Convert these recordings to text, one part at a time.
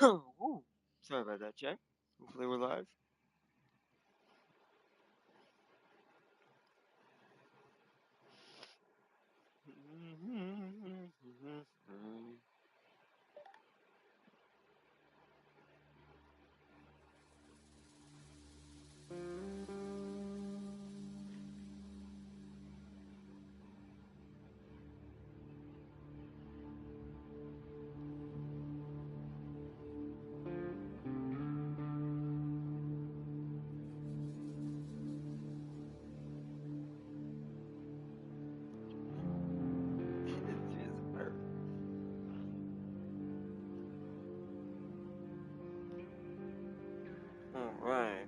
Ooh, sorry about that, Jack. Hopefully we're live. All right.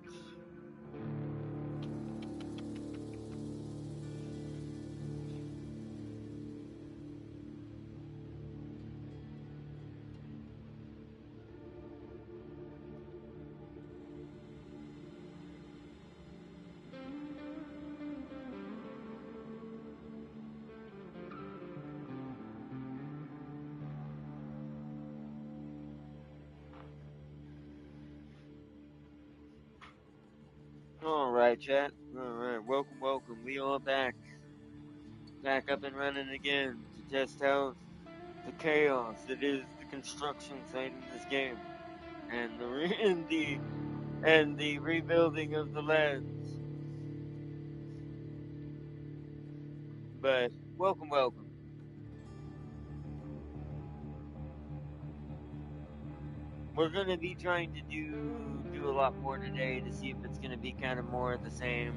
All right, chat. All right. Welcome, welcome. We all back up and running again to test out the chaos that is the construction site in this game and the rebuilding of the lands. But welcome, welcome. We're gonna be trying to do a lot more today to see if it's gonna be kind of more of the same,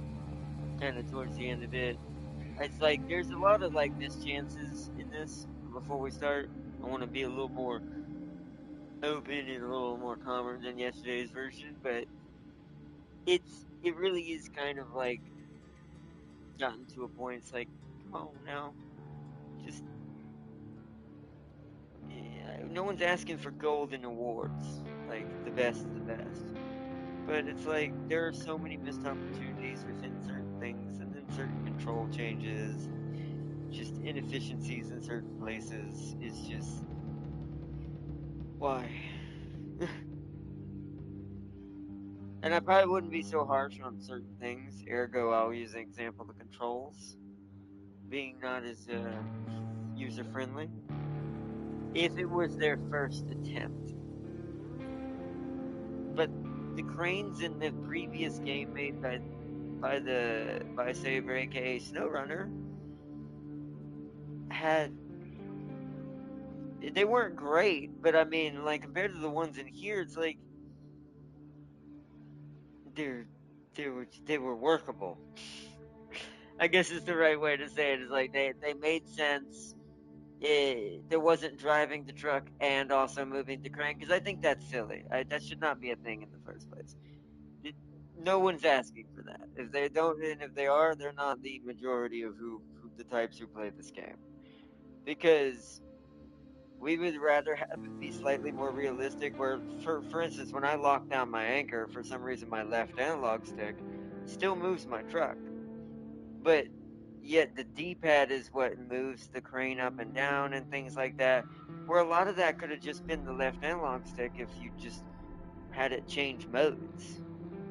kind of towards the end of it. It's like there's a lot of like missed chances in this. Before we start, I want to be a little more open and a little more calmer than yesterday's version, but it really is kind of like gotten to a point. It's like, come on now, just no one's asking for golden awards, like the best of the best. But it's like there are so many missed opportunities within certain things, and then certain control changes, and just inefficiencies in certain places. Is just why. And I probably wouldn't be so harsh on certain things. Ergo, I'll use an example: the controls being not as user friendly. If it was their first attempt, but the cranes in the previous game made by Saber, aka SnowRunner, had they weren't great, but I mean, like compared to the ones in here, it's like they're they were workable. I guess is the right way to say it. Is like they made sense. There wasn't driving the truck and also moving the crane because I think that's silly. That should not be a thing in the first place. It, no one's asking for that. If they don't, and if they are, they're not the majority of who the types who play this game. Because we would rather have it be slightly more realistic. Where, for instance, when I lock down my anchor, for some reason my left analog stick still moves my truck, but yet the D-pad is what moves the crane up and down and things like that. Where a lot of that could have just been the left analog stick if you just had it change modes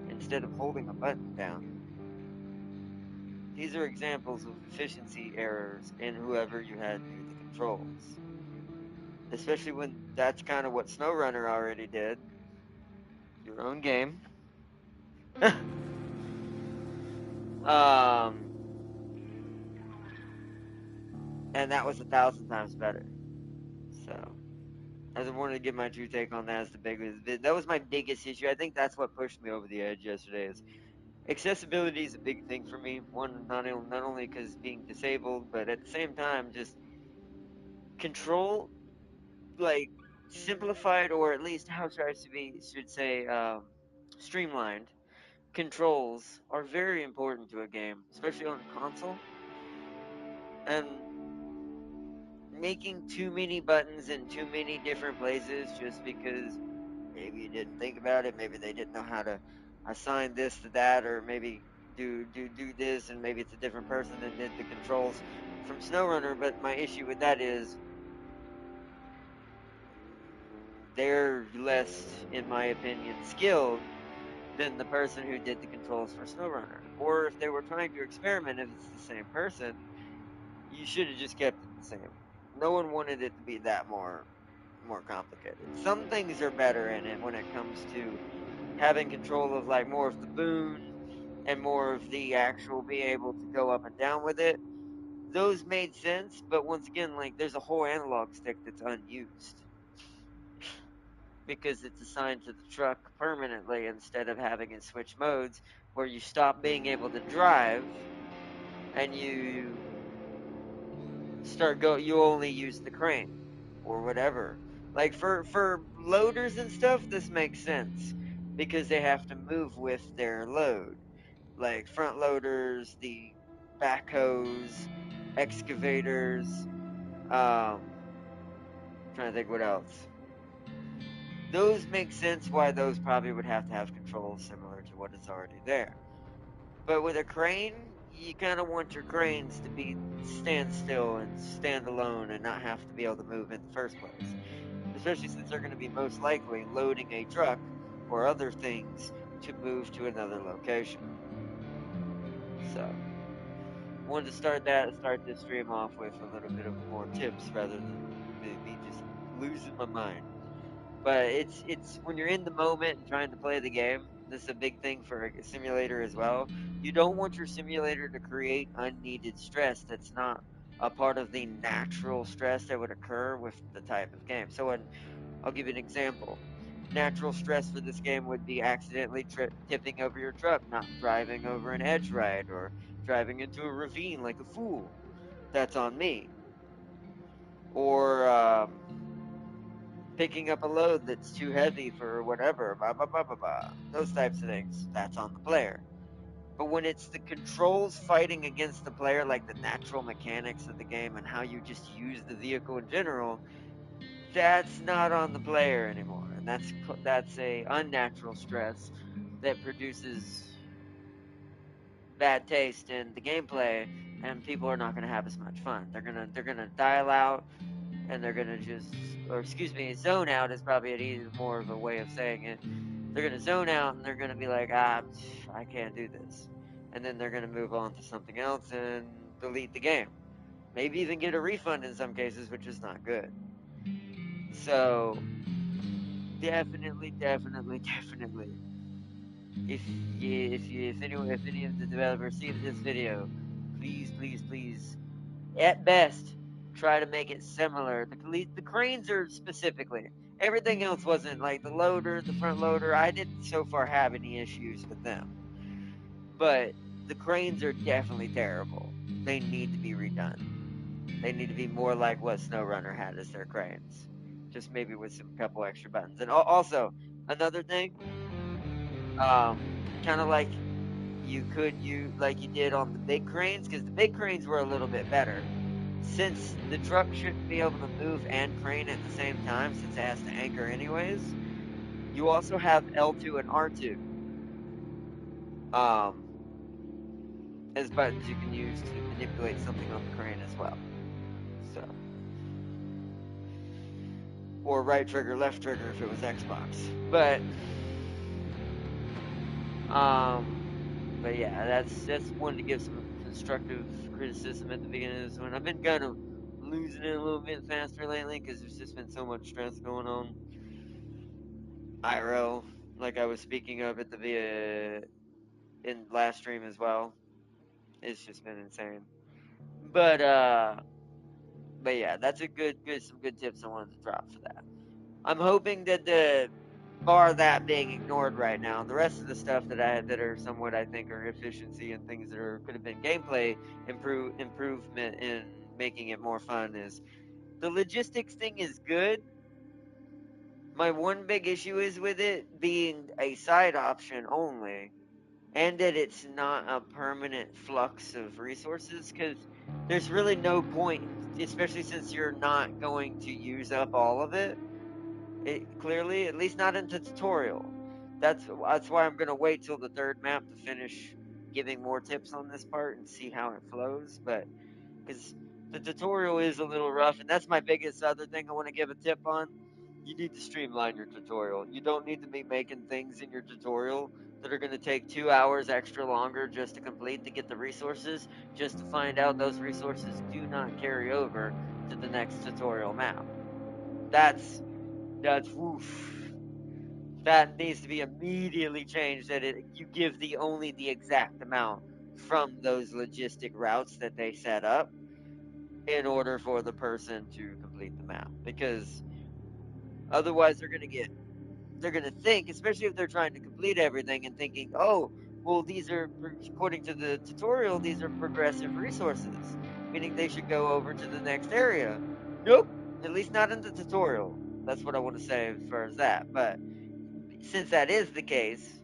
instead of holding a button down. These are examples of efficiency errors in whoever you had do the controls. Especially when that's kind of what SnowRunner already did. Your own game. um, and that was 1,000 times better. So I just wanted to give my true take on that as the that was my biggest issue. I think that's what pushed me over the edge yesterday. Is accessibility is a big thing for me. One, not only because being disabled, but at the same time, just control, like simplified, or at least how should say streamlined controls are very important to a game, especially on a console. And making too many buttons in too many different places just because maybe you didn't think about it, maybe they didn't know how to assign this to that, or maybe do this, and maybe it's a different person that did the controls from SnowRunner. But my issue with that is they're less, in my opinion, skilled than the person who did the controls for SnowRunner. Or if they were trying to experiment, if it's the same person, you should have just kept it the same. No one wanted it to be that more complicated. Some things are better in it when it comes to having control of like more of the boon and more of the actual being able to go up and down with it. Those made sense, but once again, like there's a whole analog stick that's unused because it's assigned to the truck permanently instead of having it switch modes where you stop being able to drive and you only use the crane or whatever. Like for loaders and stuff, this makes sense because they have to move with their load. Like front loaders, the backhoes, excavators, trying to think what else. Those make sense why those probably would have to have controls similar to what is already there. But with a crane, you kind of want your cranes to be stand still and stand alone and not have to be able to move in the first place. Especially since they're going to be most likely loading a truck or other things to move to another location. So, wanted to start this stream off with a little bit of more tips rather than me just losing my mind. But it's when you're in the moment and trying to play the game. This is a big thing for a simulator as well. You don't want your simulator to create unneeded stress that's not a part of the natural stress that would occur with the type of game. So, I'll give you an example. Natural stress for this game would be accidentally tipping over your truck, not driving over an edge right, or driving into a ravine like a fool. That's on me. Or picking up a load that's too heavy for whatever, blah, blah, blah, blah, blah. Those types of things. That's on the player. But when it's the controls fighting against the player, like the natural mechanics of the game and how you just use the vehicle in general, that's not on the player anymore. And that's a unnatural stress that produces bad taste in the gameplay, and people are not going to have as much fun. They're gonna dial out, and they're gonna just, or excuse me, zone out is probably an even more of a way of saying it. They're gonna zone out, and they're gonna be like, I can't do this, and then they're gonna move on to something else and delete the game. Maybe even get a refund in some cases, which is not good. So definitely, definitely, definitely. If any of the developers see this video, please, please, please, at best, try to make it similar. The cranes are specifically. Everything else wasn't like the loader, the front loader. I didn't so far have any issues with them, but the cranes are definitely terrible. They need to be redone. They need to be more like what SnowRunner had as their cranes, just maybe with some couple extra buttons. And also another thing, um, kind of like you like you did on the big cranes, because the big cranes were a little bit better. Since the truck shouldn't be able to move and crane at the same time, since it has to anchor anyways, you also have L2 and R2 um, as buttons you can use to manipulate something on the crane as well. So, or right trigger, left trigger if it was Xbox. Um, but yeah, that's wanted to give some constructive criticism at the beginning of this one. I've been kind of losing it a little bit faster lately because there's just been so much stress going on. IRL, like I was speaking of at the in last stream as well. It's just been insane. But uh, but yeah, that's a good some good tips I wanted to drop for that. I'm hoping that the bar that being ignored right now, the rest of the stuff that are somewhat I think are efficiency and things that are could have been gameplay improvement in making it more fun is the logistics thing is good. My one big issue is with it being a side option only, and that it's not a permanent flux of resources because there's really no point especially since you're not going to use up all of it clearly, at least not in the tutorial. That's why I'm gonna wait till the third map to finish giving more tips on this part and see how it flows. But because the tutorial is a little rough, and that's my biggest other thing I want to give a tip on You need to streamline your tutorial. You don't need to be making things in your tutorial that are going to take 2 hours extra longer just to complete to get the resources, just to find out those resources do not carry over to the next tutorial map. That's woof. That needs to be immediately changed. That you give only the exact amount from those logistic routes that they set up in order for the person to complete the map, because otherwise they're going to think, especially if they're trying to complete everything and thinking, oh, well, these are, according to the tutorial, these are progressive resources, meaning they should go over to the next area. Nope, at least not in the tutorial. That's what I want to say as far as that. But since that is the case,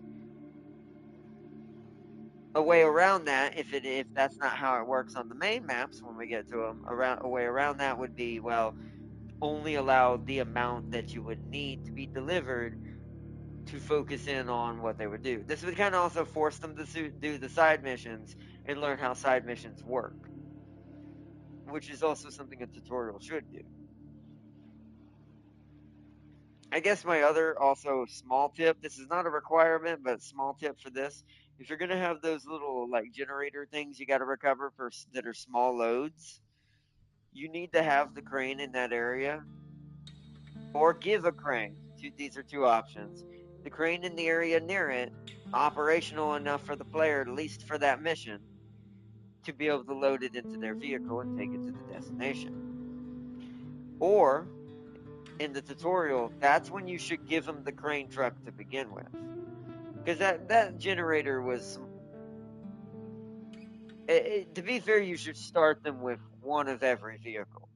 a way around that, if that's not how it works on the main maps when we get to them, a way around that would be, well, only allow the amount that you would need to be delivered to focus in on what they would do. This would kind of also force them to do the side missions and learn how side missions work, which is also something a tutorial should do. I guess my other also small tip, this is not a requirement, but small tip for this. If you're going to have those little like generator things you got to recover for that are small loads, you need to have the crane in that area or give a crane. These are two options. The crane in the area near it, operational enough for the player, at least for that mission, to be able to load it into their vehicle and take it to the destination. Or in the tutorial, that's when you should give them the crane truck to begin with. Because that generator was to be fair, you should start them with one of every vehicle.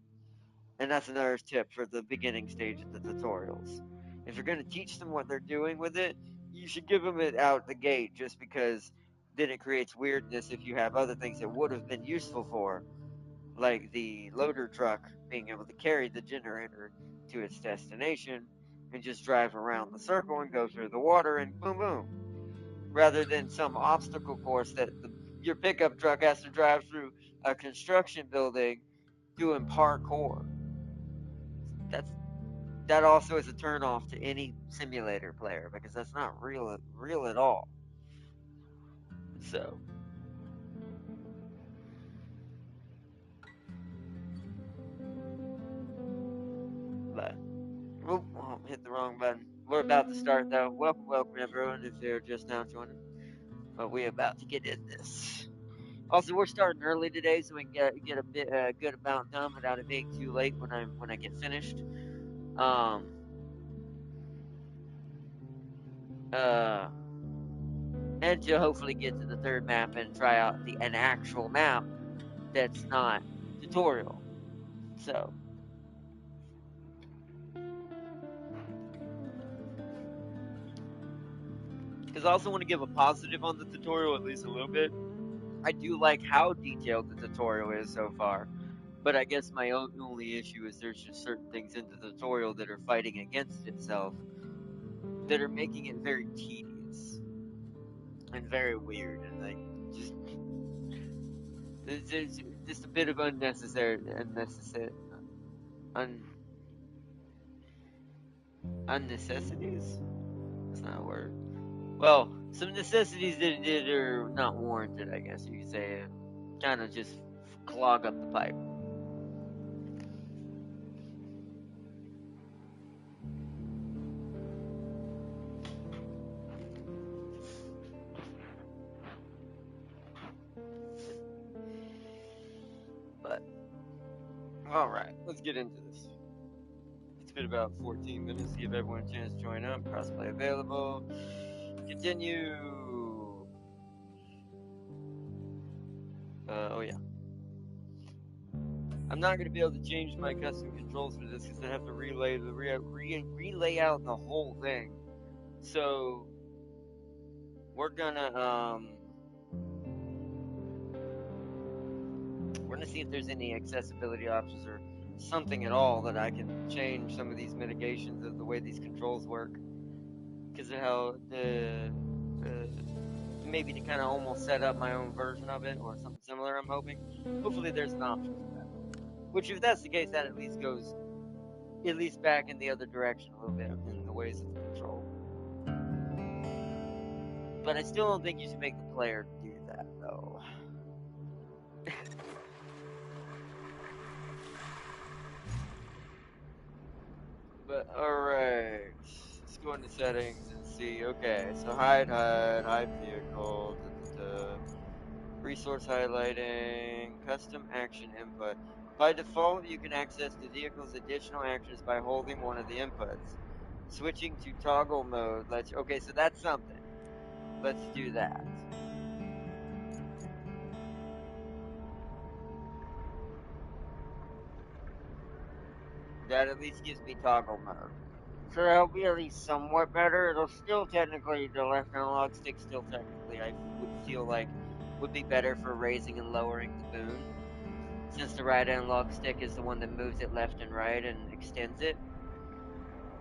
And that's another tip for the beginning stage of the tutorials. If you're going to teach them what they're doing with it, you should give them it out the gate, just because then it creates weirdness if you have other things that would have been useful for, like the loader truck being able to carry the generator to its destination and just drive around the circle and go through the water and boom, boom, rather than some obstacle course that your pickup truck has to drive through a construction building doing parkour. That's that also is a turnoff to any simulator player, because that's not real at all. So, but oh, hit the wrong button. We're about to start though. Welcome everyone if you're just now joining. But we're about to get in this. Also, we're starting early today, so we can get a bit good amount done without it being too late when I get finished. Um, uh, and to hopefully get to the third map and try out an actual map that's not tutorial. So, because I also want to give a positive on the tutorial at least a little bit. I do like how detailed the tutorial is so far, but I guess my only issue is there's just certain things in the tutorial that are fighting against itself, that are making it very tedious and very weird, and like just there's just a bit of un, unnecessities. That's not a word. Well, some necessities that are not warranted, I guess you could say, kind of just clog up the pipe. But all right, let's get into this. It's been about 14 minutes. Give everyone a chance to join up. Crossplay available. Continue. Oh yeah. I'm not going to be able to change my custom controls for this because I have to relay out the whole thing. So we're gonna see if there's any accessibility options or something at all that I can change some of these mitigations of the way these controls work, because of how maybe to kind of almost set up my own version of it or something similar. I'm hoping. Hopefully, there's an option for that. Which, if that's the case, that at least goes at least back in the other direction a little bit in the ways of the control. But I still don't think you should make the player do that though. But alright. Let's go into settings and see. Okay, so hide vehicle, resource highlighting, custom action input. By default, you can access the vehicle's additional actions by holding one of the inputs. Switching to toggle mode lets you, okay, so that's something. Let's do that. That at least gives me toggle mode. So that'll be at least somewhat better. It'll still technically, the left analog stick still technically, I would feel like, would be better for raising and lowering the boon, since the right analog stick is the one that moves it left and right and extends it.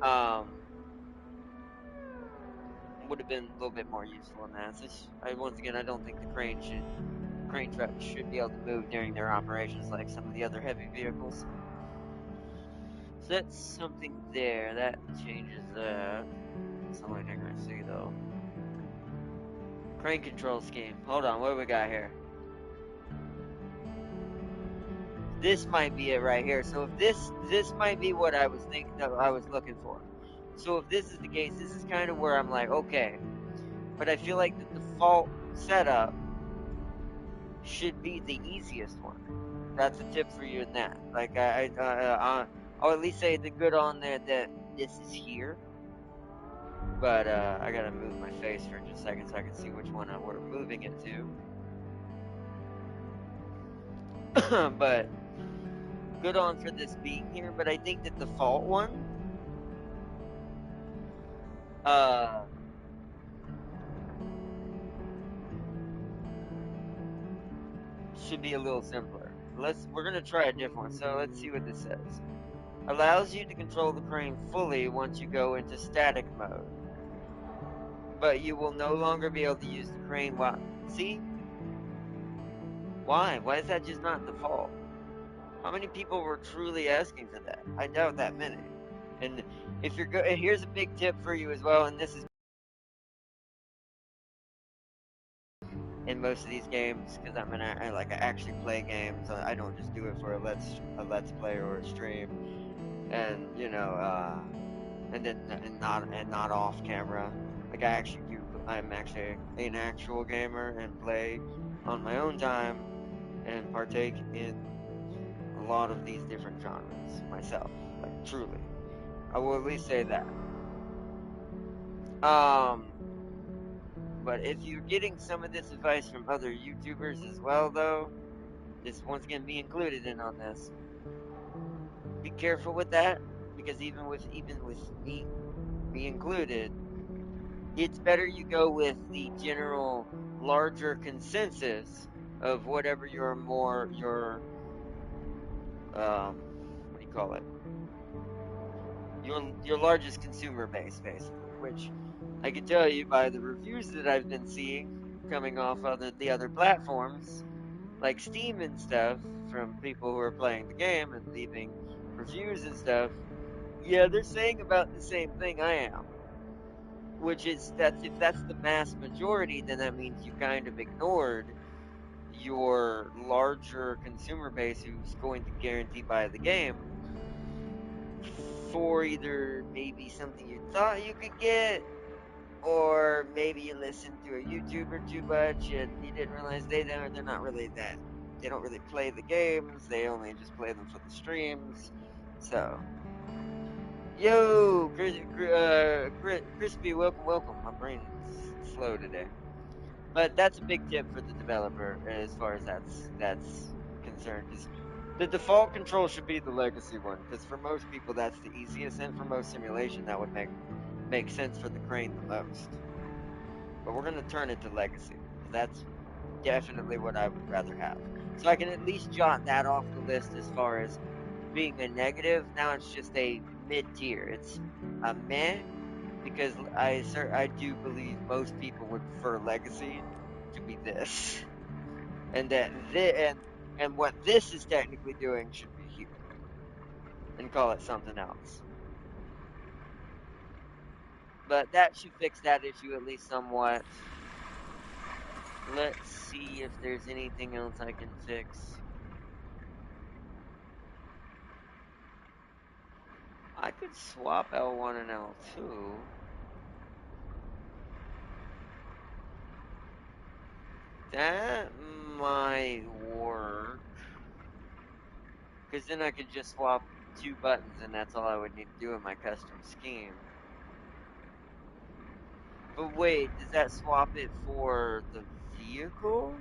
Um, would have been a little bit more useful in that. So once again, I don't think the crane trucks should be able to move during their operations like some of the other heavy vehicles. So that's something there. That changes that. That's the only thing I see though. Crane control scheme. Hold on, what do we got here? This might be it right here. So if this might be what I was thinking that I was looking for. So if this is the case, this is kind of where I'm like, okay, but I feel like the default setup should be the easiest one. That's a tip for you in that. Like I'll at least say the good on there that this is here. But I gotta move my face for just a second so I can see which one we're moving it to. But good on for this being here. But I think the default one, uh, should be a little simpler. We're gonna try a different one. So let's see what this says. Allows you to control the crane fully once you go into static mode, but you will no longer be able to use the crane while. See? Why? Why is that just not default? How many people were truly asking for that? I doubt that many. And if you're good, here's a big tip for you as well. And this is in most of these games because I actually play games. I don't just do it for a let's play or a stream. And and then and not off camera. Like I actually do. I'm actually an actual gamer and play on my own time and partake in a lot of these different genres myself. Like truly, I will at least say that. Um, but if you're getting some of this advice from other YouTubers as well, though, just once again be included in on this. Be careful with that because even with me included, it's better you go with the general larger consensus of whatever what do you call it, your largest consumer base basically, which I can tell you by the reviews that I've been seeing coming off of the other platforms like Steam and stuff from people who are playing the game and leaving reviews and stuff. Yeah, they're saying about the same thing I am, which is that's if that's the mass majority, then that means you kind of ignored your larger consumer base who's going to guarantee buy the game for either maybe something you thought you could get, or maybe you listened to a YouTuber too much and you didn't realize they're not really that. They don't really play the games. They only just play them for the streams. So, yo, Crispy, welcome, welcome. My brain is slow today. But that's a big tip for the developer as far as that's concerned. Because the default control should be the legacy one. Because for most people, that's the easiest, and for most simulation, that would make sense for the crane the most. But we're gonna turn it to legacy because that's definitely what I would rather have. So I can at least jot that off the list as far as being a negative. Now it's just a mid tier. It's a meh because I do believe most people would prefer legacy to be this, and that and what this is technically doing should be here. and call it something else. But that should fix that issue at least somewhat. Let's see if there's anything else I can fix. I could swap L1 and L2. That might work. Because then I could just swap 2 buttons and that's all I would need to do in my custom scheme. But wait, does that swap it for the vehicle?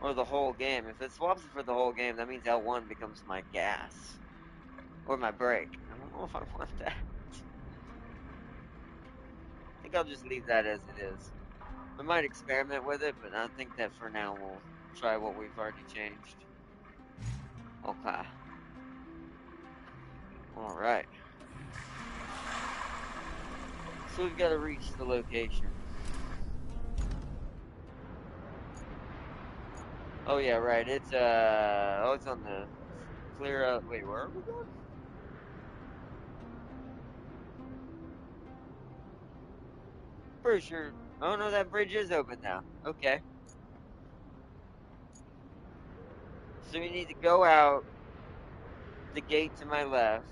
Or the whole game? If it swaps it for the whole game, that means L1 becomes my gas. Or my brake. I don't know if I want that. I think I'll just leave that as it is. We might experiment with it, but I think that for now we'll try what we've already changed. Okay. Alright. So we've got to reach the location. Oh yeah, right. It's it's on the clear out. Wait, where are we going? Pretty sure. Oh no, that bridge is open now. Okay. So we need to go out the gate to my left.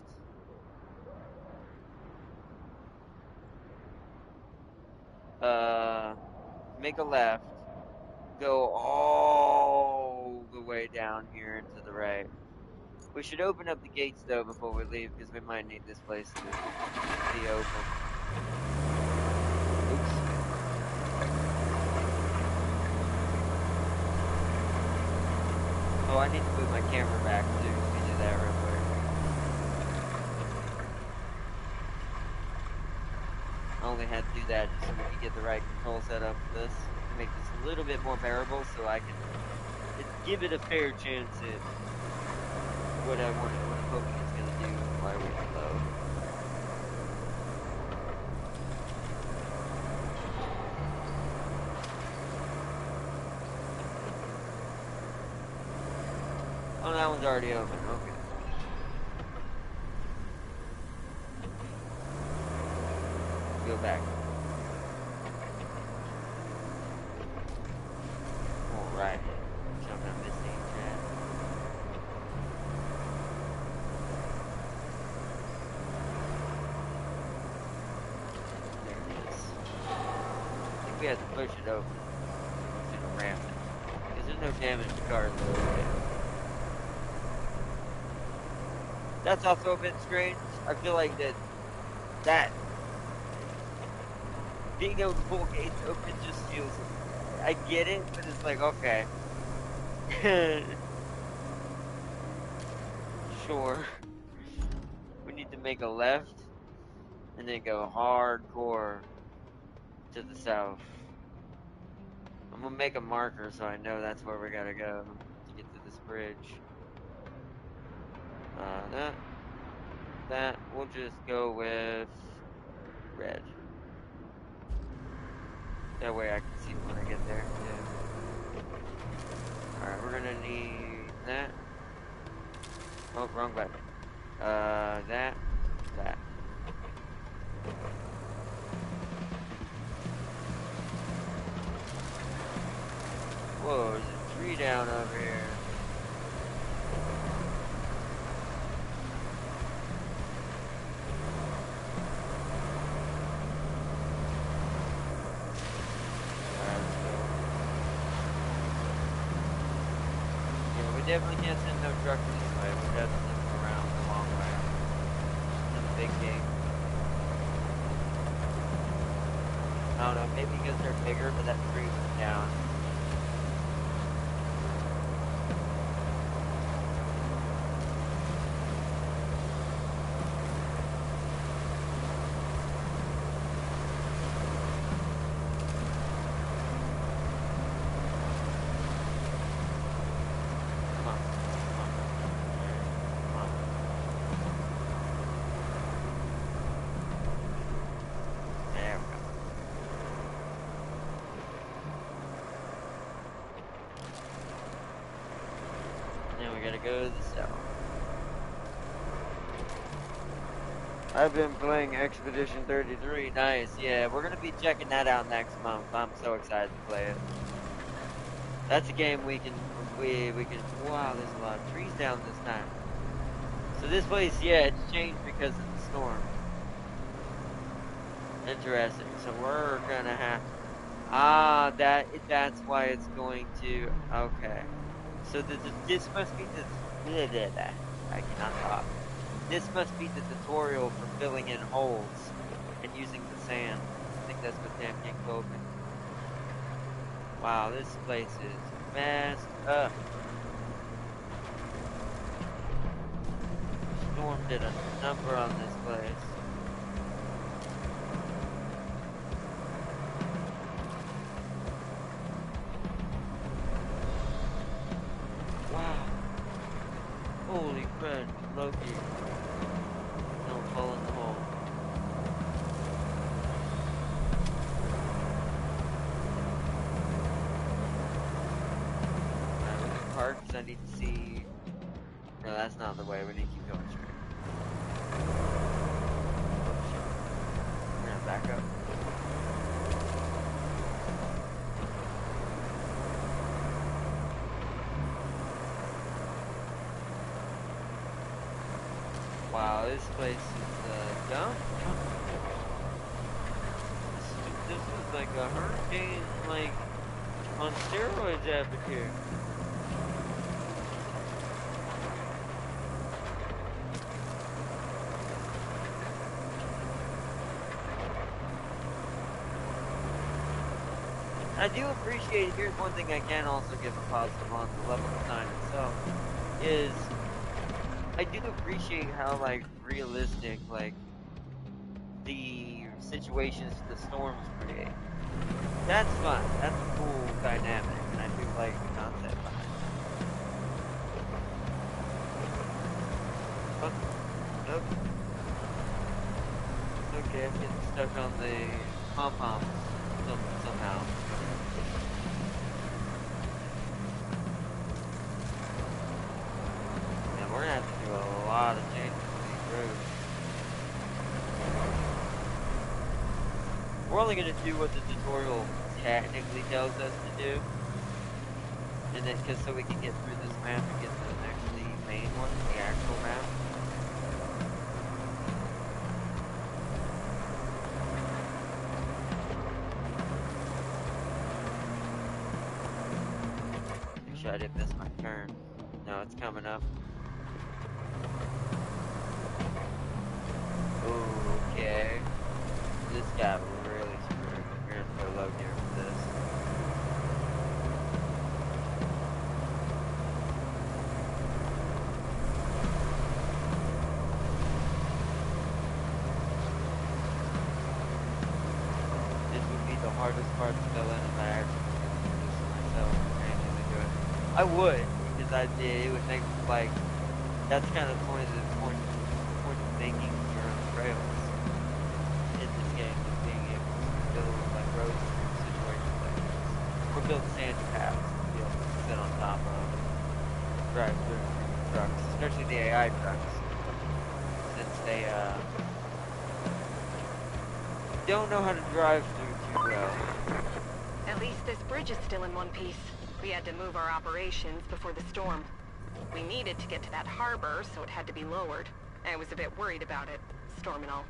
Make a left. Go all the way down here and to the right. We should open up the gates though before we leave because we might need this place to be open. Oops. Oh, I need to move my camera back too. Let me do that real quick. I only had to do that just so we can get the right control set up for this. To make this a little bit more bearable so I can give it a fair chance at what I'm hoping it's going to do while we load. Oh, that one's already open. Okay. Go back. Alright. Something I'm missing, chat. There it is. I think we have to push it open. Push it and ramp it. Because there's no damage to cars in the way. That's also a bit strange. I feel like that being able to pull gates open just feels. I get it, but it's like, okay. Sure. We need to make a left and then go hardcore to the south. I'm gonna make a marker so I know that's where we gotta go to get to this bridge. That we'll just go with red. That way I can see when I get there. Yeah. Alright, we're gonna need that. Oh, wrong button. That. Whoa, there's a tree down over here. We definitely can't send no truck this way. We got to send them around the long way. To the big gate. I don't know, maybe because they're bigger, but that tree was down. Now we gotta go to the south. I've been playing Expedition 33. Nice. Yeah, we're gonna be checking that out next month. I'm so excited to play it. That's a game we can. Wow, there's a lot of trees down this time. So this place, yeah, it's changed because of the storm. Interesting. So we're gonna have that's why it's going to. Okay. So this must be the blah, blah, blah. I cannot talk. This must be the tutorial for filling in holes and using the sand. I think that's what Damn King told me. Wow, this place is messed up. Storm did a number on this place. Wow. Holy crud, Loki. Don't fall in the hole. Alright, we can park because I need to see. No, that's not the way. We need to keep going straight. We're gonna back up. Wow, this place is dumb. This is like a hurricane, like on steroids happened here. I do appreciate, here's one thing I can also give a positive on the level design itself, is I do appreciate how, like, realistic, like, the situations the storms create. That's fun. That's a cool dynamic, and I do like the concept behind it. Oh, okay, I'm getting stuck on the pom-poms somehow. Yeah, we're gonna have to do a lot of changes to these roads. We're only gonna do what the tutorial technically tells us to do. And then, so we can get through this map and get to the next, the main one, the actual map. Make sure I didn't miss my turn. No, it's coming up. Okay. This got really screwed. We're gonna throw low gear for this. This would be the hardest part to fill in if I actually do this myself and manually do it. I would, because it would make, like, that's kind of the point of making your own trails in this game, is being able to build, like, roads through situations like this. Or build sandy paths to be able to sit on top of, drive through trucks, especially the AI trucks, since they, don't know how to drive through too well. At least this bridge is still in one piece. We had to move our operations before the storm. We needed to get to that harbor, so it had to be lowered. I was a bit worried about it, storm and all.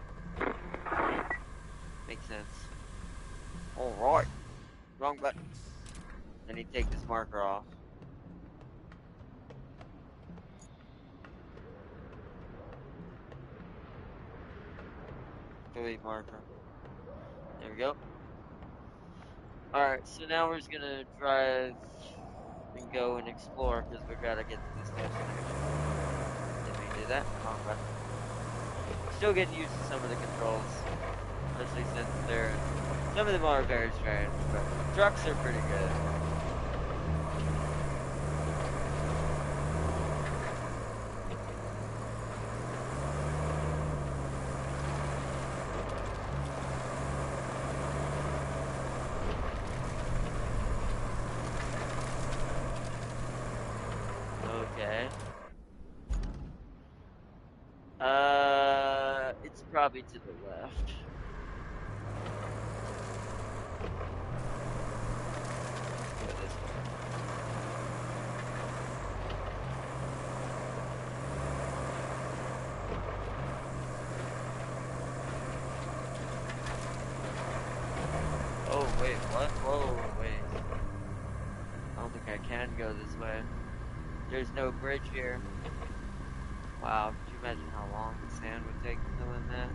Makes sense. Alright. Wrong button. I need to take this marker off. Delete marker. There we go. Alright, so now we're just gonna drive and go and explore because we've got to get to this destination. Did we do that? Wrong button. Still getting used to some of the controls, especially since some of them are very strange, but trucks are pretty good. Okay. It's probably to the left. Go this way. Oh, wait, what? Whoa, wait. I don't think I can go this way. There's no bridge here. Wow, could you imagine how long the sand would take to fill in that?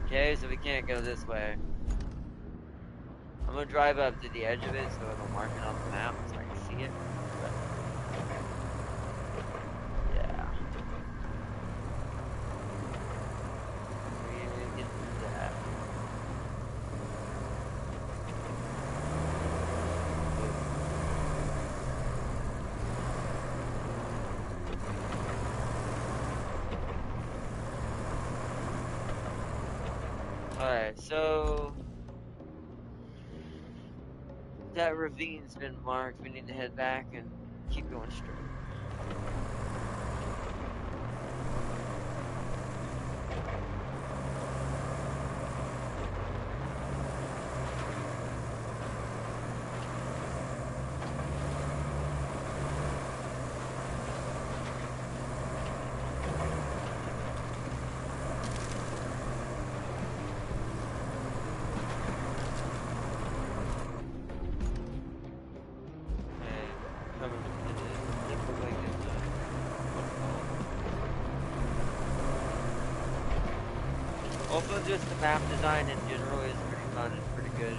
Okay, so we can't go this way. I'm gonna drive up to the edge of it so it'll mark it on the map so I can see it. But, yeah. We can do that. Alright, so that ravine's been marked. We need to head back and keep going straight. Also, just the map design in general is pretty fun and pretty good.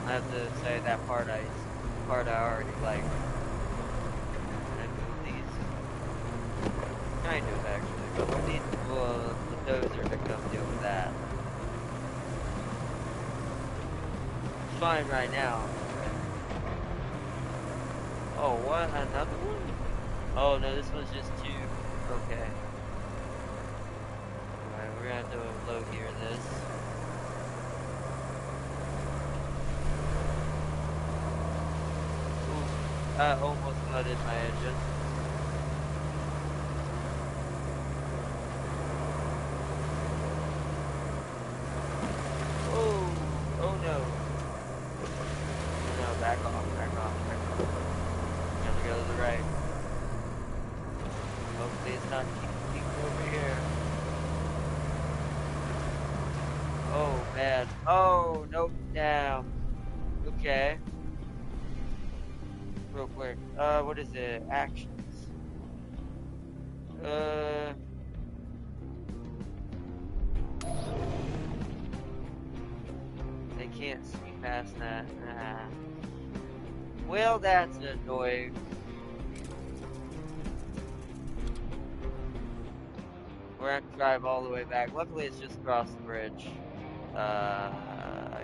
I have to say that part I already like. And these, kind of actually, but we need the dozer to come deal with that. It's fine right now. Oh, what? Another one? Oh no, this one's just two. Okay. We're gonna have to low gear this. Ooh, I almost flooded my engine. Oh, oh no. No, back off, back off, back off. Gonna go to the right. Hopefully it's not keeping over here. Oh, man. Oh, nope. Damn. Okay. Real quick. What is it? Actions. They can't see past that. Nah. Well, that's annoying. We're gonna have to drive all the way back. Luckily, it's just across the bridge.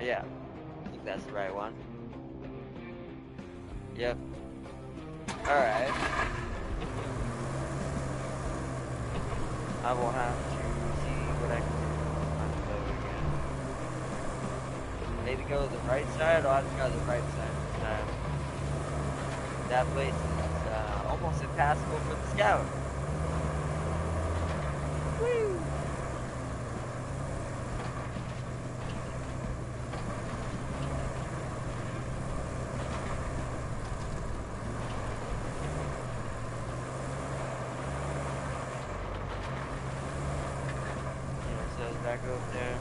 Yeah. I think that's the right one. Yep. Alright. I will have to see what I can do on the boat again. Maybe go to the right side, or I'll have to go to the right side this time. That place is almost impassable for the scout. Woo! Back over there.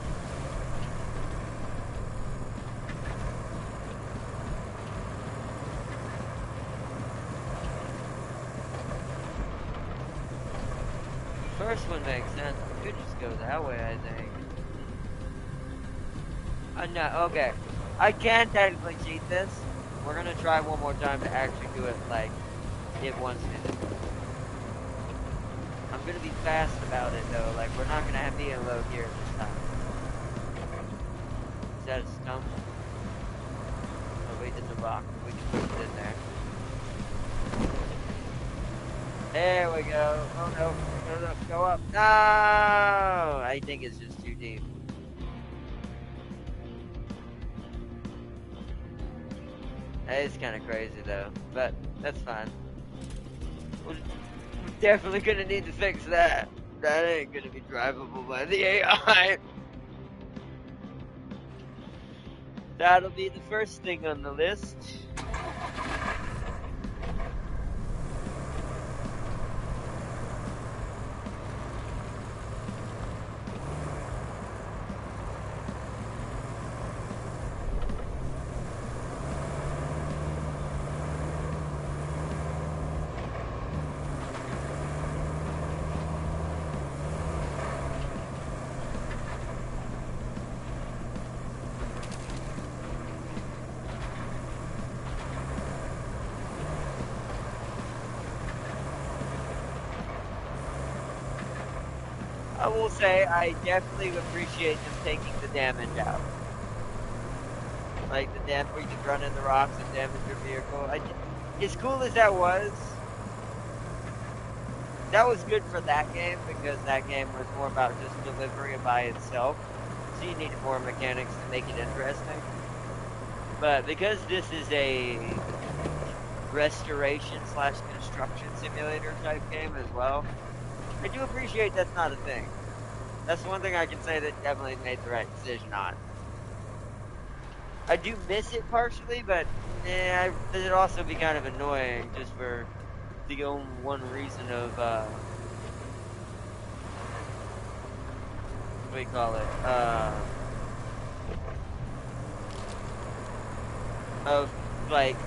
First one makes sense. We could just go that way, I think. No, okay. I can technically cheat this. We're gonna try one more time to actually do it like it wants me to. I'm gonna be fast about it though, like we're not gonna have me in low gear this time. Is that a stump? Oh wait, it's a rock. We can put it in there. There we go. Oh no, no, go up. No! I think it's just too deep. It's kind of crazy though, but that's fine. We're definitely gonna need to fix that. That ain't gonna be drivable by the AI. That'll be the first thing on the list. I will say I definitely appreciate them taking the damage out. Like the damage where you can run in the rocks and damage your vehicle. As cool as that was good for that game because that game was more about just delivery by itself. So you needed more mechanics to make it interesting. But because this is a restoration / construction simulator type game as well, I do appreciate that's not a thing. That's one thing I can say that definitely made the right decision on. I do miss it partially, but it'd also be kind of annoying just for the only one reason of what do you call it? Of like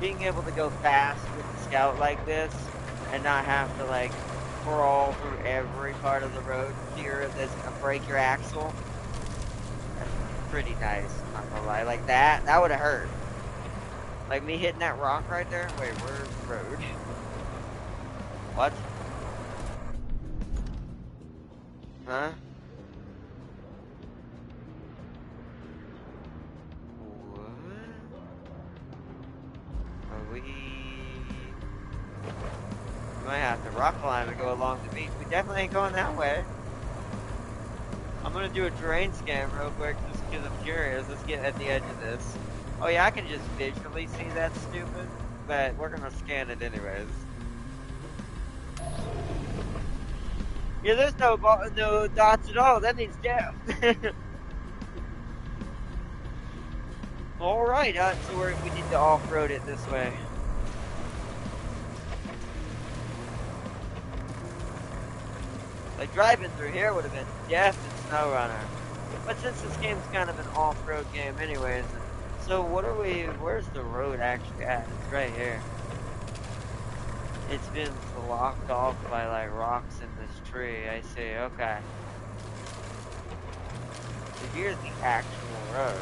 being able to go fast with the Scout like this and not have to like crawl through every part of the road here that's gonna break your axle. That's pretty nice, I'm not gonna lie. Like that would have hurt. Like me hitting that rock right there. Wait, where's the road? What? Huh? What? Are we might have to rock climb and go along the beach. We definitely ain't going that way. I'm gonna do a terrain scan real quick just because I'm curious. Let's get at the edge of this. Oh yeah, I can just visually see that stupid, but we're gonna scan it anyways. Yeah, there's no dots at all. That means death. All right, so we need to off-road it this way. Like driving through here would have been death and SnowRunner. But since this game's kind of an off-road game anyways, so where's the road actually at? It's right here. It's been blocked off by like rocks in this tree, I see, okay. So here's the actual road.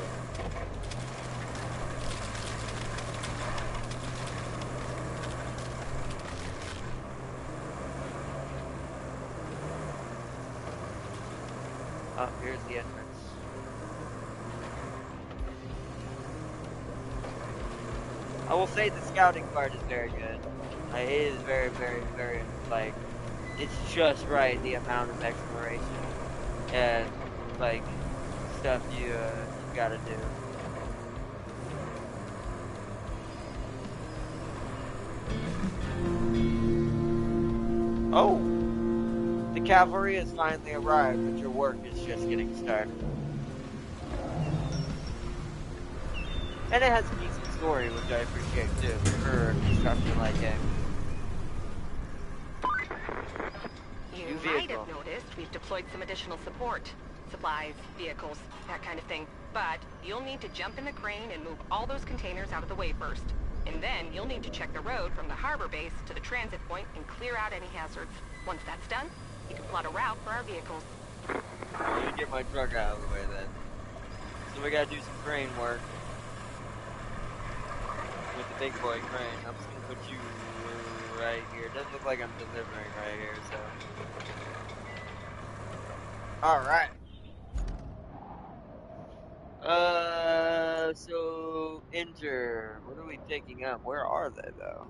Oh, here's the entrance. I will say the scouting part is very good. It is very, very, very, like, it's just right, the amount of exploration and, like, stuff you gotta do. Oh! The cavalry has finally arrived, but your work is just getting started. And it has a decent story, which I appreciate too, for a construction-like game. You might have noticed we've deployed some additional support. Supplies, vehicles, that kind of thing. But you'll need to jump in the crane and move all those containers out of the way first. And then you'll need to check the road from the harbor base to the transit point and clear out any hazards. Once that's done, you can plot a route for our vehicles. Let me get my truck out of the way then. So we gotta do some crane work. With the big boy crane. I'm just gonna put you right here. It doesn't look like I'm delivering right here, so. Alright. So enter. What are we picking up? Where are they though?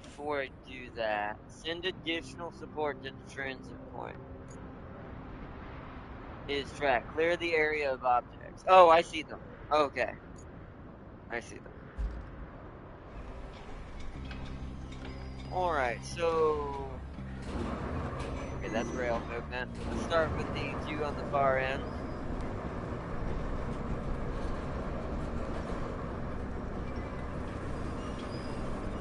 Before I do that, send additional support to the transit point. Is track. Clear the area of objects. Oh, I see them. Okay. I see them. Alright, so... Okay, that's rail movement. Let's start with the two on the far end.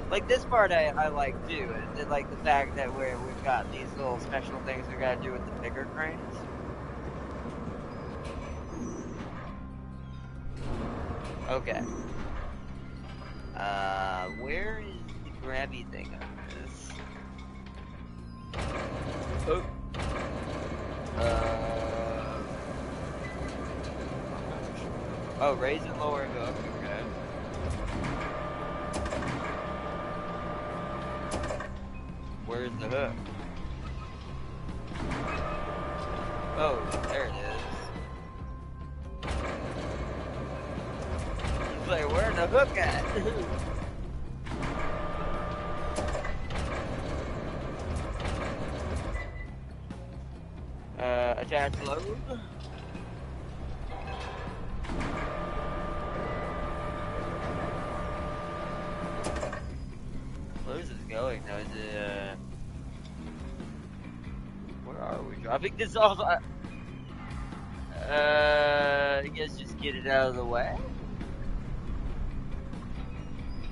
Like, this part I like too, and like the fact that we've got these little special things we gotta do with the bigger cranes. Okay. Where is the grabby thing on this? Oh. Oh, raise and lower hook, okay. Where's the hook? Oh, there it is. It's like, where's the hook at? Attach load. Where's this going though? Is it, where are we dropping this off? I guess just get it out of the way.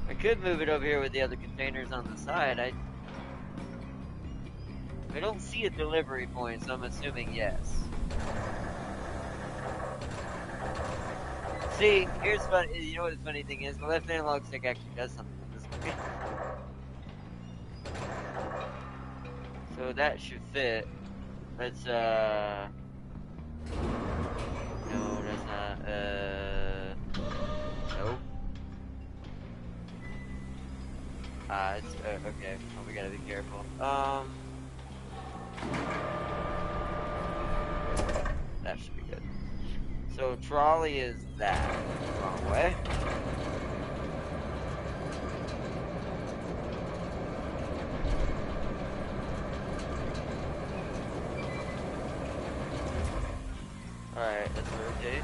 I could move it over here with the other containers on the side. I don't see a delivery point, so I'm assuming yes. See, here's funny. You know what the funny thing is? The left analog stick actually does something with this movie. So that should fit. Let's no, that's not. Nope. It's okay. Oh, we gotta be careful. That should be good. So trolley is that. Wrong way. Alright, let's rotate.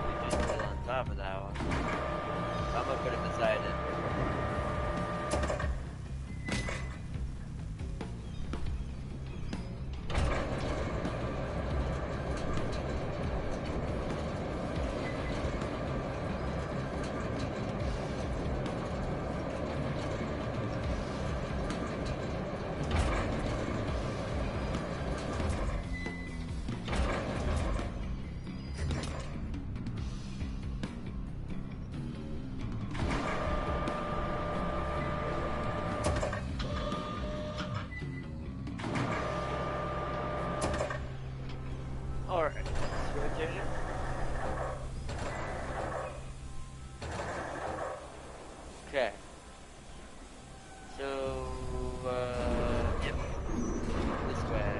We just put it on top of that one. I'm gonna put it beside it. Alright, let's rotate it. Okay. So, yep. This way.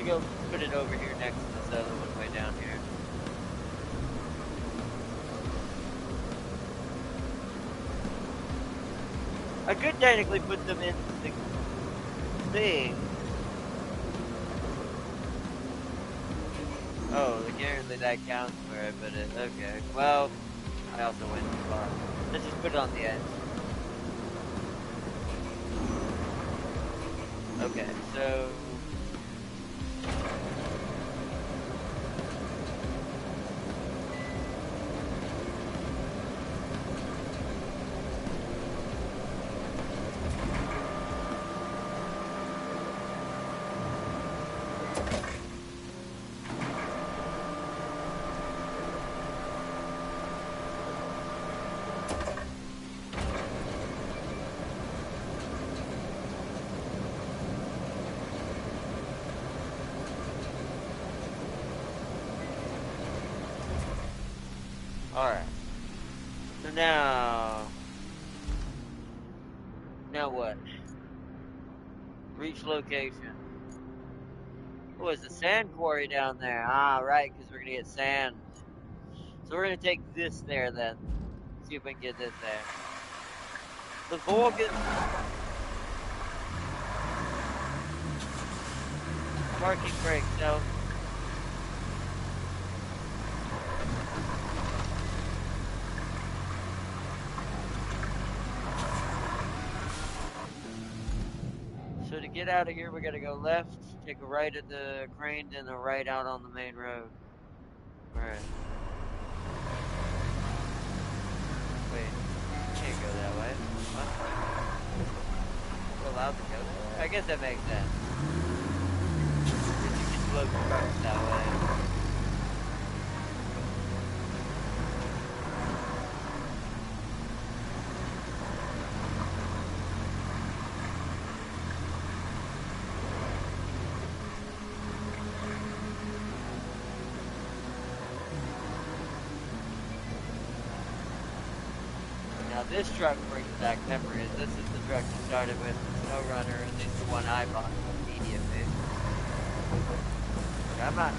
Go put it over here next to this other one way down. I could technically put them in the thing. Oh, apparently that counts where I put it. Okay. Well, I also went too far. Let's just put it on the edge. Okay, so alright. So now what? Reach location. Oh, there's a sand quarry down there. Ah, right, because we're gonna get sand. So we're gonna take this there then. See if we can get this there. The Volgan parking brake, so so to get out of here we gotta go left, take a right at the crane, then a right out on the main road. Alright. Wait, can't go that way. What? We're allowed to go there? I guess that makes sense. Because you can load trucks that way. Now this truck brings back memories. This is the truck that started with the Snow Runner, and this is the one I bought immediately. Come on.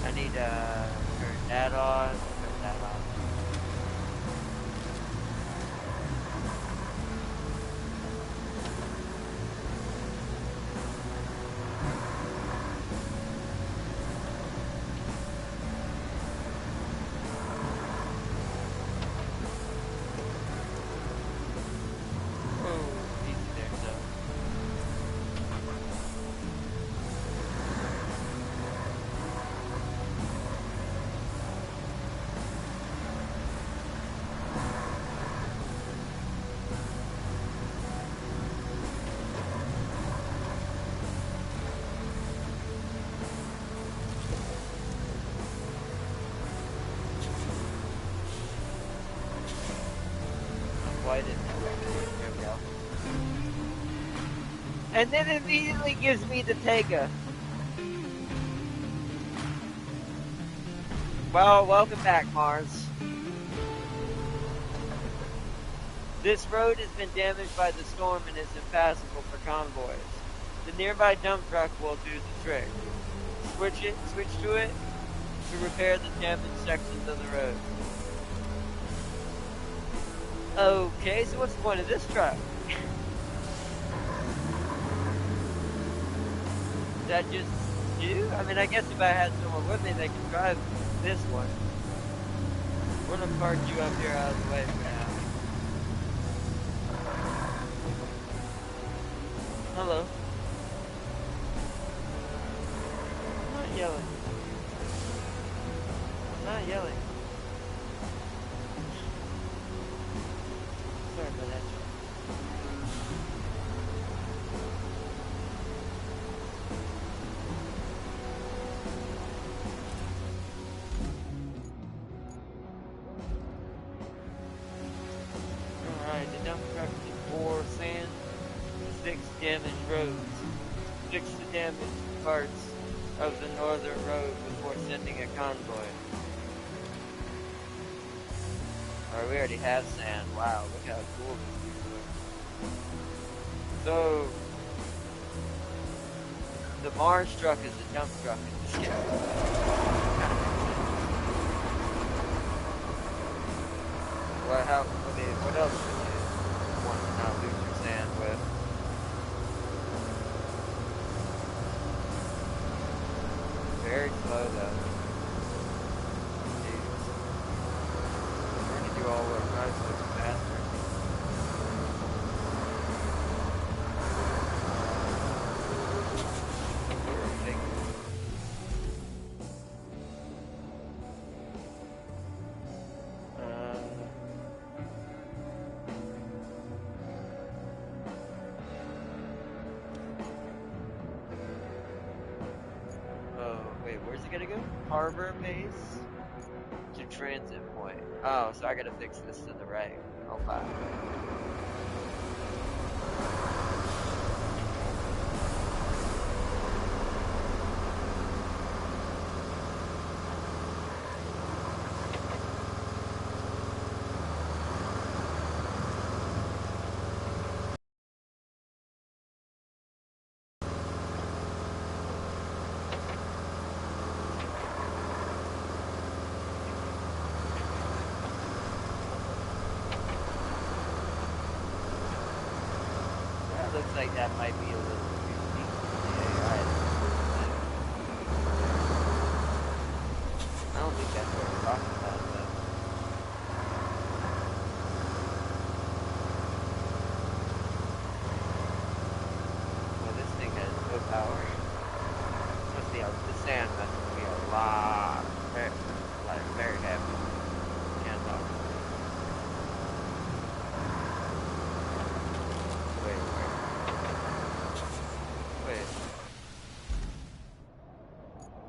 I need to turn that on, turn that on. Oh, easy there, so. Why didn't it? There we go. And then it immediately gives me the Tega. Well, welcome back, Mars. This road has been damaged by the storm and is impassable for convoys. The nearby dump truck will do the trick. Switch to it to repair the damaged sections of the road. Okay, so what's the point of this truck? Is that just you? I mean, I guess if I had someone with me, they could drive this one. We're gonna park you up here out of the way for now. Hello. I'm not yelling. I'm not yelling. Sorry about that. Alright, the dump truck can pour sand to fix damaged roads. Fix the damaged parts of the northern road before sending a convoy. Alright, we already have sand. Wow, look how cool this is. So, the Mars truck is the dump truck in this game. Well, what else would you one to not lose your sand with. Very slow though. Jeez. Trying to do all the drives so much faster. Where's it gonna go? Harbor base to transit point. Oh, so I gotta fix this to the right. Oh, wow. Looks like that might be a little too deep for the AI. I don't think that's what we're talking about, though. Well, this thing has no power. Must be the sand must be a lot, very heavy. Can't talk.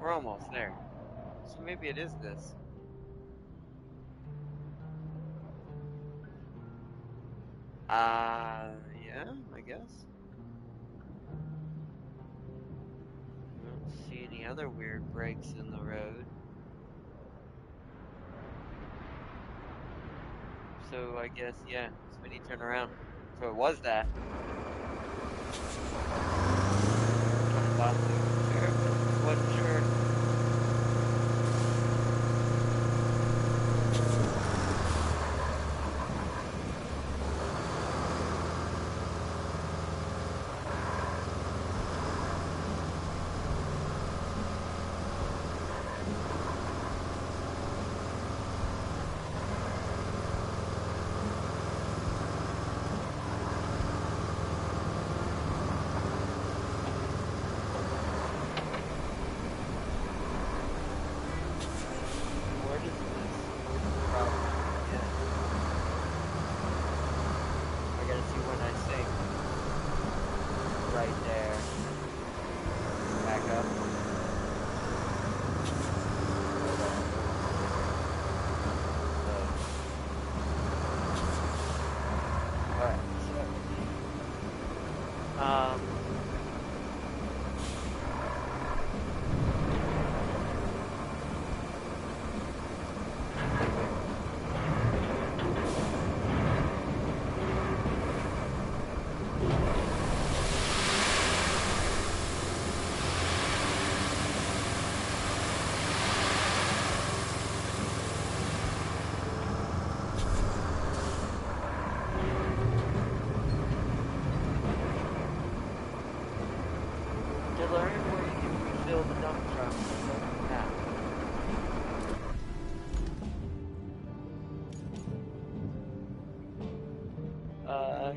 We're almost there. So maybe it is this. Yeah, I guess. I don't see any other weird breaks in the road. So I guess, yeah, Smitty, turn around. So it was that. Wasn't sure.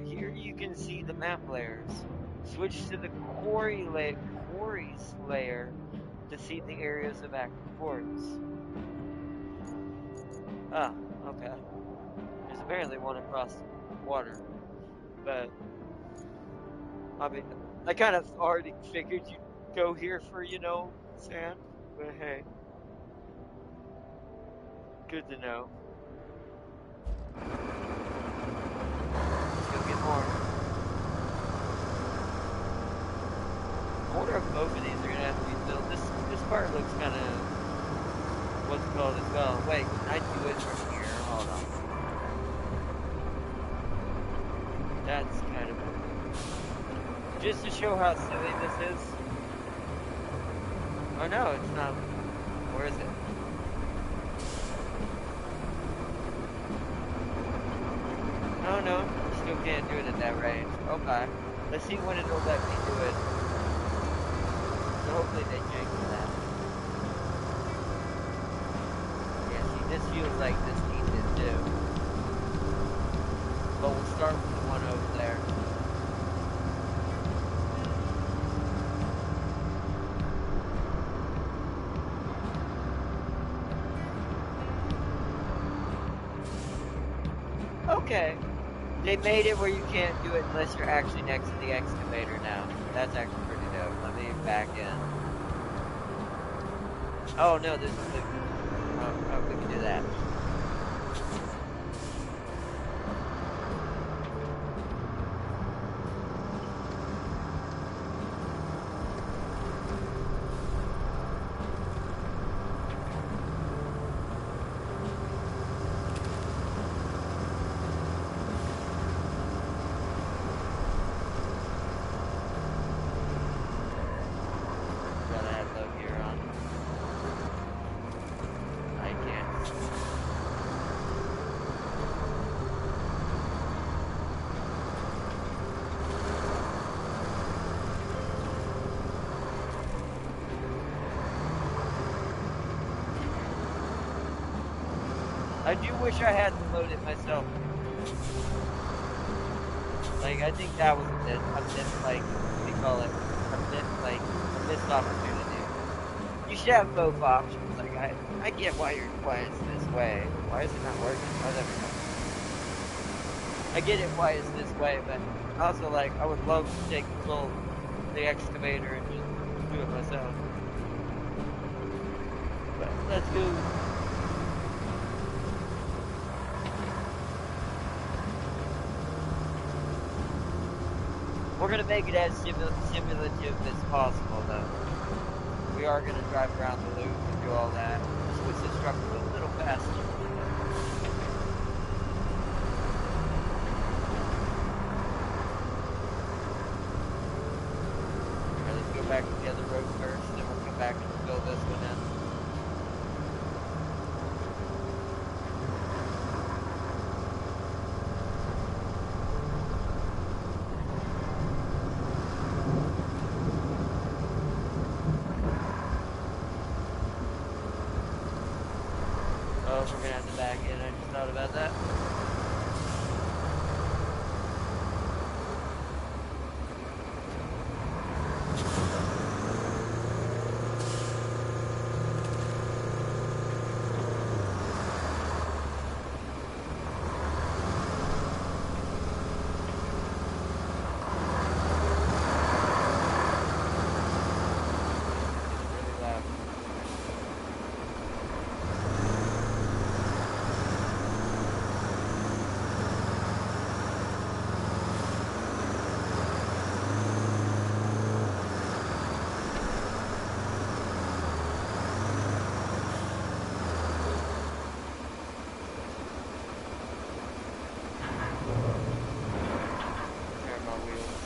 Here you can see the map layers. Switch to the quarries layer to see the areas of active quarries. Ah, okay. There's apparently one across the water, but I mean, I kind of already figured you'd go here for, sand, but hey, good to know. Let's go get more. I wonder if both of these are gonna have to be built. This part looks kind of what's it called as well. Wait, can I do it from here? Hold on. That's kind of just to show how silly this is. Oh no, it's not. Where is it? Oh no, still can't do it at that range. Okay. Let's see when it'll let me do it. So hopefully they change that. Yeah, see, this feels like this needs it too. But we'll start with the one over there. Okay. They made it where you can't do it unless you're actually next to the excavator now. That's actually pretty dope. Let me back in. Oh no, this is the... Oh, we can do that. Gotta have low gear on. I can't. I do wish I had to load it myself. Like, I think that was a missed, like, what do you call it? A missed opportunity. You should have both options. Like, I get why it's this way. Why is it not working? Oh, there we go. I get it why it's this way, but also, like, I would love to take control of the excavator and just do it myself. But let's go. We're gonna make it as simulative as possible, though. We are gonna drive around the loop and do all that. Switch this truck a little faster. Alright, let's go back to the other road first, then we'll come back and fill this one in. Oh, we're gonna have to back in. I just thought about that. Really loud. Turn my wheels.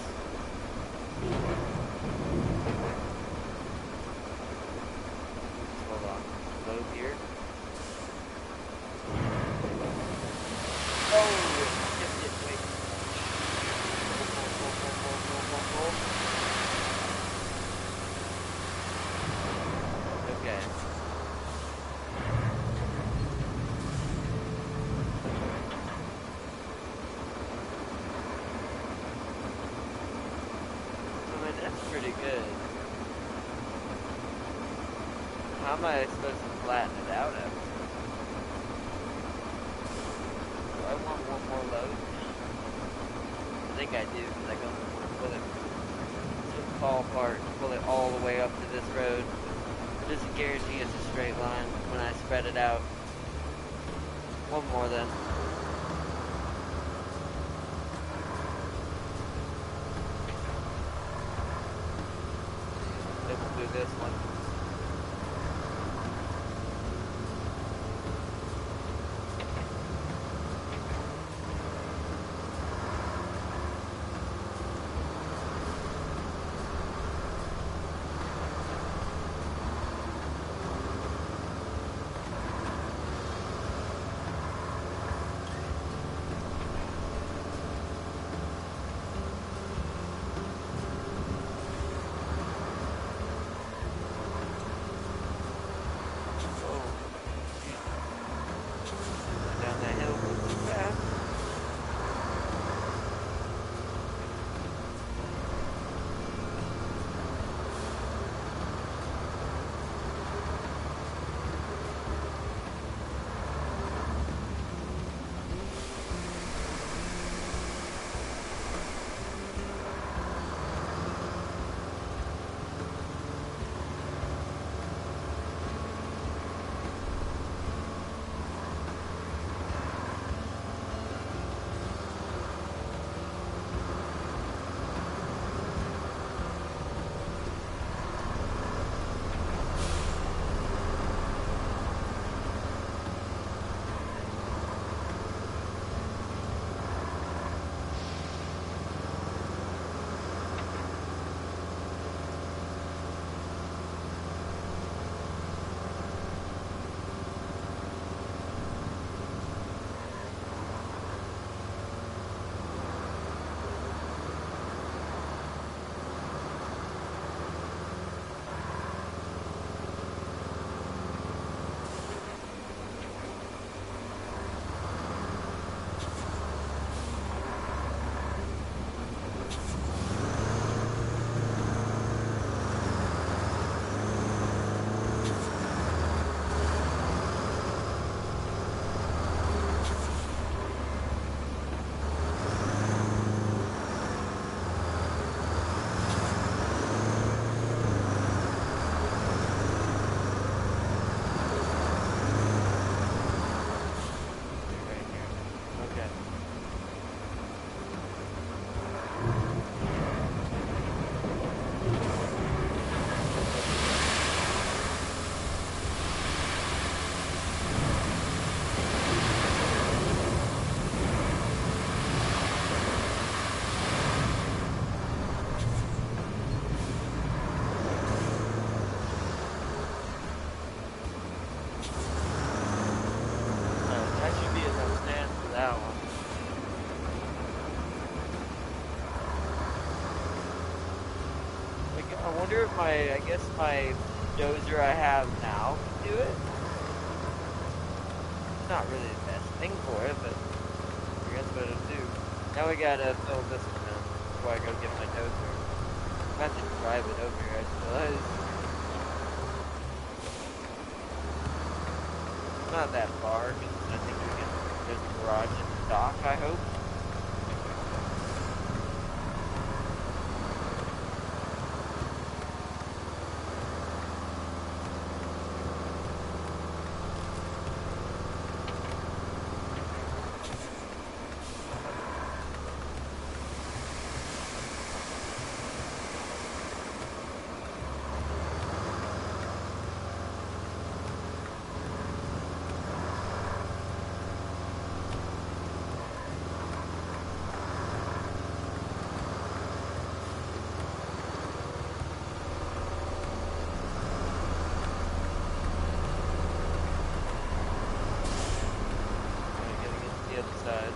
Hold on. Low gear. Oh, shit, wait. Pull. Okay. I mean, that's pretty good. How am I supposed to flatten it out at? Do I want one more load? I think I do, because I don't want to pull it to fall apart, pull it all the way up to this road. It doesn't guarantee it's a straight line when I spread it out. One more then. Then we'll do this one. wonder if I guess my dozer I have now can do it. It's not really the best thing for it, but I guess what it'll do. Now we gotta fill this one in before I go get my dozer. I'm about to drive it over here, I just realized. Not that far, 'cause I think there's a garage in the dock, I hope. The other side.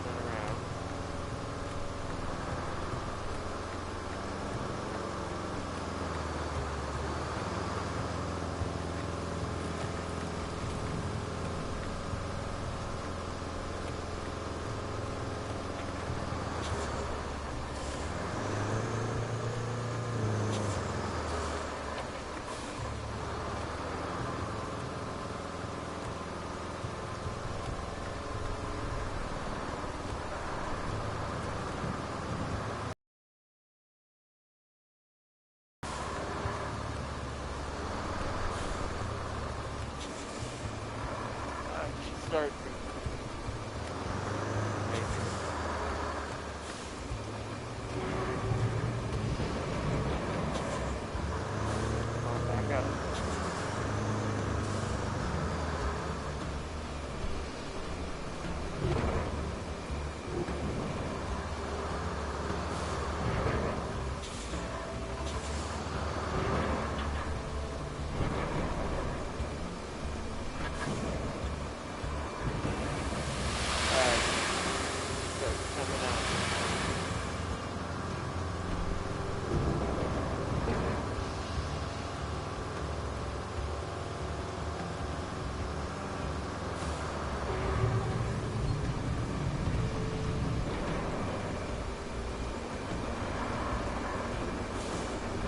Turn around. Start from back up. Alright, start coming out.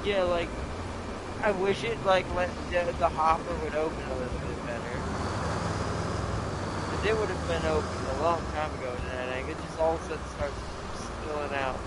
Yeah, like, I wish it, like, let the hopper would open a little bit better. Because it would have been open a long time ago, and it just all of a sudden starts spilling out.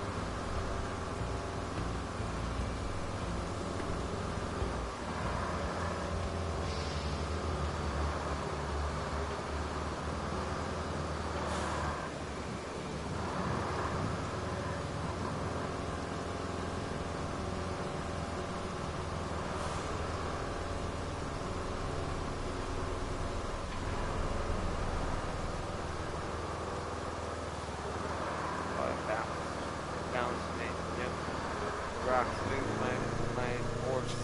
Oh, it bounced me. Yep. The rocks moved my horse.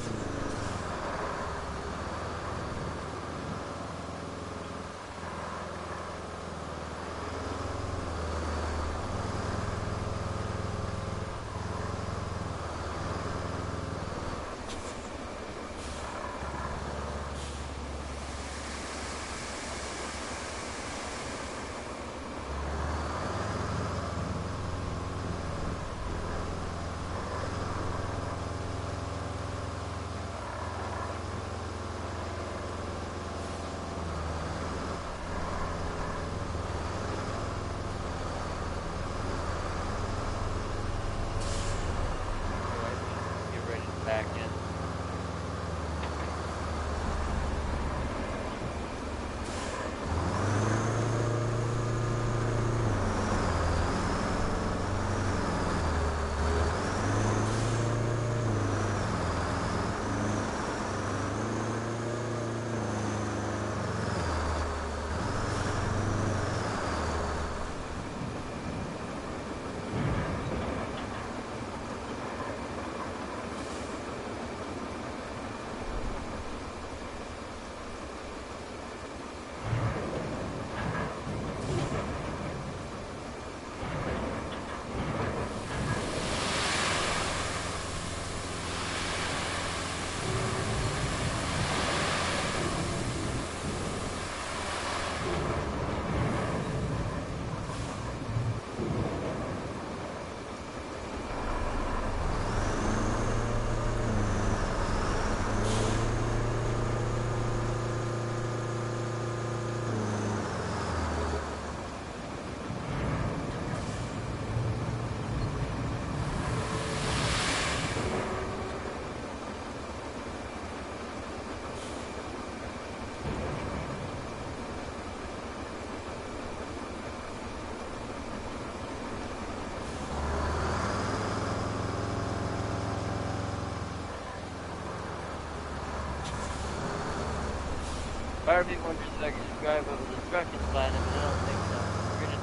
Part of me wonders if I could just drive over the truck and slide him, but I don't think so. We're gonna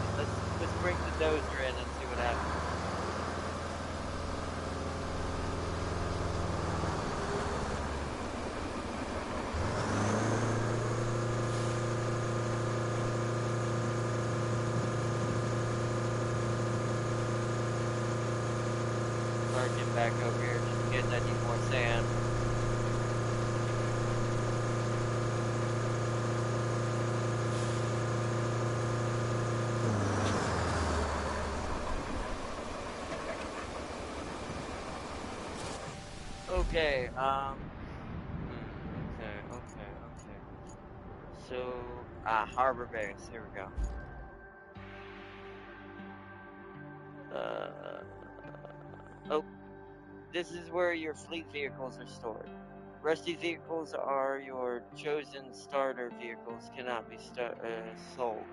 let's bring the dozer in and see what happens. Park him back over here just in case I need more sand. Okay, okay. So, harbor base, here we go. Oh, this is where your fleet vehicles are stored. Rusty vehicles are your chosen starter vehicles, cannot be sold.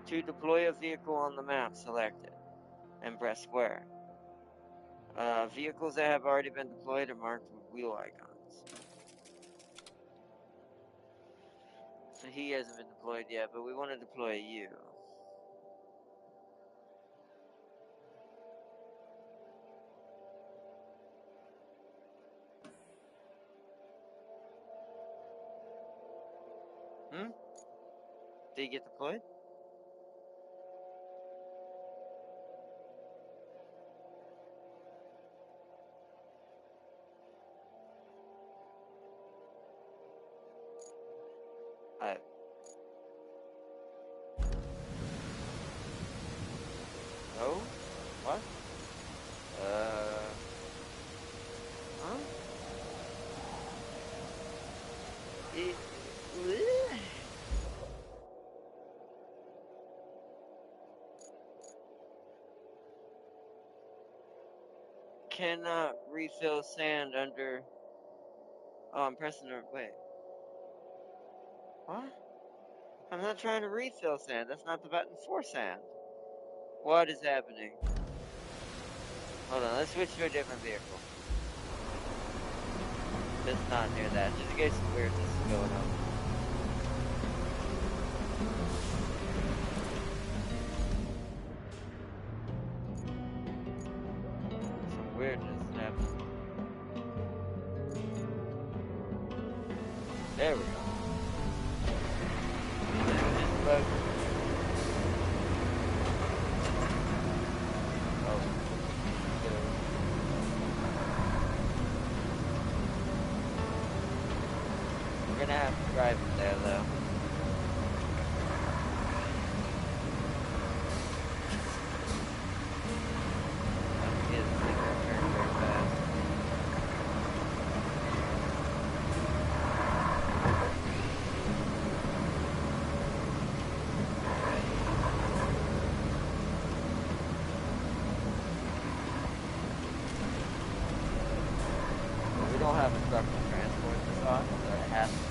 To deploy a vehicle on the map, select it and press square. Vehicles that have already been deployed are marked with wheel icons. So he hasn't been deployed yet, but we want to deploy you. Hmm? Did he get deployed? I. No? What? Huh? It, cannot refill sand under. Oh, I'm pressing the. Wait. What? I'm not trying to refill sand. That's not the button for sand. What is happening? Hold on, let's switch to a different vehicle. That's not near that, just in case some weirdness is going on. Some weirdness is happening. There we go. Just about. Oh. We're gonna have to drive it there, though. We don't have a truck to transport this on, so it has to be.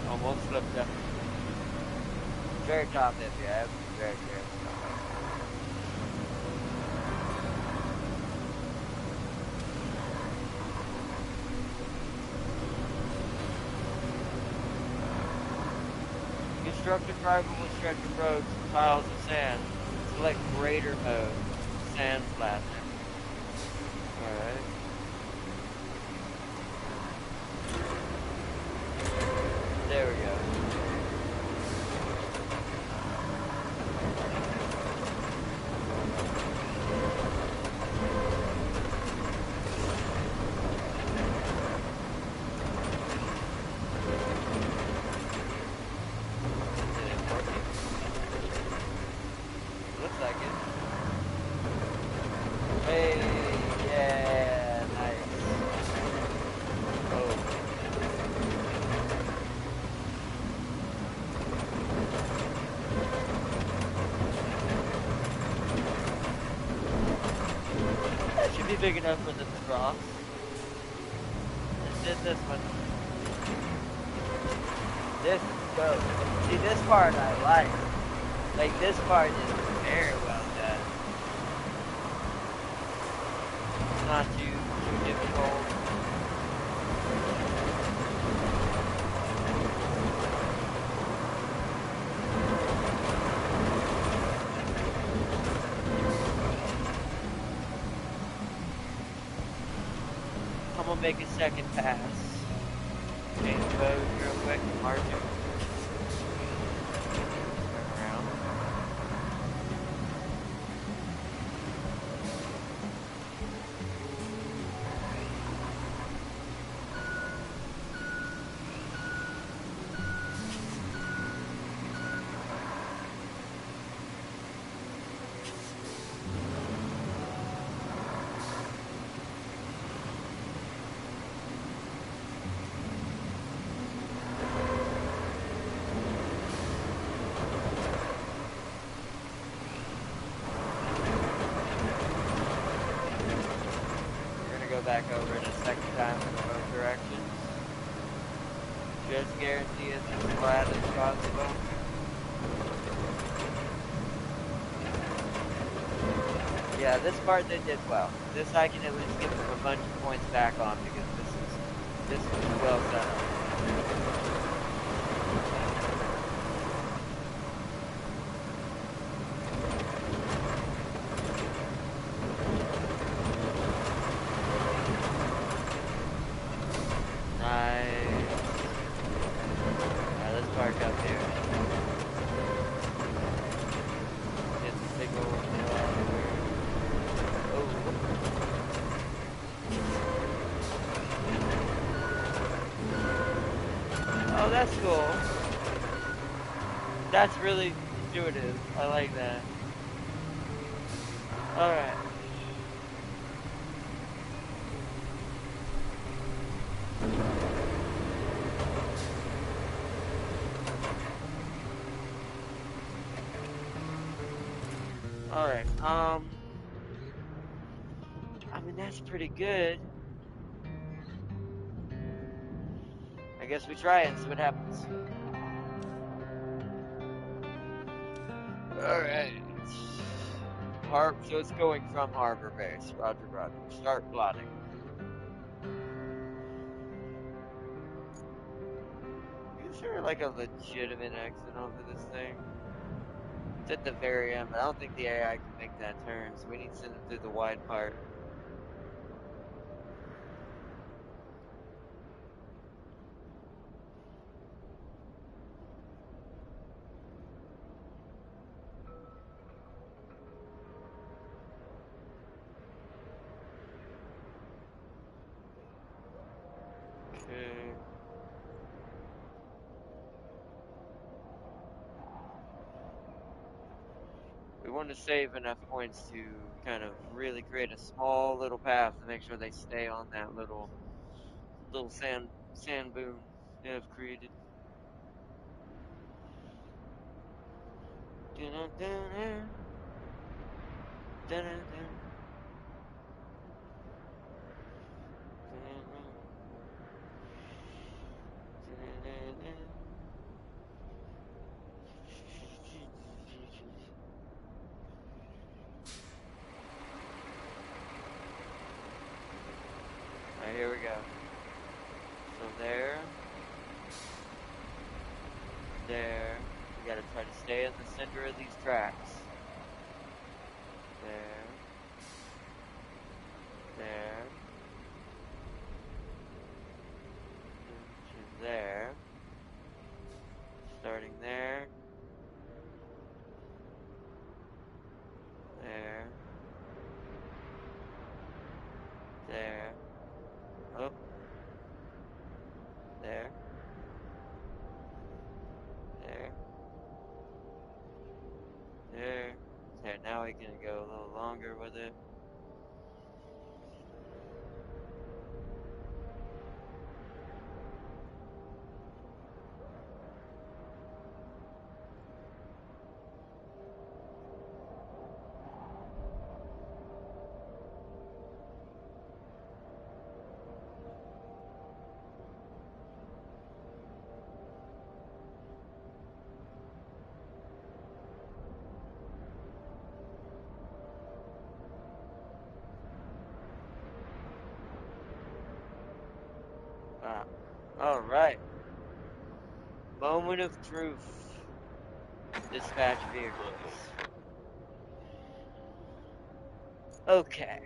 Almost flipped up. Very top heavy, I have to be very careful. Construct a drivable stretch of roads and piles of sand. Select grader mode. Sand blasting. Alright. There we go. be big enough for them to cross. Let's hit this one. This is dope. See, this part I like. Like, this part is very well done. It's not too difficult. I'm gonna make a second pass. Change bows real quick, margin. Turn around. Back over it a second time in both directions. Just guarantee it's as flat as possible. Yeah, this part they did well. This I can at least give them a bunch of points back on because this was well set up. That's cool. That's really intuitive. I like that. Alright. Alright, I mean, that's pretty good. I guess we try it and see what happens. Alright. So it's going from Harbor Base. Roger, roger. Start plotting. Is there like a legitimate exit onto this thing? It's at the very end, but I don't think the AI can make that turn, so we need to send it through the wide part. Okay. We want to save enough points to kind of really create a small little path to make sure they stay on that little sand boom they have created. Alright, here we go. So there. We gotta try to stay in the center of these tracks. There. To there. Starting there. There. Oh. There. There, now we can go a little longer with it. All right. Moment of truth. Dispatch vehicles. Okay.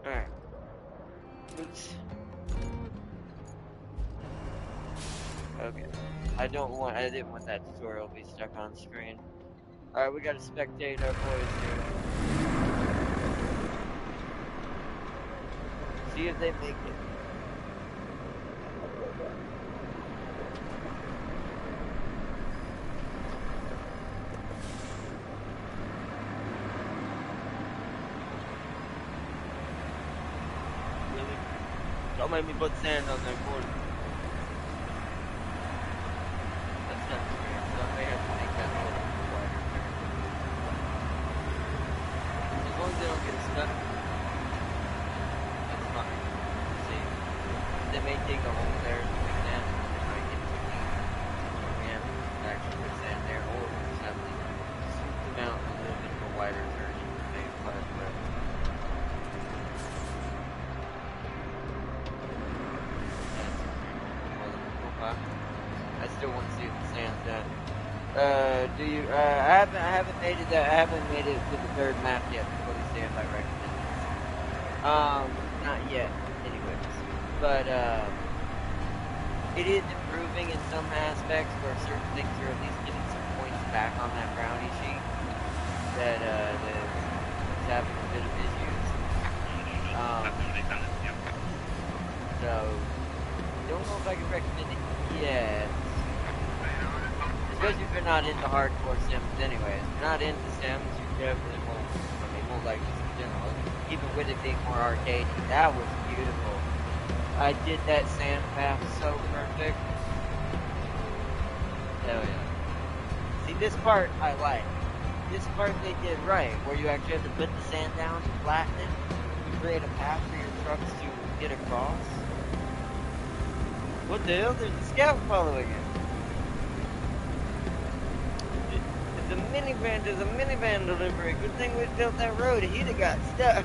All right. Oops. Okay. I didn't want that tutorial to be stuck on screen. Alright, we gotta spectate our boys here. See if they make it. Really? Don't make me put sand on their border. That's not fair, so I may have to make that border wider. As long as they don't get stuck, that's fine. See, they may dig a hole there to make sand, they might get too deep. We have to actually put sand there, or we just have to swoop them out in a little bit of a wider turn and make a flat way. I still want to see if the sand's done. I haven't made it to the third map yet before the stand I recommend this. Not yet, anyways. But, it is improving in some aspects where certain things are at least getting some points back on that brownie sheet that, is having a bit of issues. So, don't know if I can recommend it yet. Especially if you're not into hardcore Sims anyways. If you're not into Sims, you definitely won't like this in general. Even with it being more arcadey. That was beautiful. I did that sand path so perfect. Hell yeah. See, this part I like. This part they did right, where you actually have to put the sand down to flatten it, to create a path for your trucks to get across. What the hell? There's a scout following it. There's a minivan delivery. Good thing we built that road. He'd have got stuck.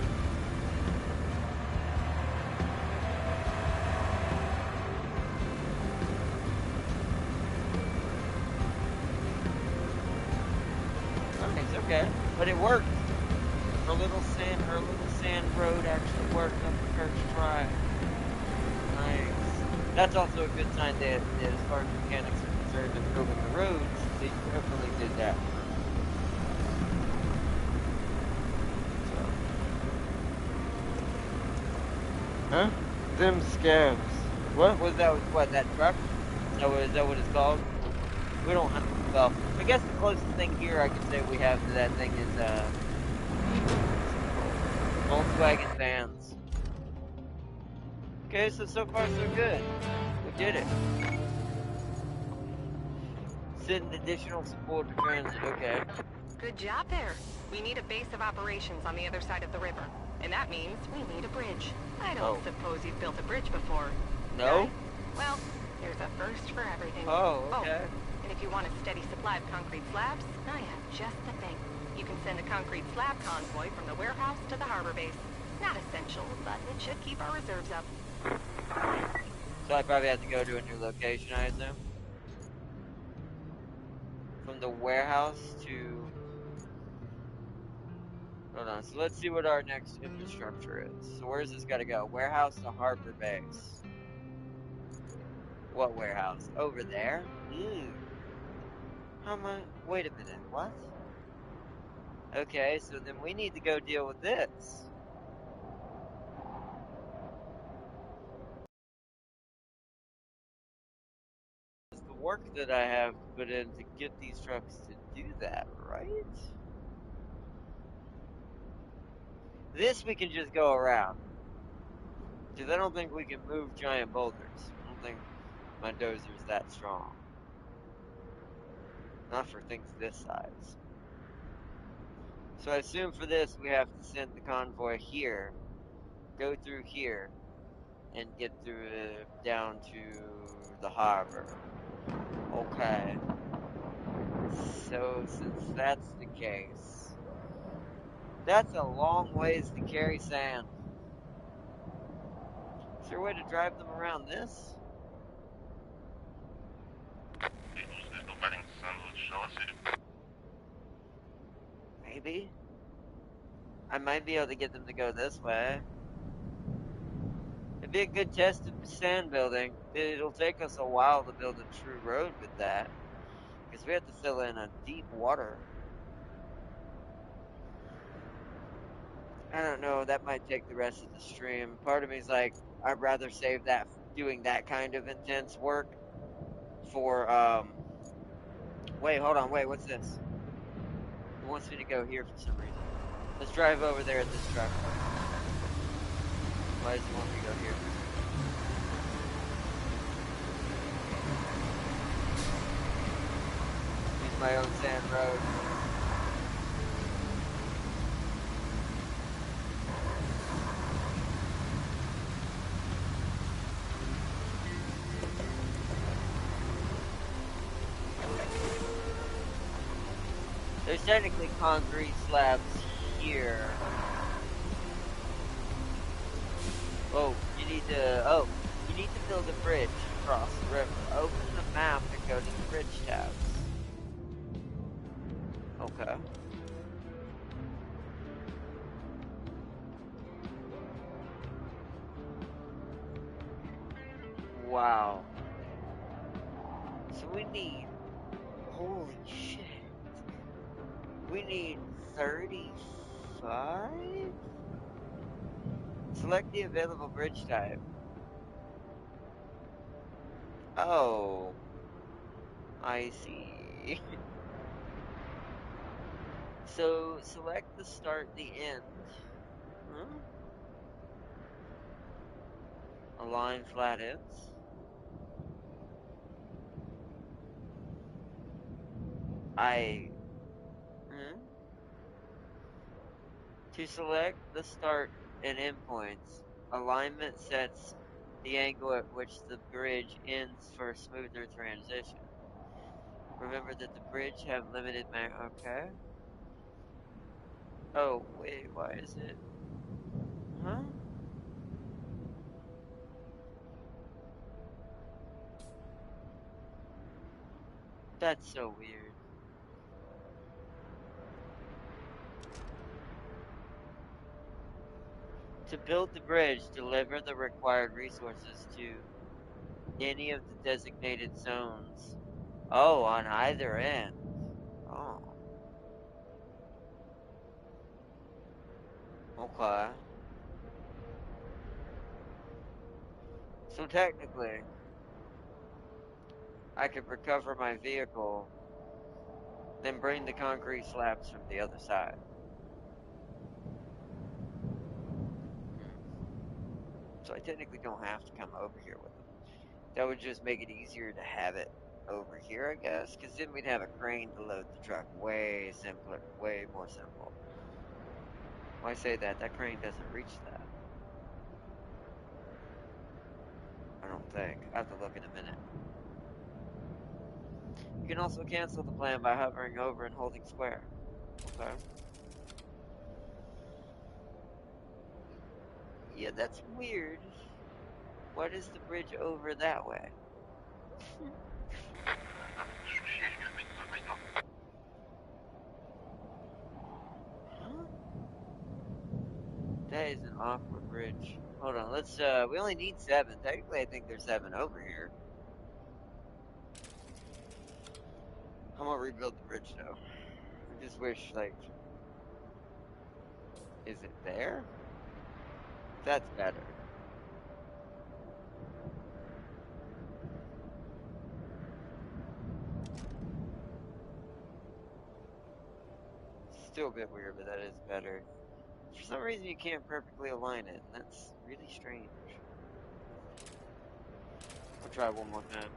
Nice, okay. But it worked. Her little sand road actually worked on the first try. Nice. That's also a good sign that as far as mechanics are concerned in building the roads, they definitely did that. Huh? Them scabs. What was that? What, that truck? Is that what it's called? We don't have. Well, I guess the closest thing here I can say we have to that thing is Volkswagen vans. Okay, so far so good. We did it. Send additional support to transit. Okay. Good job there. We need a base of operations on the other side of the river. And that means we need a bridge. I don't suppose you've built a bridge before. No? Right? Well, there's a first for everything. Oh, okay. And if you want a steady supply of concrete slabs, I have just the thing. You can send a concrete slab convoy from the warehouse to the harbor base. Not essential, but it should keep our reserves up. So I probably have to go to a new location, I assume? From the warehouse to... Hold on, so let's see what our next infrastructure is. So where's this gotta go? Warehouse to harbor base. What warehouse? Over there? Ew. How much? Wait a minute, what? Okay, so then we need to go deal with this. It's the work that I have to put in to get these trucks to do that, right? This we can just go around. Because I don't think we can move giant boulders. I don't think my dozer's that strong. Not for things this size. So I assume for this we have to send the convoy here, go through here, and get through down to the harbor. Okay. So since that's the case, That's a long ways to carry sand. Is there a way to drive them around this? Maybe. I might be able to get them to go this way. It'd be a good test of sand building. It'll take us a while to build a true road with that. Because we have to fill in a deep water. I don't know, that might take the rest of the stream. Part of me's like, I'd rather save that doing that kind of intense work for wait, hold on, wait, what's this? It wants me to go here for some reason. Let's drive over there at this truck. Why does he want me to go here for some reason? Use my own sand road. There's technically concrete slabs here. Oh, you need to build a bridge across the river. Open the map and go to the bridge tabs. Okay. Wow. So we need, holy shit. We need 35? Select the available bridge type. Oh, I see. So select the start, the end. Huh? Align flat ends. I. Hmm? To select the start and end points, alignment sets the angle at which the bridge ends for a smoother transition. Remember that the bridge have limited okay. Oh, wait, why is it? Huh? That's so weird. To build the bridge, deliver the required resources to any of the designated zones. Oh, on either end. Oh, okay. So technically, I could recover my vehicle, then bring the concrete slabs from the other side. Hmm. So I technically don't have to come over here with them. That would just make it easier to have it over here, I guess, because then we'd have a crane to load the truck. Way simpler, way more simple. Why say that? That crane doesn't reach that. I don't think. I have to look in a minute. You can also cancel the plan by hovering over and holding square. Okay. Yeah, that's weird. What is the bridge over that way? Huh? That is an awkward bridge. Hold on, let's we only need 7. Technically I think there's 7 over here. I'm gonna rebuild the bridge though. I just wish like is it there? That's better. Still a bit weird, but that is better. For some reason you can't perfectly align it, and that's really strange. I'll try one more time.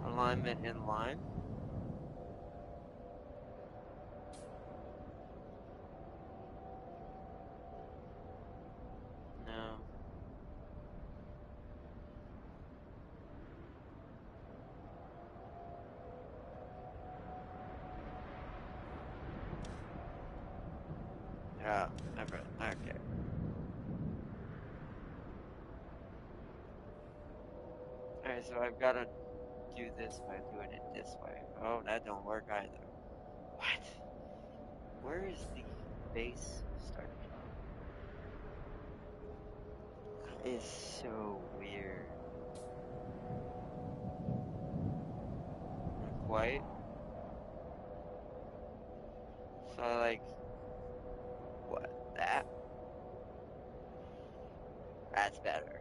Alignment in line. No. never. Okay. Alright, so I've got to do this by doing it this way. Oh, that don't work either. What? Where is the base starting from? That is so weird. Not quite. So, like, what? That? That's better.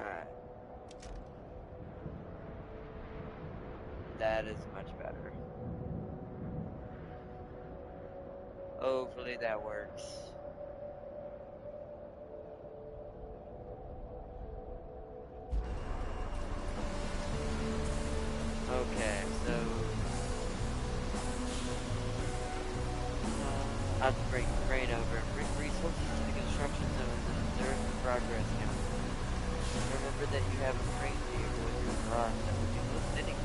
Alright. That is much better. Hopefully that works. Okay, so I have to bring the crane over and bring resources to the construction zone and observe the progress counter. Remember that you have a crane vehicle in your garage that would be most fitting.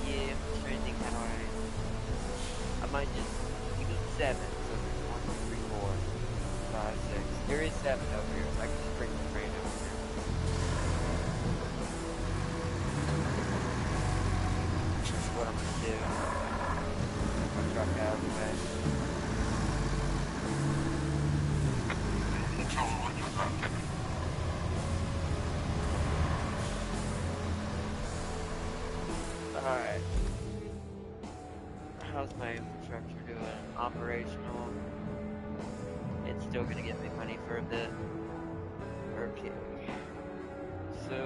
Yeah, I'm trending how I might just you need 7, so there's 1, 2, 3, 4, 5, 6. There is 7 over here, so I can just bring the crane over here. That's what I'm gonna do. My truck out of the way. Alright. How's my infrastructure doing? Operational. It's still gonna get me money for a bit. Okay. So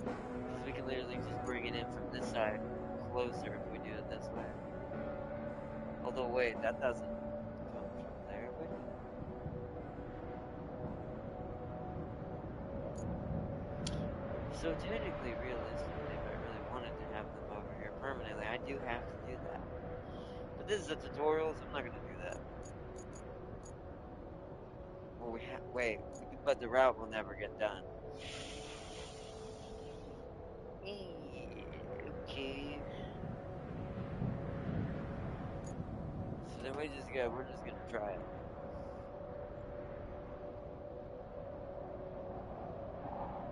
because we can literally just bring it in from this side closer if we do it this way. Although wait, that doesn't come from there, would it? So technically, realistically, if I really wanted to have them over here permanently, I do have to do that. But this is a tutorial, so I'm not gonna do that. Well, wait, but the route will never get done. Okay. So then we're just gonna try it.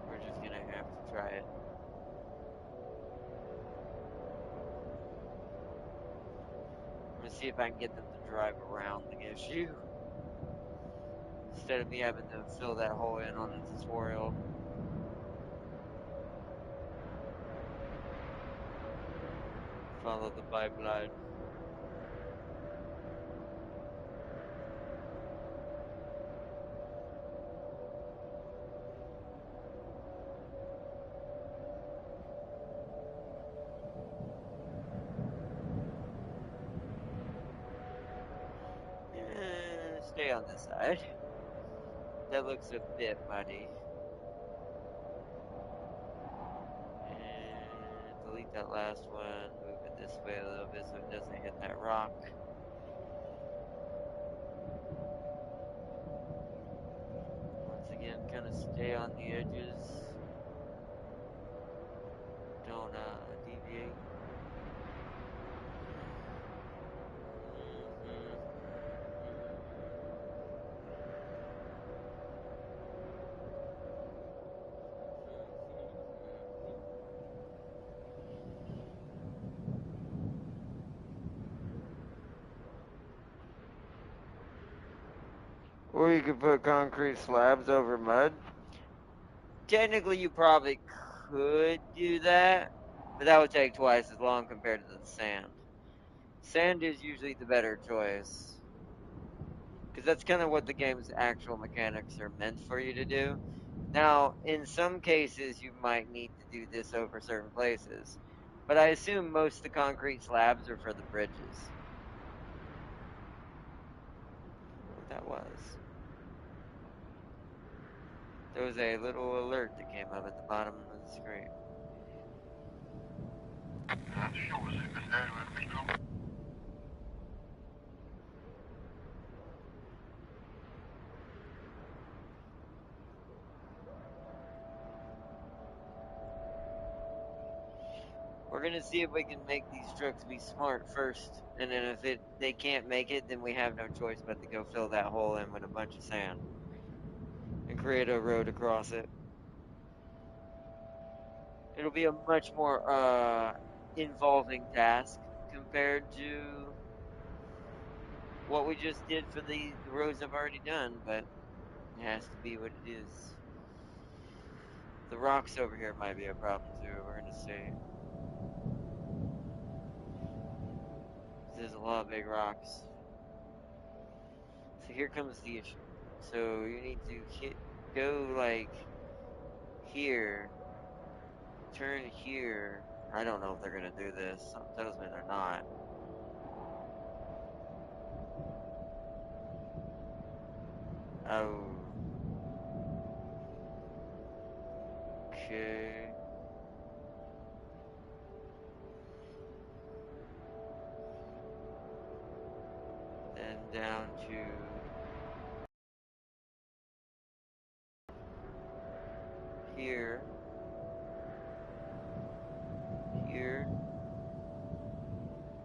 We're just gonna have to try it. I'm gonna see if I can get them to drive around the issue. Instead of me having to fill that hole in on a tutorial. Follow the pipeline. Stay on this side. That looks a bit muddy. And delete that last one. Move it this way a little bit so it doesn't hit that rock. Once again, kind of stay on the edges. Don't deviate. Or you could put concrete slabs over mud. Technically, you probably could do that, but that would take twice as long compared to the sand. Sand is usually the better choice. Because that's kind of what the game's actual mechanics are meant for you to do. Now, in some cases, you might need to do this over certain places, but I assume most of the concrete slabs are for the bridges. What that was. There was a little alert that came up at the bottom of the screen. gonna see if we can make these trucks be smart first, and then if they can't make it, then we have no choice but to go fill that hole in with a bunch of sand and create a road across it. It'll be a much more involving task compared to what we just did for the roads I've already done, but it has to be what it is. The rocks over here might be a problem too. We're gonna see. There's a lot of big rocks. So here comes the issue. So you need to go like here, turn here. I don't know if they're gonna do this. Something tells me they're not. Oh, okay. Then down to here, here.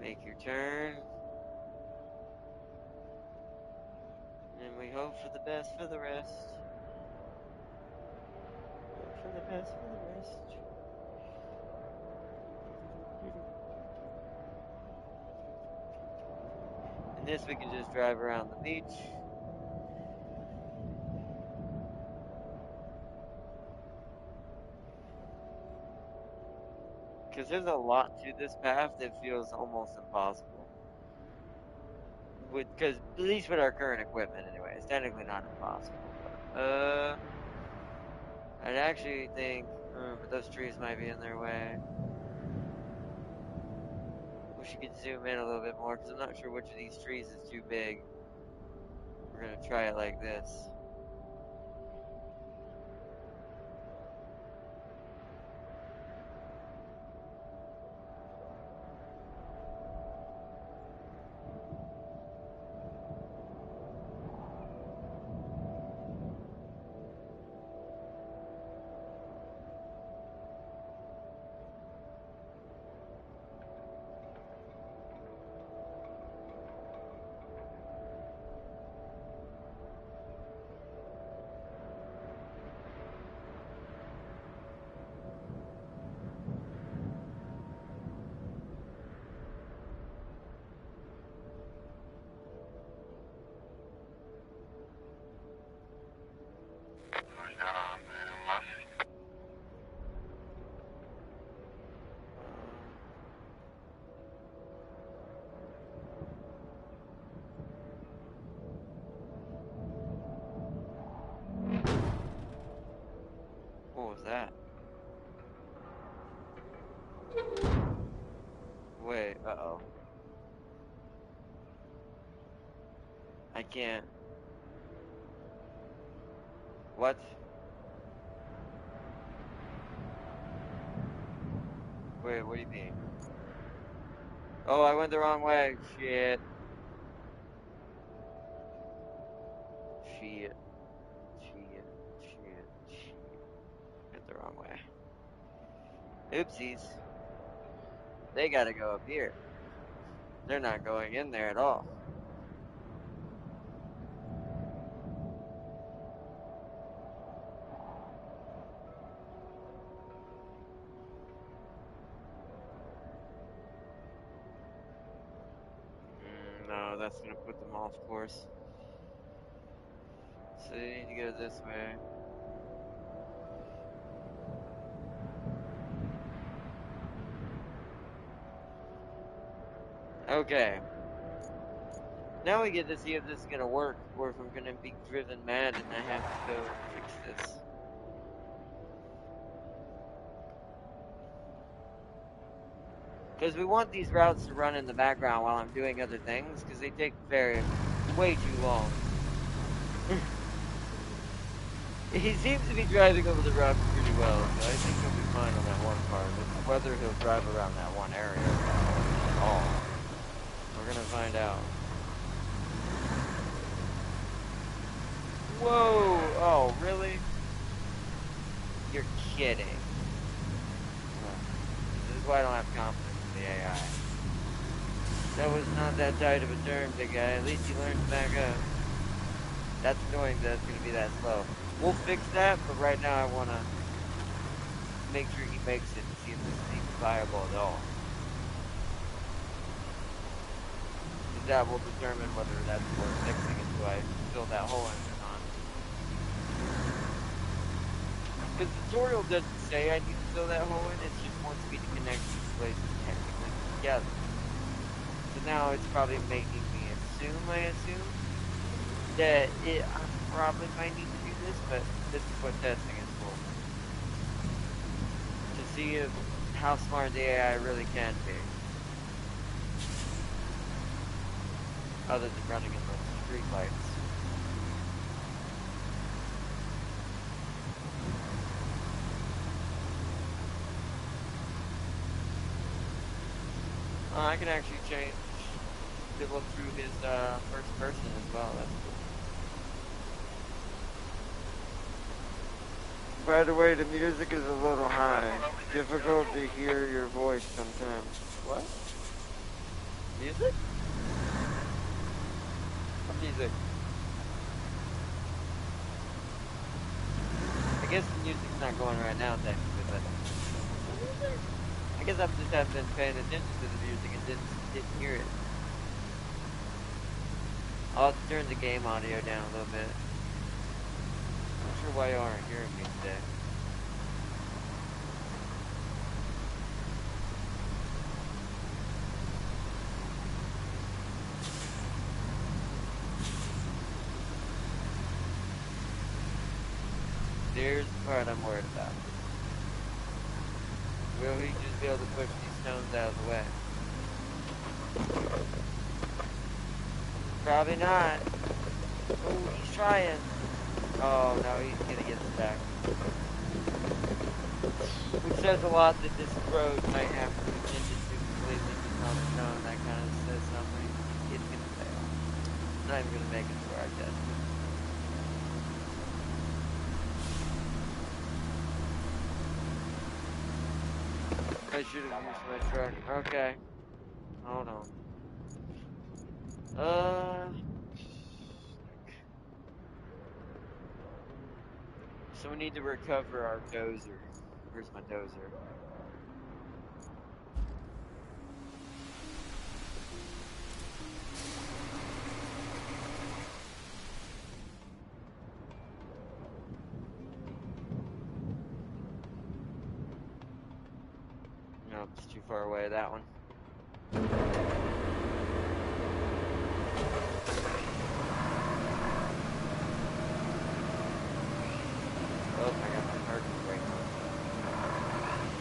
Make your turn. And we hope for the best for the rest. Hope for the best for the rest. And this we can just drive around the beach. Because there's a lot to this path that feels almost impossible. Because at least with our current equipment, anyway, it's technically not impossible. But I'd actually think, but those trees might be in their way. Wish you could zoom in a little bit more, because I'm not sure which of these trees is too big. We're gonna try it like this. What was that? Wait, uh-oh. I can't. What? Wait, what do you mean? Oh, I went the wrong way. Shit. Shit. Shit. Shit. Shit. Went the wrong way. Oopsies. They gotta go up here. They're not going in there at all. No, that's gonna put them off course. So they need to go this way. Okay. Now we get to see if this is gonna work, or if I'm gonna be driven mad and I have to go fix this. Because we want these routes to run in the background while I'm doing other things, because they take way too long. He seems to be driving over the rocks pretty well, so I think he'll be fine on that one part. It's whether he'll drive around that one area at all. We're gonna find out. Whoa! Oh, really? You're kidding. why I don't have confidence in the AI. That was not that tight of a turn, big guy. At least he learned to back up. That's annoying that it's going to be that slow. We'll fix that, but right now I want to make sure he makes it and see if this is even viable at all. Because that will determine whether that's worth fixing until I fill that hole in or not. Because the tutorial doesn't say I need to fill that hole in, it just wants me to connect these places technically together. So now it's probably making me I assume, that I probably might need to do this, but this is what testing is for. To see if how smart the AI really can be. Other than running in those street lights. I can actually change the look through his first person as well. That's cool. By the way, the music is a little high. Difficult to hear your voice sometimes. What? Music? What music? I guess the music's not going right now, technically, but I guess I just haven't been paying attention to the music and didn't hear it. I'll have to turn the game audio down a little bit. Not sure why you aren't hearing me today. There's the part I'm worried about. Will he just be able to push these stones out of the way? Probably not. Oh, he's trying. Oh, no, he's gonna get stuck. Which says a lot that this road might have to be intended to completely become stone. That kind of says something. It's gonna fail. It's not even gonna make it to our test. I should have used my truck. Okay. Hold on. So we need to recover our dozer. Where's my dozer? Nope, it's too far away, that one. Oh, I got my parking brake on.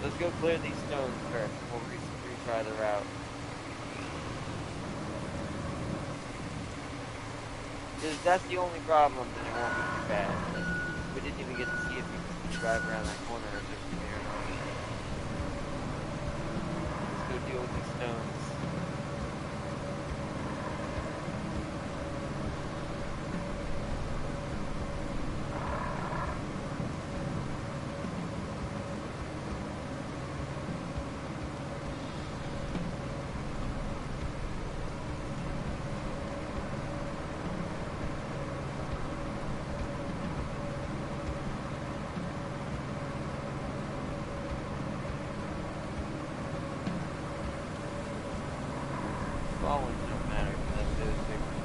Let's go clear these stones first. We'll retry the route. Because that's the only problem, then it won't be too bad. We didn't even get to see if we can drive around that corner efficiently or not. Let's go deal with these stones. Falling don't matter because that's the big one.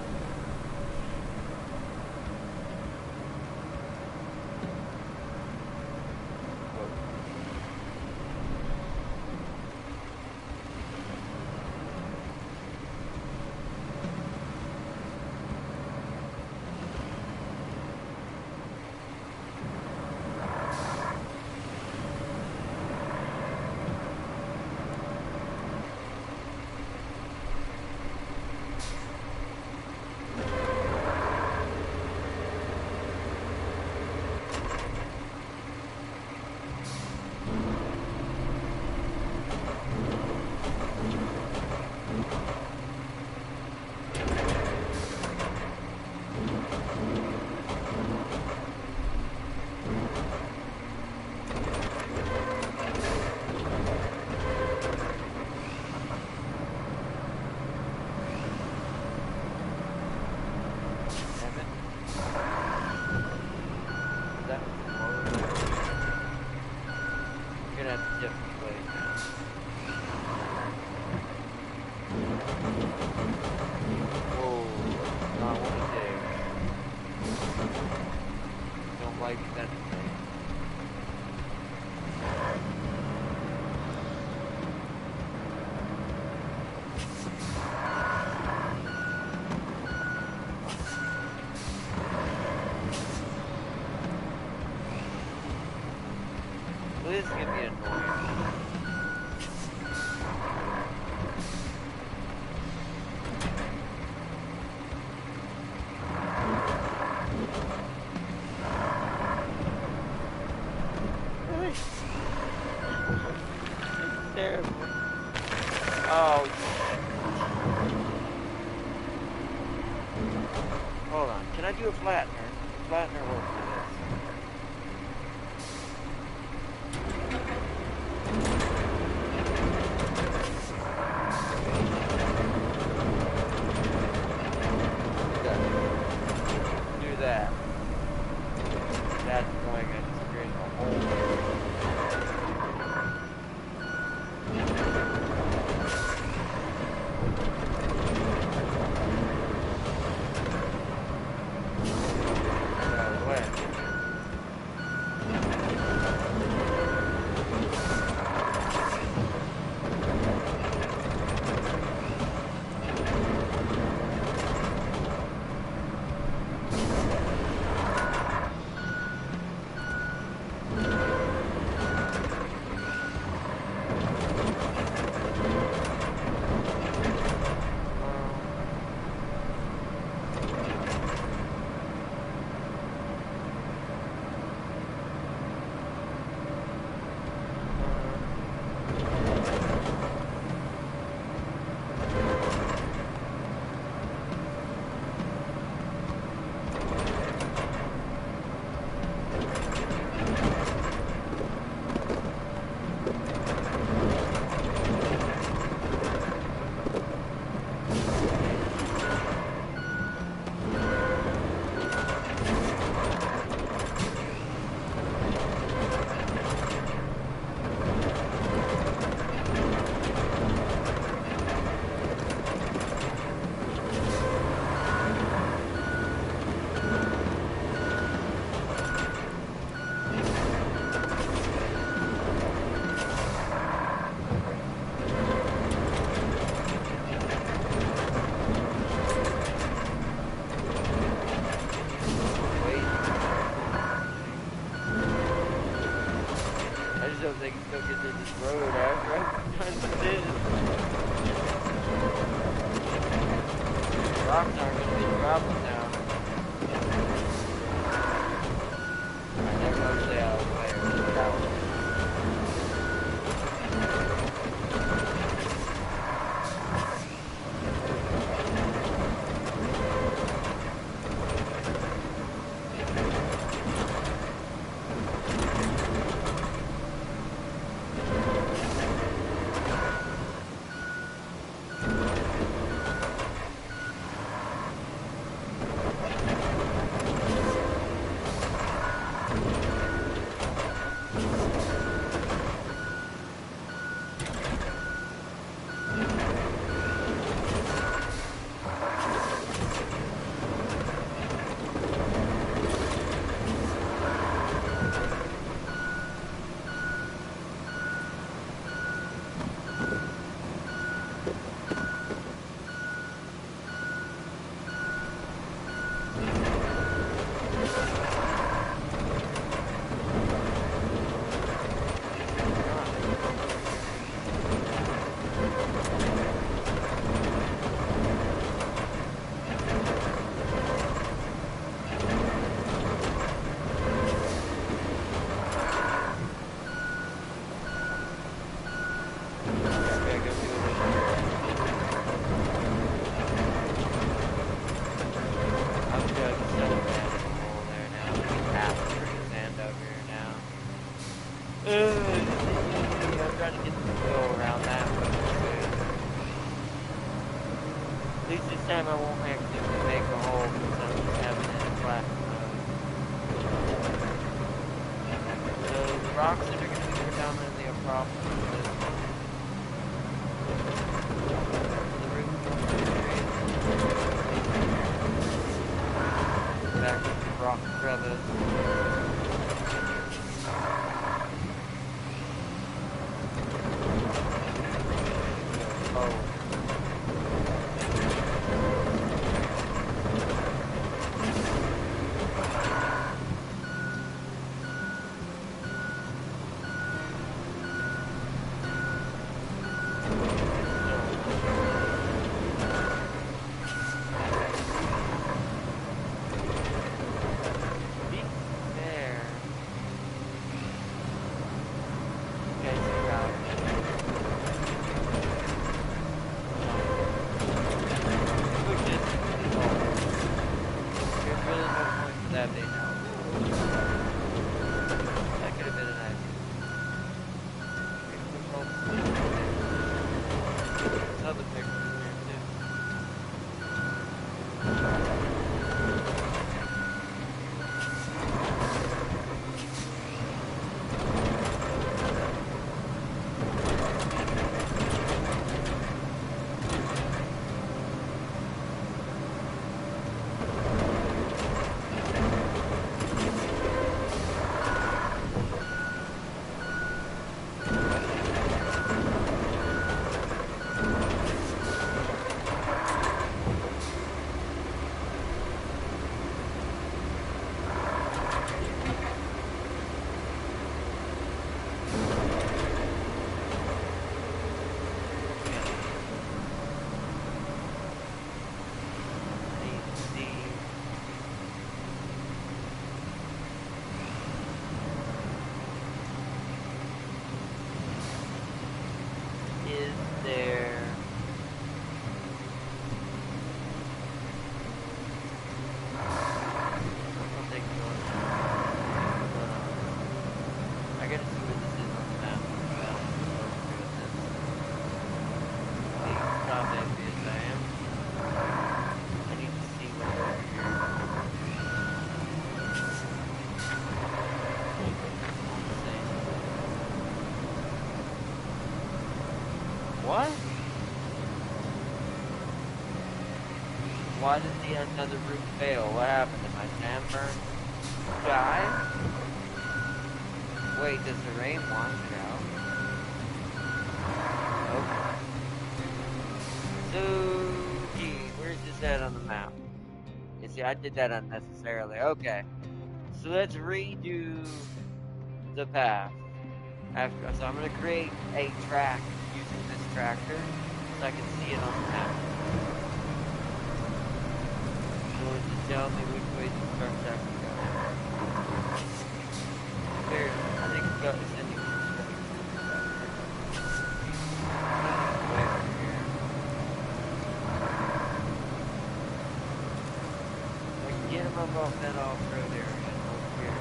annoying. Really? It's terrible. Oh. Hold on. Can I do a flattener? Flattener work for this. Do that. That's going to create a hole. No way. So they can still get through this road, right? Rocks aren't going to be a problem now. They're mostly out of the way. Out. At least this time I won't accidentally make a hole because I'm just having it in flat mode. So the rocks that are going to be predominantly a problem with this one. The roof back to the rock crevice. other pictures here too. Is there I'll take a look. I gotta see what this is on the map. Top FPS I am. I need to see what's over here. What? Why did the another roof fail? What happened? Did my sand burn? Die? Wait, does the rain wash it out? Nope. So, gee, where's this at on the map? You see, I did that unnecessarily. Okay. So let's redo the path. So I'm going to create a track using this tractor so I can see it on the map. Going to tell me which way the truck's actually going. Here, I think it's got sending me straight. Way over here. I can get him up off that off-road area over here.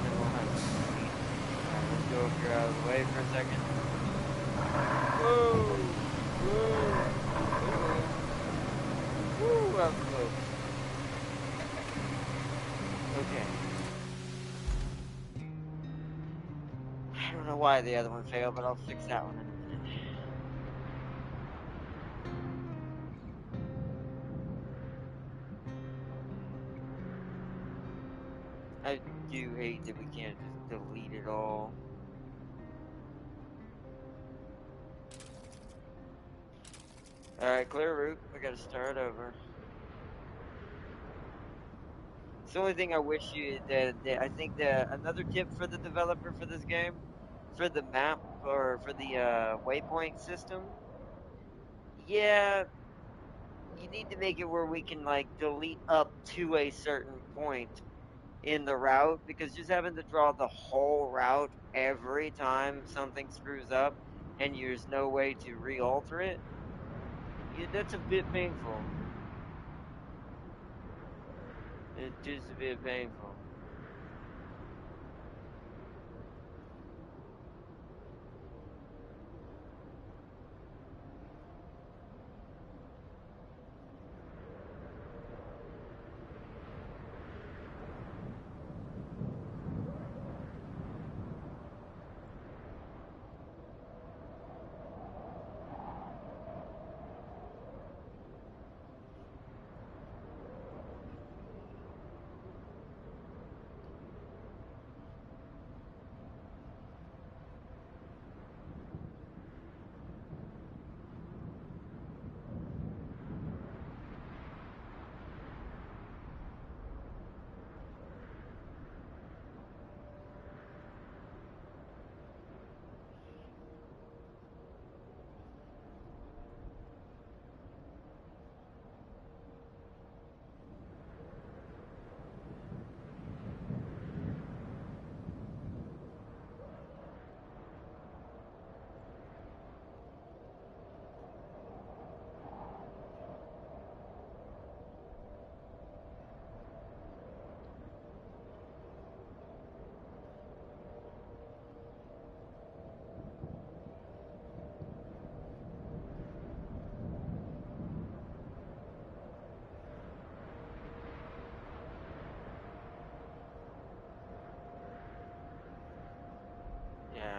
Then we'll have some speed. Alright, let's go up here out of the way for a second. Whoa! Whoa! Woo, that was close. Okay. I don't know why the other one failed, but I'll fix that one in a minute. I do hate that we can't just delete it all. Alright, clear route. I gotta start over. It's the only thing I wish that I think that another tip for the developer for this game, for the map or for the waypoint system, yeah, you need to make it where we can like delete up to a certain point in the route, because just having to draw the whole route every time something screws up and there's no way to re-alter it, yeah, that's a bit painful. It is a bit painful.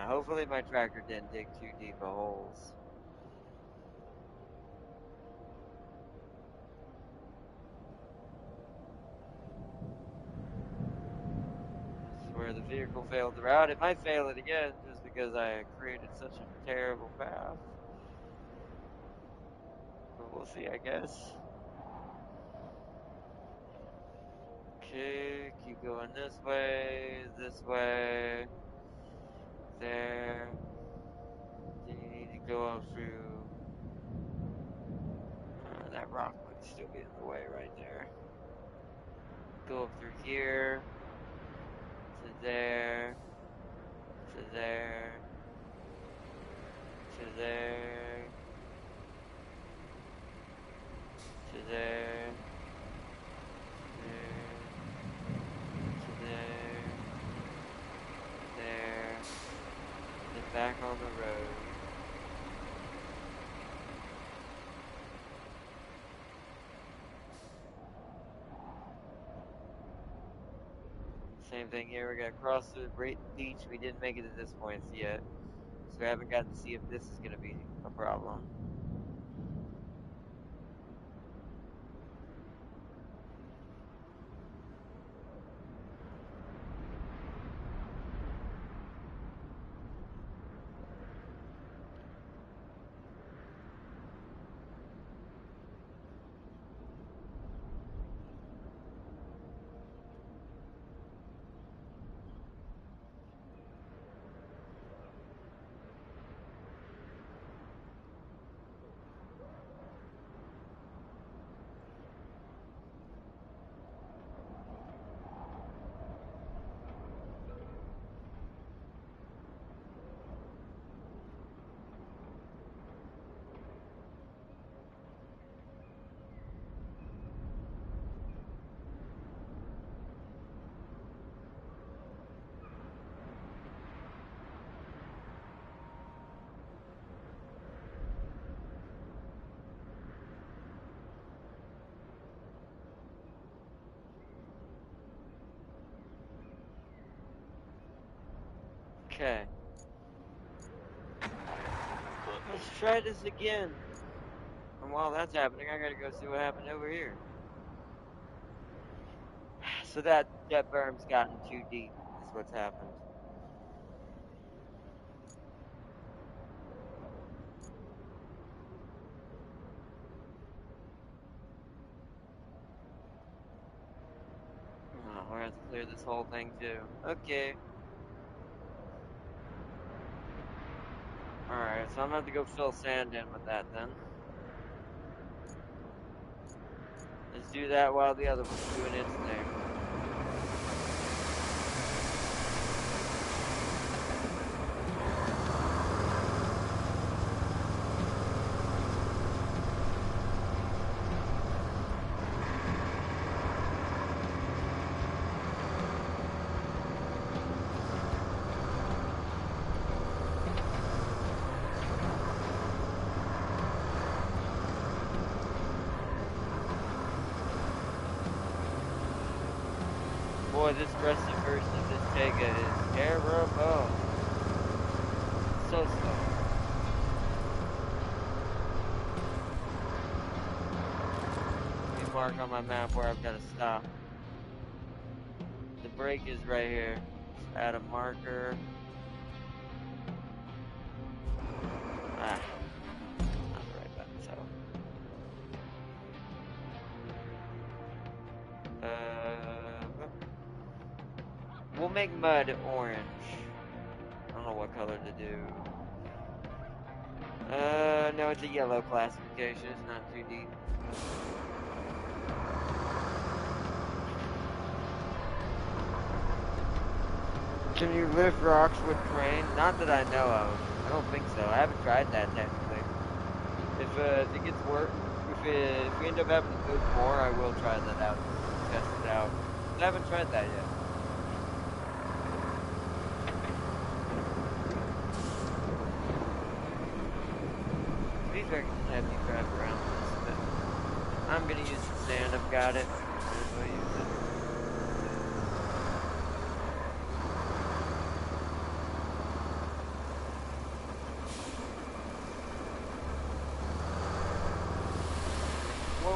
Hopefully my tractor didn't dig too deep of holes. Where the vehicle failed the route. It might fail it again just because I created such a terrible path. But we'll see, I guess. Okay, keep going this way, there. Then you need to go up through. That rock might still be in the way right there. Go up through here, to there, to there, to there, to there, there, then back on the road. Same thing here, we gotta cross the beach. We didn't make it to this point yet, so we haven't gotten to see if this is gonna be a problem. Okay. Let's try this again. And while that's happening, I gotta go see what happened over here. So that berm's gotten too deep, is what's happened. Oh, we're gonna have to clear this whole thing too. Okay. Alright, so I'm gonna have to go fill sand in with that then. Let's do that while the other one's doing its thing. Boy, this rusty version of this Tega is terrible. So slow. Let me mark on my map where I've got to stop. The brake is right here. Just add a marker. Ah, not the right button, so. We'll make mud orange. I don't know what color to do. No, it's a yellow classification. It's not too deep. Can you lift rocks with crane? Not that I know of. I don't think so. I haven't tried that technically. If it gets work, if we end up having to move more, I will try that out. Test it out. But I haven't tried that yet. These are gonna have me drive around this, but I'm gonna use the sand. I've got it. I'll use it.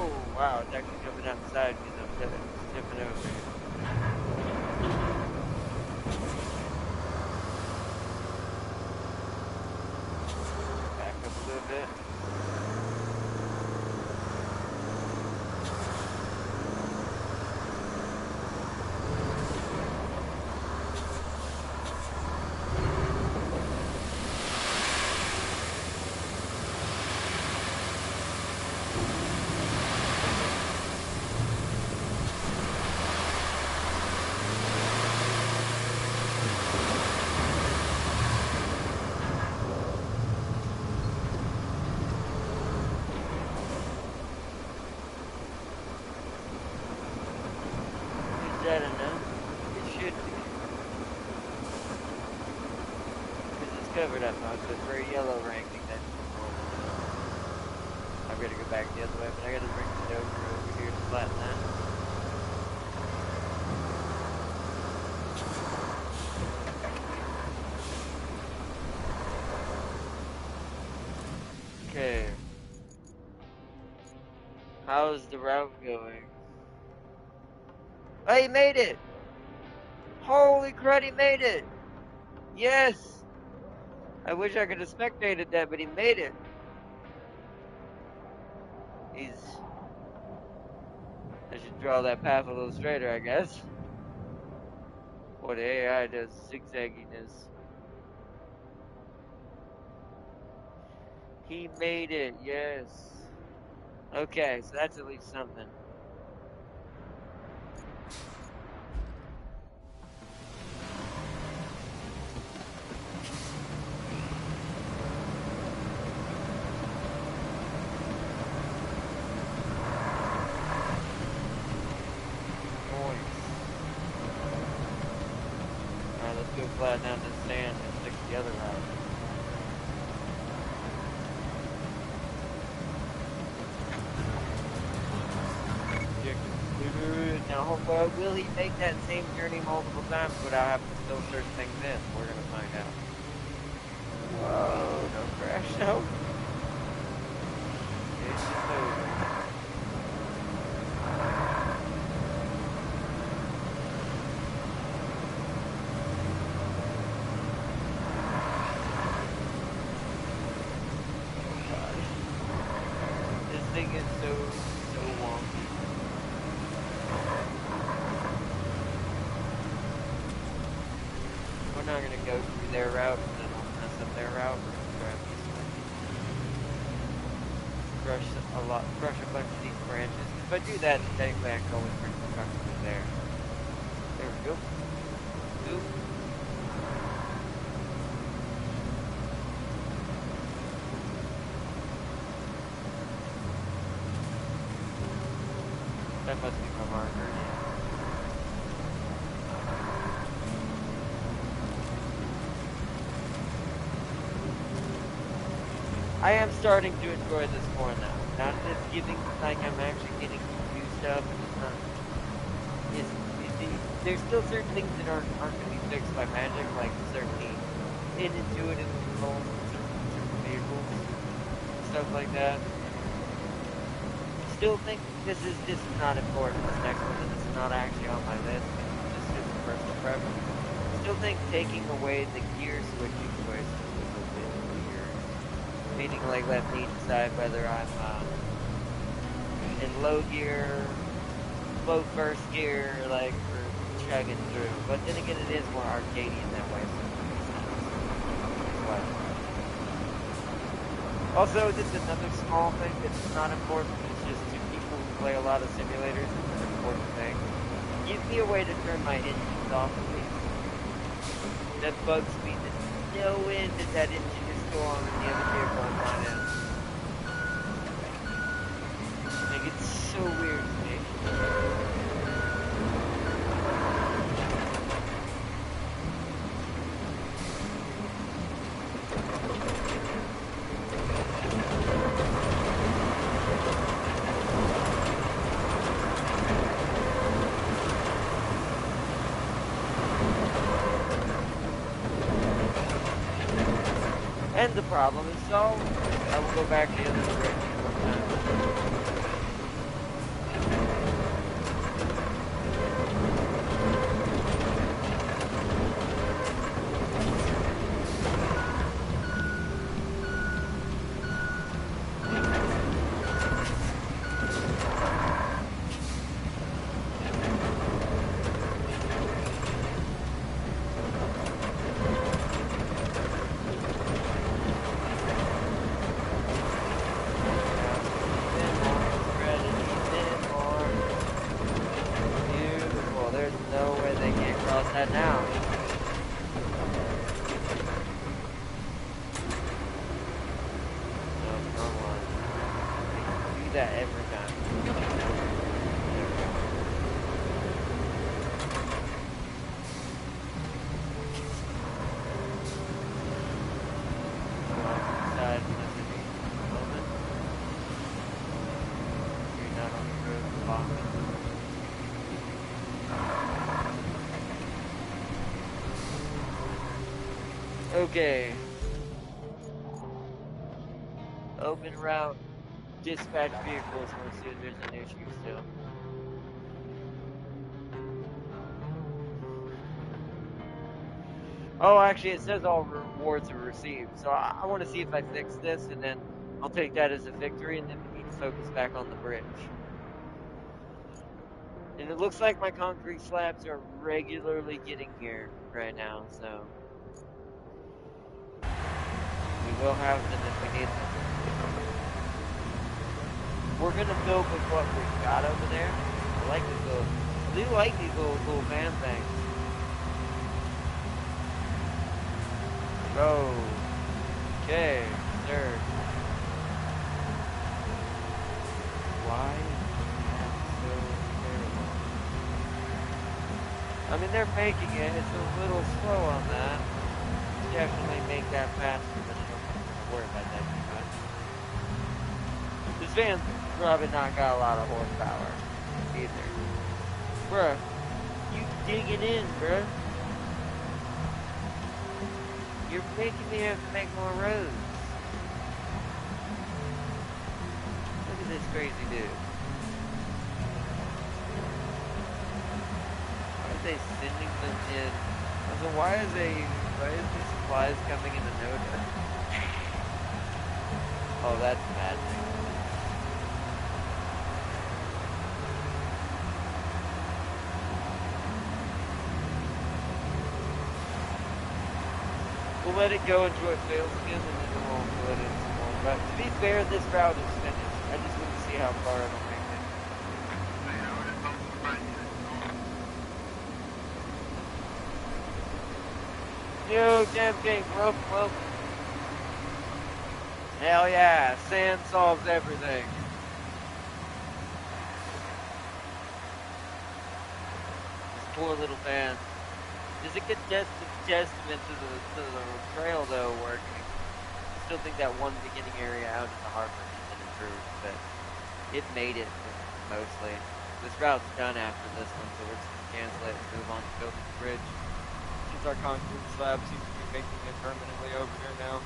Oh, wow, it's actually jumping outside because I'm tipping over here. Back up a little bit. Is that enough? It should be. Because it's covered up most of it. For a yellow ranking, that should be more than enough. I'm gonna go back the other way, but I gotta bring the dozer over here to flatten that. Okay. How's the route going? Oh, he made it! Holy crud, he made it! Yes! I wish I could have spectated that, but he made it. I should draw that path a little straighter, I guess. What AI does zigzagginess. He made it, yes. Okay, so that's at least something. Alright, let's go flat down to sand and fix the other route. Now, well, will he make that same journey multiple times without having to fill certain things in? We're gonna find out. Whoa, no crash, no. It's just moving. This thing is so wonky. We're not gonna go through their route and then we'll mess up their route. We're gonna grab this one. Crush a bunch of these branches. If I do that, then technically I can always bring the truck through there. There we go. Oop. That must be my marker. I am starting to enjoy this more now. Not that it's giving, like I'm actually getting to do stuff, and it's not. There's still certain things that aren't going to be fixed by magic, like certain intuitive controls of certain vehicles, stuff like that. Still think this is just not important. This next one, and it's not actually on my list. It's just a personal preference. Still think taking away the gear switching choice is a little bit weird. Meaning, like, let me decide whether I'm in low gear, low first gear, like, for chugging through. But then again, it is more arcadey that way, so it makes sense. But also, just another small thing that's not important. It's just to people who play a lot of simulators, it's an important thing. Give me a way to turn my engines off, please. That bugs me. There's no end that engine is still on in the other vehicle I'm not in. Like, it's so weird to me. And the problem is solved. I will go back the other direction one time. do that every time. There we go. Pull off to the side unless I need you for a moment. So you're not on the road blocking. Okay. Open route. Dispatch vehicles. Want to see if there's an issue still. Oh, actually, it says all rewards are received. So I want to see if I fix this, and then I'll take that as a victory, and then we need to focus back on the bridge. And it looks like my concrete slabs are regularly getting here right now, so we will have them if we need them. We're gonna build with what we've got over there. I like these little, I do like these little van things. Go. Okay, sir. Why is that so terrible? I mean, they're making it. It's a little slow on that. Definitely make that faster, but I don't think I'm gonna worry about that too much. This van's probably not got a lot of horsepower either. Bruh, you digging in, bruh. You're making me have to make more roads. Look at this crazy dude. Why are they sending them in? So why is the supplies coming in a no time? Oh, that's bad thing. We'll let it go until it fails again, and then we'll put it in some more. But to be fair, this route is finished. I just want to see how far it'll make it. Yo, Jam King, welcome. Hell yeah, sand solves everything. This poor little fan. Is a good testament to the trail though working. I still think that one beginning area out at the harbor isn't improved, but it made it mostly. This route's done after this one, so we're just gonna cancel it and move on to building the bridge. Since our concrete slab seems to be making it permanently over here now.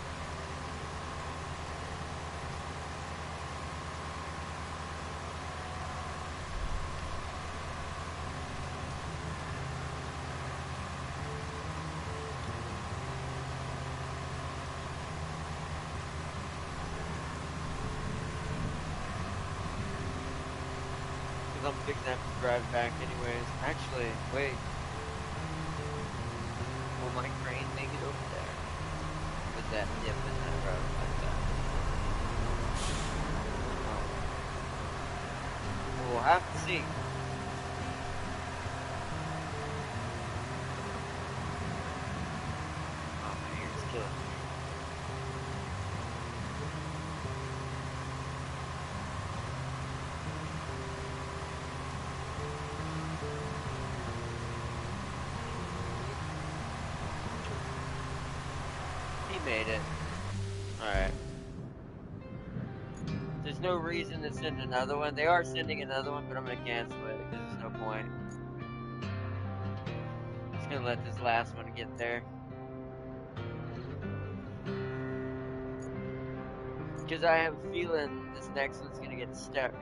I'm fixing to have to drive back anyways. Actually, wait. Will my crane make it over there? With that dip in that road like that? Oh. We'll have to see. Oh, my ears killing me. Made it. Alright. There's no reason to send another one. They are sending another one, but I'm gonna cancel it because there's no point. Just gonna let this last one get there. Because I have a feeling this next one's gonna get stuck.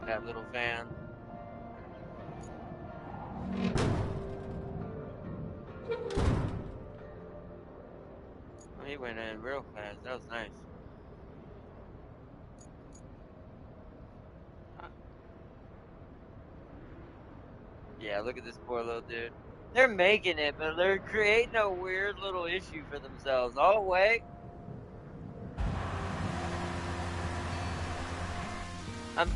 That little fan. Oh, he went in real fast. That was nice. Yeah, look at this poor little dude. They're making it, but they're creating a weird little issue for themselves. Oh, wait. I'm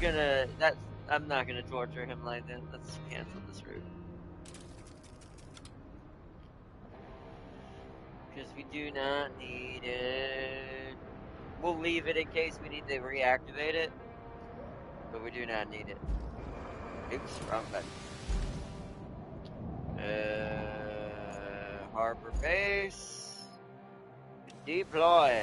not gonna torture him like that. Let's cancel this route. Because we do not need it. We'll leave it in case we need to reactivate it, but we do not need it. Oops, wrong button. Harbor base. Deploy.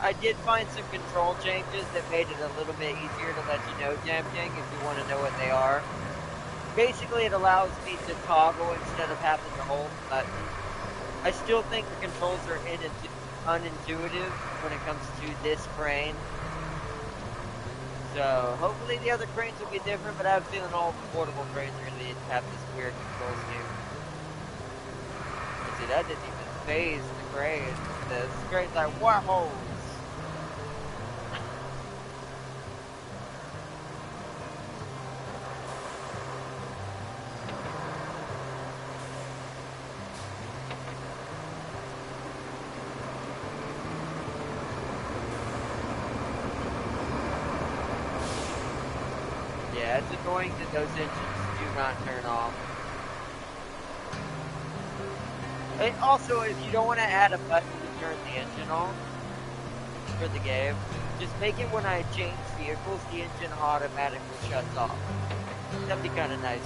I did find some control changes that made it a little bit easier to let you know, Jam King, if you want to know what they are. Basically, it allows me to toggle instead of having to hold the button. I still think the controls are unintuitive when it comes to this crane. So, hopefully the other cranes will be different, but I have a feeling all the portable cranes are going to have this weird control scheme. See, that didn't even phase the crane. The crane's like, whoa! Yeah, it's annoying that those engines do not turn off. And also, if you don't want to add a button to turn the engine off for the game, just make it when I change vehicles, the engine automatically shuts off. That'd be kind of nice.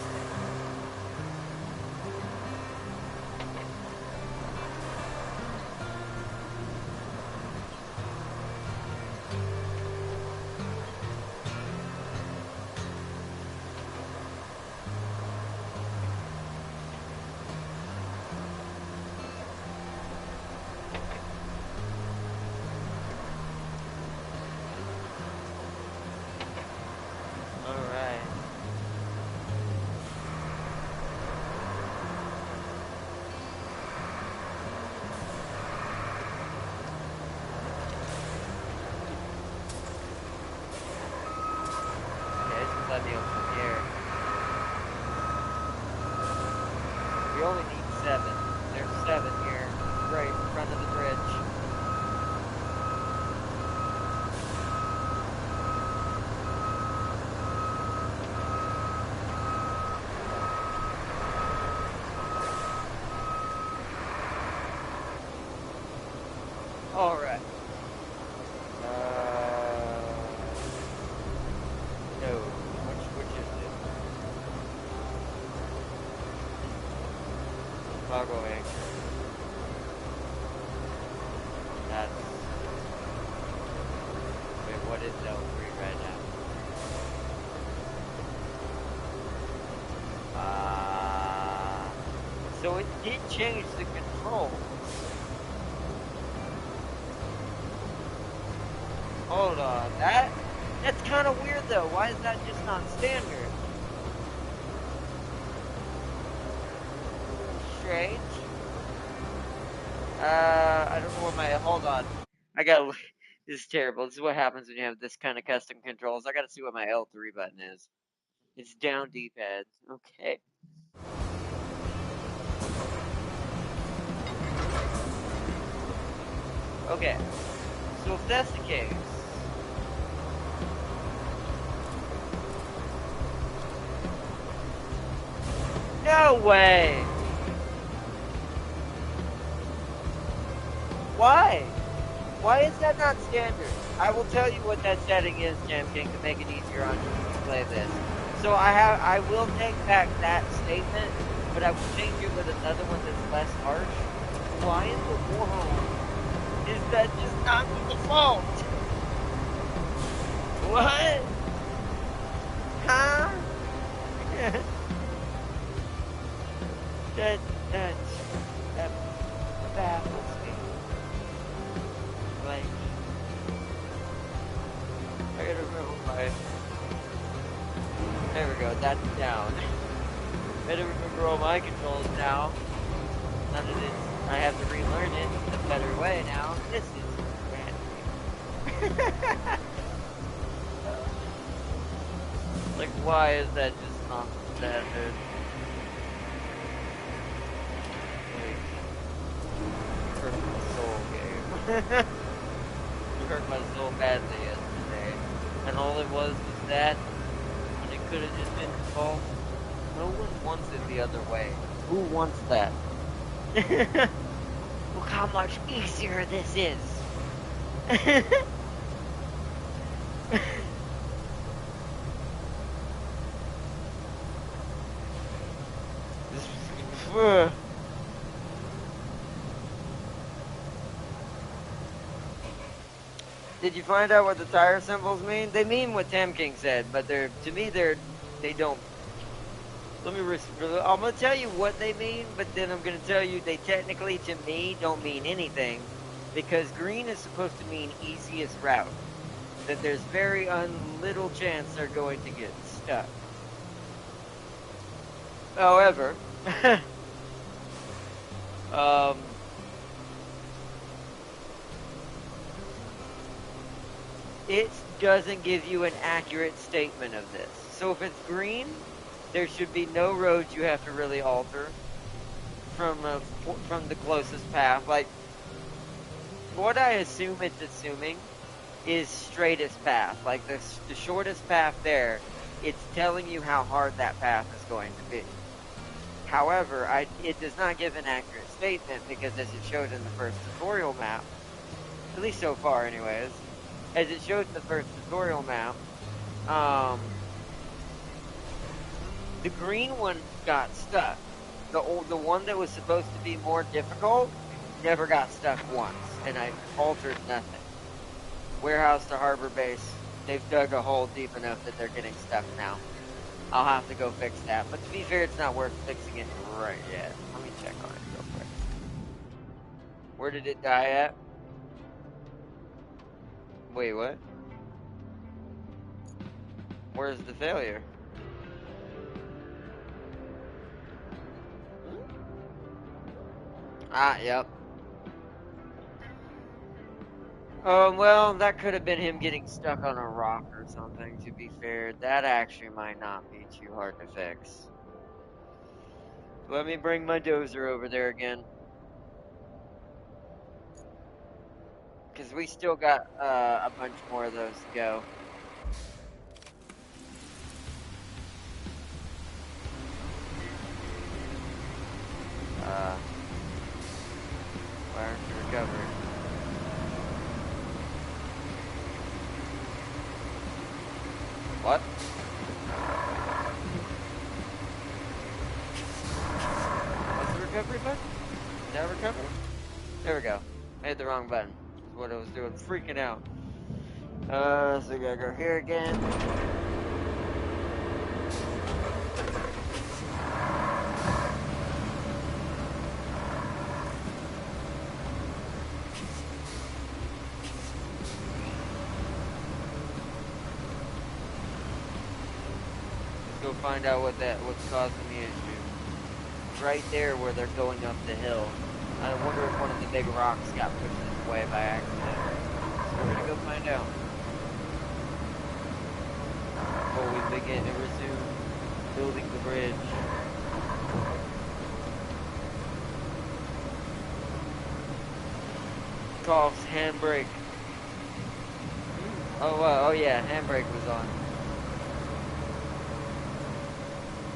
Let me open here. We only need 7. There's 7 here, right in front of the bridge. Alright. No. Which is it? Cargo anchor. That's... Wait, what is L3 right now? So it did change the controls. Hold on, that's kind of weird though. Why is that just not standard? Strange. I don't know what my, hold on. This is terrible. This is what happens when you have this kind of custom controls. I gotta see what my L3 button is. It's down D-pad. Okay. Okay. So if that's the case, no way! Why? Why is that not standard? I will tell you what that setting is, Jam King, to make it easier on you to play this. So I will take back that statement, but I will change it with another one that's less harsh. Why in the world is that just not the default? What? Huh? that baffles me. Like, I gotta remember my... There we go, that's down. Better remember all my controls now. None of this, I have to relearn it in a better way now. This is brand new. Like, why is that just not standard? Like, hurt my soul, game. You hurt my soul badly yesterday. And all it was that, when it could have just been default. one wants it the other way? Who wants that? Look how much easier this is. Did you find out what the tire symbols mean? They mean what Tam King said, but to me they don't. I'm gonna tell you what they mean, but then I'm gonna tell you they technically to me don't mean anything, because green is supposed to mean easiest route. That there's very little chance they're going to get stuck. However, um, it doesn't give you an accurate statement of this. So if it's green, there should be no roads you have to really alter from the closest path. Like, what I assume it's assuming is straightest path. Like the shortest path there, it's telling you how hard that path is going to be. However, it does not give an accurate statement, because as it showed in the first tutorial map, at least so far anyways, as it showed in the first tutorial map, the green one got stuck. The one that was supposed to be more difficult never got stuck once, and I altered nothing. Warehouse to harbor base, they've dug a hole deep enough that they're getting stuck now. I'll have to go fix that, but to be fair, it's not worth fixing it right yet. Let me check on it real quick. Where did it die at? Wait, what? Where's the failure? Ah, yep. Well, that could have been him getting stuck on a rock or something, to be fair. That actually might not be too hard to fix. Let me bring my dozer over there again. Because we still got a bunch more of those to go. Why aren't you recovering? What? What's the recovery button? Is that recovery? There we go. I hit the wrong button. That's what I was doing. Freaking out. So we gotta go here again. Go find out what's causing the issue. Right there where they're going up the hill. I wonder if one of the big rocks got pushed this way by accident. So we're gonna go find out. Before we begin to resume building the bridge. Coughs, handbrake. Oh yeah, handbrake was on.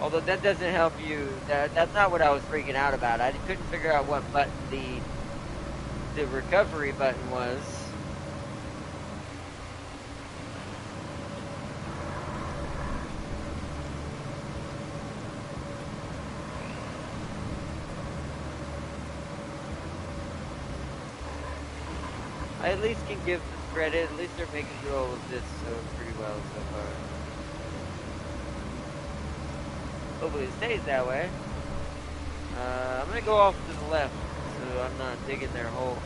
Although that doesn't help you. That's not what I was freaking out about. I couldn't figure out what button the recovery button was. I at least can give them credit. At least they're making through all of this pretty well so far. Hopefully it stays that way. I'm gonna go off to the left, so I'm not digging their holes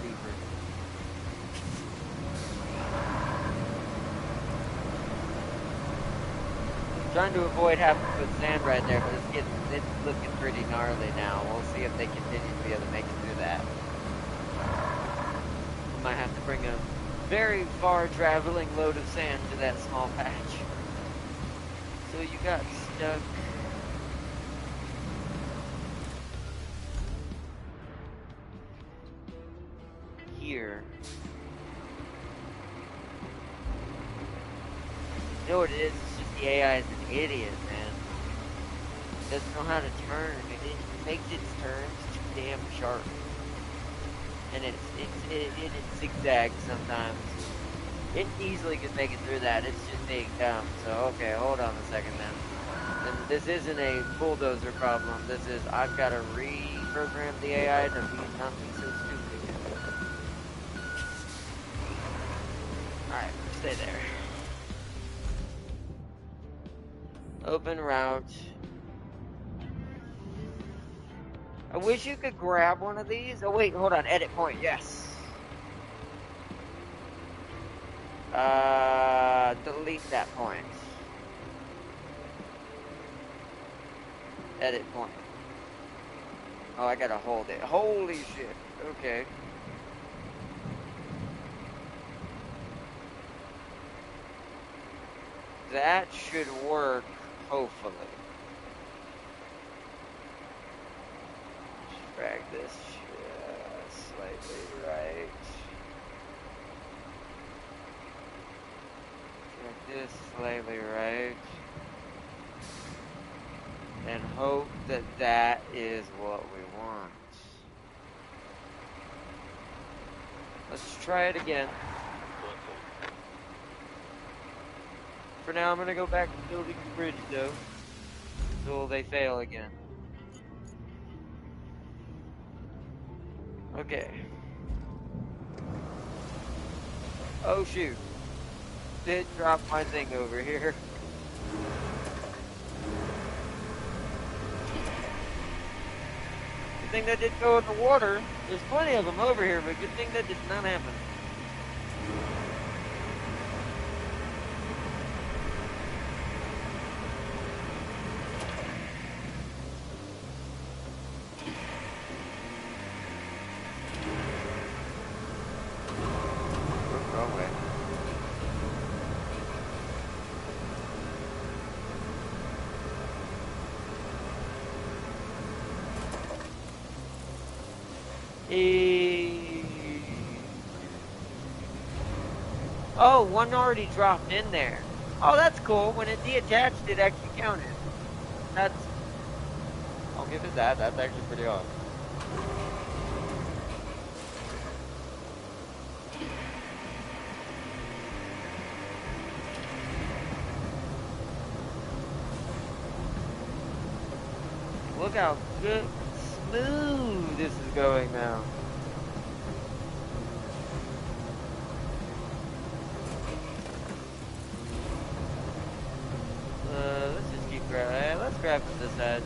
deeper. I'm trying to avoid having to put sand right there, but it's looking pretty gnarly now. We'll see if they continue to be able to make it through that. We might have to bring a very far traveling load of sand to that small patch. So you got stuck. Here. You know what it is? It's just the AI is an idiot, man. doesn't know how to turn. It makes its turns too damn sharp. And it zigzags sometimes. It easily could make it through that. It's just being dumb. So, okay, hold on a second then. And this isn't a bulldozer problem. This is, I've got to reprogram the AI to not be so stupid again. Alright, stay there. Open route. I wish you could grab one of these. Oh wait, hold on. Edit point, yes. Delete that point. Edit point. Oh, I gotta hold it. Holy shit. Okay. That should work, hopefully. Just drag this just slightly right. Drag this slightly right. And hope that that is what we want. Let's try it again. For now, I'm gonna go back to building the bridge, though. Until they fail again. Okay. Oh, shoot. Did drop my thing over here. Good thing that didn't go in the water. There's plenty of them over here, but good thing that did not happen. Wrong way. Oh, one already dropped in there. Oh, that's cool. When it deattached, it actually counted. That's... I'll give it that. That's actually pretty awesome. Look how good, smooth this is going now. Let's just keep grabbing. Let's grab from this side.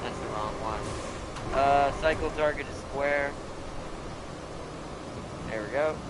That's the wrong one. Cycle target is square. There we go. Square.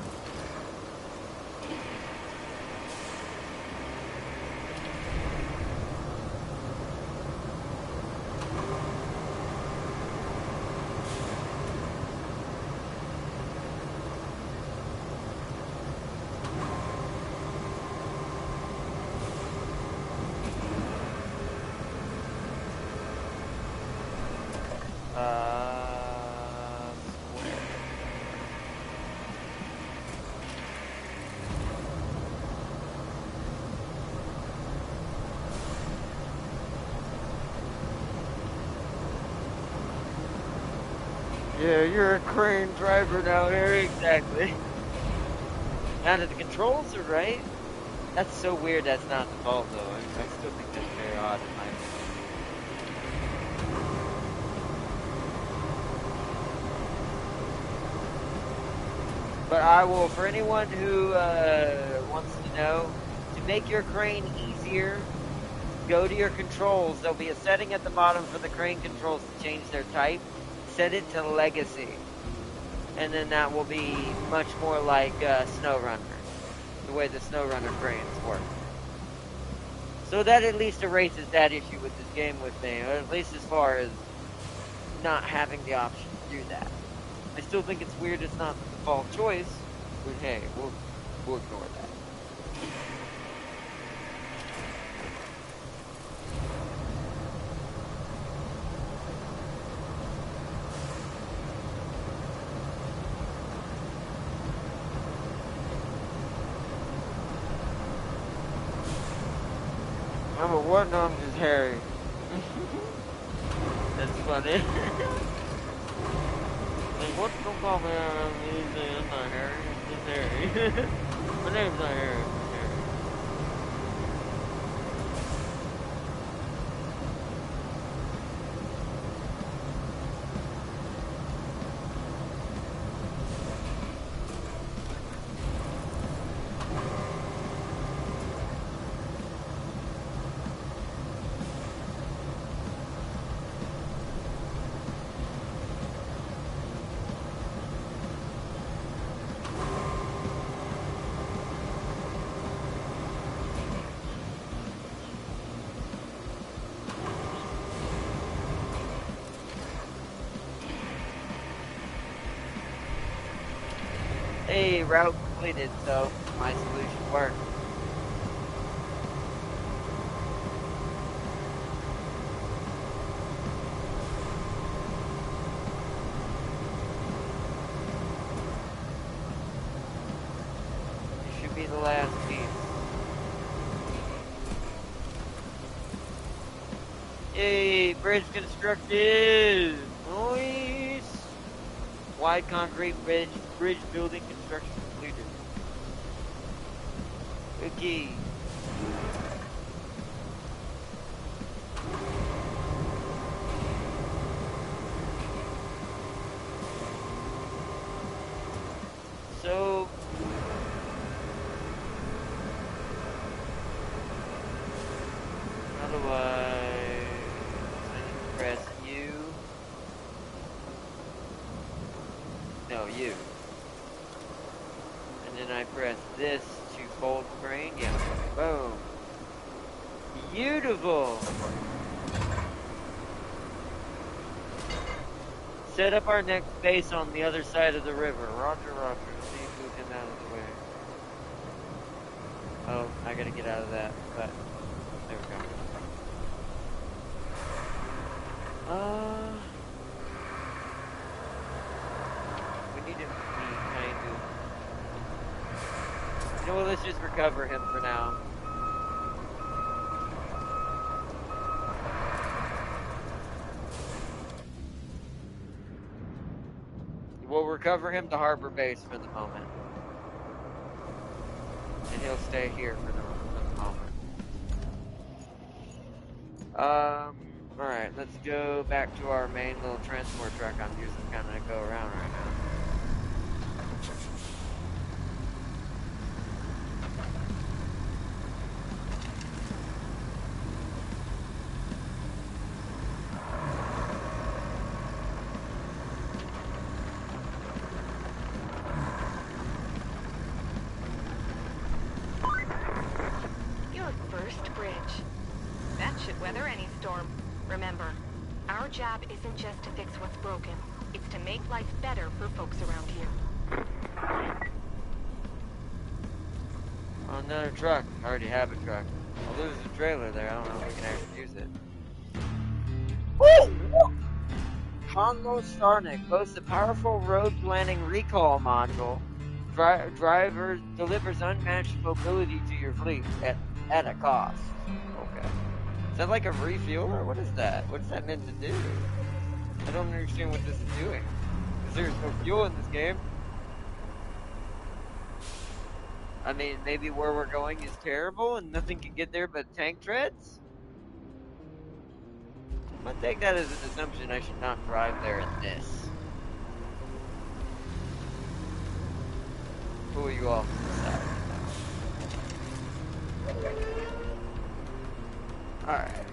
Yeah, you're a crane driver now, Harry. Exactly. Now that the controls are right. That's so weird that's not default, though. I still think that's very odd in my opinion. But I will, for anyone who wants to know, to make your crane easier, go to your controls. There'll be a setting at the bottom for the crane controls to change their type. Set it to Legacy. And then that will be much more like SnowRunner. The way the SnowRunner cranes work. So that at least erases that issue with this game with me. Or at least as far as not having the option to do that. I still think it's weird it's not the default choice. But hey, we'll ignore that. Number one name is Harry. That's funny. Like, what the fuck, man? I'm not Harry. I'm just Harry. My name's not Harry. It's Harry. Hey, route completed, so my solution worked. It should be the last piece. Yay, bridge constructed! Nice! Wide concrete bridge building construction completed. Okay. So how do I press U? No, U. And then I press this to fold screen. Yeah. Boom. Beautiful. Set up our next base on the other side of the river. Roger, roger. See if we get out of the way. Oh, I gotta get out of that, but there we go. We need to be kind of... You know what, let's just recover him for now. We'll recover him to harbor base for the moment. And he'll stay here for the moment. Alright, let's go back to our main little transport truck I'm using to kind of go around right now. Your first bridge. That should weather any storm. Remember, our job isn't just to fix what's broken. It's to make life better for folks around here. Oh, another truck. I already have a truck. I'll lose the trailer there. I don't know if we can actually use it. Woo! Congo Starnik boasts a powerful road planning recall module. Driver delivers unmatched mobility to your fleet at a cost. Okay. Is that like a refueler? What is that? What's that meant to do? I don't understand what this is doing. Because there's no fuel in this game. I mean, maybe where we're going is terrible and nothing can get there but tank treads? I'm gonna take that as an assumption I should not drive there in this. Who are you off to the side? Alright.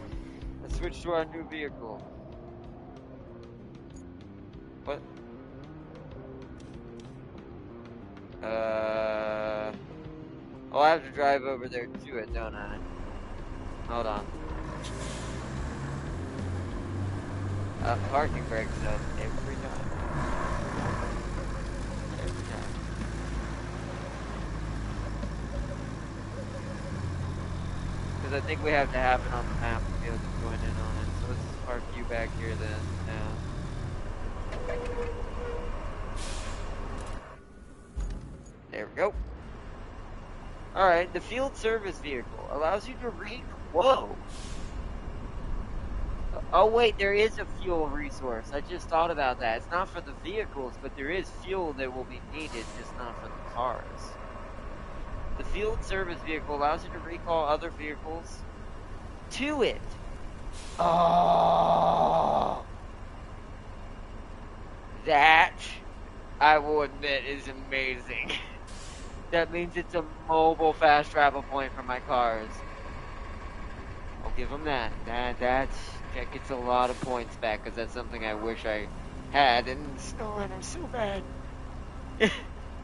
Let's switch to our new vehicle. What? Oh, I have to drive over there to it, don't I? Hold on. Parking brakes up every time. Every time. I think we have to have it on the map to be able to join in on it. So let's just park you back here then. There we go. Alright, the field service vehicle allows you to Whoa! Oh wait, there is a fuel resource. I just thought about that. It's not for the vehicles, but there is fuel that will be needed, just not for the cars. The field service vehicle allows you to recall other vehicles to it. Oh! That, I will admit, is amazing. That means it's a mobile fast travel point for my cars. I'll give them that. That gets a lot of points back because that's something I wish I had. And snowing are so bad,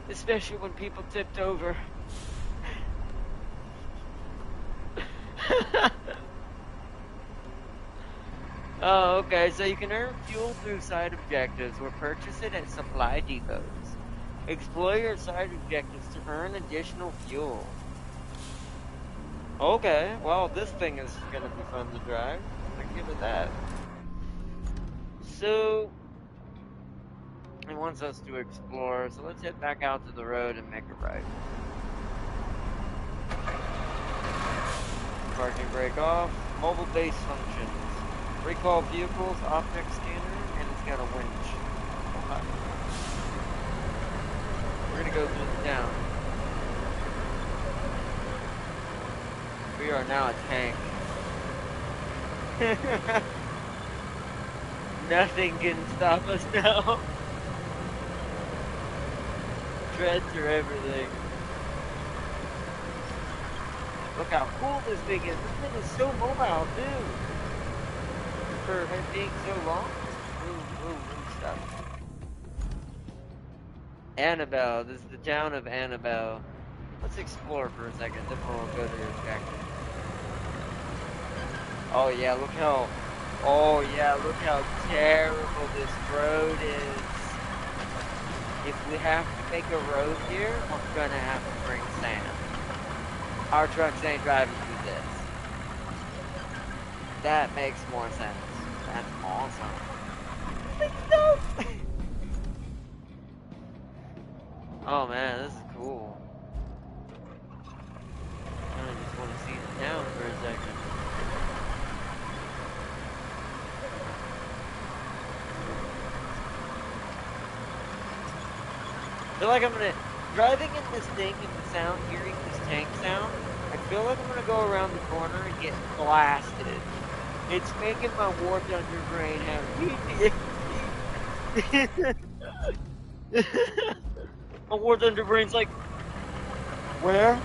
especially when people tipped over. Oh, okay. So you can earn fuel through side objectives or purchase it at supply depots. Explore your side objectives to earn additional fuel. Okay, well, this thing is gonna be fun to drive. I'll give it that. So, it wants us to explore, so let's head back out to the road and make a right. Parking brake off. Mobile base functions. Recall vehicles, optic scanner, and it's got a winch. Okay. We're gonna go through the town. We are now a tank. Nothing can stop us now. Treads are everything. Look how cool this thing is. This thing is so mobile too. For it being so long. Ooh, stuff. Annabelle. This is the town of Annabelle. Let's explore for a second, then we'll go to the objective. Oh yeah, look how terrible this road is. If we have to make a road here, we're gonna have to bring sand. Our trucks ain't driving through this. That makes more sense. That's awesome. Oh man, this is cool. I just want to see the town for a second. I feel like I'm gonna, driving in this thing and the sound, hearing this tank sound, I feel like I'm gonna go around the corner and get blasted. It's making my warped under brain have my warped under brain's like, where?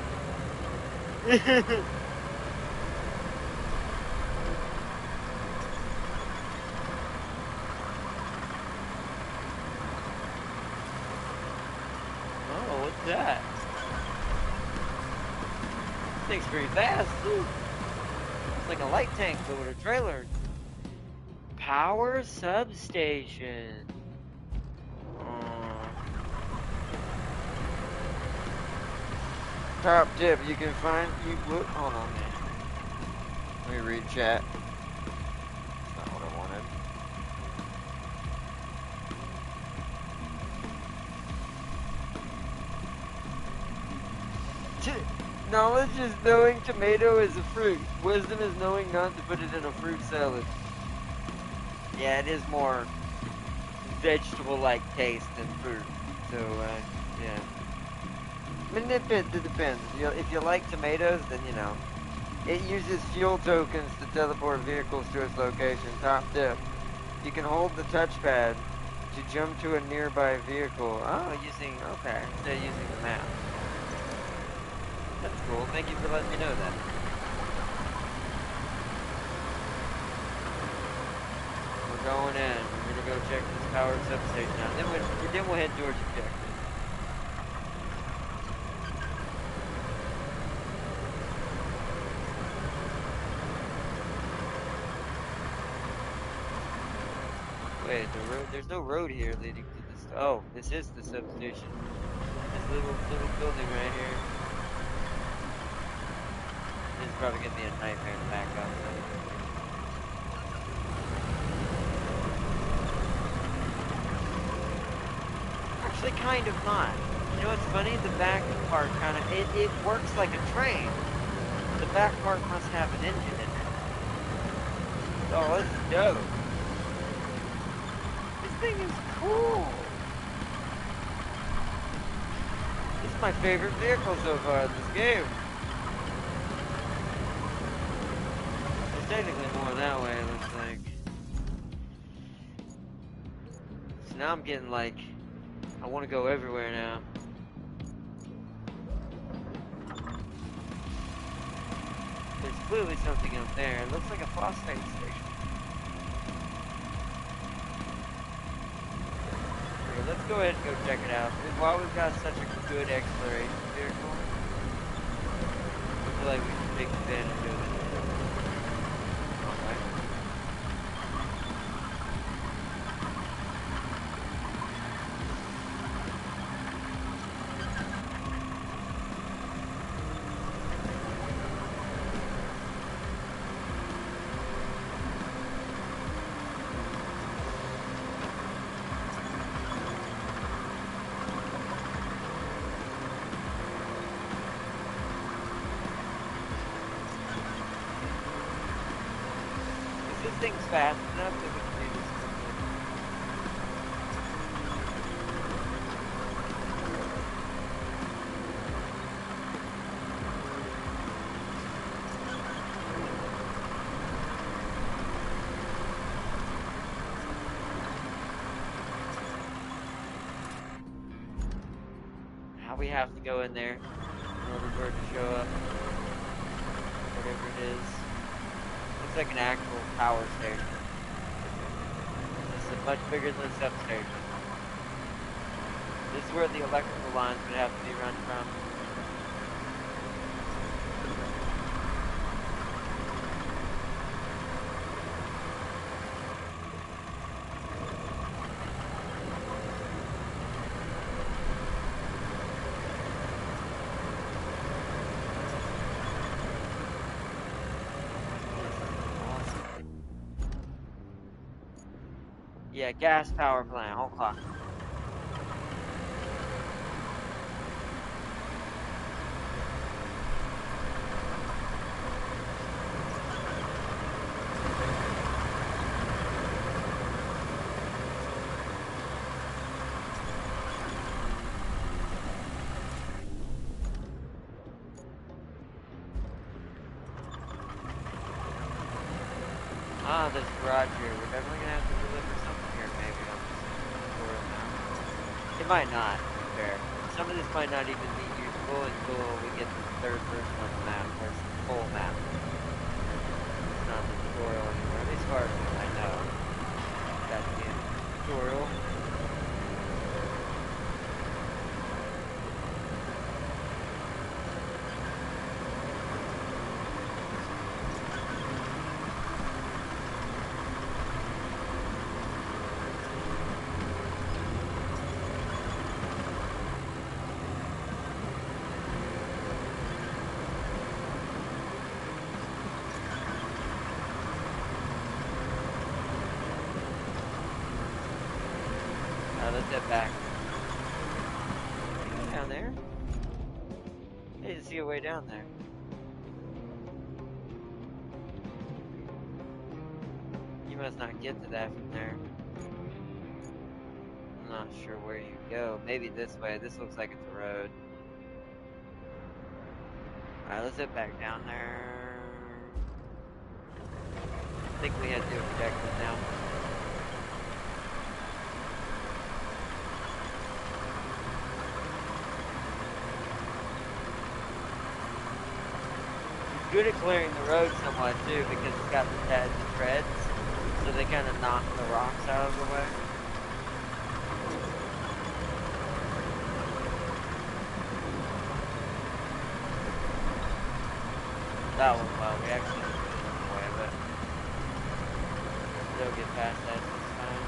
Oh, what's that? This thing's pretty fast, too. It's like a light tank, but with a trailer. Power substation. Top tip, you can find, hold on, man. Let me read chat. That's not what I wanted. Knowledge is knowing tomato is a fruit. Wisdom is knowing not to put it in a fruit salad. Yeah, it is more vegetable-like taste than fruit. So, yeah. I mean, it depends. If you like tomatoes, then, you know. It uses fuel tokens to teleport vehicles to its location. Top tip. You can hold the touchpad to jump to a nearby vehicle. Oh, okay, instead of using the map. That's cool. Thank you for letting me know that. We're going in. We're gonna go check this power substation out. Then we'll head towards objective. Wait, there's no road here leading to this. Oh, this is the substation. This little building right here is probably gonna be a nightmare to back up. Actually, kind of not. You know what's funny? The back part kind of it works like a train. The back part must have an engine in it. Oh, this is dope. This thing is cool. This is my favorite vehicle so far in this game. There's technically more that way, it looks like. So now I'm getting like, I want to go everywhere now. There's clearly something up there. It looks like a phosphate station. Okay, let's go ahead and go check it out. While we've got such a good exploration vehicle, I feel like we should take advantage of it. Okay. This thing's fast enough that we can do this quickly. How we have to go in there in order for it to show up. Whatever it is. Looks like an actual power station. This is much bigger than a substation. This is where the electrical lines would have to be run from. Yeah, gas power plant, whole clock. Ah, there's a garage here. We're definitely gonna have to deliver something here, maybe. I'll just store it now. It might not, to be fair. Some of this might not even be useful until we get to the third version of the map, or the full map. It's not the tutorial anymore, at least as far as I know. That's the tutorial. Let's head back. Can you go down there? I didn't see a way down there. You must not get to that from there. I'm not sure where you go. Maybe this way. This looks like it's a road. Alright, let's head back down there. I think we had to objective now. Good at clearing the road somewhat too, because it's got the treads, so they kind of knock the rocks out of the way. That one, well, we actually didn't put it in the way, but they'll get past that this time.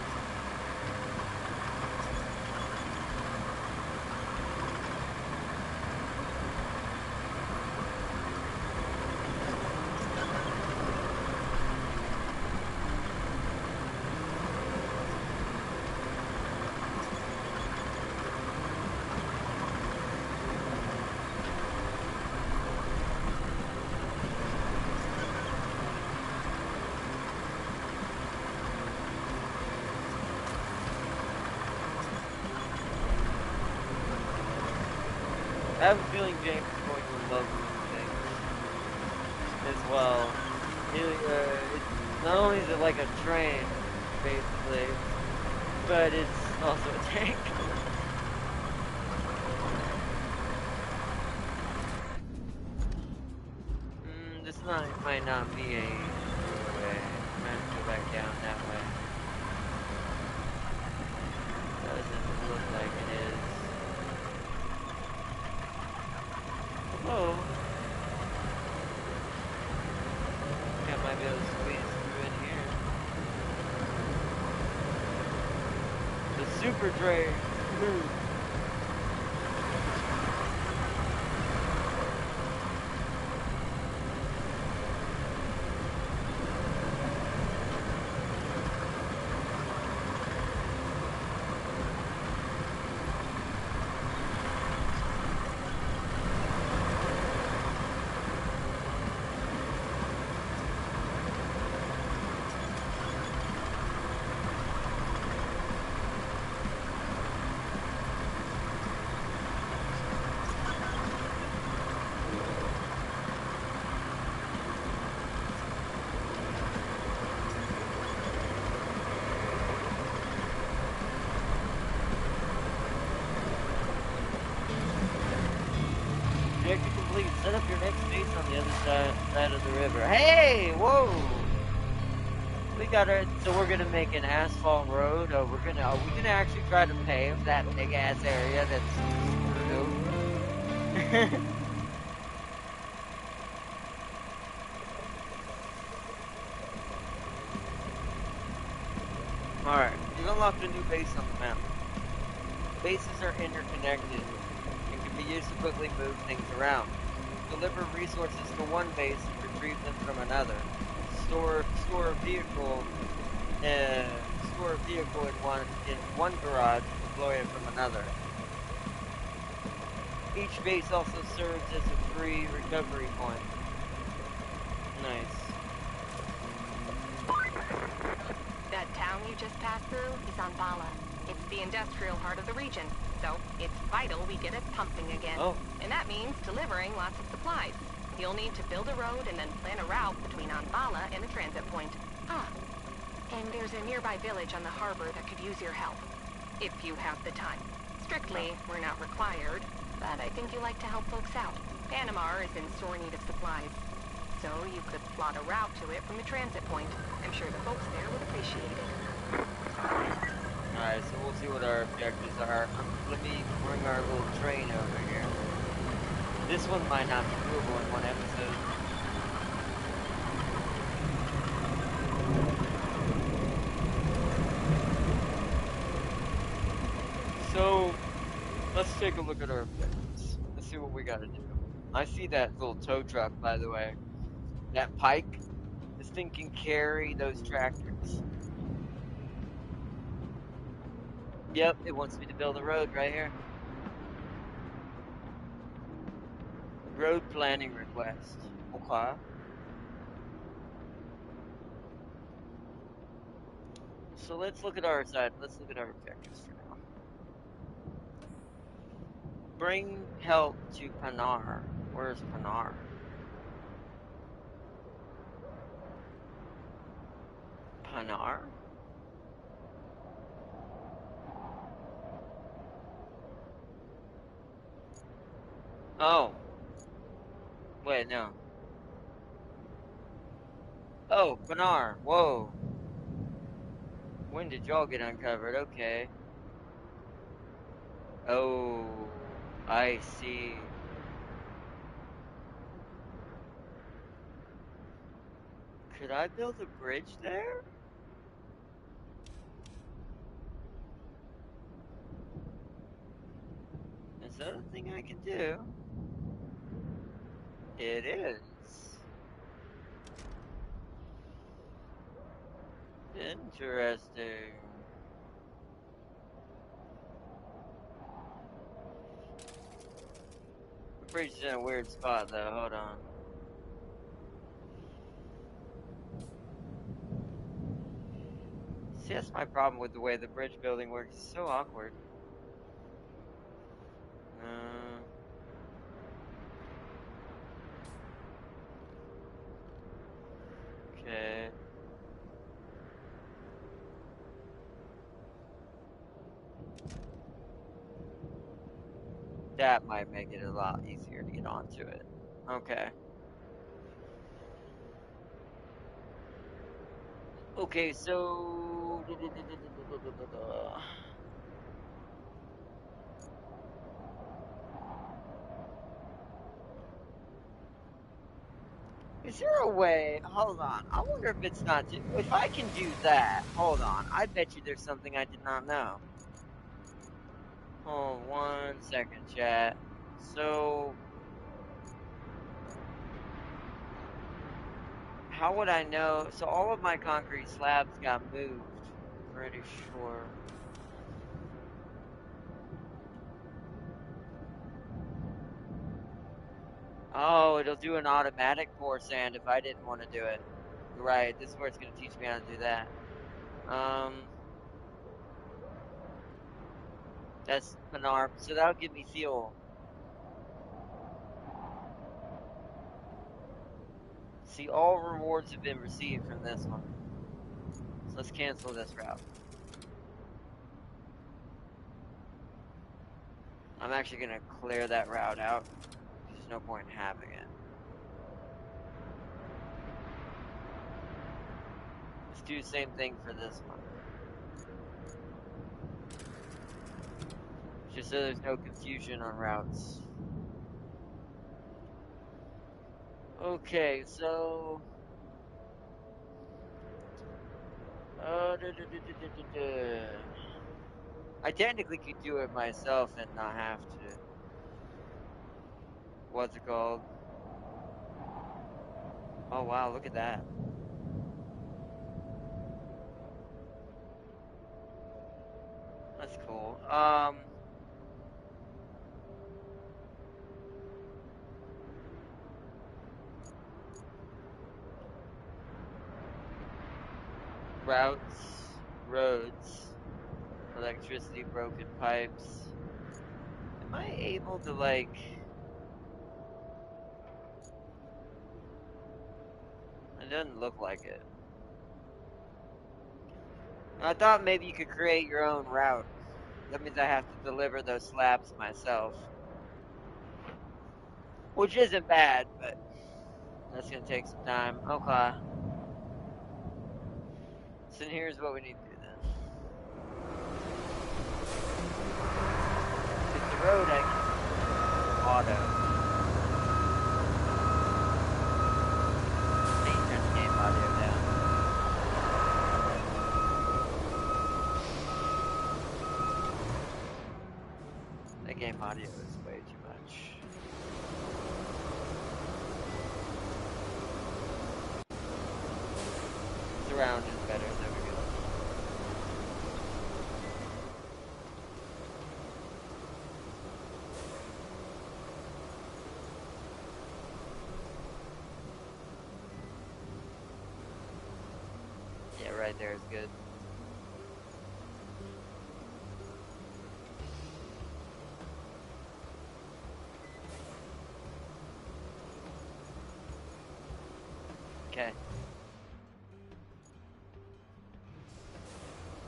I have a feeling James is going to love these things as well. Not only is it like a train, basically, but it's also a tank. Might not be a true way. I might have to go back down that way. Doesn't look like it is. Hello. I think I might be able to squeeze through in here. The super train. Objective complete. Set up your next base on the other side of the river. Hey, whoa! We got it. So we're gonna make an asphalt road. Are we gonna actually try to pave that big ass area that's screwed? All right, you've unlocked a new base on the map. Bases are interconnected and can be used to quickly move things around. Deliver resources to one base and retrieve them from another. Store a vehicle in one garage and deploy it from another. Each base also serves as a free recovery point. Nice. That town you just passed through is Anbala. It's the industrial heart of the region, so it's vital we get it pumping again. Oh. And that means delivering lots of supplies. You'll need to build a road and then plan a route between Anbala and the transit point. And there's a nearby village on the harbor that could use your help. If you have the time. Strictly, we're not required, but I think you like to help folks out. Panamar is in sore need of supplies. So you could plot a route to it from the transit point. I'm sure the folks there would appreciate it. Alright, so we'll see what our objectives are. Let me bring our little train over here. This one might not be doable in one episode. So, let's take a look at our objectives. Let's see what we gotta do. I see that little tow truck, by the way. That pike. This thing can carry those tractors. Yep, it wants me to build a road right here. Road planning request. Okay. So let's look at our side. Let's look at our objectives for now. Bring help to Panar. Where's Panar? Panar? Oh. Wait, no. Oh, Panar. Whoa. When did y'all get uncovered? Okay. Oh, I see. Could I build a bridge there? Is that a thing I can do? It is. Interesting. The bridge is in a weird spot though, hold on. See, that's my problem with the way the bridge building works. It's so awkward. That might make it a lot easier to get onto it. Okay. Okay, so is there a way? Hold on. I wonder if it's not. If I can do that, hold on. I bet you there's something I did not know. Hold 1 second, chat. So, how would I know? So, all of my concrete slabs got moved. I'm pretty sure. Oh, it'll do an automatic pour sand if I didn't want to do it. Right, this is where it's going to teach me how to do that. That's Panarp, so that'll give me fuel. See, all rewards have been received from this one. So let's cancel this route. I'm actually going to clear that route out. There's no point in having it. Let's do the same thing for this one. Just so there's no confusion on routes. Okay, so... I technically could do it myself and not have to... What's it called? Oh wow, look at that. That's cool. Routes, roads, electricity, broken pipes. Am I able to, like... It doesn't look like it. I thought maybe you could create your own route. That means I have to deliver those slabs myself. Which isn't bad, but that's gonna take some time. Okay. So here's what we need to do then. Because the road I can auto. I need to turn the game audio down. The game audio is way too much. Surround is better, there we go. Yeah, right there is good. Okay.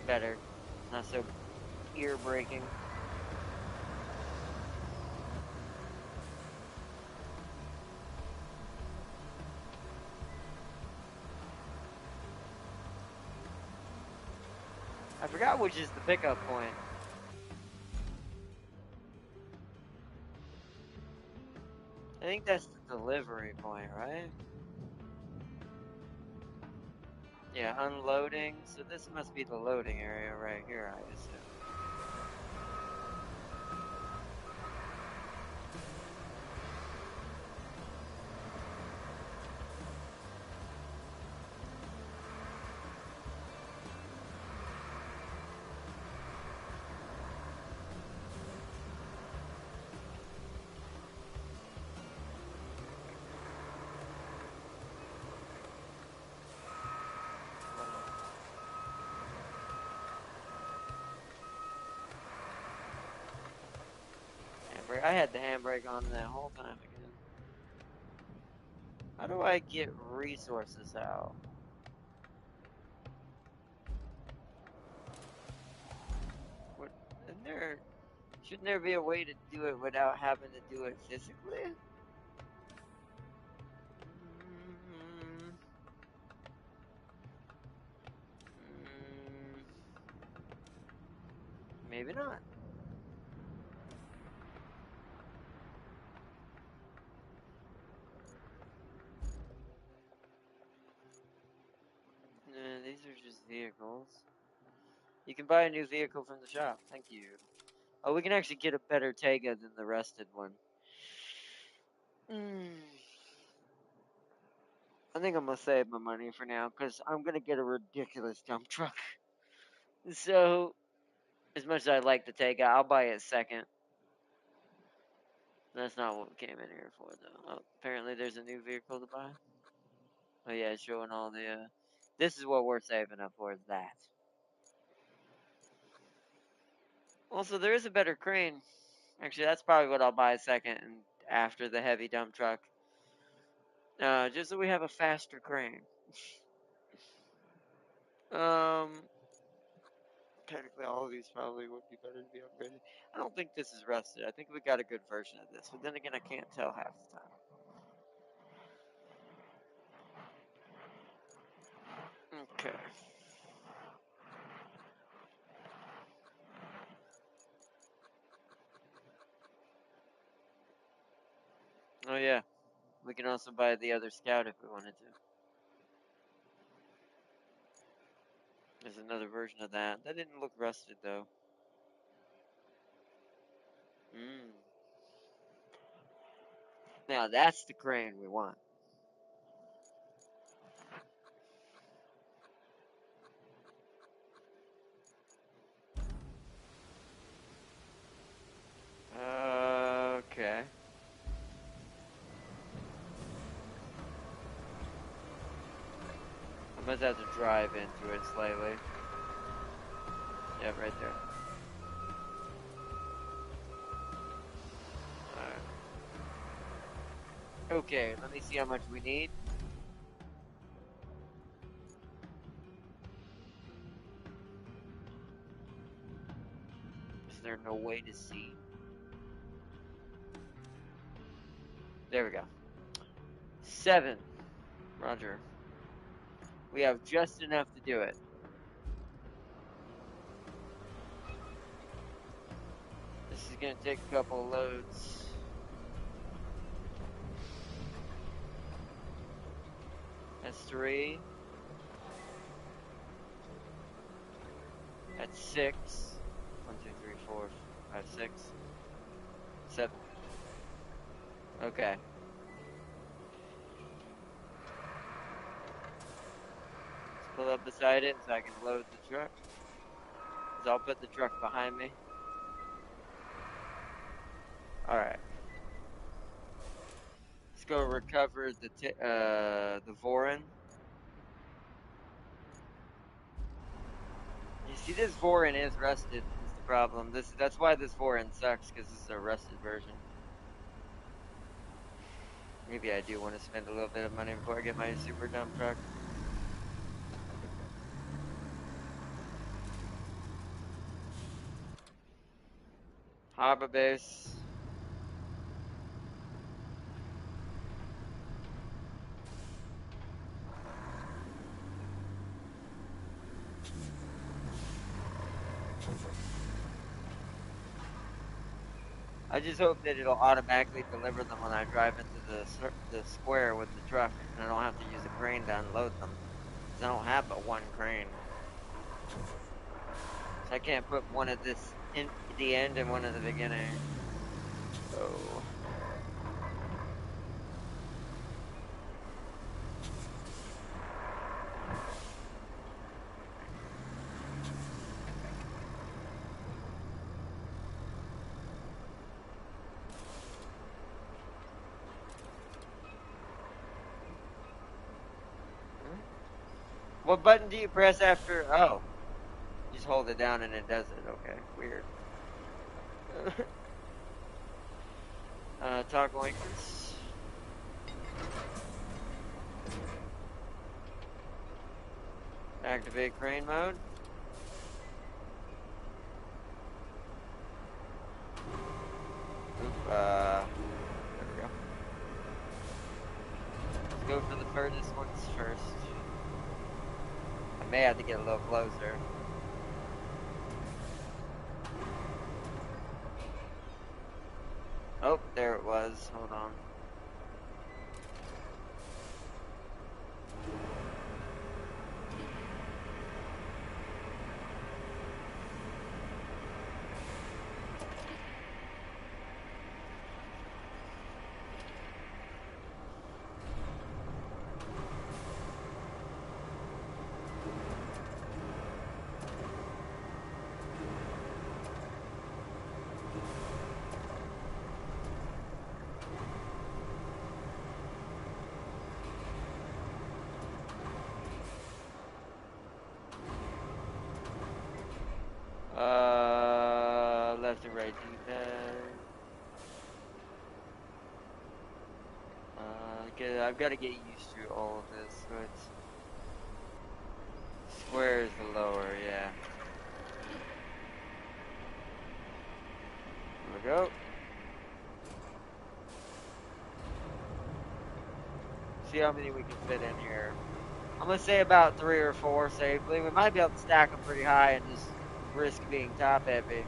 Better. Not so ear breaking. I forgot which is the pickup point. I think that's the delivery point, right? Yeah, unloading. So this must be the loading area right here, I assume. Handbrake. I had the handbrake on that whole time again. How do I get resources out? What? Isn't there? Shouldn't there be a way to do it without having to do it physically? Mm, mm, maybe not. These are just vehicles. You can buy a new vehicle from the shop. Thank you. Oh, we can actually get a better Tega than the rusted one. I think I'm gonna save my money for now because I'm gonna get a ridiculous dump truck. So, as much as I like the Tega, I'll buy it second. That's not what we came in here for, though. Oh, apparently, there's a new vehicle to buy. Oh yeah, it's showing all the. This is what we're saving up for. Is that. Also, there is a better crane. Actually, that's probably what I'll buy second and after the heavy dump truck. Just so we have a faster crane. Um, technically, all of these probably would be better to be upgraded. I don't think this is rusted. I think we got a good version of this, but then again, I can't tell half the time. Okay. Oh yeah, we can also buy the other Scout if we wanted to. There's another version of that. That didn't look rusted though. Hmm. Now that's the crane we want. Okay. I must have to drive into it slightly. Yep, right there. Alright. Okay, let me see how much we need. Is there no way to see? There we go. 7. Roger. We have just enough to do it. This is gonna take a couple of loads. That's 3. That's 6. 1, 2, 3, 4, 5, 6, 7. Okay. Let's pull up beside it so I can load the truck. So I'll put the truck behind me. Alright. Let's go recover the Vorin. You see, this Vorin is rusted. Is the problem? That's why this Vorin sucks, because this is a rusted version. Maybe I do want to spend a little bit of money before I get my super dump truck. Harbor base. I just hope that it'll automatically deliver them when I drive into the square with the truck, and I don't have to use a crane to unload them. Because I don't have but one crane. So I can't put one at this in the end and one at the beginning. Oh. What button do you press after? Oh. You just hold it down and it does it. Okay. Weird. Toggle anchors. Activate crane mode. go for the furthest ones first. I may have to get a little closer. Oh, there it was. Hold on. Left and right D-pad. I've got to get used to all of this. So it's square is the lower, yeah. Here we go. See how many we can fit in here. I'm gonna say about 3 or 4 safely. We might be able to stack them pretty high and just risk being top heavy.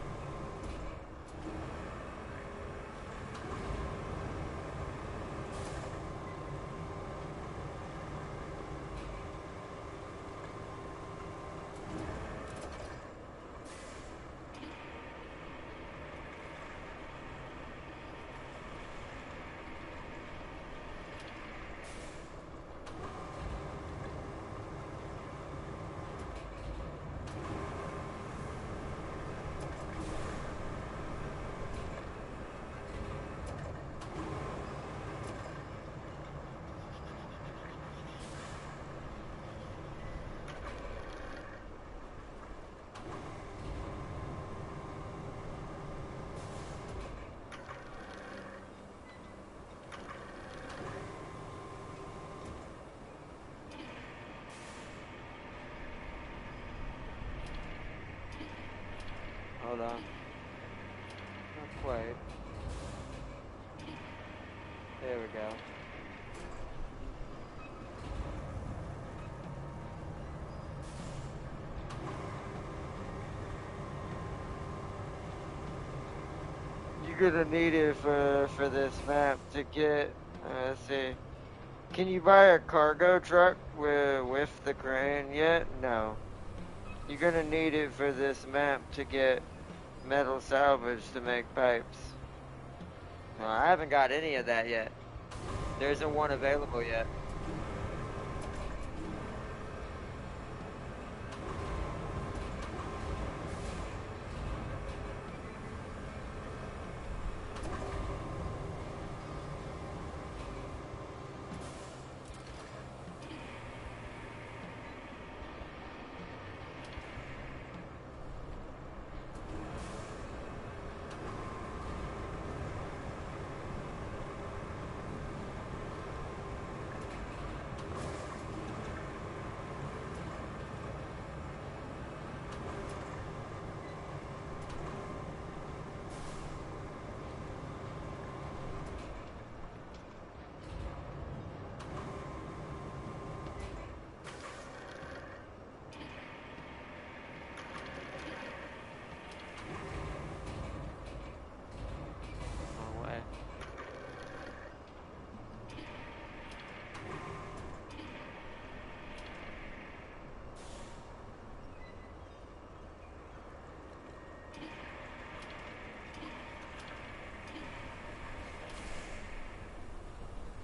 Hold on. Not quite. There we go. You're gonna need it for this map to get. Let's see. Can you buy a cargo truck with the crane yet? No. You're gonna need it for this map to get metal salvage to make pipes. No, I haven't got any of that yet. There isn't one available yet.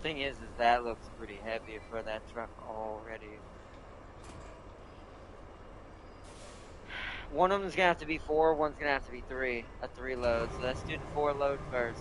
Thing is that looks pretty heavy for that truck already. One of them's gonna have to be 4, one's gonna have to be 3. A 3 load. So let's do the 4 load first.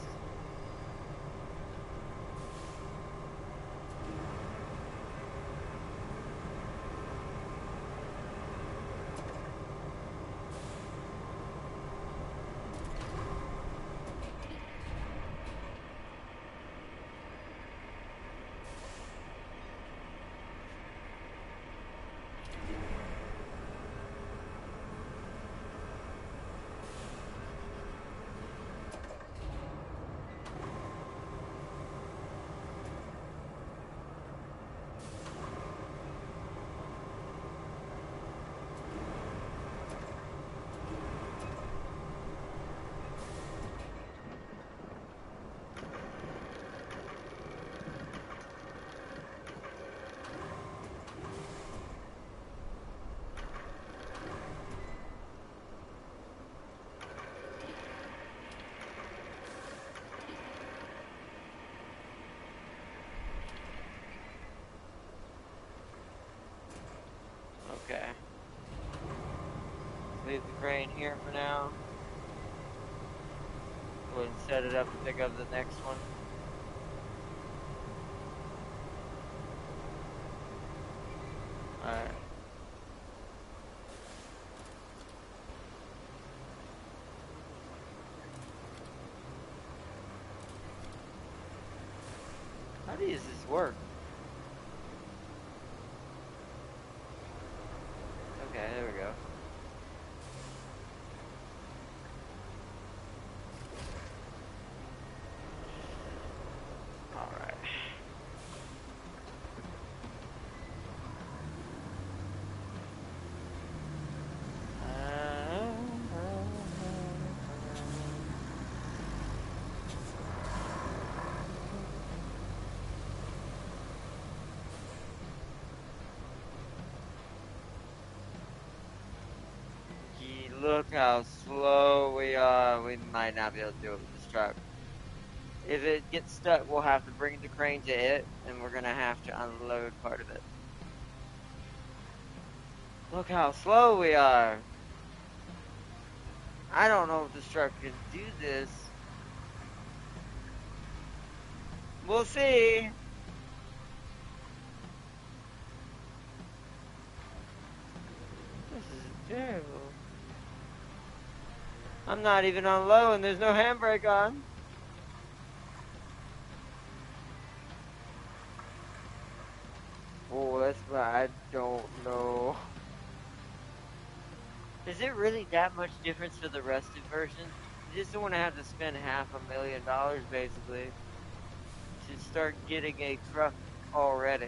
leave the crane here for now. Go ahead and set it up to pick up the next one. Alright. How does this work? Okay, there we go. Alright. Look how slow we are. We might not be able to do it with this truck. If it gets stuck, we'll have to bring the crane to it, and we're gonna have to unload part of it. Look how slow we are. I don't know if this truck can do this. We'll see. This is terrible. I'm not even on low, and there's no handbrake on. Oh, that's why I don't know. Is it really that much difference for the rusted version? You just don't want to have to spend $500,000 basically to start getting a truck already.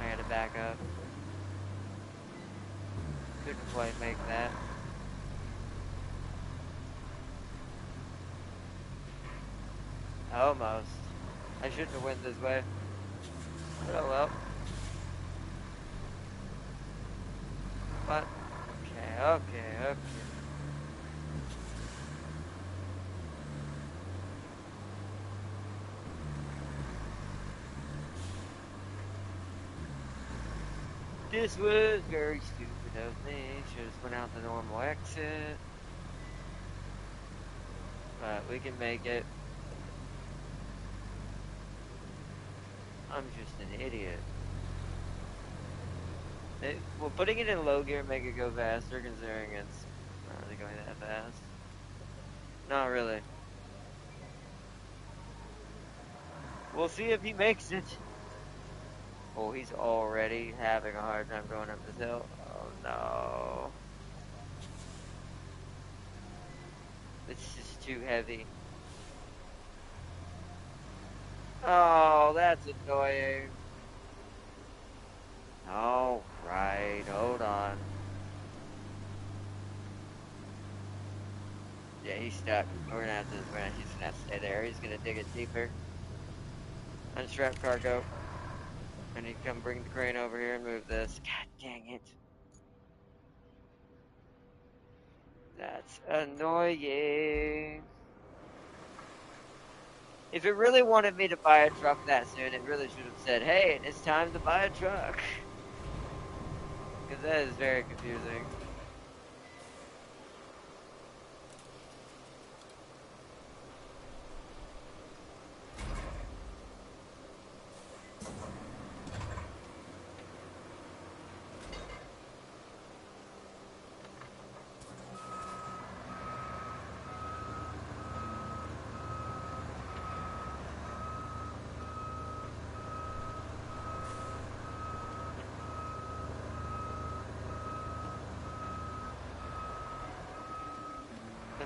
I gotta back up. Couldn't quite make that. Almost. I shouldn't have went this way. But oh well. But okay. This was very stupid of me. Should have went out the normal exit. But we can make it. I'm just an idiot. Well, putting it in low gear make it go faster, considering it's not really going that fast. Not really. We'll see if he makes it. Oh, he's already having a hard time going up this hill. Oh no. It's just too heavy. Oh, that's annoying. All right, hold on. Yeah, he's stuck. He's gonna have to stay there. He's gonna dig it deeper. Unstrap cargo. I need to come bring the crane over here and move this. God dang it. That's annoying. If it really wanted me to buy a truck that soon, it really should have said, hey, it's time to buy a truck. Because that is very confusing.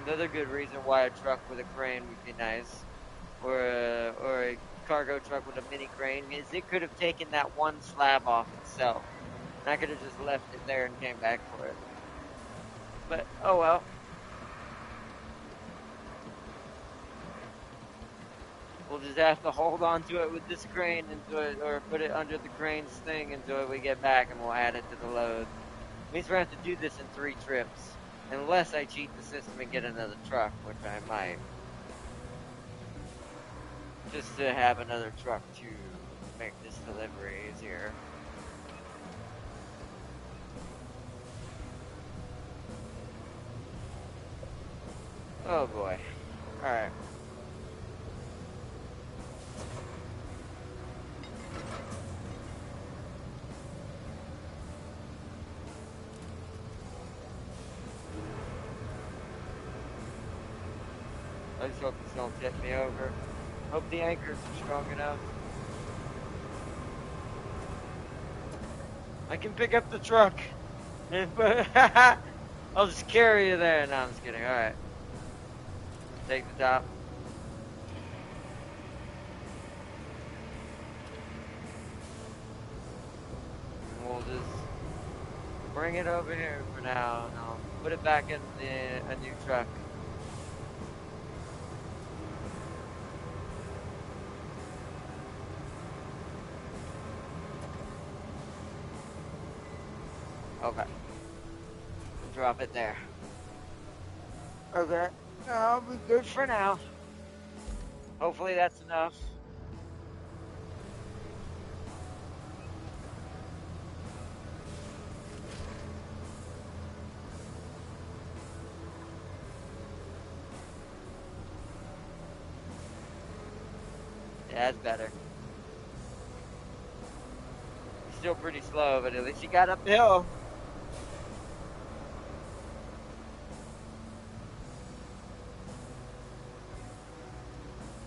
Another good reason why a truck with a crane would be nice, or a cargo truck with a mini crane, is it could have taken that one slab off itself. And I could have just left it there and came back for it. But, oh well. We'll just have to hold on to it with this crane until it, or put it under the crane's thing until we get back, and we'll add it to the load. Means we're going to have to do this in 3 trips. Unless I cheat the system and get another truck, which I might. Just to have another truck to make this delivery easier. Oh boy. Alright. I just hope this don't tip me over. Hope the anchors are strong enough. I can pick up the truck. I'll just carry you there. No, I'm just kidding. Alright. Take the top. And we'll just bring it over here for now. And I'll put it back in a new truck. Okay. Drop it there. Okay. I'll be good for now. Hopefully that's enough. Yeah, that's better. Still pretty slow, but at least you got up the hill.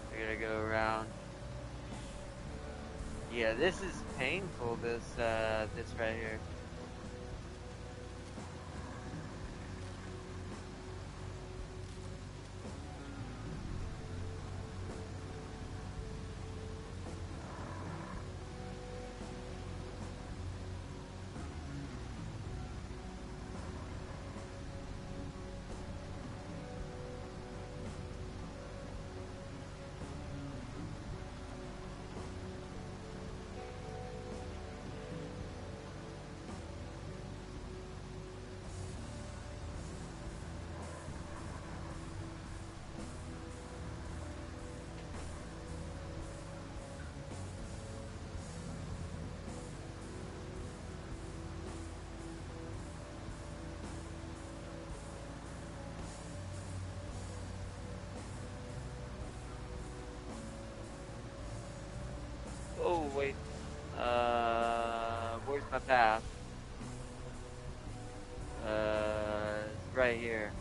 I gotta go around. Yeah, this is painful, this right here. Oh, wait. Where's my path? It's right here.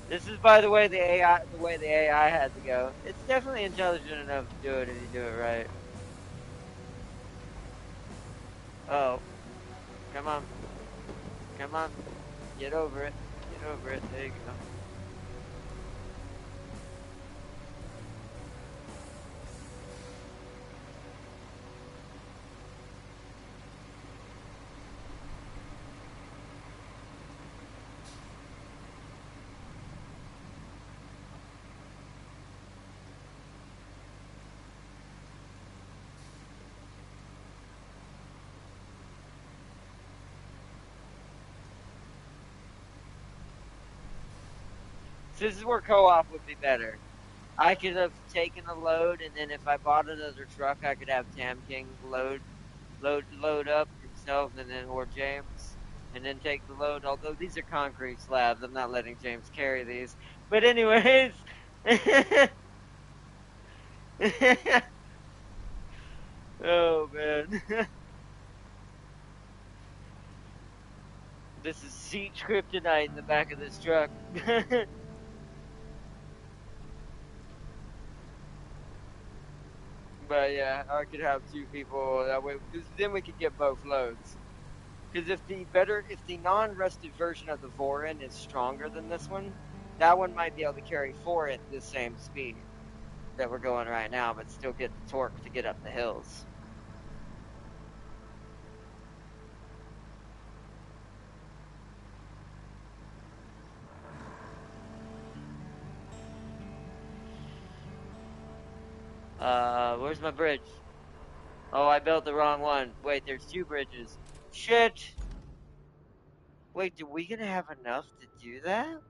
This is, by the way, the way the AI had to go. It's definitely intelligent enough to do it if you do it right. Oh, come on. Come on. Get over it. Get over it. There you go. So this is where co-op would be better. I could have taken a load, and then if I bought another truck, I could have Tam King load up himself, and then or James, and then take the load. Although these are concrete slabs, I'm not letting James carry these. But anyways, oh man, this is siege kryptonite in the back of this truck. But yeah, I could have two people that way, because then we could get both loads. Because if the non-rusted version of the Vorin is stronger than this one, that one might be able to carry four at the same speed that we're going right now, but still get the torque to get up the hills. Where's my bridge? Oh, I built the wrong one. Wait, there's two bridges. Shit! Wait, do we gonna have enough to do that?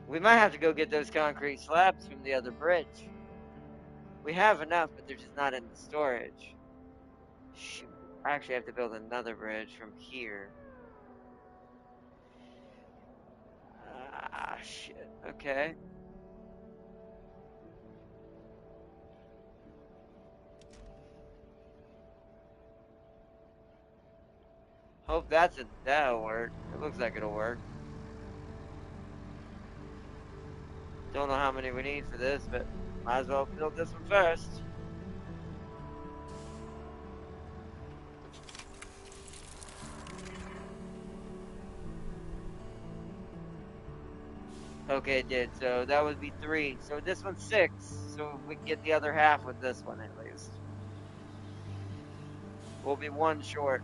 We might have to go get those concrete slabs from the other bridge. We have enough, but they're just not in the storage. Shoot. I actually have to build another bridge from here. Ah, shit. Okay. Hope that'll work. It looks like it'll work. Don't know how many we need for this, but might as well build this one first. Okay, it did. So that would be 3. So this one's 6. So we can get the other half with this one at least. We'll be 1 short.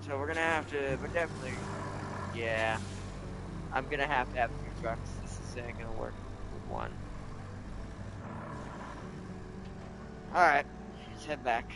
So we're definitely, yeah. I'm gonna have to have 2 trucks. This ain't gonna work with 1. Alright, let's head back.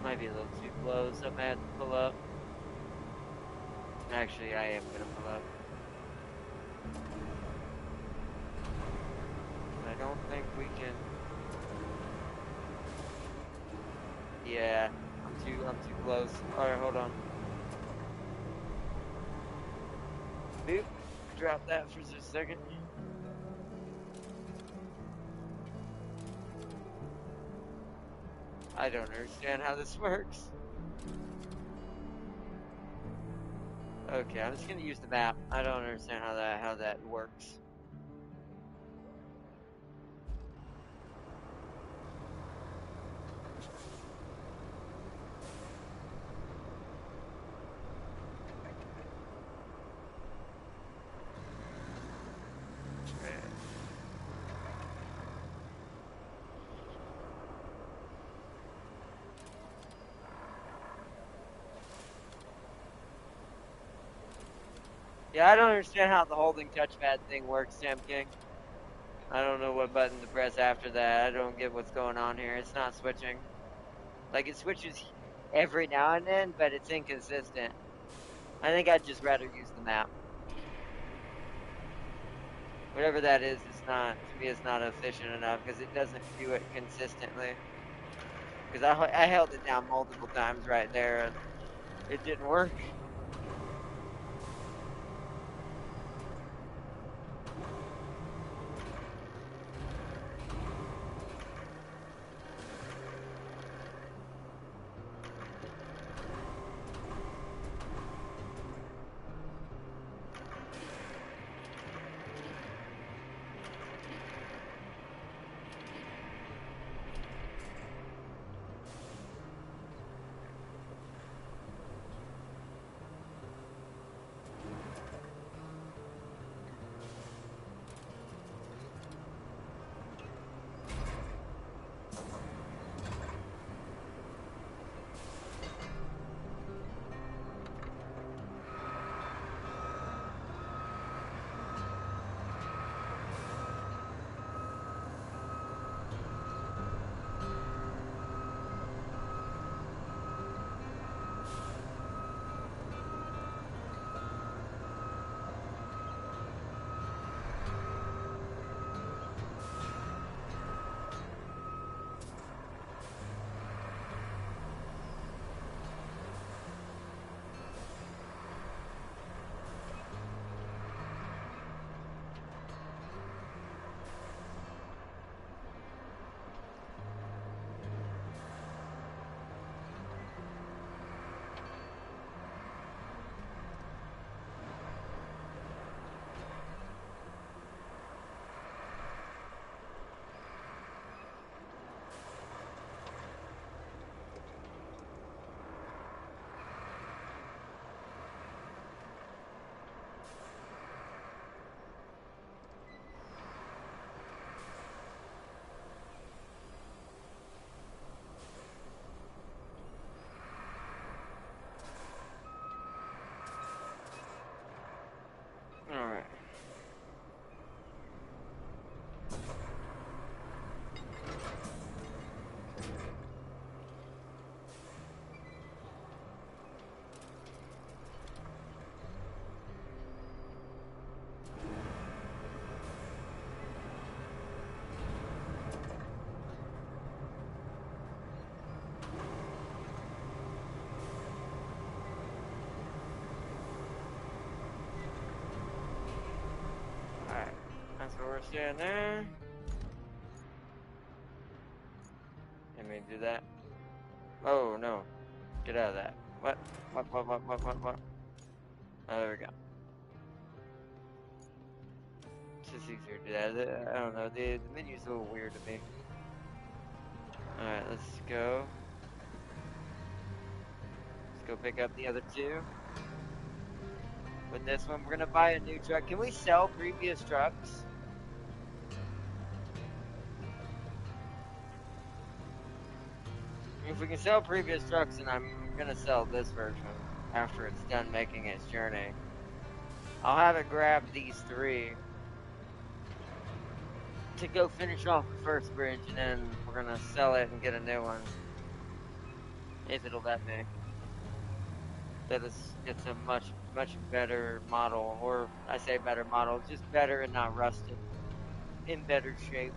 Might be a little too close. I might have to pull up. Actually, I am gonna pull up. I don't think we can. Yeah, I'm too close. Alright, hold on. Boop. Drop that for just a second. I don't understand how this works. Okay, I'm just gonna use the map. I don't understand how that works. Yeah, I don't understand how the holding touchpad thing works, Sam King. I don't know what button to press after that. I don't get what's going on here. It's not switching. Like, it switches every now and then, but it's inconsistent. I think I'd just rather use the map. Whatever that is, it's not, to me, it's not efficient enough because it doesn't do it consistently. Because I held it down multiple times right there and it didn't work. So we're staying there. Let me do that. Oh no. Get out of that. What? What? Oh, there we go. It's just easier to do that. I don't know. The menu's a little weird to me. Alright, let's go. Let's go pick up the other two. With this one, we're gonna buy a new truck. Can we sell previous trucks? If we can sell previous trucks, then I'm gonna sell this version after it's done making its journey. I'll have it grab these three to go finish off the first bridge, and then we're gonna sell it and get a new one. If it'll let me. It's a much better model, or I say better model, just better and not rusted. In better shape.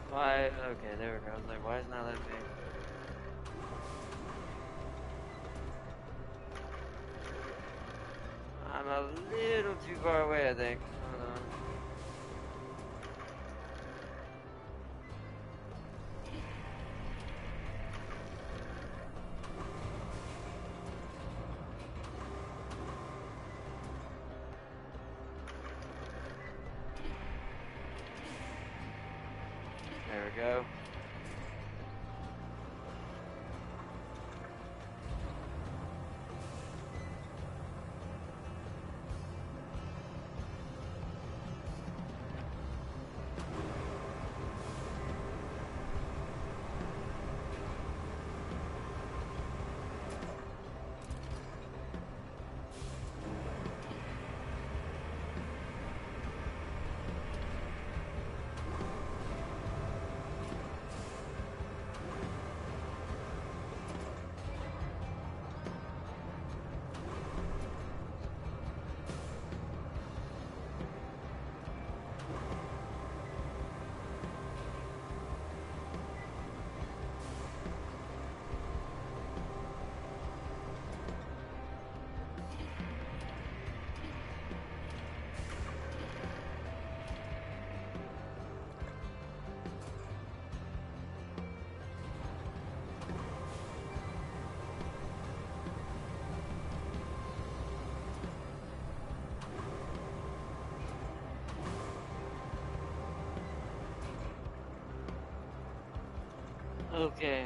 Why? Okay, there we go. I was like, why isn't that letting me? I'm a little too far away, I think. Hold on. There we go. Okay.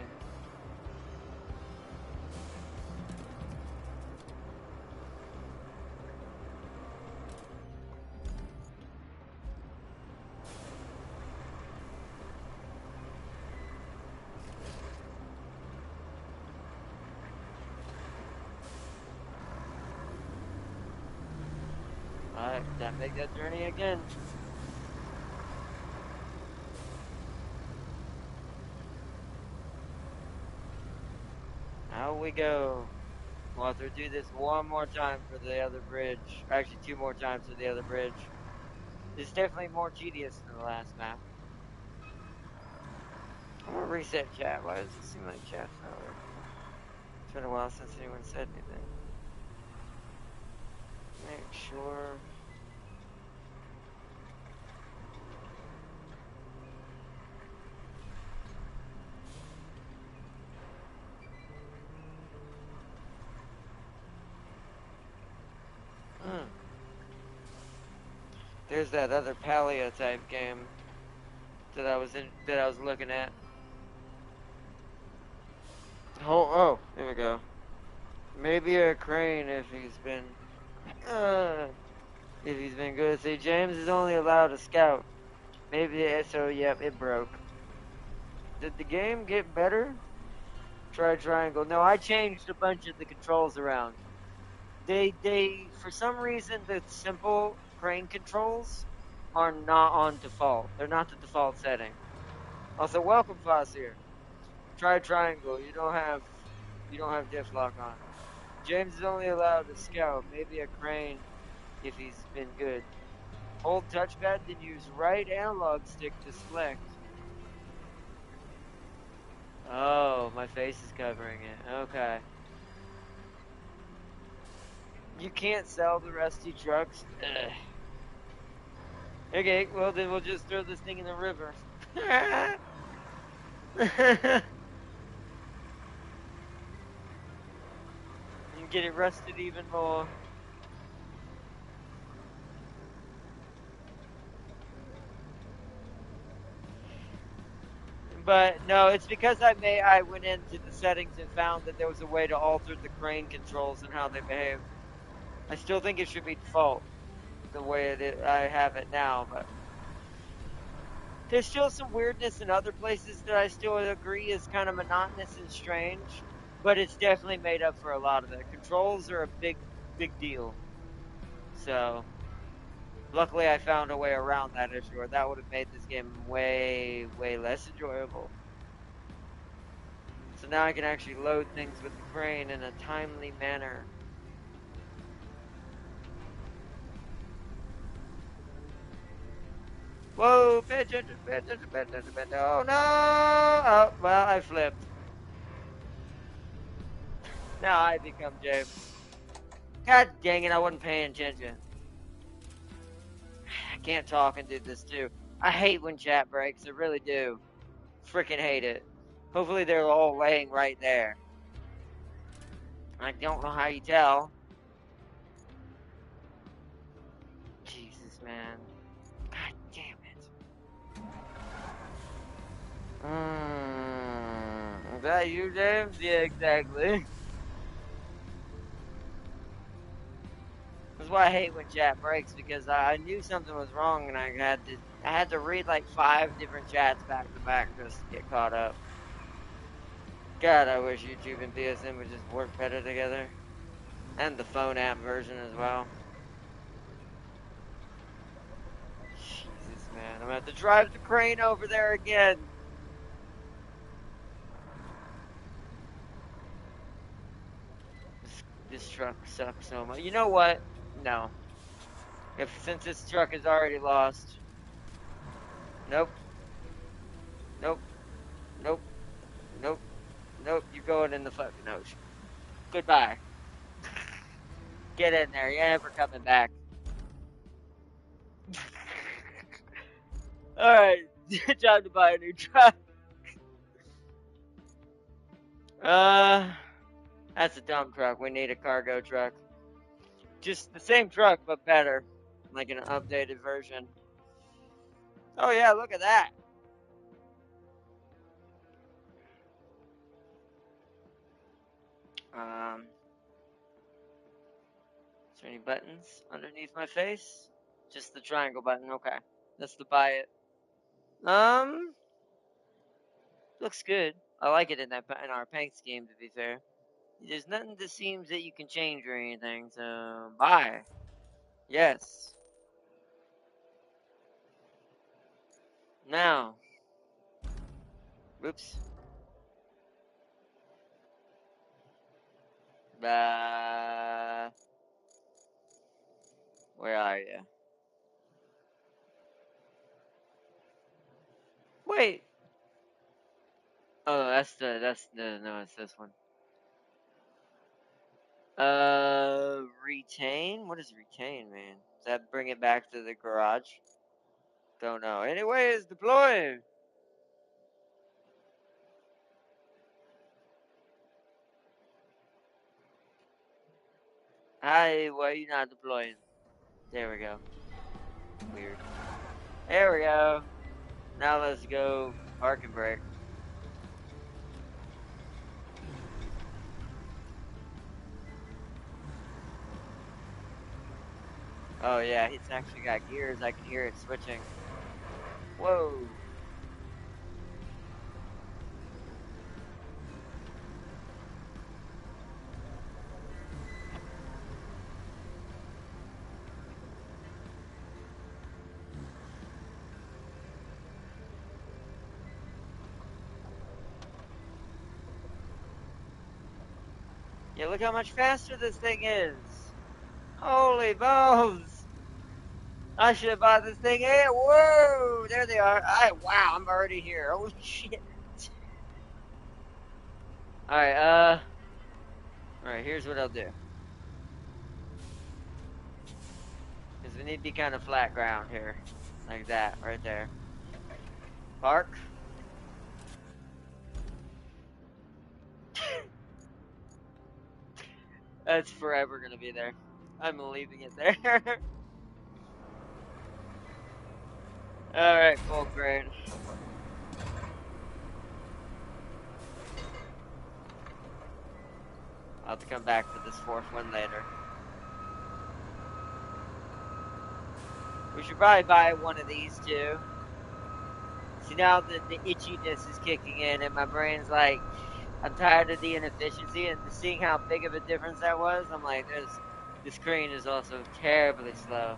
Alright, time to make that journey again. Out we go. We'll have to do this one more time for the other bridge. Or actually, two more times for the other bridge. It's definitely more tedious than the last map. I'm gonna reset chat. Why does it seem like chat's not working? It's been a while since anyone said anything. Make sure. There's that other Palia type game. that I was looking at. Oh, there we go. Maybe a crane uh, if he's been good. See, James is only allowed a scout. So. Yep, it broke. Did the game get better? Try triangle. No, I changed a bunch of the controls around. For some reason, the simple crane controls are not on default. They're not the default setting. Also, welcome, Foss here. Try triangle. You don't have diff lock on. James is only allowed a scout, maybe a crane if he's been good. Hold touchpad, then use right analog stick to select. Oh, my face is covering it. Okay. You can't sell the rusty trucks. Ugh. Okay, well then we'll just throw this thing in the river. And get it rusted even more. But no, it's because I went into the settings and found that there was a way to alter the crane controls and how they behave. I still think it should be default the way I have it now, but there's still some weirdness in other places that I still agree is kind of monotonous and strange, but it's definitely made up for a lot of it. Controls are a big deal. So, luckily I found a way around that issue, or that would have made this game way less enjoyable. So now I can actually load things with the crane in a timely manner. Whoa, pay attention, pay attention, pay attention, pay attention. Oh no! Oh, well, I flipped. Now I become James. God dang it, I wasn't paying attention. I can't talk and do this too. I hate when chat breaks, I really do. Freaking hate it. Hopefully they're all laying right there. I don't know how you tell. Jesus, man. God damn it. Is that you, James? Yeah, exactly. That's why I hate when chat breaks, because I knew something was wrong and I had to read like 5 different chats back to back just to get caught up. God, I wish YouTube and PSN would just work better together. And the phone app version as well. Jesus, man. I'm gonna have to drive the crane over there again. This truck sucks so much. You know what? No. Since this truck is already lost. Nope. Nope. Nope. Nope. Nope. You're going in the fucking ocean. Goodbye. Get in there. You're never coming back. Alright. Time to buy a new truck. Uh, that's a dumb truck. We need a cargo truck. Just the same truck, but better. Like an updated version. Oh, yeah, look at that. Is there any buttons underneath my face? Just the triangle button. Okay. That's to buy it. Looks good. I like it in our paint scheme, to be fair. There's nothing that seems that you can change or anything, so buy. Yes. Now. Oops. Where are you? Wait. Oh, no, it's this one. Retain? What does retain mean? Does that bring it back to the garage? Don't know. Anyways, deploy. Hi, why are you not deploying? There we go. Weird. There we go. Now let's go park and brake. Oh yeah, it's actually got gears. I can hear it switching. Whoa. Yeah, look how much faster this thing is. Holy balls. I should have bought this thing. Hey, whoa, there they are. Wow, I'm already here. Holy shit. Alright, here's what I'll do. Because we need to be kind of flat ground here. Like that, right there. Park. That's forever gonna be there. I'm leaving it there. Alright, full grade. I'll have to come back for this fourth one later. We should probably buy one of these too. See, now the itchiness is kicking in and my brain's like, I'm tired of the inefficiency, and seeing how big of a difference that was, I'm like, this crane is also terribly slow.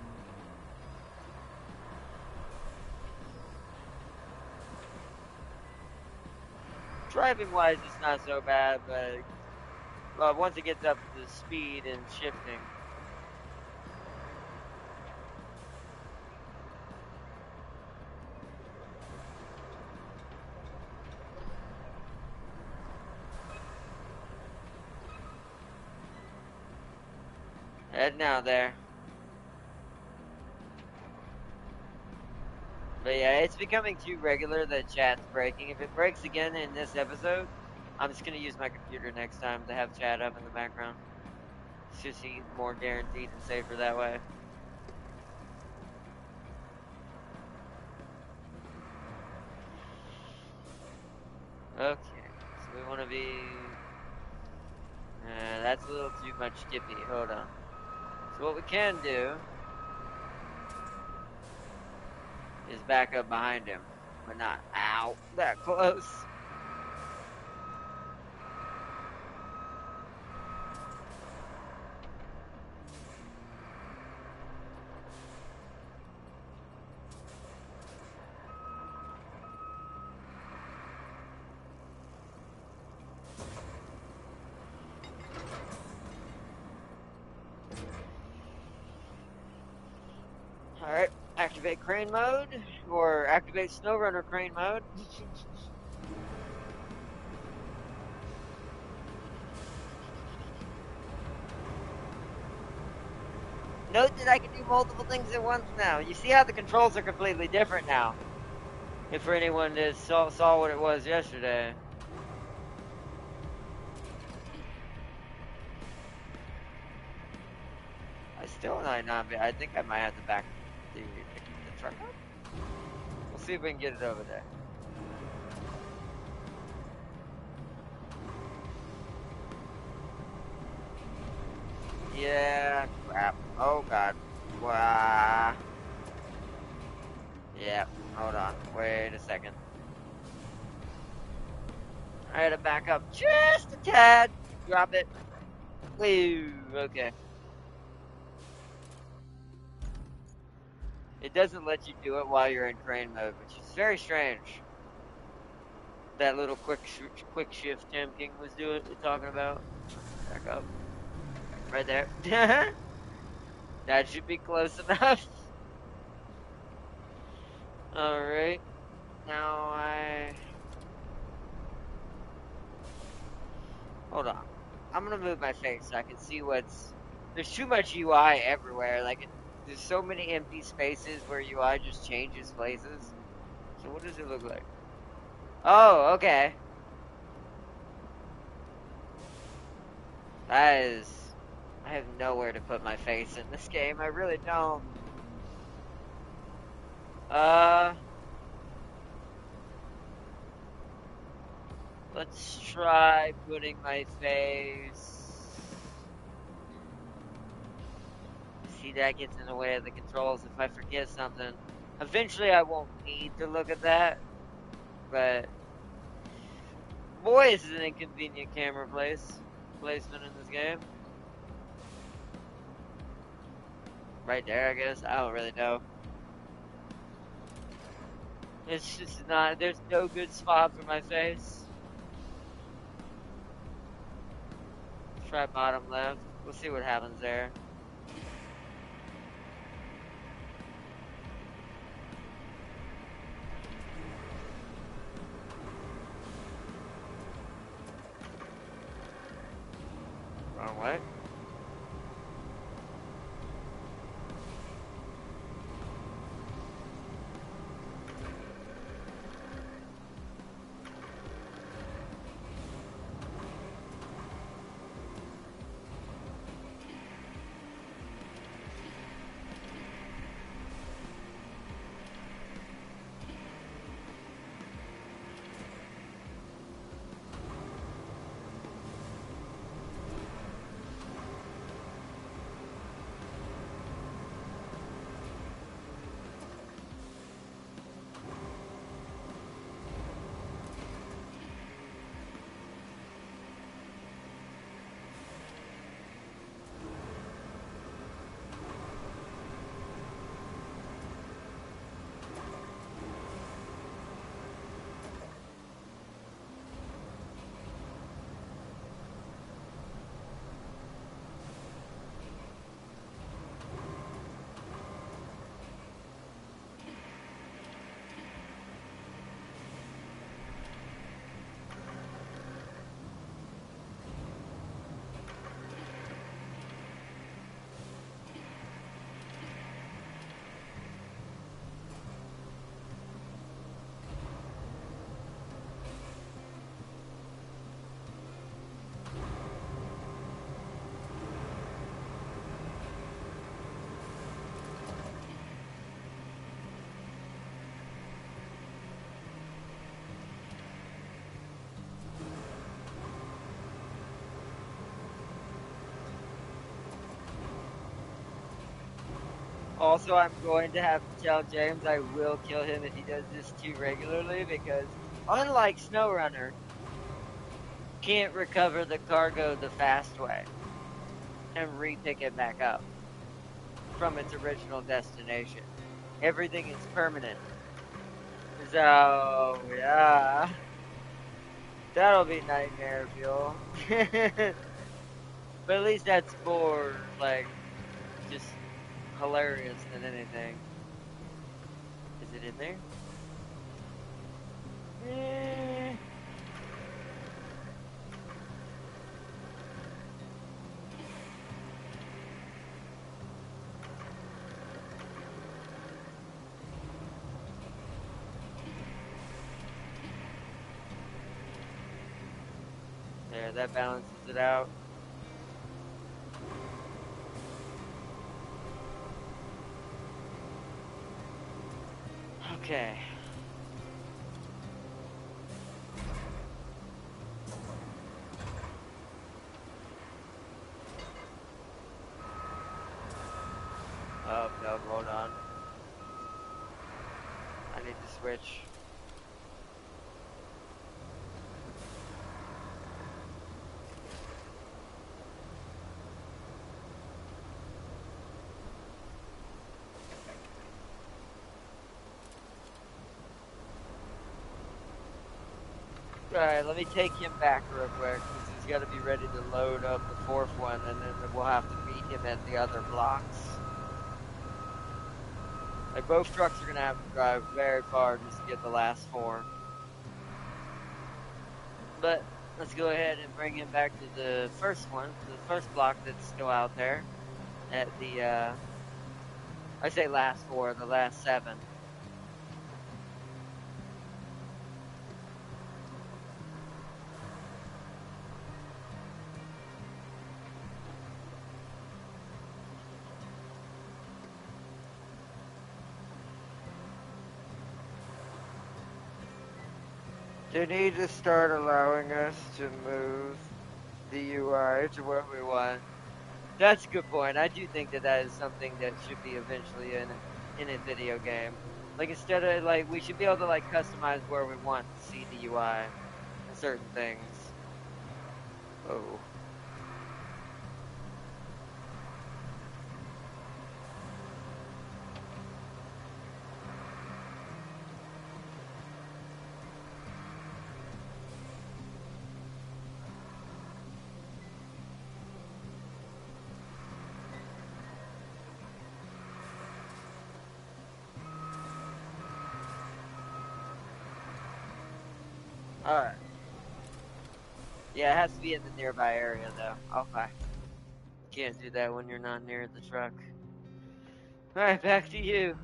Driving wise, it's not so bad, but well, once it gets up to speed and shifting. Heading out there. But yeah, it's becoming too regular that chat's breaking. If it breaks again in this episode, I'm just gonna use my computer next time to have chat up in the background. It's just more guaranteed and safer that way. Okay, so we want to be... that's a little too much dippy. Hold on. So what we can do is back up behind him. But not, ow, that close. Alright, activate crane mode, or activate SnowRunner crane mode. Note that I can do multiple things at once now. You see how the controls are completely different now. If for anyone that saw what it was yesterday. I still might not be. I think I might have to back the truck up. We'll see if we can get it over there. Yeah, crap. Oh god. Wow. Yeah, hold on. Wait a second. I had to back up just a tad. Drop it. Woo, okay. It doesn't let you do it while you're in crane mode, which is very strange. That little quick shift Tim King was talking about. Back up. Right there. That should be close enough. Alright. Now hold on. I'm gonna move my face so I can see what's... There's too much UI everywhere. Like, there's so many empty spaces where UI just changes places. So what does it look like? Oh, okay. That is... I have nowhere to put my face in this game. I really don't. Let's try putting my face. See, that gets in the way of the controls if I forget something. Eventually, I won't need to look at that, but boy, this is an inconvenient camera placement in this game. Right there, I guess. I don't really know. It's just not. There's no good spot for my face. Let's try bottom left. We'll see what happens there. Wrong way. Also, I'm going to have to tell James I will kill him if he does this too regularly because, unlike SnowRunner, can't recover the cargo the fast way and re-pick it back up from its original destination. Everything is permanent. So, yeah. That'll be nightmare fuel. But at least that's more, like, just hilarious than anything. Is it in there? Eh. There, that balances it out. Okay. Oh, no, hold on. I need to switch. Alright, let me take him back real quick, because he's got to be ready to load up the fourth one, and then we'll have to meet him at the other blocks. Like, both trucks are going to have to drive very far just to get the last four. But, let's go ahead and bring him back to the first one, the first block that's still out there, at the, I say last four, the last seven. They need to start allowing us to move the UI to where we want. That's a good point. I do think that that is something that should be eventually in a video game. Like instead of like we should be able to like customize where we want to see the UI and certain things. Oh, all right. Yeah, it has to be in the nearby area though. Okay, you can't do that when you're not near the truck. All right, back to you.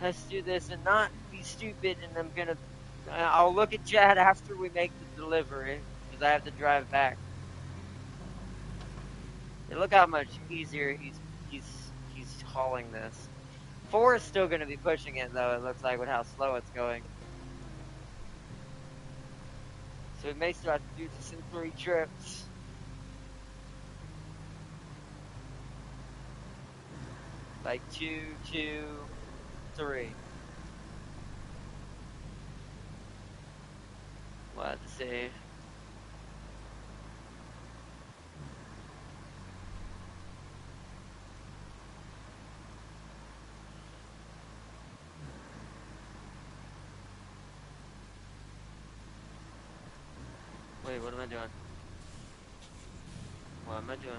Let's do this and not be stupid. And I'm gonna. I'll look at Chad after we make the delivery because I have to drive back. And look how much easier he's hauling this. 4 is still gonna be pushing it though. It looks like with how slow it's going. So we may still have to do this in 3 trips. Like 2, 2, 3. We'll have to see. Wait, what am I doing? What am I doing?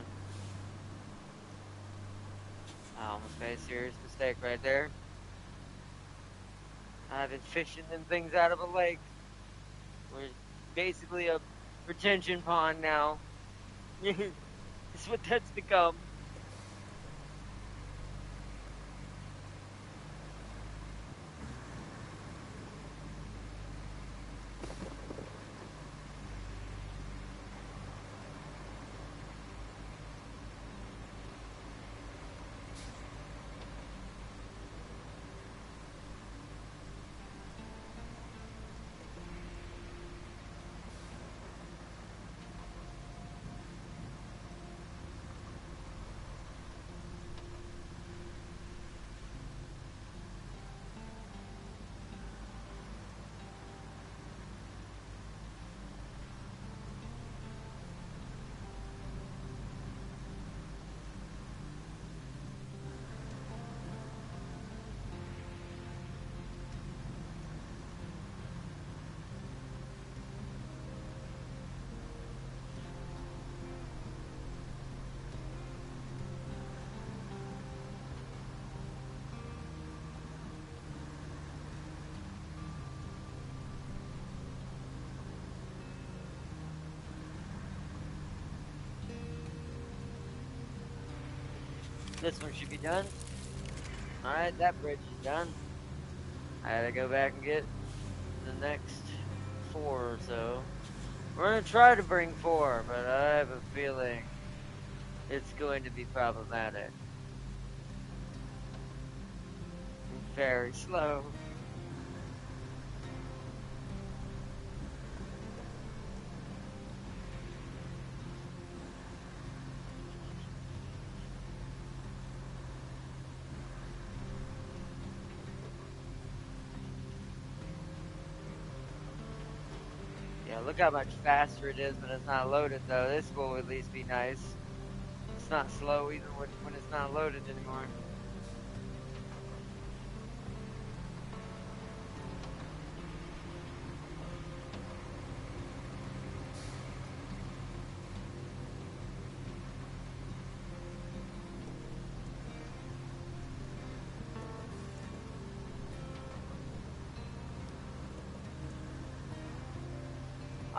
I almost made a serious mistake right there. I've been fishing them things out of a lake. We're basically a retention pond now. It's what that's become. This one should be done. Alright, that bridge is done. I gotta go back and get the next 4 or so. We're gonna try to bring 4, but I have a feeling it's going to be problematic. Very slow. Yeah, look how much faster it is when it's not loaded though. This will at least be nice. It's not slow either when it's not loaded anymore.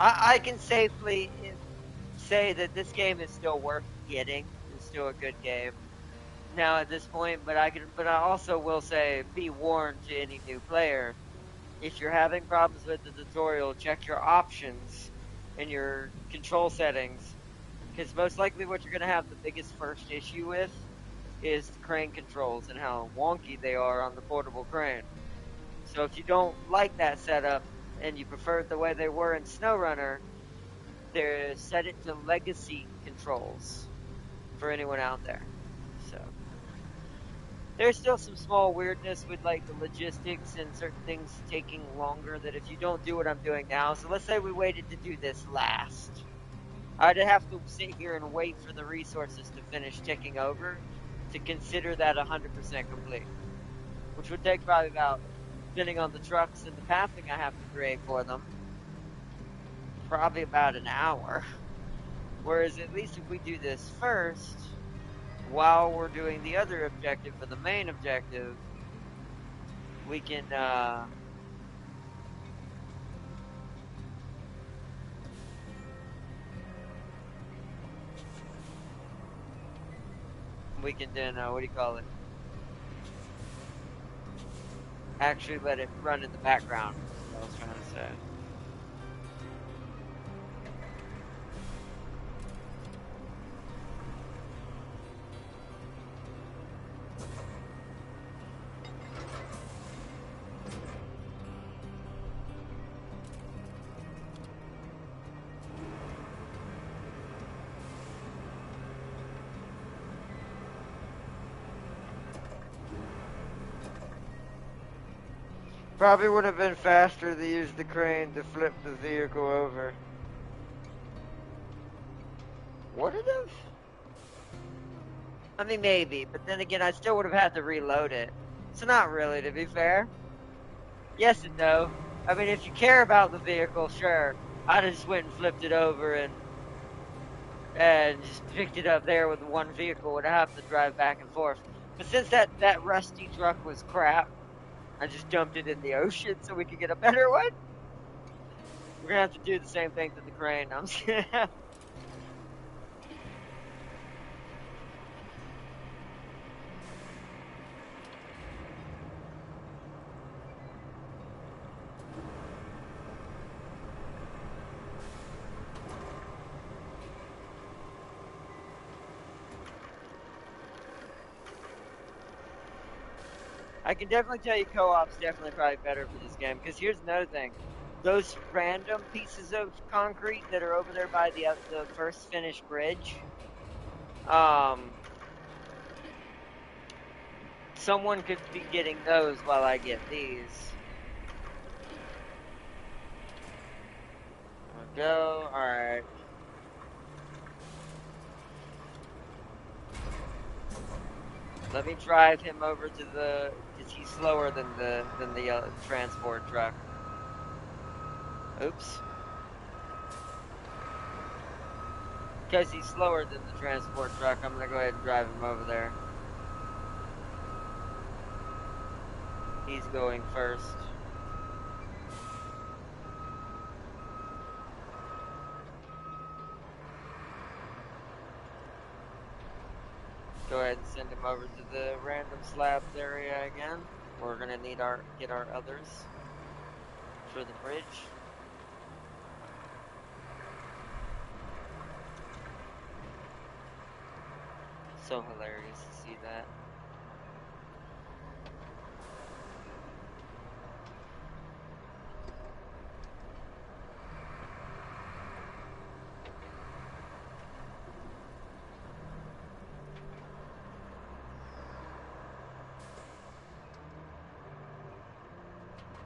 I can safely say that this game is still worth getting. It's still a good game now at this point, but I also will say be warned to any new player. If you're having problems with the tutorial, check your options in your control settings. Because most likely what you're going to have the biggest first issue with is the crane controls and how wonky they are on the portable crane. So if you don't like that setup and you prefer it the way they were in SnowRunner, they set it to legacy controls for anyone out there. So there's still some small weirdness with like the logistics and certain things taking longer that if you don't do what I'm doing now. So let's say we waited to do this last. I'd have to sit here and wait for the resources to finish ticking over to consider that 100% complete, which would take probably about, depending on the trucks and the pathing I have to create for them, probably about an hour. Whereas at least if we do this first, while we're doing the other objective for the main objective, we can then what do you call it? Actually let it run in the background. Is what I was trying to say. Probably would have been faster to use the crane to flip the vehicle over. Would it have? I mean, maybe, but then again, I still would have had to reload it. So not really, to be fair. Yes and no. I mean, if you care about the vehicle, sure. I just went and flipped it over and just picked it up there with one vehicle, would have to drive back and forth. But since that rusty truck was crap, I just dumped it in the ocean so we could get a better one. We're gonna have to do the same thing to the crane. I'm just I can definitely tell you co-op's definitely probably better for this game, because here's another thing. Those random pieces of concrete that are over there by the first finished bridge, someone could be getting those while I get these. There we go, alright. Let me drive him over to the, because he's slower than the transport truck. Oops. Because he's slower than the transport truck, I'm gonna go ahead and drive him over there. He's going first. Go ahead and send him over to the random slabs area again. We're gonna need get our others for the bridge. So hilarious to see that.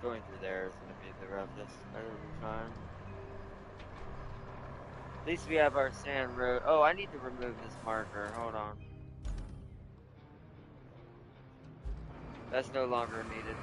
Going through there is gonna be the roughest, but it'll be fine. At least we have our sand road. Oh, I need to remove this marker. Hold on. That's no longer needed.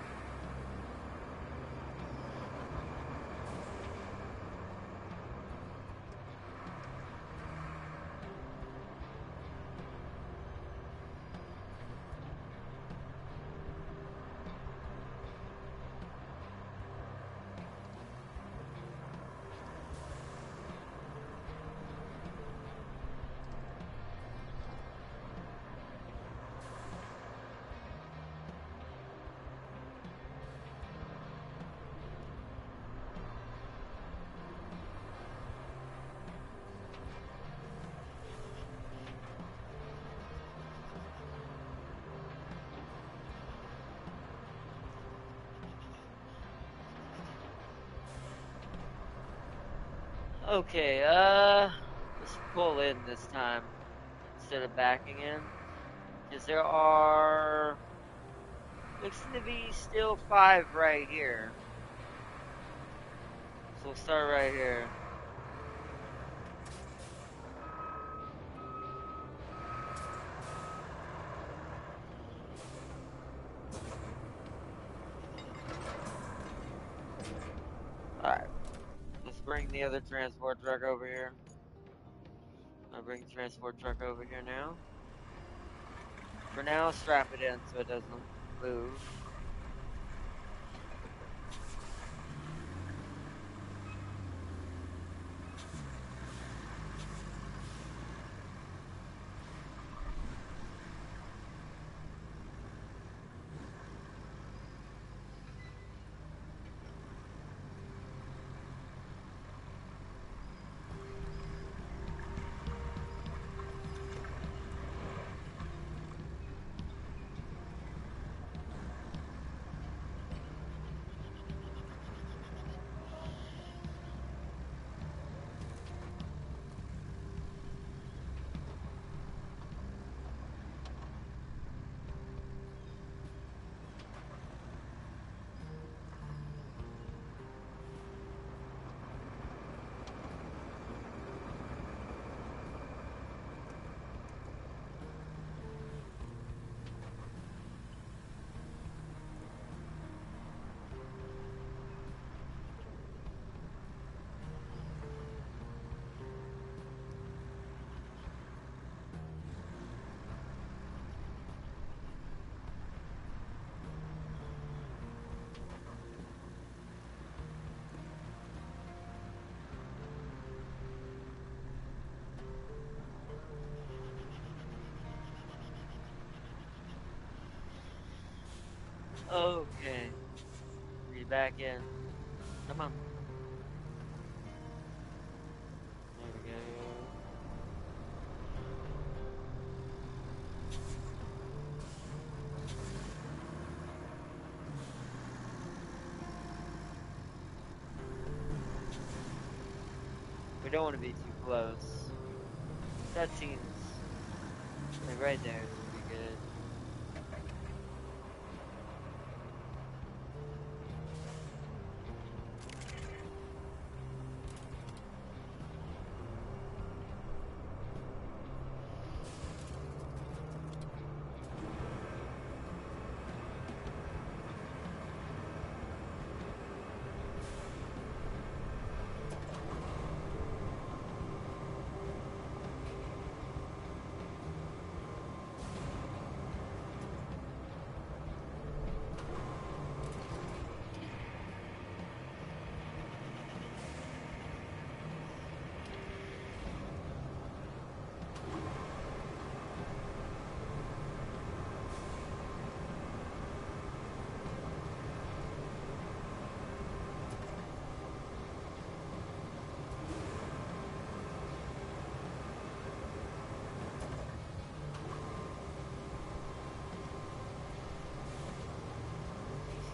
Okay, let's pull in this time instead of backing in. Because there are, looks to be still 5 right here. So we'll start right here. Alright, let's bring the other transport truck over here. I'll bring the transport truck over here now. For now, strap it in so it doesn't move. Okay, be back in. Come on. There we go. We don't want to be too close. That seems like right there should be good.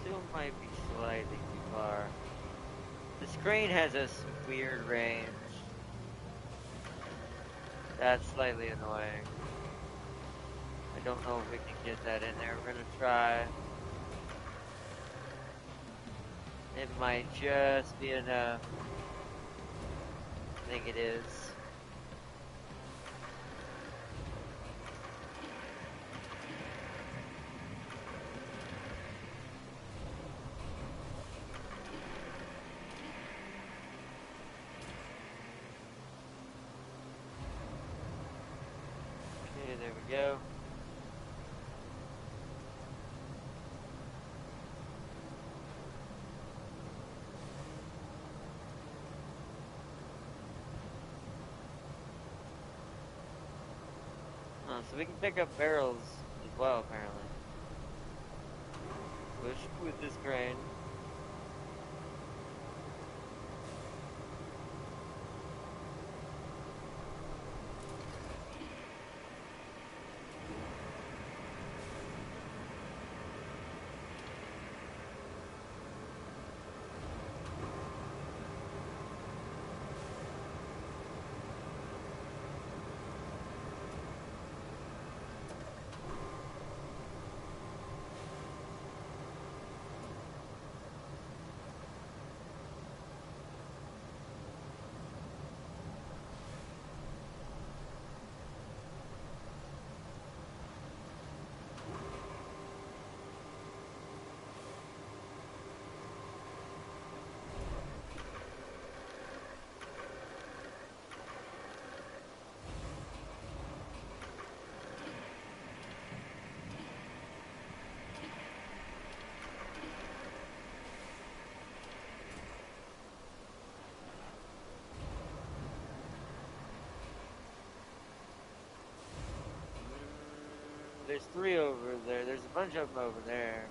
Still might be slightly too far. This crane has a weird range. That's slightly annoying. I don't know if we can get that in there. We're gonna try. It might just be enough. I think it is. Okay, there we go. Oh, so we can pick up barrels as well, apparently. Push with this crane. There's 3 over there. There's a bunch of them over there.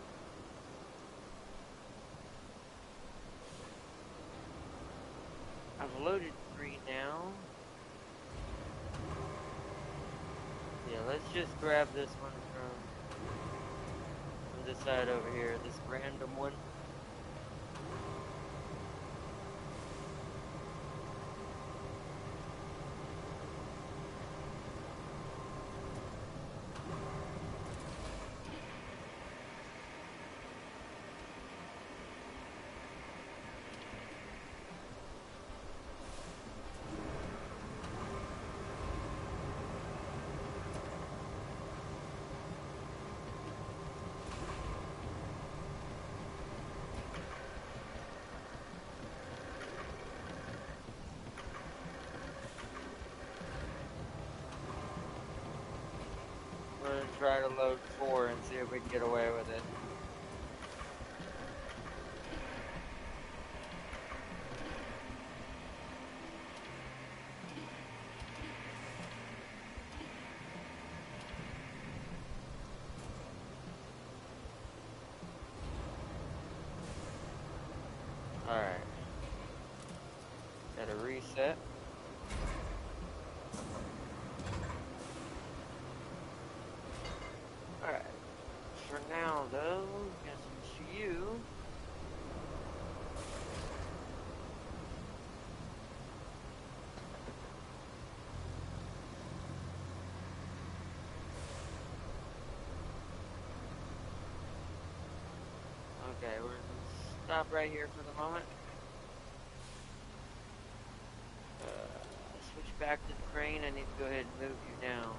I've loaded 3 now. Yeah, let's just grab this one from this side over here, this random one. We're gonna try to load 4 and see if we can get away with it. Alright. Gotta reset. Alright. For now, though, guess it's you. Okay, we're gonna stop right here for the moment. Switch back to the crane. I need to go ahead and move you down.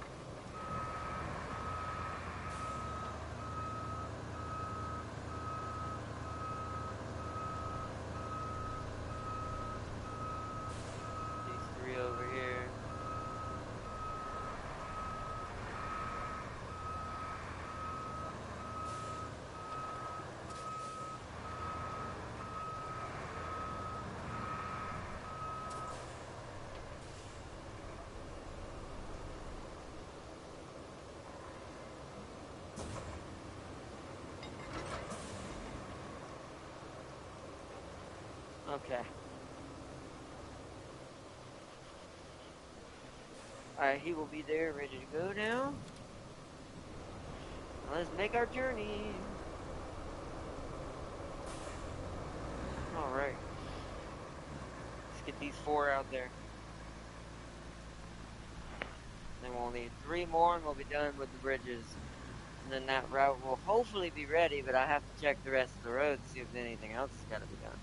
These 3 over here. Okay. Alright, he will be there, ready to go now. Let's make our journey. Alright. Let's get these 4 out there. Then we'll need 3 more and we'll be done with the bridges. And then that route will hopefully be ready, but I have to check the rest of the road to see if anything else has got to be done.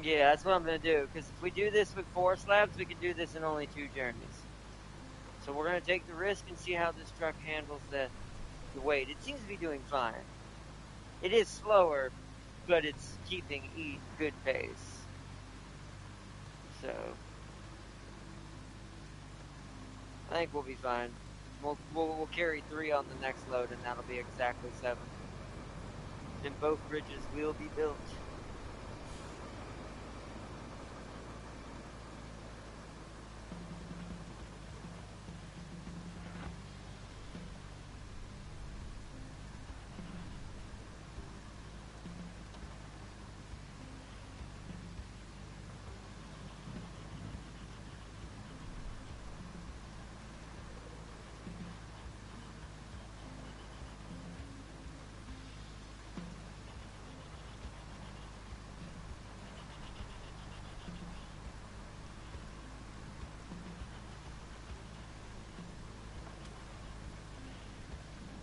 Yeah, that's what I'm going to do, because if we do this with 4 slabs, we can do this in only 2 journeys. So we're going to take the risk and see how this truck handles the weight. It seems to be doing fine. It is slower, but it's keeping good pace. So I think we'll be fine. We'll carry 3 on the next load, and that'll be exactly 7. Then both bridges will be built.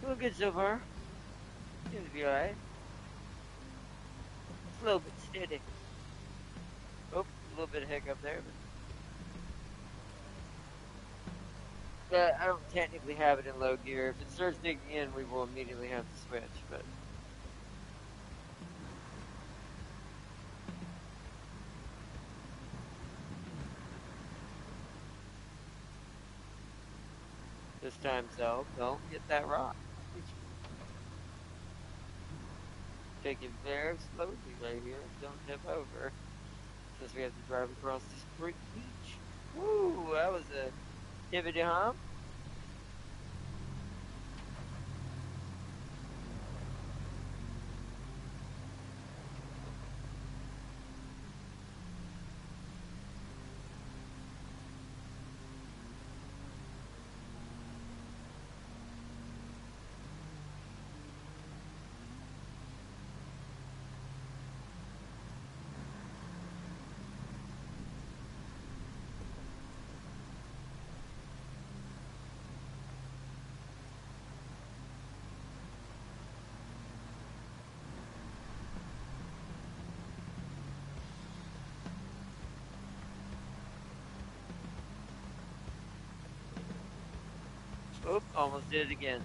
Doing good so far. Seems to be alright. It's a little bit steady. Oh, a little bit of hiccup there, but I don't technically have it in low gear. If it starts digging in, we will immediately have to switch, but This time, so don't hit that rock. Take it very slowly right here and don't tip over. Since we have to drive across this beach. Woo, that was a hibbity hop. Oop, almost did it again.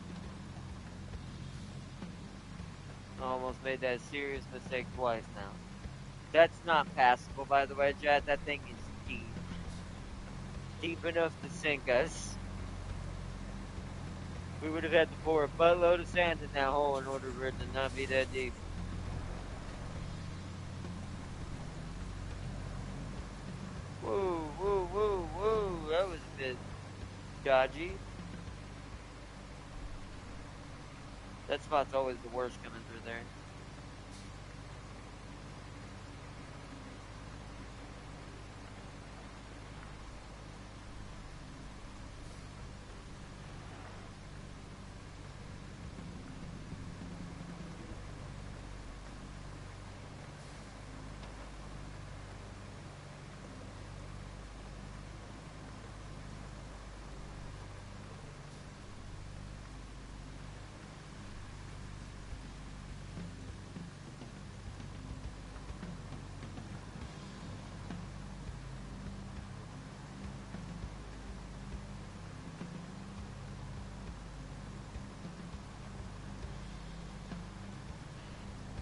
Almost made that serious mistake twice now. That's not passable, by the way, Chad. That thing is deep. Deep enough to sink us. We would have had to pour a buttload of sand in that hole in order for it to not be that deep. Woo, woo, woo, woo. That was a bit dodgy. That spot's always the worst coming through there.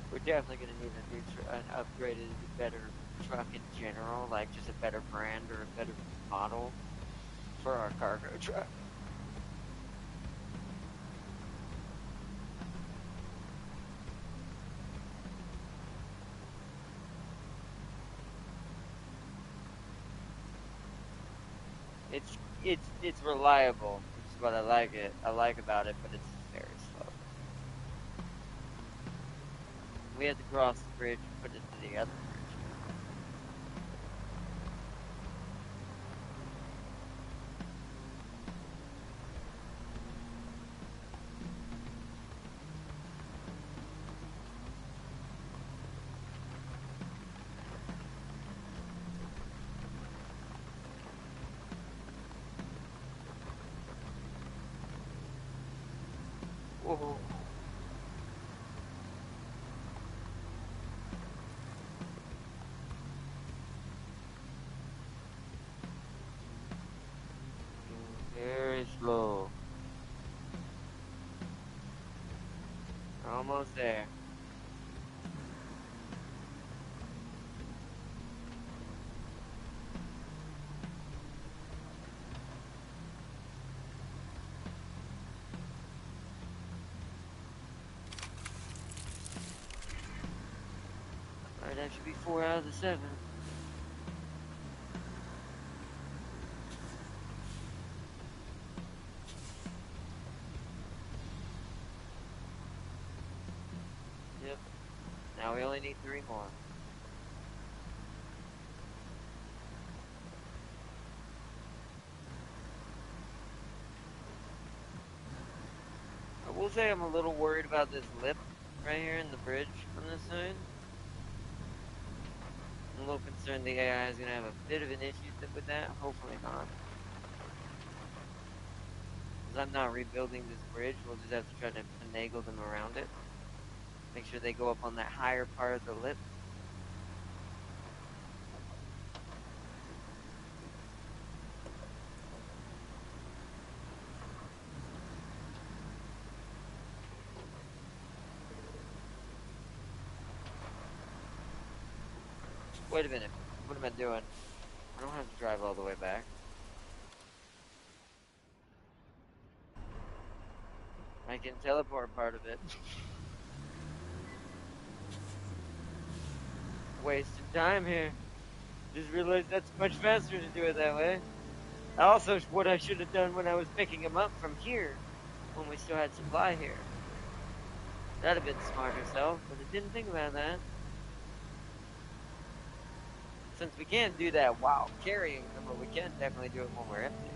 We're definitely gonna need a an upgraded, better truck in general, like just a better brand or a better model for our cargo truck. It's reliable, which is what I like about it, but it's very slow. We had to cross the bridge and put it to the other bridge now. Whoa. Very slow. Almost there. Alright, that should be 4 out of the 7. Yep. Now we only need 3 more. I will say I'm a little worried about this lip right here in the bridge on this side. I'm a little concerned the AI is going to have a bit of an issue with that. Hopefully not. Because I'm not rebuilding this bridge. We'll just have to try to finagle them around it. Make sure they go up on that higher part of the lip. Wait a minute. What am I doing? I don't have to drive all the way back. I can teleport part of it. Wasting time here. Just realized that's much faster to do it that way. Also, what I should have done when I was picking them up from here, when we still had supply here. That'd have been smarter self, but I didn't think about that. Since we can't do that while carrying them, but we can definitely do it when we're empty.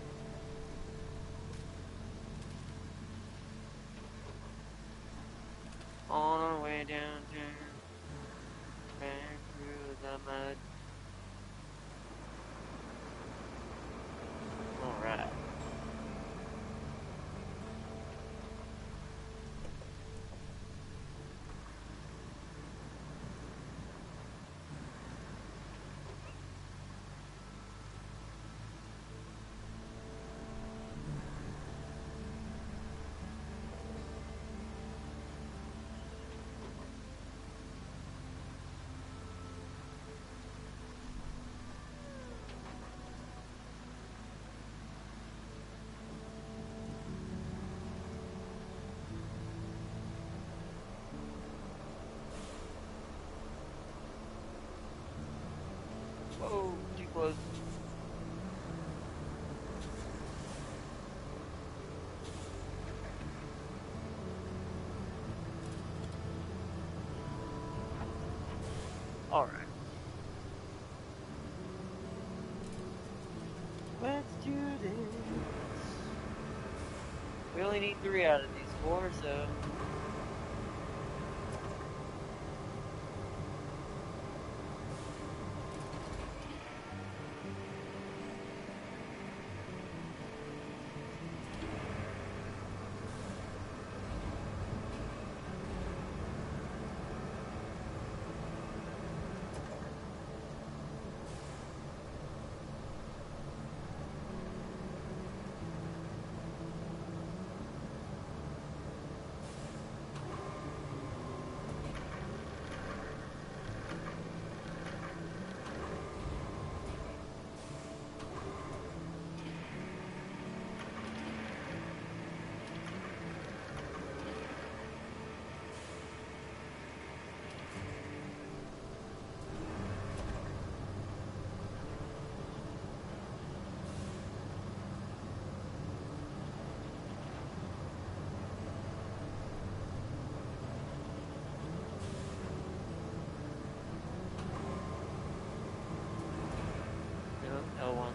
On our way downtown, back through the mud. Alright. Whoa, too close. Alright. Let's do this. We only need 3 out of these 4, so. No, L1.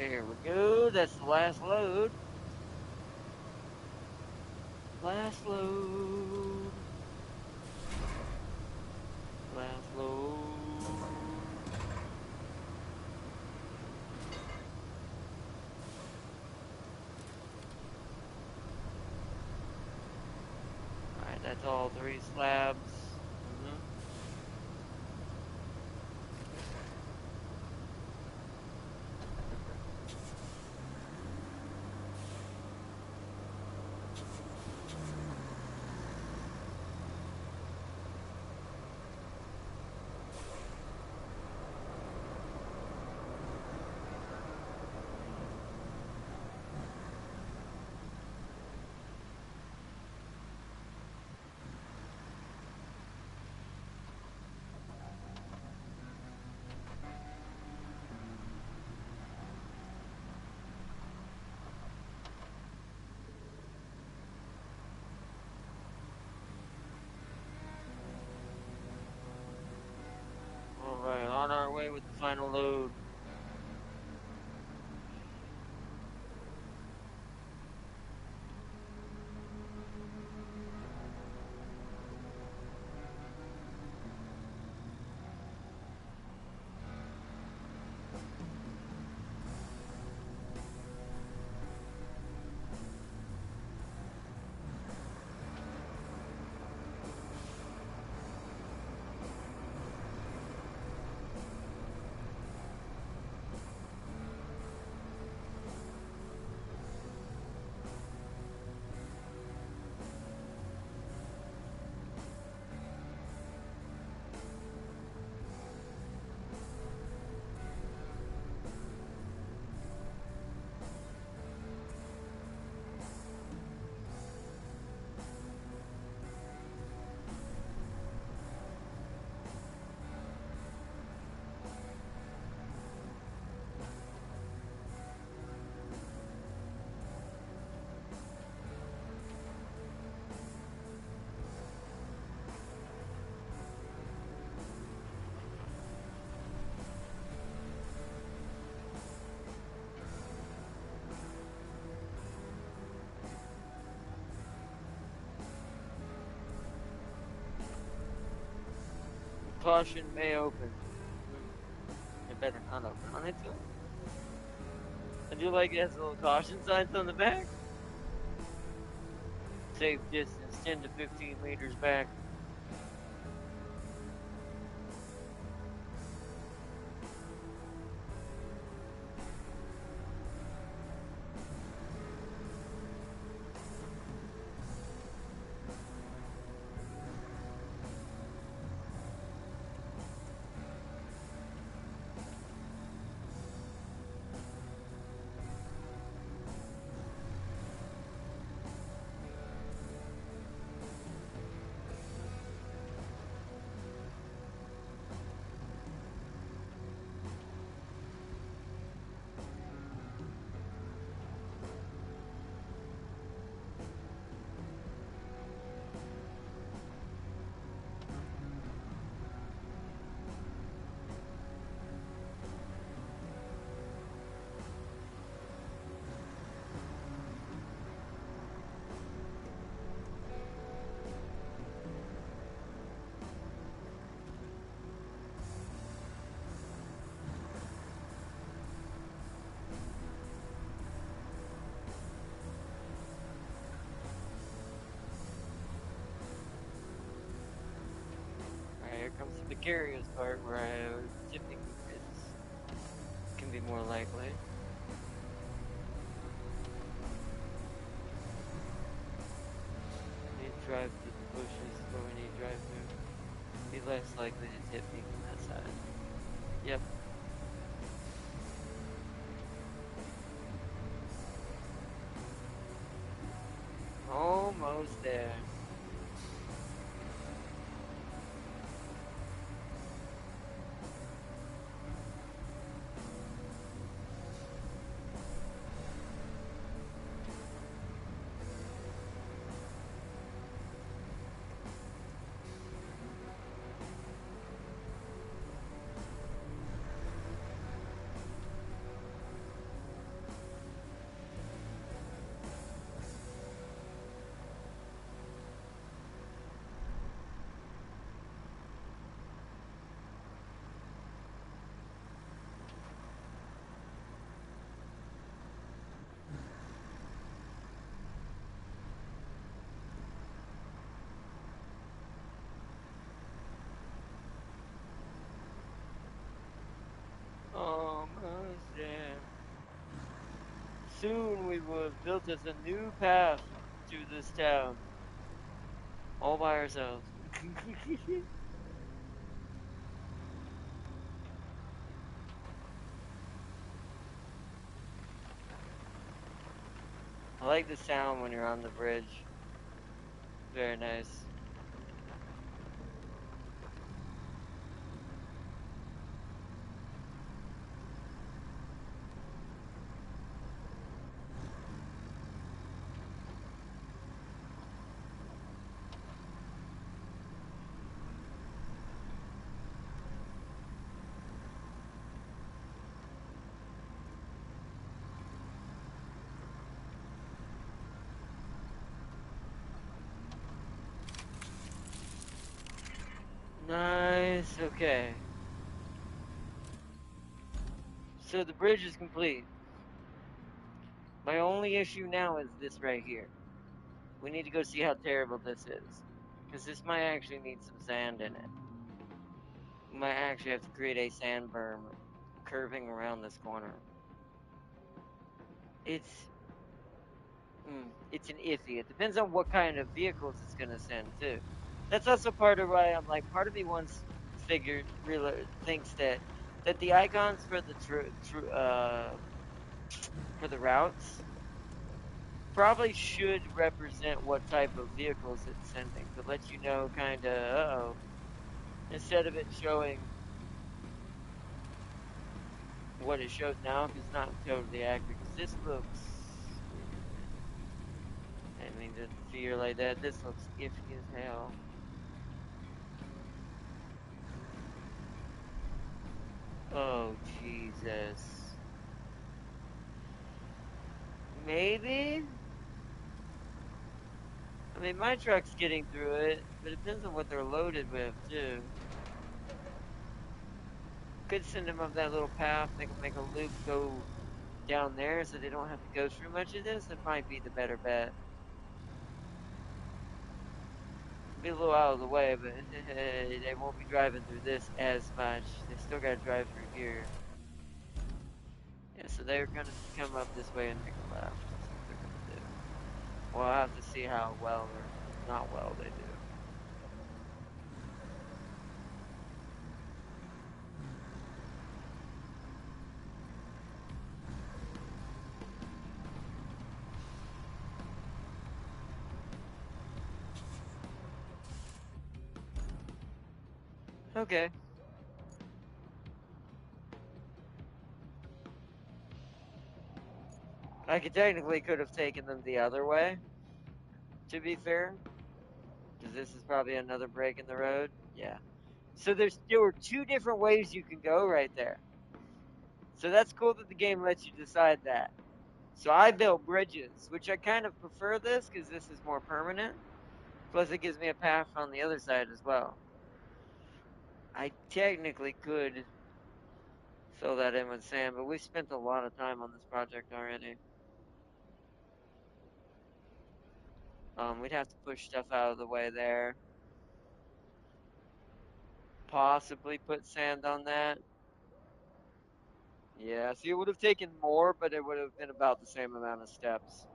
There we go. That's the last load. Last load. Last load. Alright, that's all 3 slabs. Alright, on our way with the final load. Caution may open. It better not open on its own. I do like it has little caution signs on the back. Safe distance 10 to 15 meters back. Here comes the precarious part where tipping can be more likely. We need to drive through the bushes where we need to drive through. Be less likely to tip me from that side. Yep. Almost there. Soon we will have built us a new path to this town, all by ourselves. I like the sound when you're on the bridge. Very nice. Nice. Okay. So the bridge is complete. My only issue now is this right here. We need to go see how terrible this is. Because this might actually need some sand in it. We might actually have to create a sand berm curving around this corner. It's it's an iffy. It depends on what kind of vehicles it's gonna send too. That's also part of why I'm like, part of me once figured, real thinks that the icons for the for the routes probably should represent what type of vehicles it's sending to let you know kind of, uh-oh, instead of it showing what it shows now, because it's not totally accurate. Because this looks, I mean, the fear like that, this looks iffy as hell. Oh, Jesus. Maybe? I mean, my truck's getting through it, but it depends on what they're loaded with, too. Could send them up that little path, make a loop, go down there so they don't have to go through much of this. It might be the better bet. Be a little out of the way, but they won't be driving through this as much. They still gotta drive through here. Yeah, so they're gonna come up this way and make a left. That's what they're gonna do. Well, I'll have to see how well or not well they do. Okay. I could technically could have taken them the other way, to be fair, because this is probably another break in the road. Yeah. So there were two different ways you can go right there. So that's cool that the game lets you decide that. So I built bridges, which I kind of prefer this because this is more permanent. Plus it gives me a path on the other side as well. I technically could fill that in with sand, but we spent a lot of time on this project already. We'd have to push stuff out of the way there. Possibly put sand on that. Yeah, see, it would have taken more, but it would have been about the same amount of steps.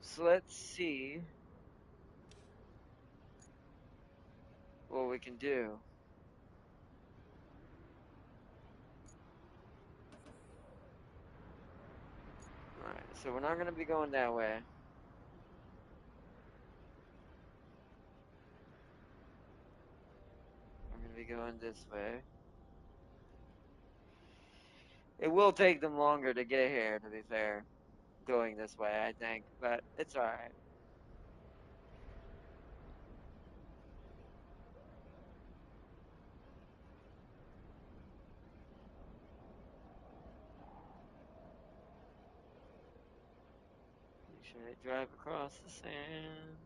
So let's see what we can do. Alright, so we're not going to be going that way. We're going to be going this way. It will take them longer to get here, to be fair, going this way, I think, but it's alright. Make sure they drive across the sand.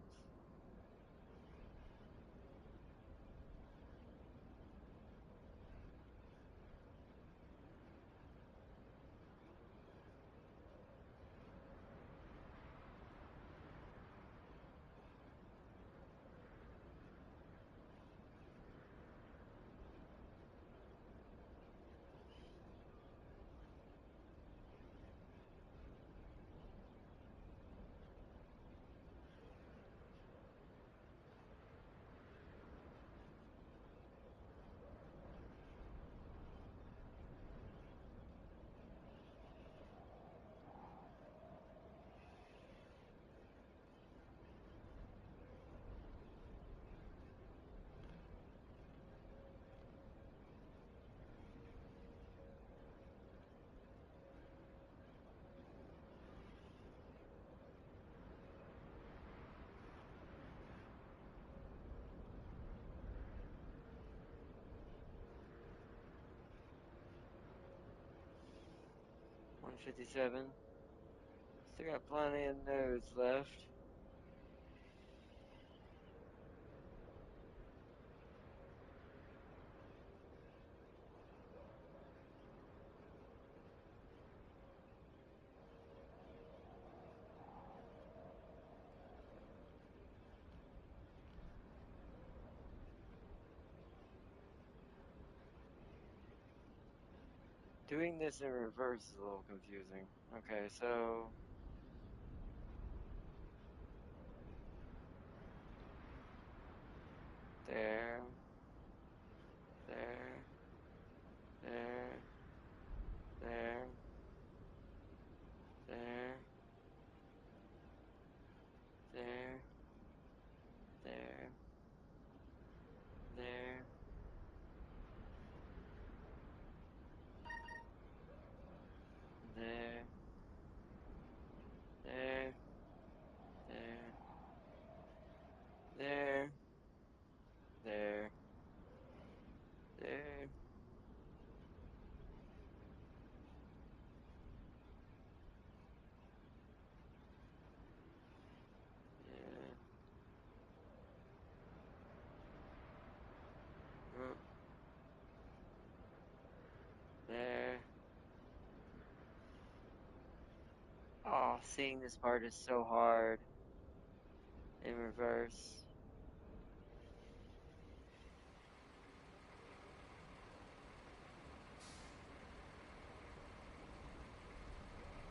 57. Still got plenty of nodes left. Doing this in reverse is a little confusing. Okay, so there, there, there, there, there, there, there, there, there, there, there, there, there, there. Yeah. Mm, there. Oh, seeing this part is so hard in reverse.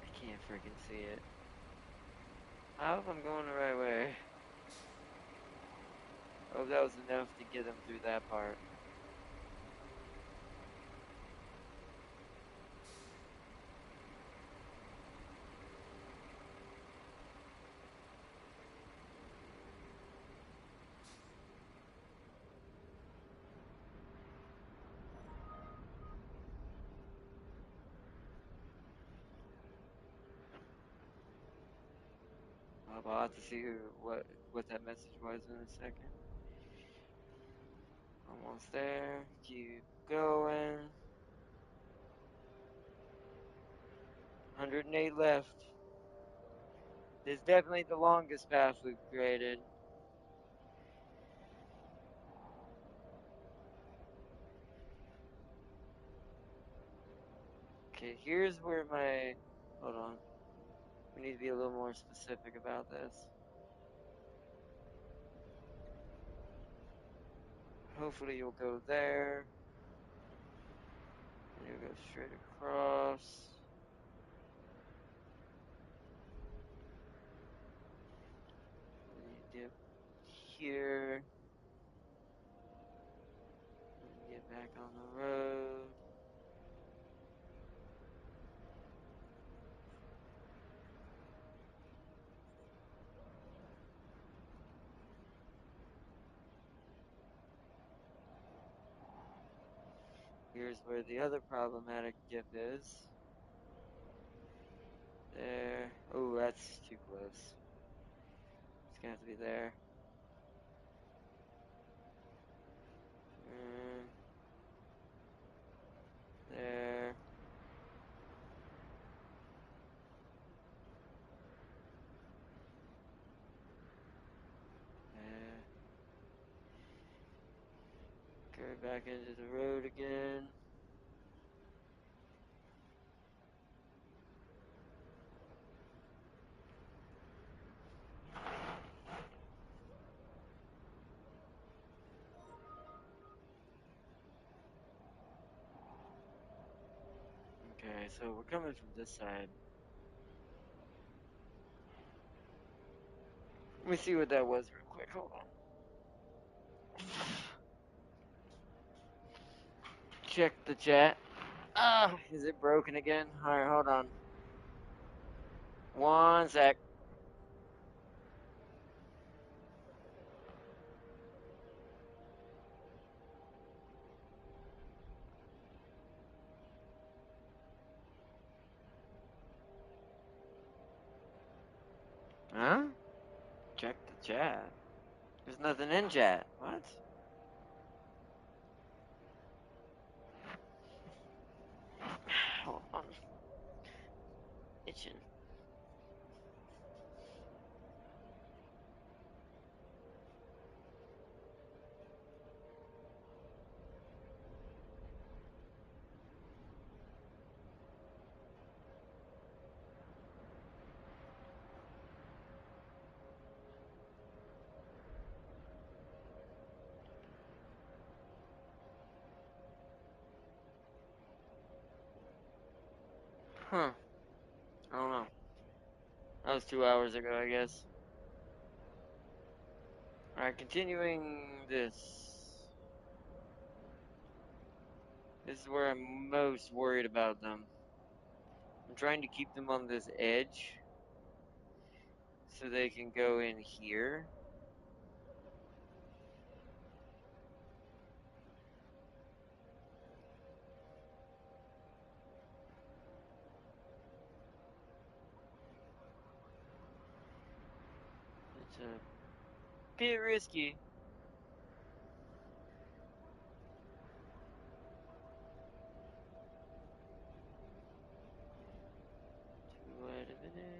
I can't freaking see it. I hope I'm going the right way. I hope that was enough to get them through that part. I'll have to see what that message was in a second. Almost there. Keep going. 108 left. This is definitely the longest path we've created. Okay, here's where my... Hold on. We need to be a little more specific about this. Hopefully you'll go there. And you'll go straight across. And you dip here. And get back on the road. Here's where the other problematic dip is. There. Oh, that's too close. It's gonna have to be there. Mm, there. There. Go back into the road again. Okay, so we're coming from this side. Let me see what that was real quick. Hold on. Check the chat. Ah, is it broken again? Alright, hold on. One sec. Huh? Check the chat. There's nothing in chat. What? Hold on. kitchen. Huh. I don't know. That was 2 hours ago, I guess. Alright, continuing this. This is where I'm most worried about them. I'm trying to keep them on this edge so they can go in here. It's a bit risky. Too wide of an angle.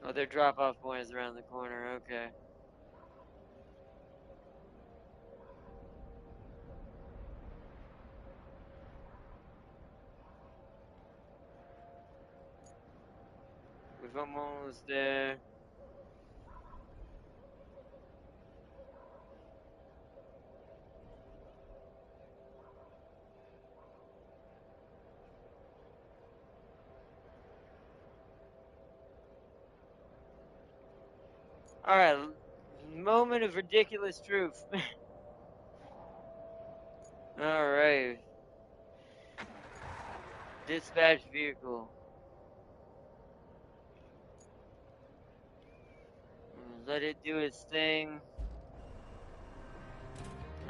Oh, their drop-off point is around the corner. Okay. We're almost there. Alright, moment of ridiculous truth. Alright. Dispatch vehicle. Let it do its thing.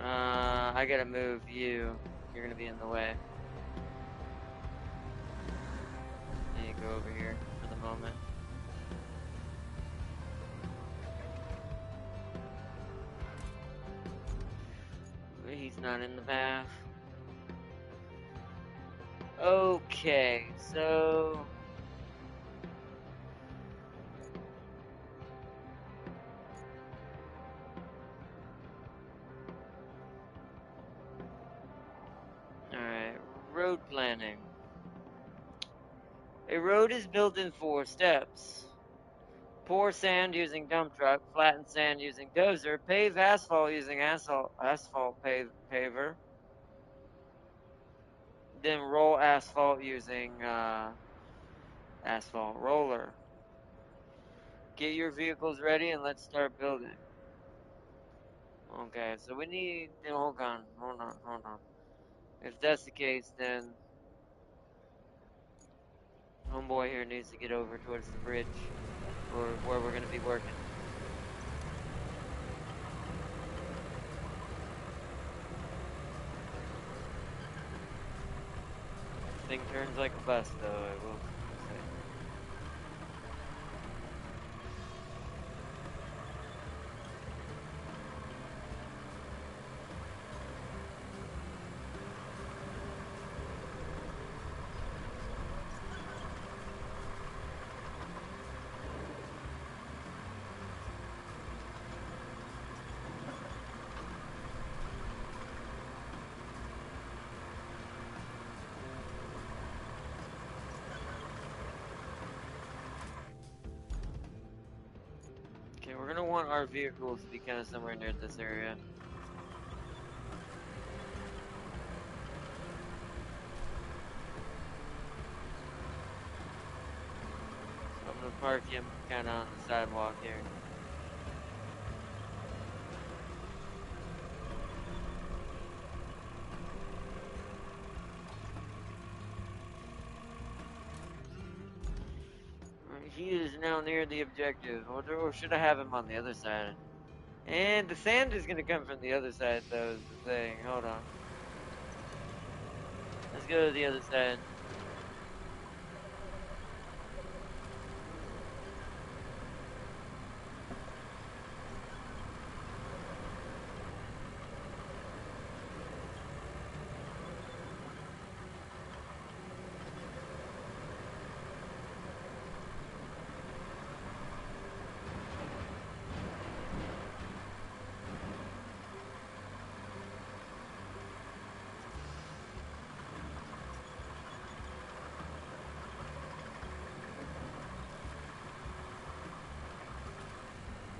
I gotta move you. You're gonna be in the way. I need to go over here for the moment. He's not in the path. Okay, so... Alright, road planning. A road is built in 4 steps. Pour sand using dump truck, flatten sand using dozer, pave asphalt using asphalt paver, then roll asphalt using asphalt roller. Get your vehicles ready and let's start building. Okay, so we need, hold on. If that's the case, then homeboy here needs to get over towards the bridge, or where we're gonna be working. Thing turns like a bus, though, I will say. Okay, we're gonna want our vehicles to be kind of somewhere near this area. So I'm gonna park him kind of on the sidewalk here. He is now near the objective, or should I have him on the other side? And the sand is gonna come from the other side, though, is the thing. Hold on. Let's go to the other side.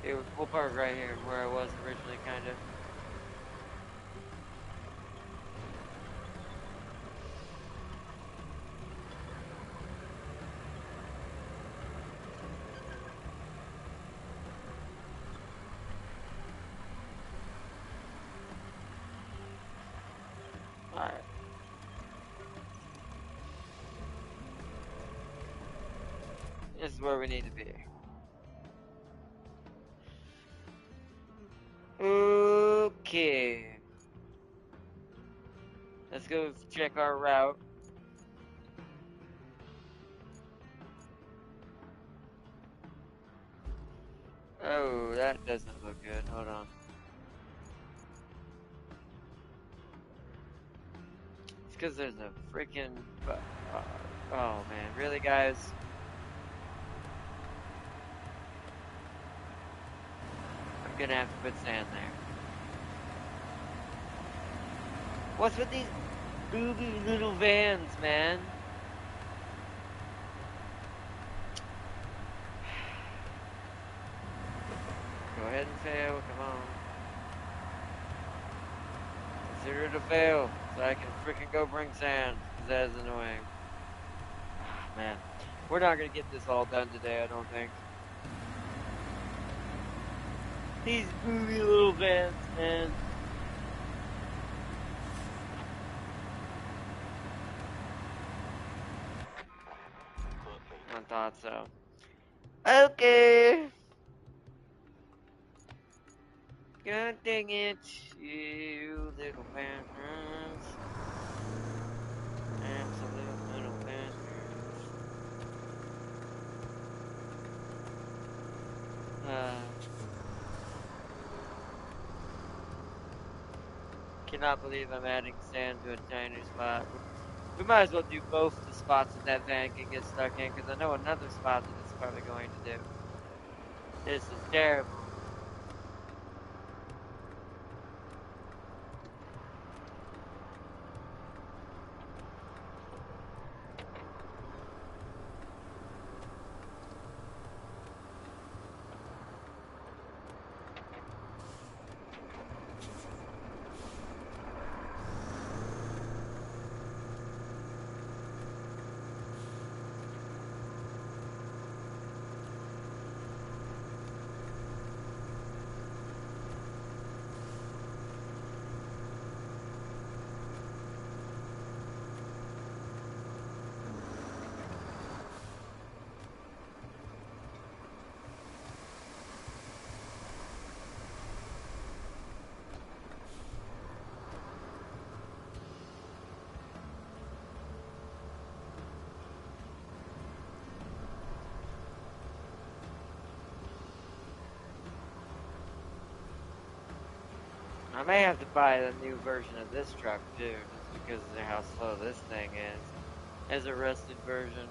Here, we'll park right here where I was originally, kind of. Alright. This is where we need to be. Okay. Let's go check our route. Oh, that doesn't look good. Hold on. It's because there's a freaking. Oh man, really, guys? I'm gonna have to put sand there. What's with these booby little vans, man? Go ahead and fail, come on. Consider it a fail, so I can freaking go bring sand, because that is annoying. Man, we're not gonna get this all done today, I don't think. These booby little vans, man. I thought so. Okay. God dang it, you little bastards. Absolute little bastards. Cannot believe I'm adding sand to a tiny spot. We might as well do both the spots that that van can get stuck in, because I know another spot that it's probably going to do. This is terrible. I may have to buy a new version of this truck too, just because of how slow this thing is. As a rusted version.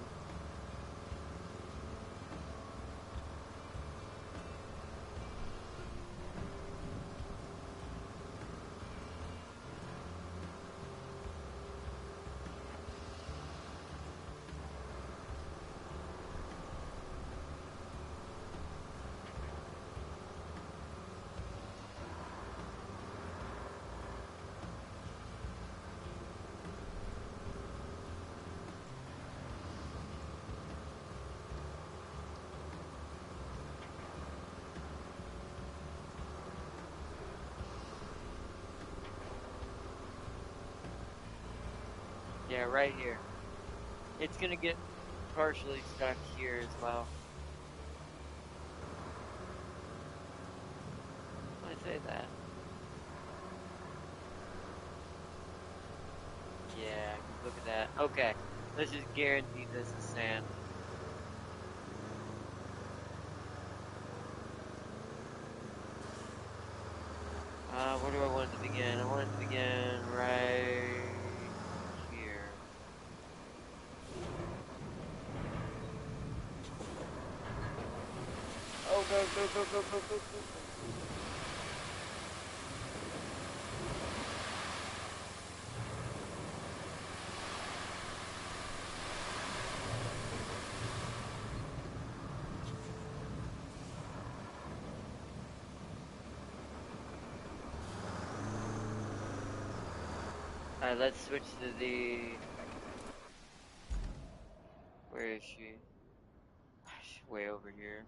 Yeah, right here. It's gonna get partially stuck here as well. say that. Yeah, 'cause look at that. Okay, let's just guarantee this is sand. Where do I want it to begin? I want it to begin right here. Oh, go, go, go, go, go, go, go, go. Alright, let's switch to the... Where is she? She's way over here.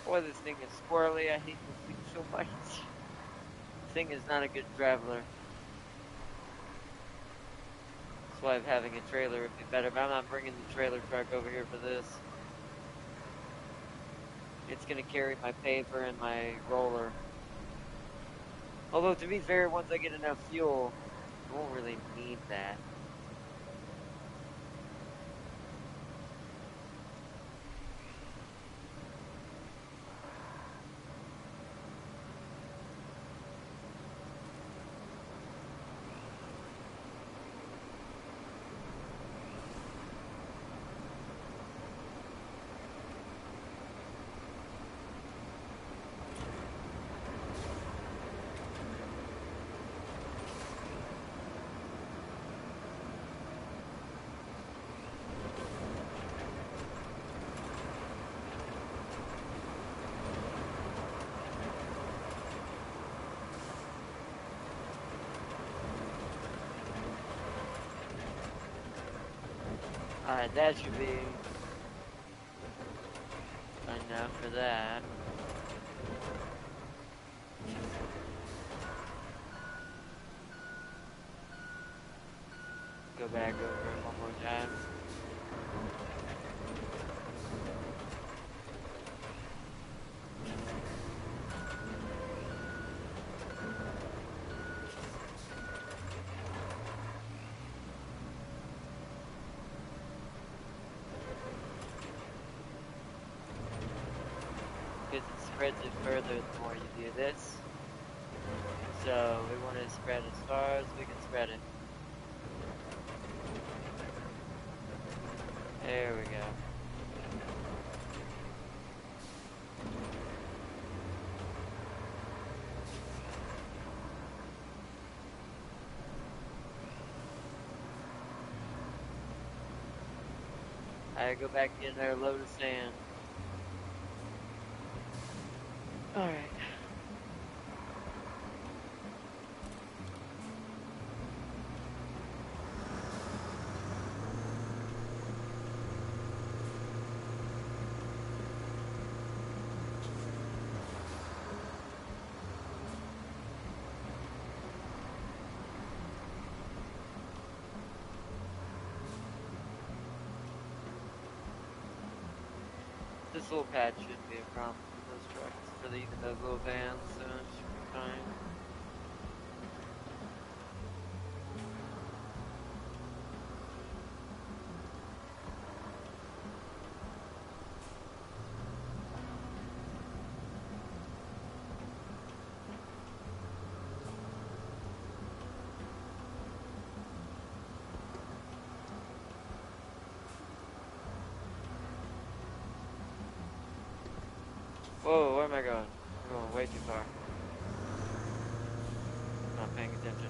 Boy, this thing is squirrely. I hate this thing so much. This thing is not a good traveler. That's why having a trailer would be better, but I'm not bringing the trailer truck over here for this. It's gonna carry my paper and my roller. Although, to be fair, once I get enough fuel, I won't really need that. Alright, that should be enough for that. Go back over it one more time. Because it spreads it further the more you do this. So we want to spread as far as we can spread it. There we go. I go back in there, load of sand. Alright. This little patch shouldn't be a problem for those trucks, for even those little vans, so it should be fine. Whoa, where am I going? I'm going way too far. I'm not paying attention.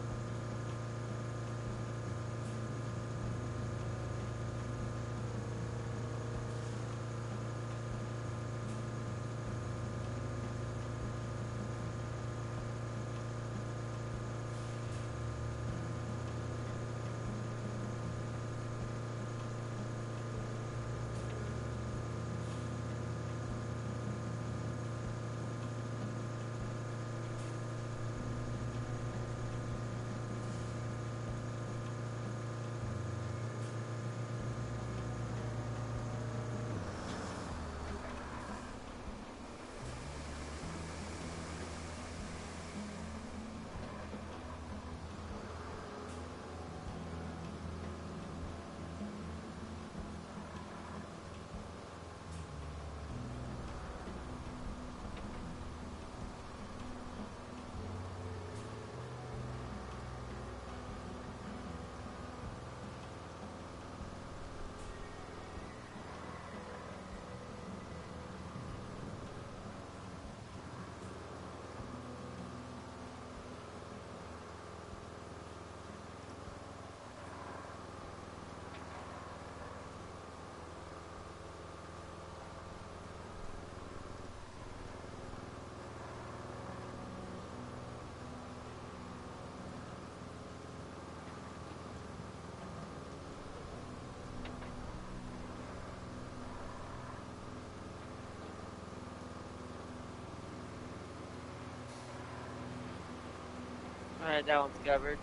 Alright, that one's covered.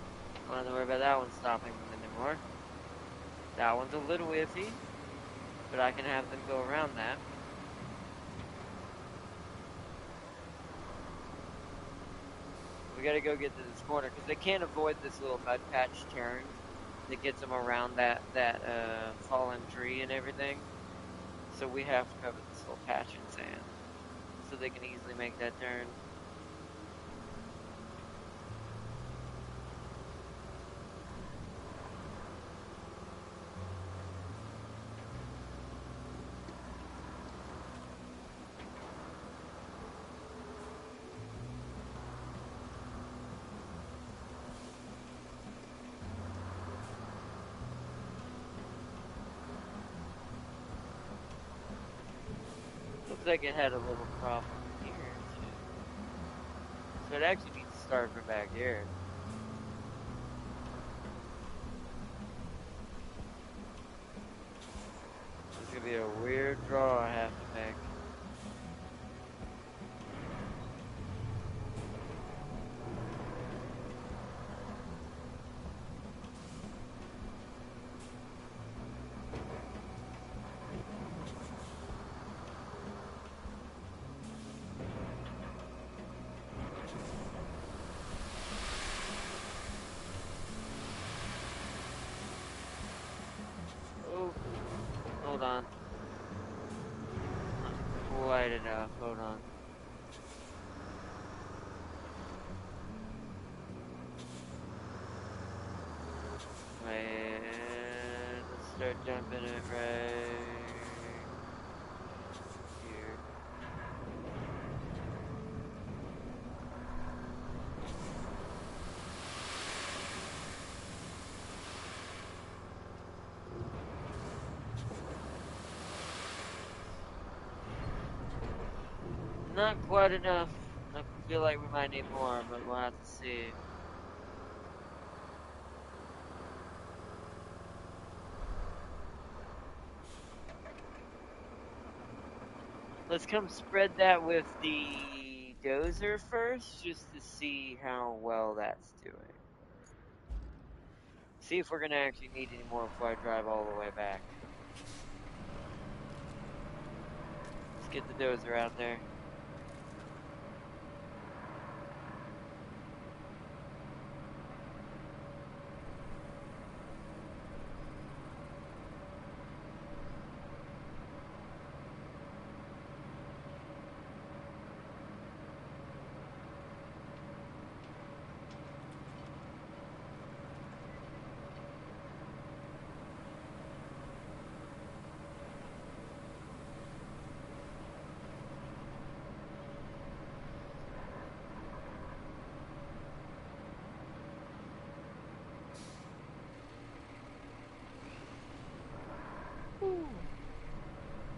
Don't have to worry about that one stopping them anymore. That one's a little iffy, but I can have them go around that. We gotta go get to this corner, because they can't avoid this little mud patch turn that gets them around that fallen tree and everything. So we have to cover this little patch in sand, so they can easily make that turn. Looks like it had a little problem here too. So it actually needs to start from back here. This is gonna be a weird draw I have to make. Oh, hold on. Not quite enough. Hold on. Wait, let's start dumping it right here. Not quite enough. I feel like we might need more, but we'll have to see. Let's come spread that with the dozer first, just to see how well that's doing. See if we're gonna actually need any more before I drive all the way back. Let's get the dozer out there.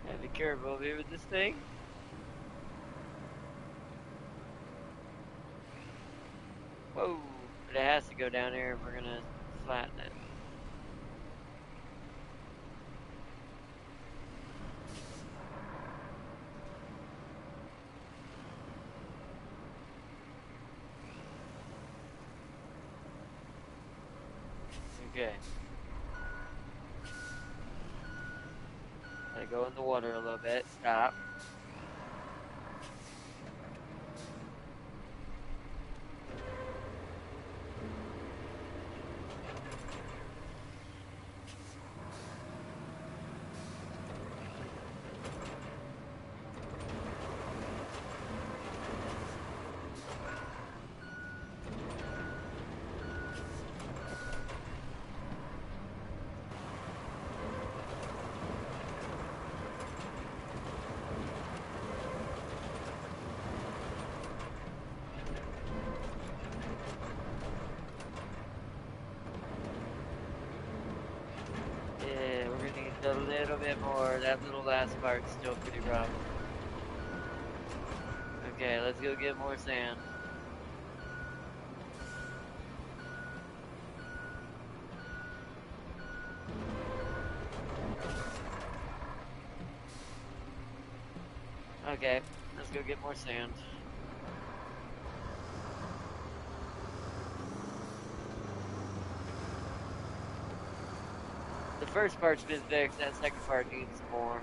Gotta be careful here with this thing. Whoa, but it has to go down here if we're gonna flatten it. Okay. Gotta go in the water a little bit. Stop. Yeah, we're gonna need a little bit more. That little last part's still pretty rough. Okay, let's go get more sand. Okay, let's go get more sand. first part's been fixed. That second part needs some more.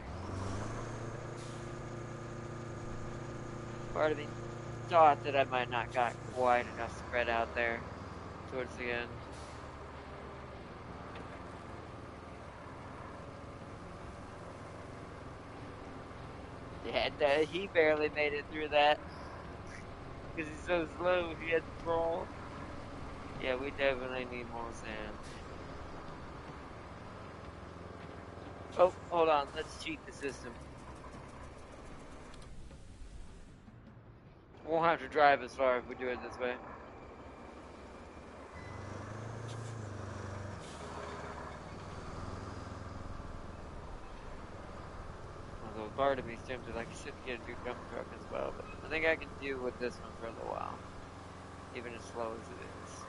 Part of me thought that I might not got quite enough spread out there towards the end. Yeah, he barely made it through that because he's so slow. He had to crawl. Yeah, we definitely need more sand. Oh, hold on. Let's cheat the system. We won't have to drive as far if we do it this way. Although part of me seems like I should get a new dump truck as well, but I think I can deal with this one for a little while, even as slow as it is.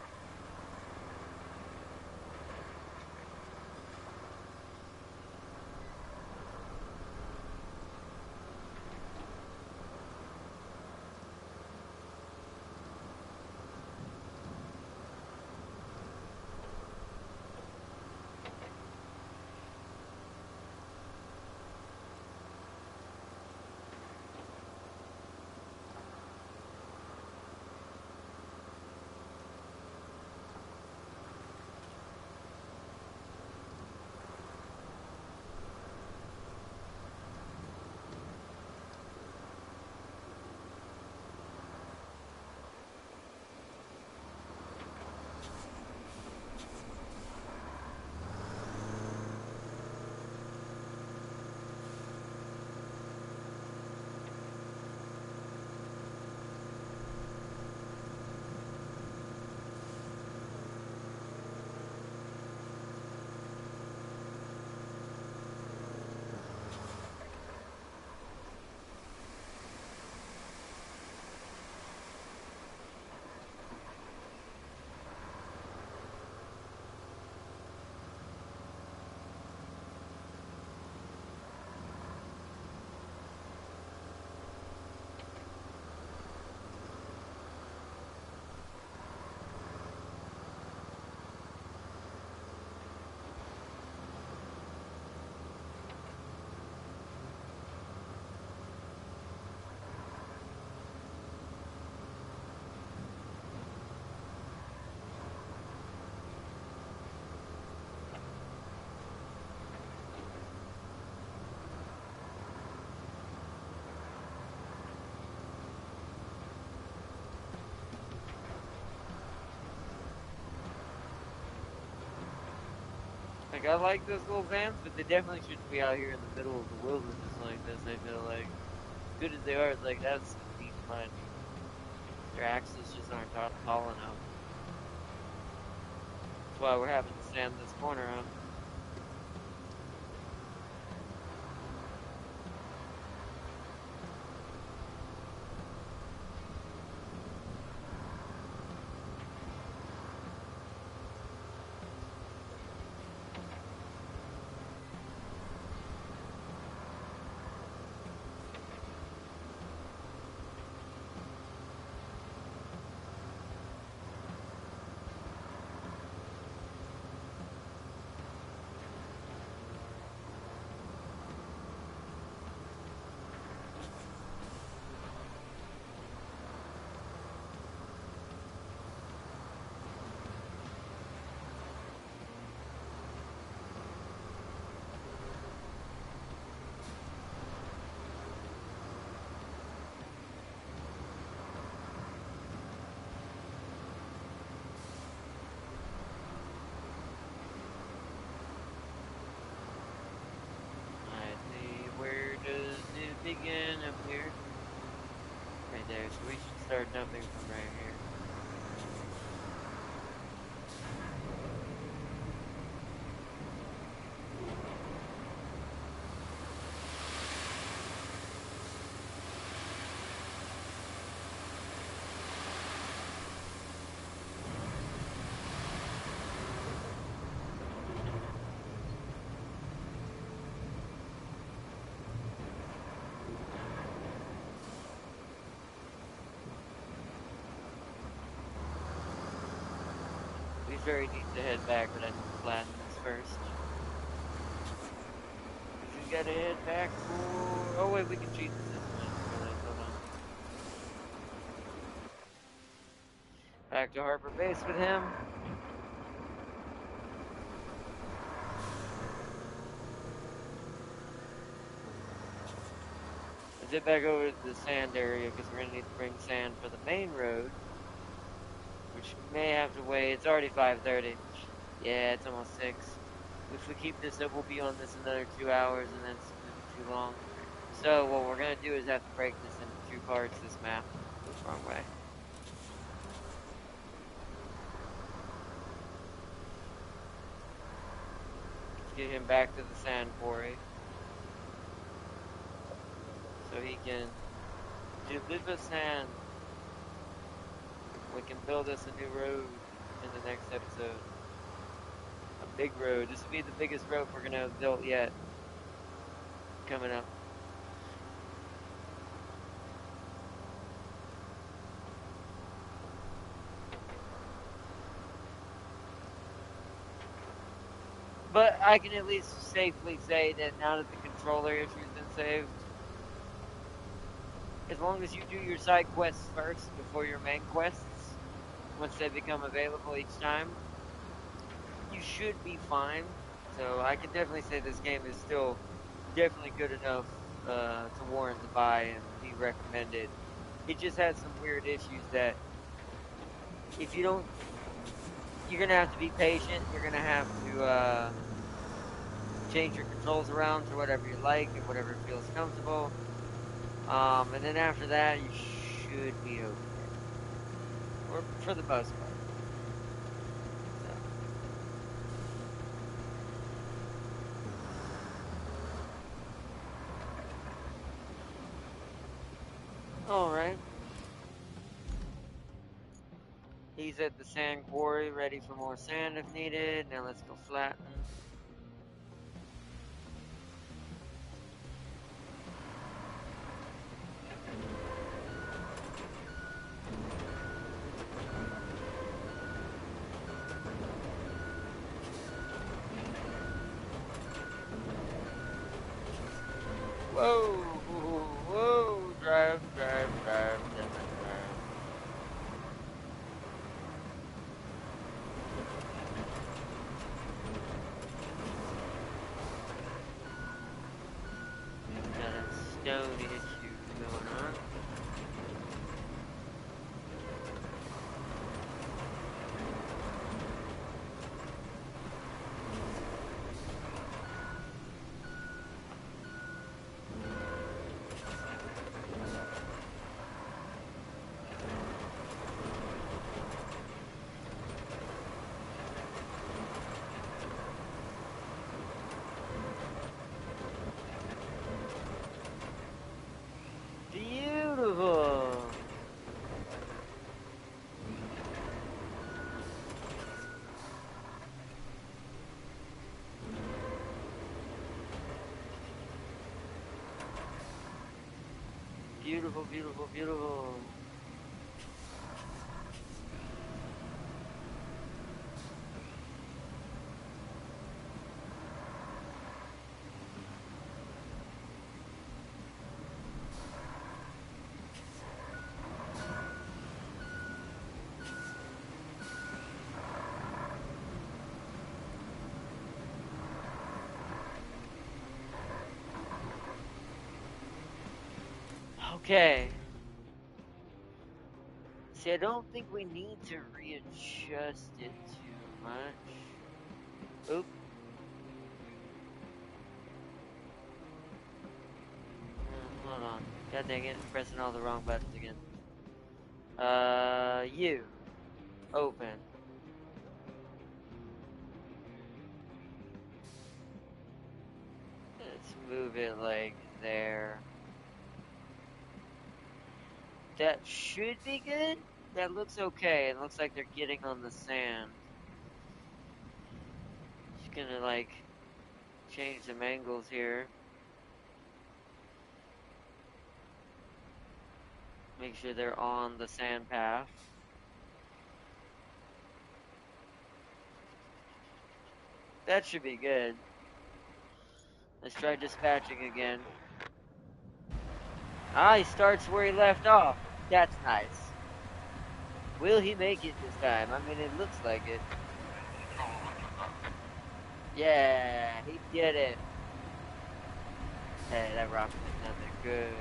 Like, I like those little vans, but they definitely shouldn't be out here in the middle of the wilderness like this. I feel like, as good as they are, it's like, that's some deep mud. Their axles just aren't tall enough. That's why we're having to sand this corner out. I see. Where does it begin? Up here? Right there. So we should start dumping from right here. He's very needs to head back, but I need to flatten this first. gotta head back for. Oh wait, we can cheat the system. I just realized. Hold on. Back to Harbor Base with him. Let's head back over to the sand area because we're gonna need to bring sand for the main road, which may have to wait. It's already 5:30. Yeah, it's almost 6. If we keep this up, we'll be on this another 2 hours, and that's gonna be too long. So what we're gonna do is have to break this into two parts. This map. Wrong way. Let's get him back to the sand quarry so he can deliver sand. We can build us a new road in the next episode. A big road. This will be the biggest road we're gonna have built yet. Coming up. But I can at least safely say that now that the controller issue's been saved, as long as you do your side quests first before your main quests, once they become available each time, you should be fine. So I can definitely say this game is still definitely good enough to warrant the buy and be recommended. It just has some weird issues that if you don't, you're gonna have to be patient. You're gonna have to change your controls around to whatever you like and whatever feels comfortable. And then after that, you should be okay, or for the most part. So, all right. He's at the sand quarry, ready for more sand if needed. Now let's go flatten. Whoa, whoa, drive, drive, drive, damn it, drive. Got a stone issue going on. Beautiful. Beautiful, beautiful, beautiful. Okay. See, I don't think we need to readjust it too much. Oop. Hold on. God dang it, I'm pressing all the wrong buttons again. You. Open. Let's move it like there. That should be good. That looks okay. It looks like they're getting on the sand. Just gonna like change some angles here. Make sure they're on the sand path. That should be good. Let's try dispatching again. Ah, he starts where he left off. That's nice. Will he make it this time? I mean, it looks like it. Yeah, he did it. Hey, that rocket was nothing good.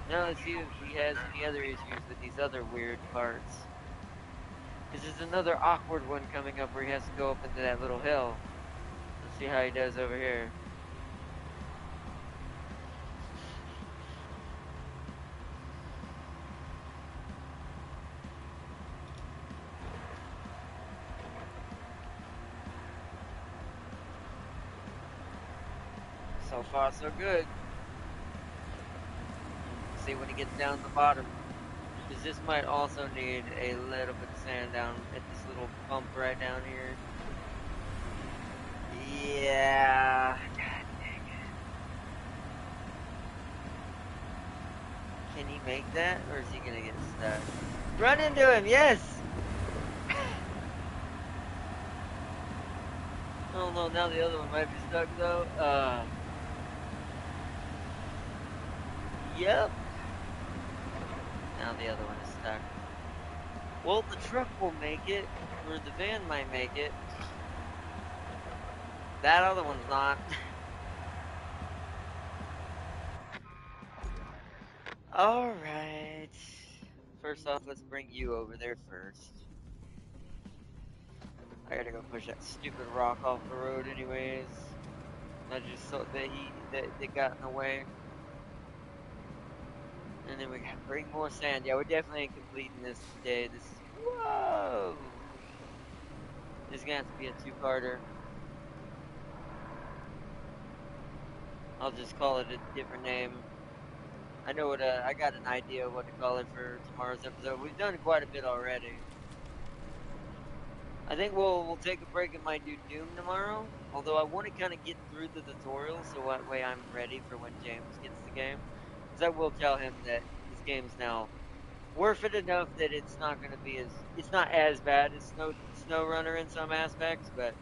Now let's see if he has any other issues with these other weird parts. Because there's another awkward one coming up where he has to go up into that little hill. Let's see how he does over here. So far, so good. See when he gets down to the bottom. Because this might also need a little bit of sand down at this little bump right down here. Yeah. God dang it. Can he make that? Or is he going to get stuck? Run into him, yes! Oh no, now the other one might be stuck though. Yep. Now the other one is stuck. Well, the truck will make it, or the van might make it. That other one's not. Alright. First off, let's bring you over there first. I gotta go push that stupid rock off the road anyways. I just thought that got in the way. And then we gotta bring more sand. Yeah, we're definitely completing this today. This is, whoa! This is gonna have to be a two-parter. I'll just call it a different name. I know what, I got an idea of what to call it for tomorrow's episode. We've done quite a bit already. I think we'll take a break and might do Doom tomorrow. Although I want to kind of get through the tutorial so that way I'm ready for when James gets the game. Because I will tell him that this game's now worth it enough that it's not going to be it's not as bad as SnowRunner in some aspects, but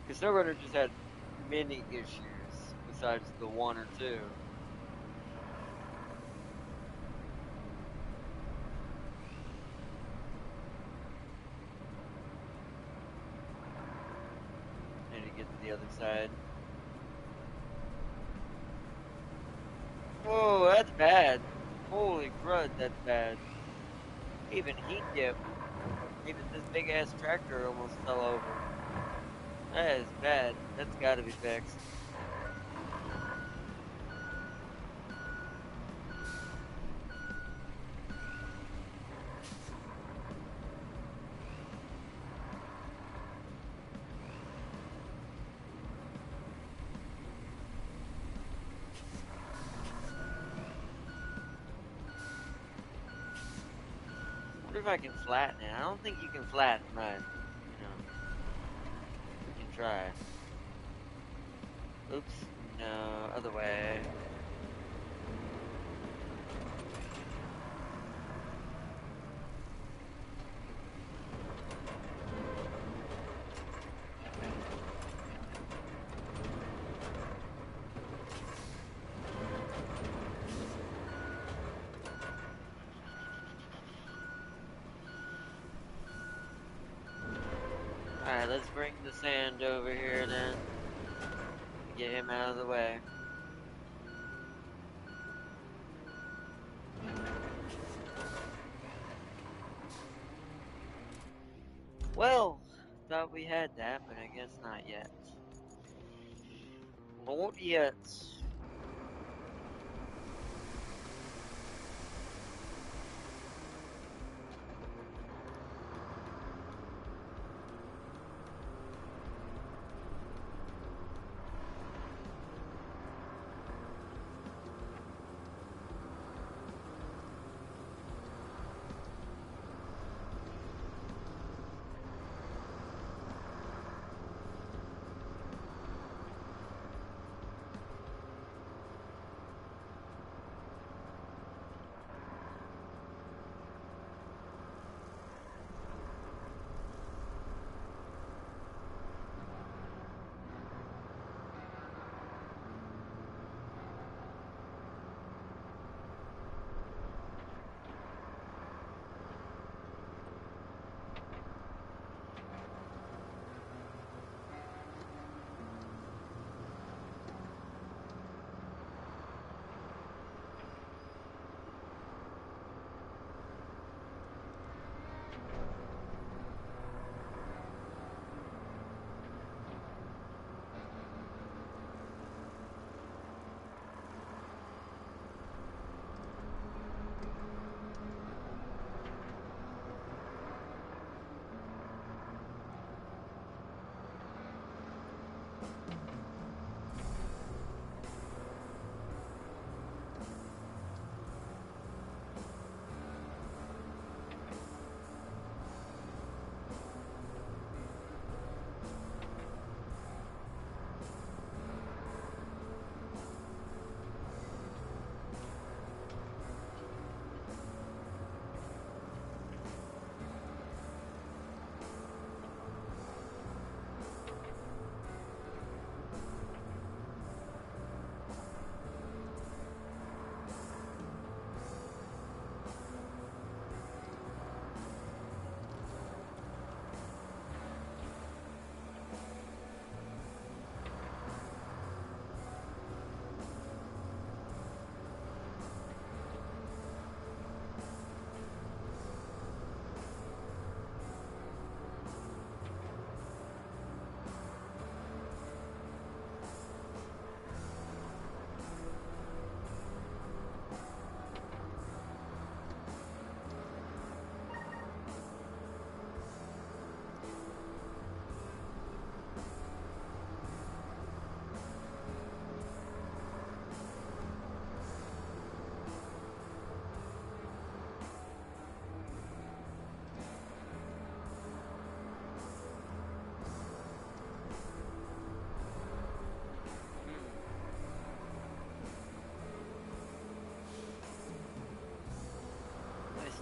because SnowRunner just had many issues besides the one or two. Need to get to the other side. Whoa, that's bad. Holy crud, that's bad. Even heat dip. Even this big ass tractor almost fell over. That is bad. That's gotta be fixed. I wonder if I can flatten it. I don't think you can flatten mud. You know, we can try. Oops. No, other way. Alright, let's bring the sand over here then. Get him out of the way. Well, thought we had that, but I guess not yet. Not yet.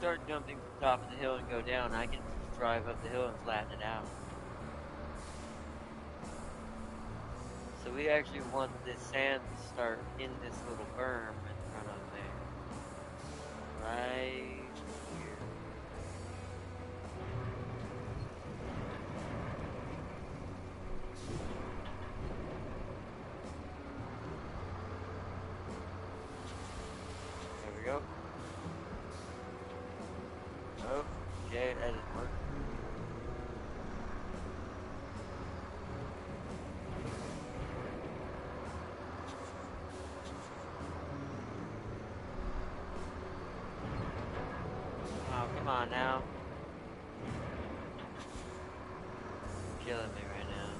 start jumping from top of the hill and go down, I can just drive up the hill and flatten it out. So we actually want this sand to start in this little berm in front of there. Right here. There we go. Oh, okay, that didn't work. Oh, come on now. You're killing me right now.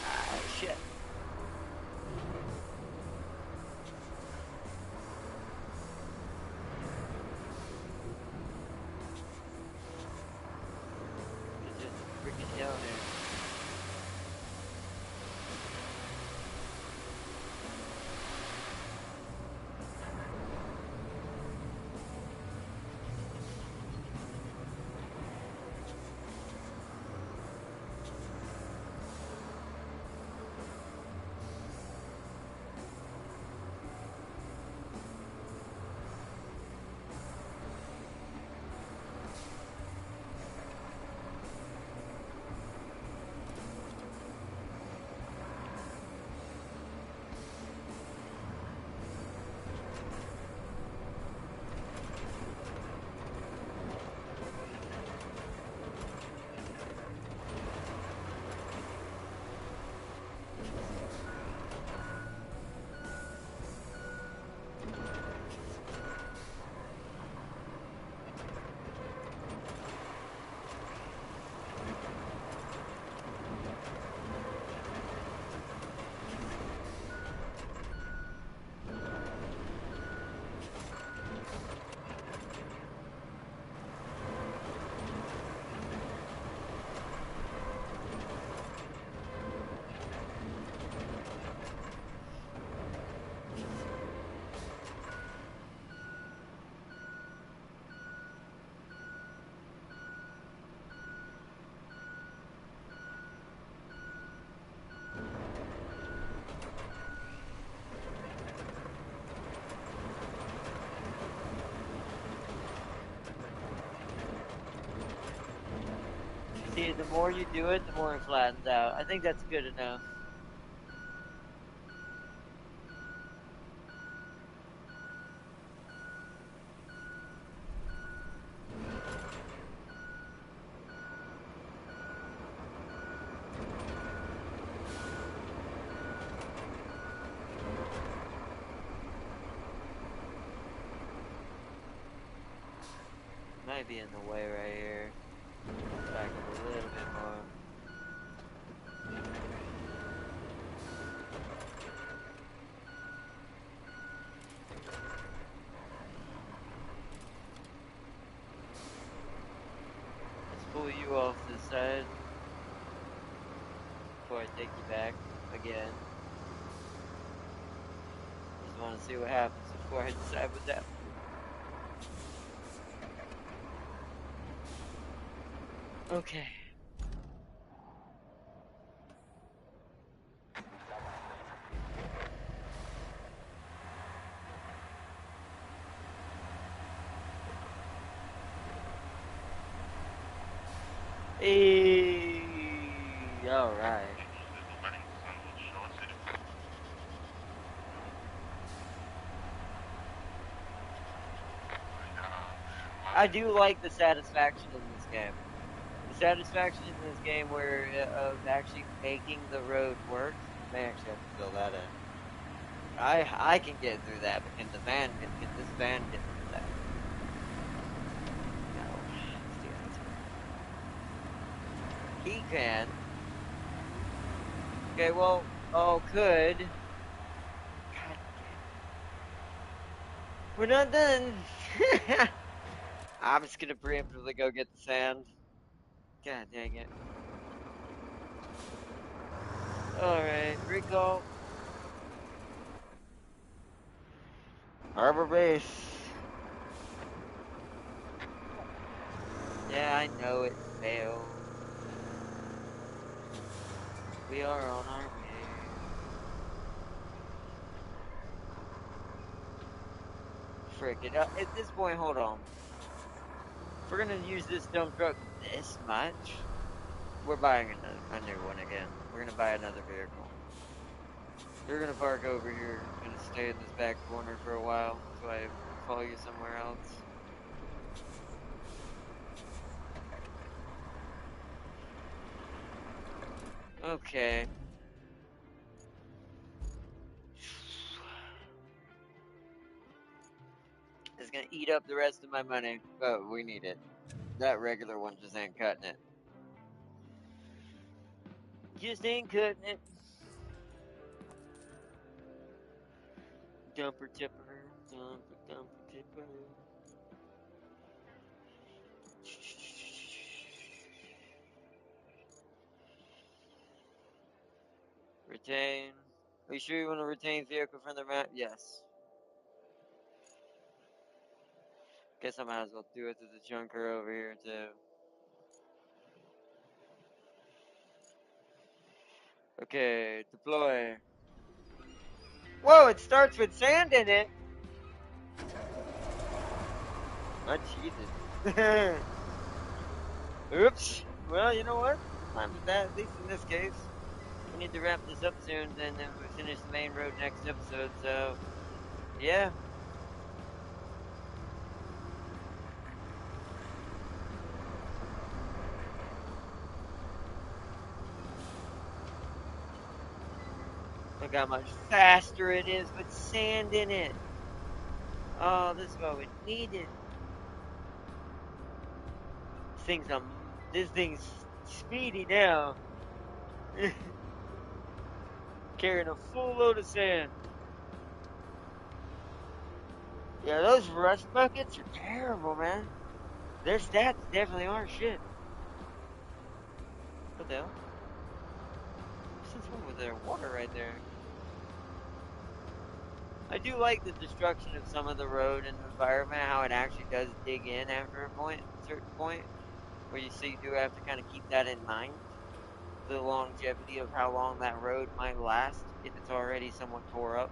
Ah, shit. It's just a freaking hill here. See, the more you do it, the more it flattens out. I think that's good enough. Might be in the way right here. Back up a little bit more. Let's pull you off to the side before I take you back again. Just want to see what happens before I decide what's happening. Okay. Hey, all right. I do like the satisfaction in this game. The satisfaction in this game where of actually making the road work. I may actually have to fill that in. I can get through that, but can this van get through that? No. Let's do that. He can. Okay, well, oh, could. God damn. We're not done. I'm just gonna preemptively go get the sand. God dang it. Alright, recall. Harbor base. Yeah, I know it failed. We are on our way. Frick it. At this point, hold on. If we're gonna use this dump truck this much, we're buying a new one again. We're gonna buy another vehicle. You're gonna park over here. Gonna stay in this back corner for a while until I follow you somewhere else. Okay. It's gonna eat up the rest of my money, but we need it. That regular one just ain't cutting it. Just ain't cutting it. Dumper tipper, dumper tipper. Retain. Are you sure you want to retain vehicle from the map? Yes. Guess I might as well do it to the junker over here too. Okay, deploy. Whoa, it starts with sand in it. I cheated. Oops. Well, you know what? Fine with that, at least in this case. We need to wrap this up soon, and then we finish the main road next episode, so yeah. Look how much faster it is with sand in it. Oh, this is what we needed. This thing's speedy now. Carrying a full load of sand. Yeah, those rust buckets are terrible, man. Their stats definitely aren't shit. What the hell? Since when was there water right there? I do like the destruction of some of the road and the environment, how it actually does dig in after a certain point, where you do have to kind of keep that in mind. The longevity of how long that road might last if it's already somewhat tore up.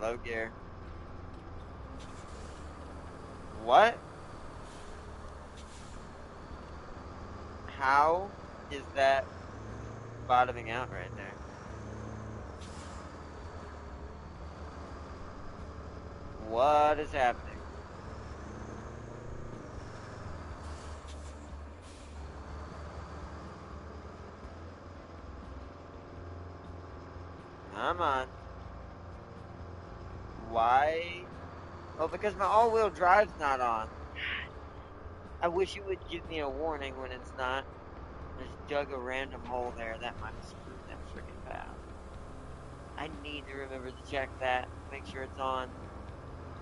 Low gear. What? How is that bottoming out right there? What is happening? Come on. Why? Oh, because my all-wheel drive's not on. I wish it would give me a warning when it's not. I just dug a random hole there. That might have screwed that freaking path. I need to remember to check that. Make sure it's on.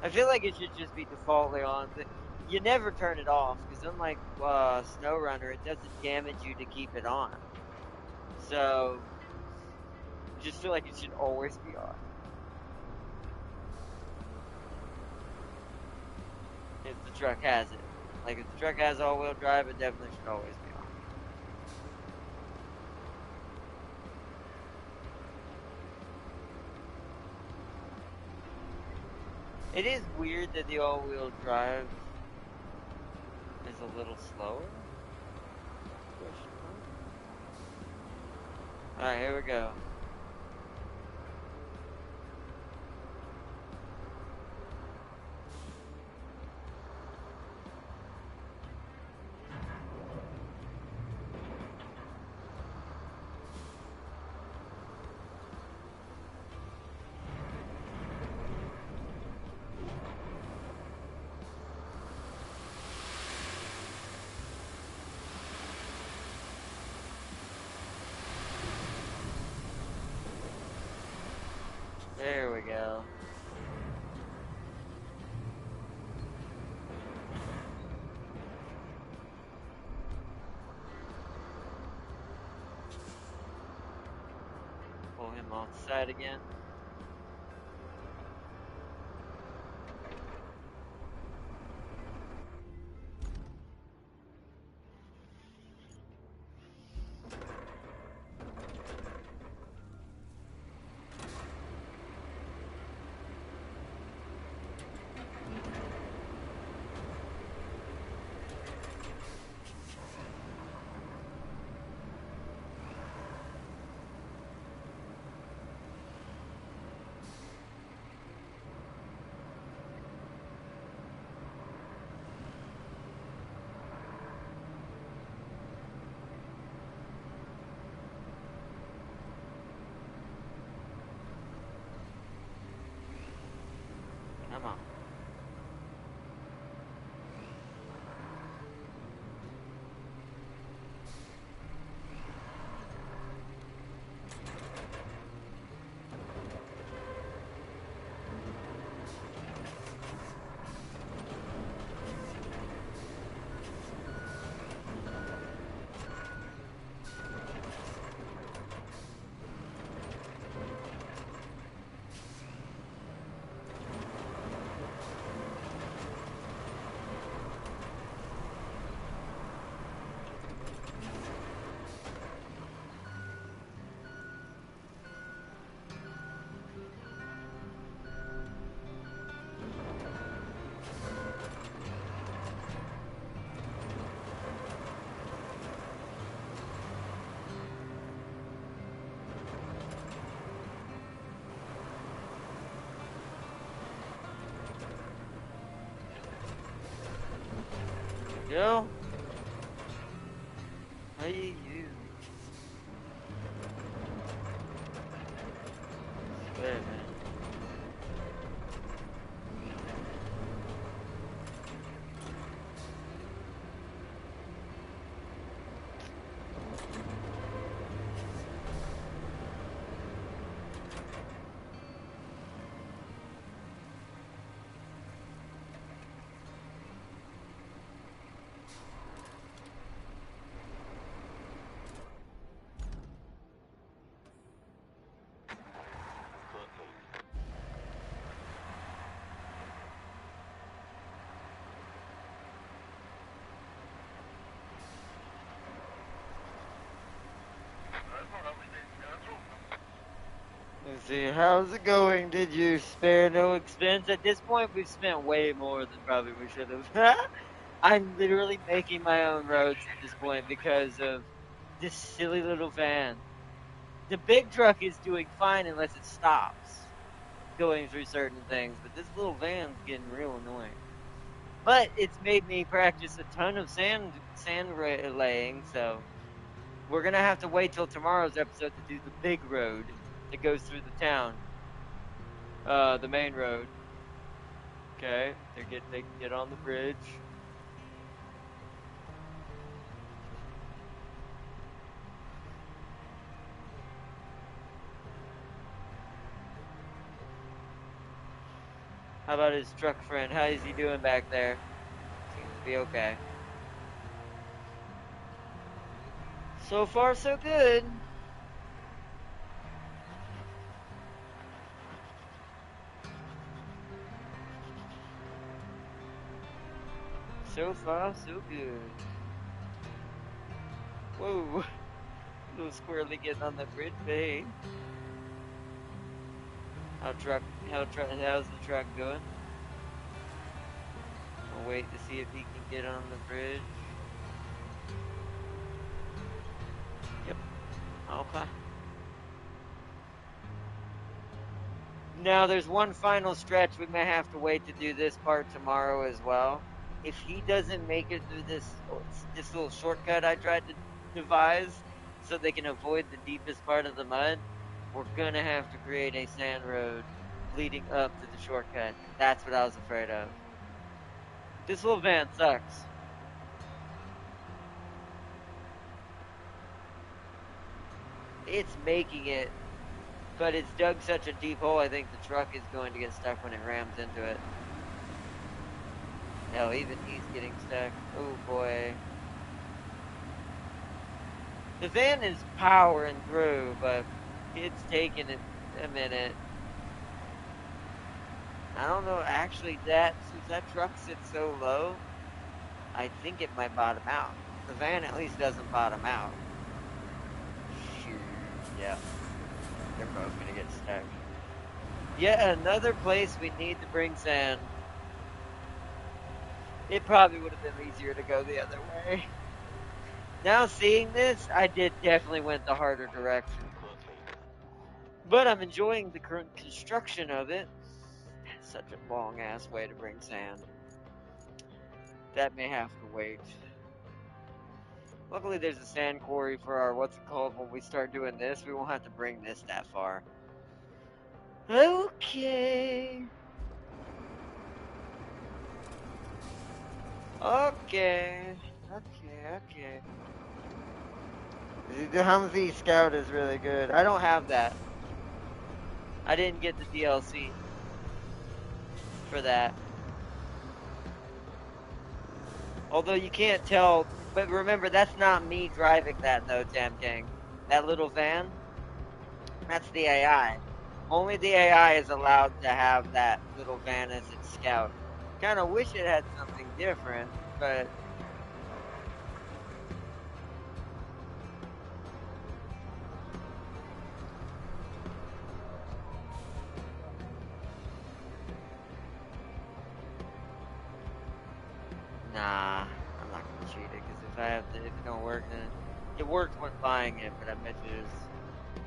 I feel like it should just be defaultly on. But you never turn it off because unlike SnowRunner, it doesn't damage you to keep it on. So I just feel like it should always be on. If the truck has it. Like if the truck has all-wheel drive, it definitely should always be on. It is weird that the all-wheel drive is a little slower. Alright, here we go. There we go. Pull him off off the side again. Come on. Go. Hey, you. Swear, man. Let's see, how's it going? Did you spare no expense? At this point, we've spent way more than probably we should have. I'm literally making my own roads at this point because of this silly little van. The big truck is doing fine unless it stops going through certain things, but this little van's getting real annoying. But it's made me practice a ton of laying, so we're gonna have to wait till tomorrow's episode to do the big road that goes through the town. The main road. Okay, they can get on the bridge. How about his truck friend? How is he doing back there? Seems to be okay. So far, so good. So far, so good. Whoa, little squirrely getting on the bridge, babe. How's the truck going? We'll wait to see if he can get on the bridge. Yep. Okay. Now, there's one final stretch. We may have to wait to do this part tomorrow as well. If he doesn't make it through this little shortcut I tried to devise so they can avoid the deepest part of the mud, we're gonna have to create a sand road leading up to the shortcut. That's what I was afraid of. This little van sucks. It's making it, but it's dug such a deep hole, I think the truck is going to get stuck when it rams into it. Hell, even he's getting stuck. Oh boy. The van is powering through, but it's taking it a minute. I don't know. Actually, that since that truck sits so low, I think it might bottom out. The van at least doesn't bottom out. Shoot, yeah, they're both gonna get stuck. Yet another place we need to bring sand. It probably would have been easier to go the other way. Now seeing this, I did definitely went the harder direction. But I'm enjoying the current construction of it. Such a long ass way to bring sand. That may have to wait. Luckily, there's a sand quarry for our what's it called when we start doing this. We won't have to bring this that far. Okay. Okay. Okay. The Humvee Scout is really good. I don't have that. I didn't get the DLC for that. Although you can't tell, but remember, that's not me driving that though, Tam King. That little van, that's the AI. Only the AI is allowed to have that little van as its scout. Kind of wish it had something different, but nah, I'm not gonna cheat it because if it don't work, then it worked when buying it. But I bet you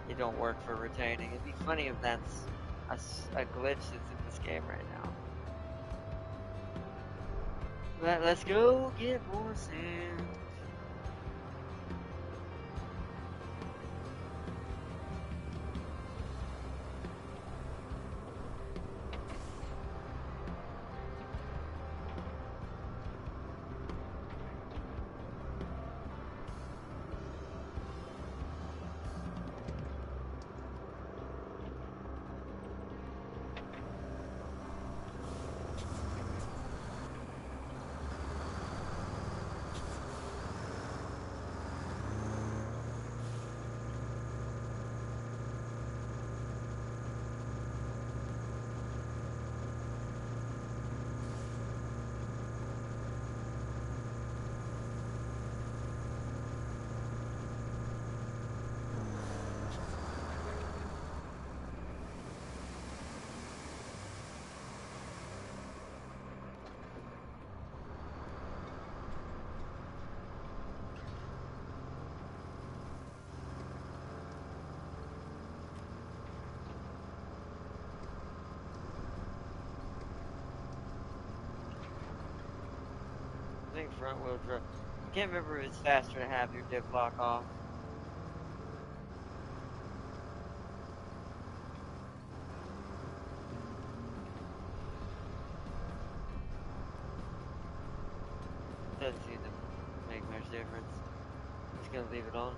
it don't work for retaining. It'd be funny if that's a glitch that's in this game right now. Let's go get more sand. I think front wheel drive. I can't remember if it's faster to have your diff lock off. Doesn't seem to make much difference. Just gonna leave it on.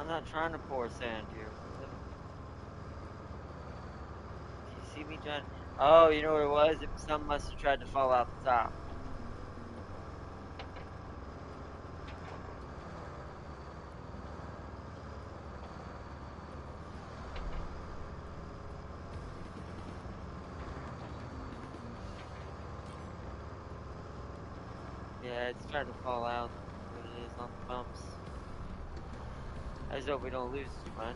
not trying to pour sand here. Do you see me trying? Oh, you know what it was? Some must have tried to fall out the top. Yeah, it's trying to fall out. What it is on the bumps. I just hope we don't lose too much.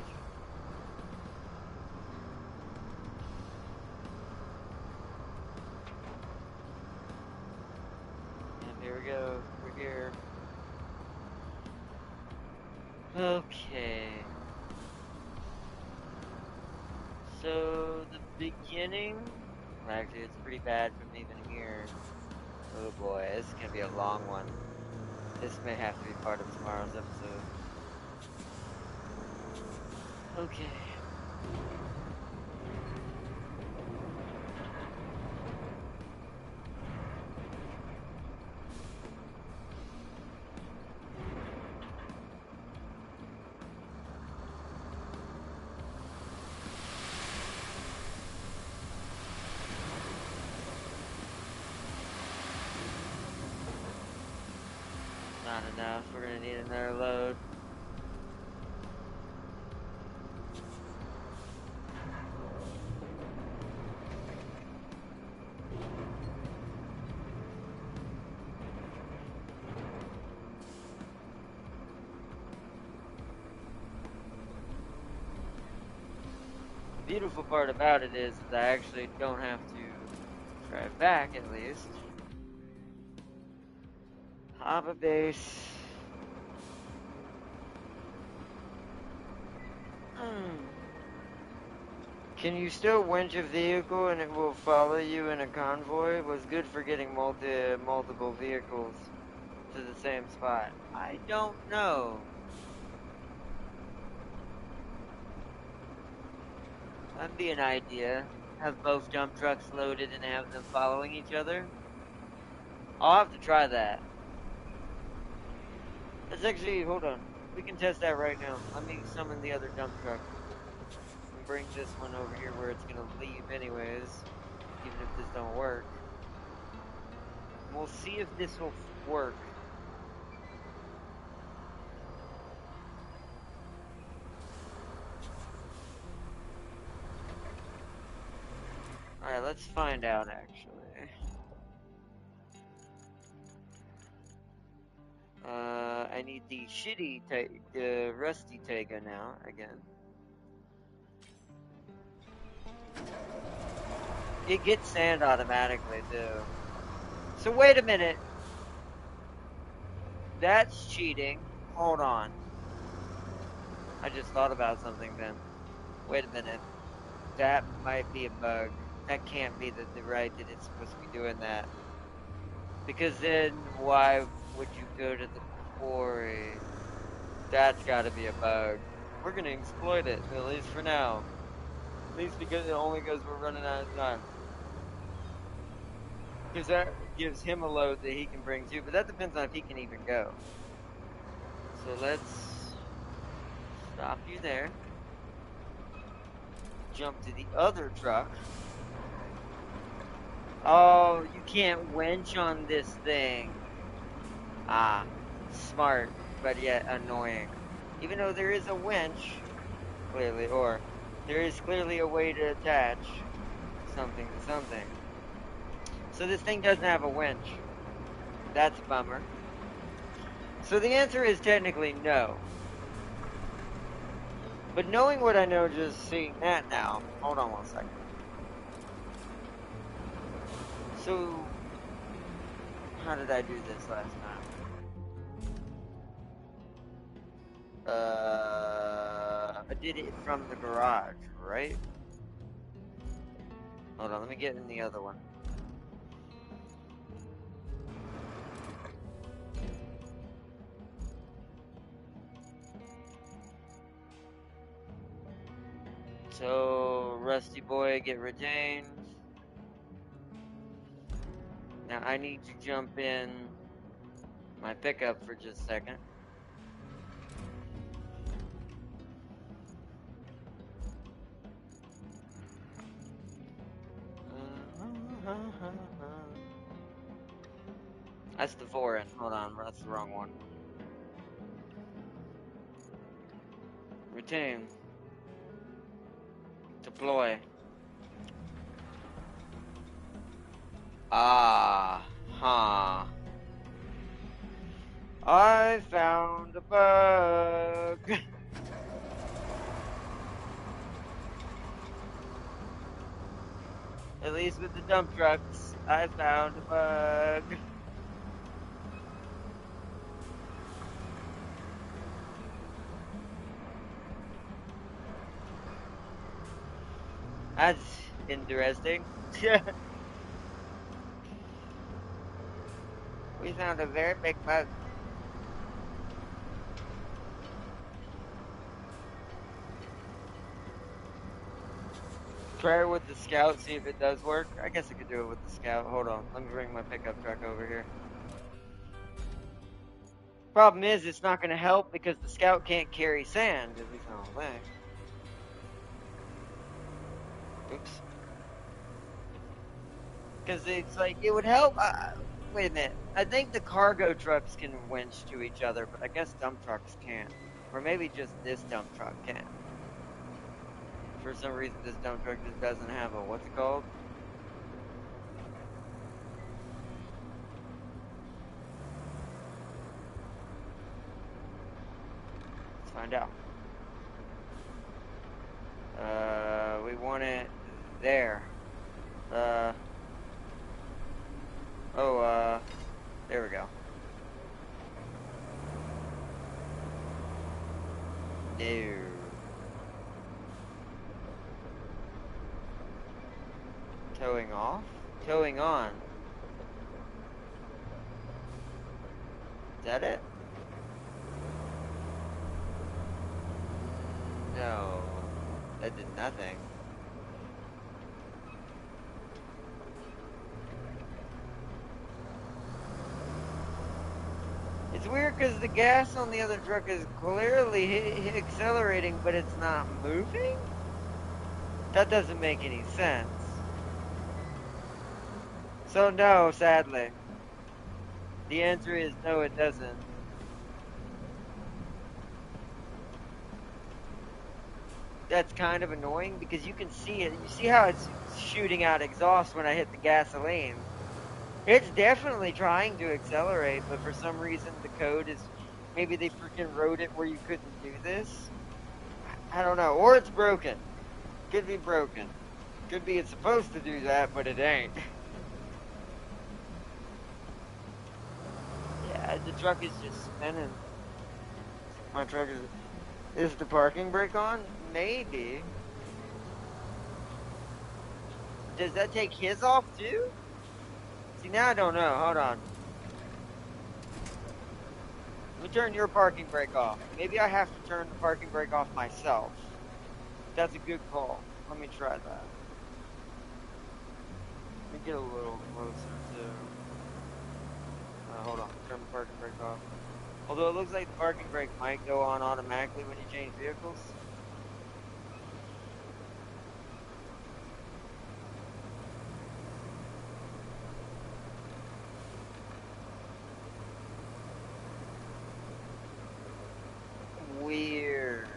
And here we go. We're here. Okay. So the beginning. Well, actually, it's pretty bad from even here. Oh boy, this is gonna be a long one. This may have to be part of tomorrow's episode. Okay. Not enough. We're gonna need another load. The beautiful part about it is that I actually don't have to drive back, at least. Harbor base. Can you still winch a vehicle and it will follow you in a convoy? It was good for getting multiple vehicles to the same spot. I don't know. That'd be an idea. Have both dump trucks loaded and have them following each other. I'll have to try that. Let's actually, hold on. We can test that right now. Let me summon the other dump truck. And bring this one over here where it's gonna leave anyways. Even if this don't work. And we'll see if this will work. Alright, let's find out actually. I need the rusty Tega now, again. It gets sand automatically, too. So wait a minute. That's cheating. Hold on. I just thought about something then. Wait a minute. That might be a bug. That can't be the right that it's supposed to be doing that. Because then why would you go to the quarry? That's gotta be a bug. We're gonna exploit it, at least for now. At least because only because we're running out of time. Because that gives him a load that he can bring too, but that depends on if he can even go. So let's stop you there. Jump to the other truck. Oh, you can't winch on this thing. Ah, smart, but yet annoying. Even though there is a winch, clearly, or there is clearly a way to attach something to something. So this thing doesn't have a winch. That's a bummer. So the answer is technically no. But knowing what I know, just seeing that now, hold on 1 second. So, how did I do this last time? I did it from the garage, right? Hold on, let me get in the other one. So, Rusty Boy, get retained. Now I need to jump in my pickup for just a second. That's the foreign. Hold on, that's the wrong one. Routine. Deploy. Ah, huh. I found a bug. At least with the dump trucks, I found a bug. That's interesting. We found a very big bug. Try it with the scout, see if it does work. I guess I could do it with the scout. Hold on, let me bring my pickup truck over here. Problem is, it's not going to help because the scout can't carry sand, at least I don't think. Oops. Because it's like, it would help. Wait a minute. I think the cargo trucks can winch to each other, but I guess dump trucks can't. Or maybe just this dump truck can. For some reason, this dump truck just doesn't have a, what's it called? Let's find out. We want it there. There we go. No. Towing off? Towing on. Is that it? No. That did nothing. It's weird because the gas on the other truck is clearly accelerating, but it's not moving? That doesn't make any sense. So no, sadly. The answer is no, it doesn't. That's kind of annoying because you can see it. You see how it's shooting out exhaust when I hit the gasoline. It's definitely trying to accelerate, but for some reason the code is, maybe they freaking wrote it where you couldn't do this. I don't know. Or it's broken. Could be broken. Could be it's supposed to do that, but it ain't. Yeah, the truck is just spinning. My truck is the parking brake on? Maybe. Does that take his off too? See, now I don't know. Hold on. Let me turn your parking brake off. Maybe I have to turn the parking brake off myself. That's a good call. Let me try that. Let me get a little closer to... hold on. Turn the parking brake off. Although it looks like the parking brake might go on automatically when you change vehicles. Weird.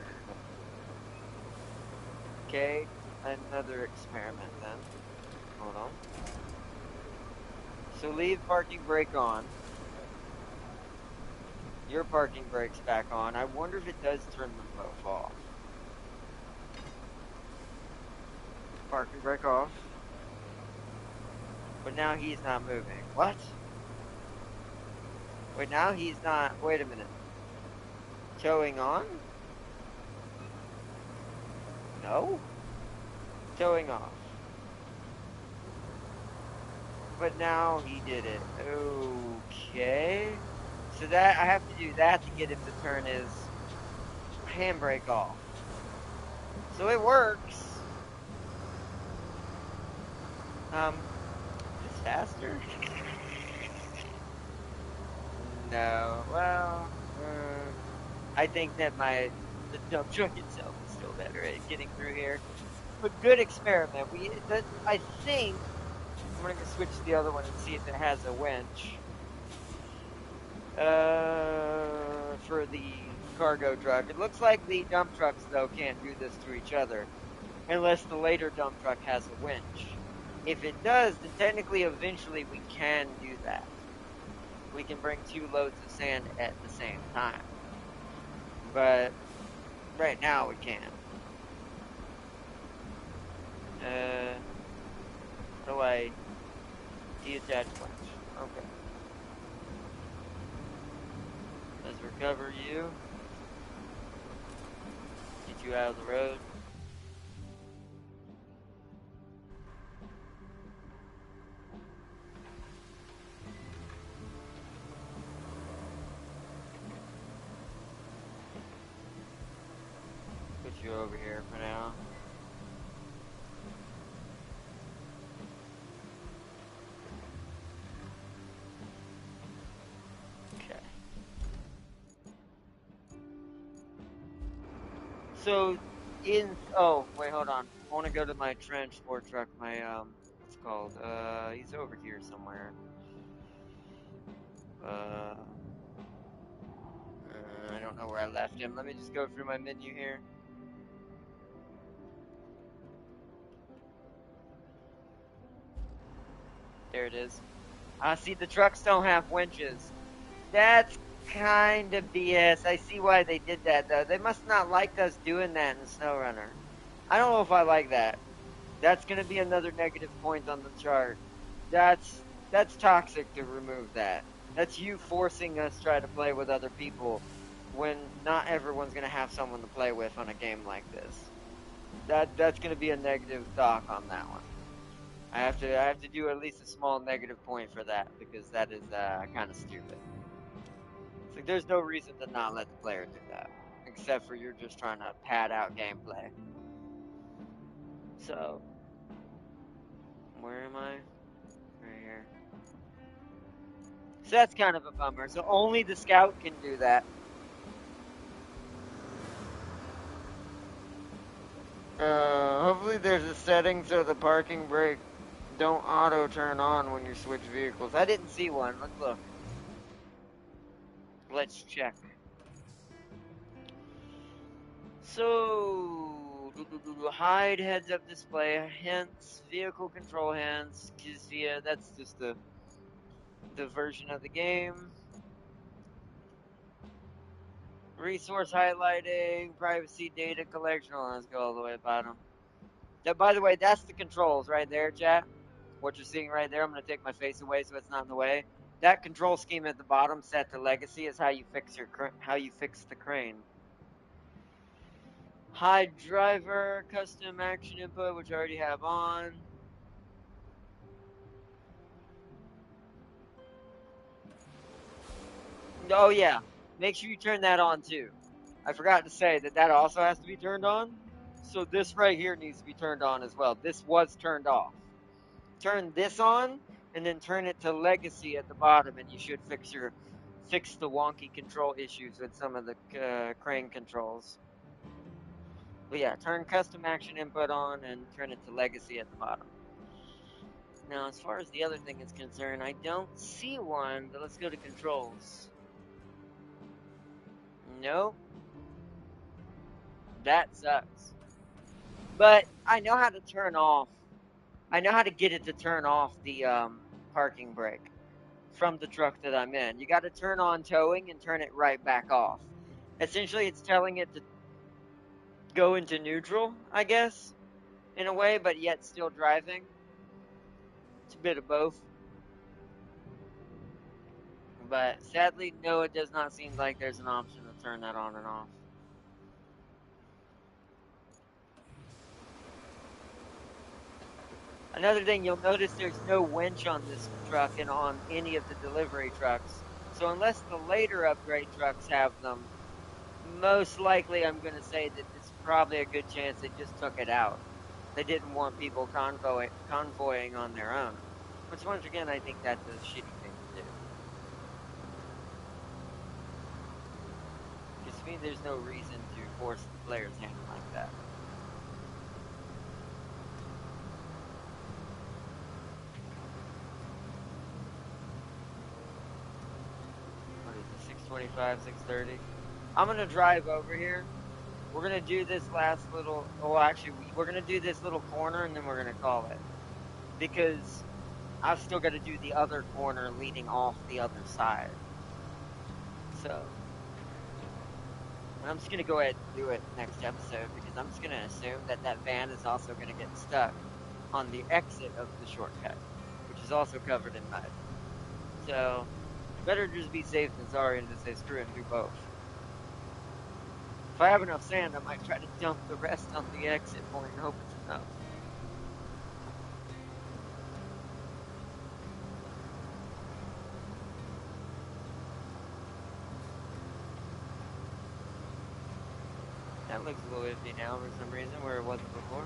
Okay, another experiment then. Hold on. So leave parking brake on. Your parking brake's back on. I wonder if it does turn them both off. Parking brake off. But now he's not moving. What? Wait, now he's not... Wait a minute. Towing on? No? Towing off. But now he did it. Okay. So that I have to do that to get him to turn his handbrake off. So it works. Is this faster? No. Well, I think that the dump truck itself is still better at getting through here. But good experiment. I think I'm gonna switch to the other one and see if it has a winch. For the cargo truck. It looks like the dump trucks, though, can't do this to each other unless the later dump truck has a winch. If it does, then technically, eventually, we can do that. We can bring 2 loads of sand at the same time. But right now, we can't. How do I detach winch? Okay. Let's recover you. Get you out of the road. Put you over here for now. Okay. So oh wait, hold on. I want to go to my transport truck. My what's it called? He's over here somewhere. Uh, I don't know where I left him. Let me just go through my menu here. There it is. See, the trucks don't have winches. That's kind of BS. I see why they did that though. They must not like us doing that in SnowRunner. I don't know if I like that. That's gonna be another negative point on the chart. That's toxic to remove that. That's you forcing us to try to play with other people when not everyone's gonna have someone to play with on a game like this. That's gonna be a negative doc on that one. I have to do at least a small negative point for that because that is kind of stupid. It's like there's no reason to not let the player do that, except for you're just trying to pad out gameplay. So where am I? Right here. So that's kind of a bummer. So only the scout can do that. Hopefully there's a setting so the parking brake don't auto turn on when you switch vehicles. I didn't see one. Let's look. Let's check. So, hide heads-up display, hence vehicle control hands. Cause yeah, that's just the version of the game. Resource highlighting, privacy data collection. Oh, let's go all the way to the bottom. That, by the way, that's the controls right there, chat. What you're seeing right there, I'm going to take my face away so it's not in the way. That control scheme at the bottom, set to legacy, is how you fix the crane. Hide driver, custom action input, which I already have on. Oh yeah, make sure you turn that on too. I forgot to say that also has to be turned on. So this right here needs to be turned on as well. This was turned off. Turn this on and then turn it to legacy at the bottom and you should fix the wonky control issues with some of the crane controls. But yeah, turn custom action input on and turn it to legacy at the bottom. Now, as far as the other thing is concerned, I don't see one, but let's go to controls. Nope, that sucks. But I know how to I know how to get it to turn off the parking brake from the truck that I'm in. You got to turn on towing and turn it right back off. Essentially, it's telling it to go into neutral, I guess, in a way, but yet still driving. It's a bit of both. But sadly, no, it does not seem like there's an option to turn that on and off. Another thing you'll notice there's no winch on this truck and on any of the delivery trucks. So unless the later upgrade trucks have them, most likely I'm going to say that it's probably a good chance they just took it out. They didn't want people convoying on their own. Which once again, I think that's a shitty thing to do. Because to me, there's no reason to force the player's hand like that. 6:25, 6:30. I'm gonna drive over here. We're gonna do this last little. Oh, actually, we're gonna do this little corner, and then we're gonna call it because I've still got to do the other corner leading off the other side. So I'm just gonna go ahead and do it next episode because I'm just gonna assume that that van is also gonna get stuck on the exit of the shortcut, which is also covered in mud. So better just be safe than sorry and just say screw it and do both. If I have enough sand, I might try to dump the rest on the exit point and hope it's enough. That looks a little iffy now for some reason where it wasn't before.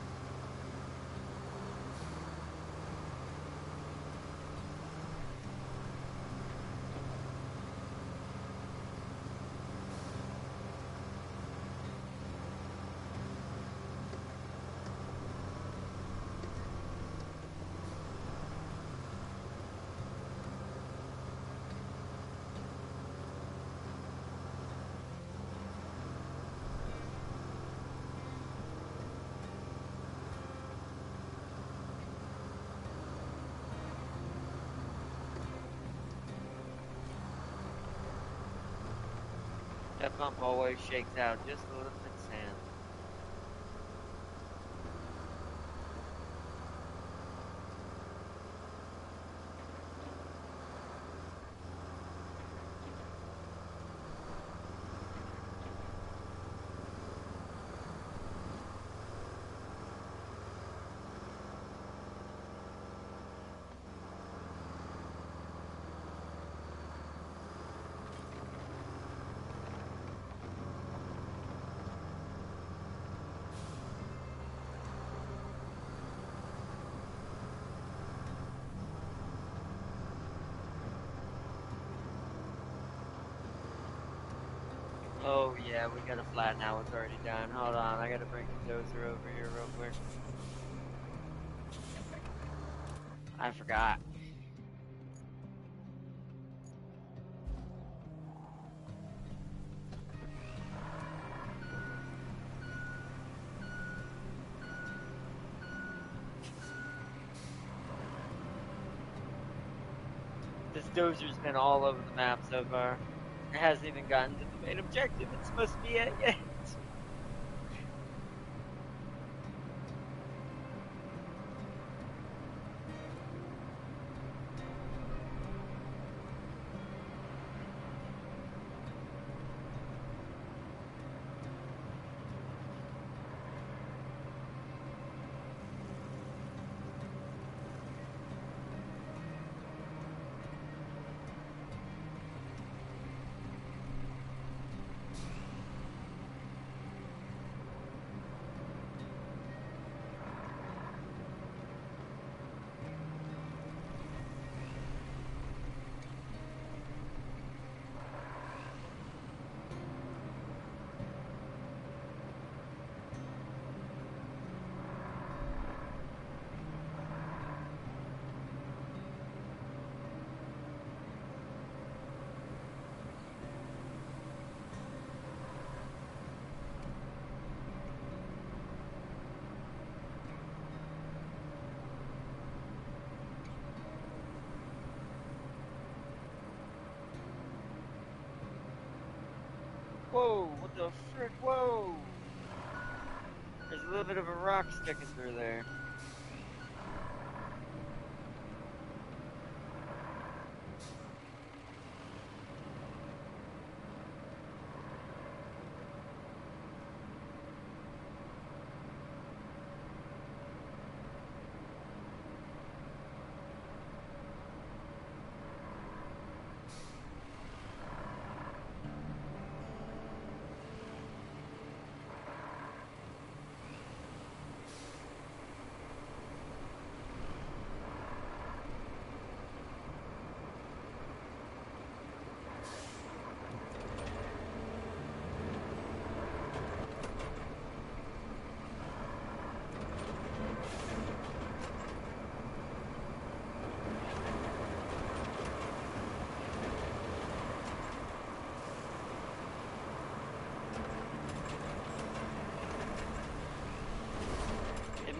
That bump always shakes out just a little bit of sand. Oh yeah, we gotta flatten out what's already done. Hold on, I gotta bring the dozer over here real quick. I forgot. This dozer's been all over the map so far. It hasn't even gotten to the main objective it's supposed to be at yet. Whoa, what the frick? Whoa! There's a little bit of a rock sticking through there.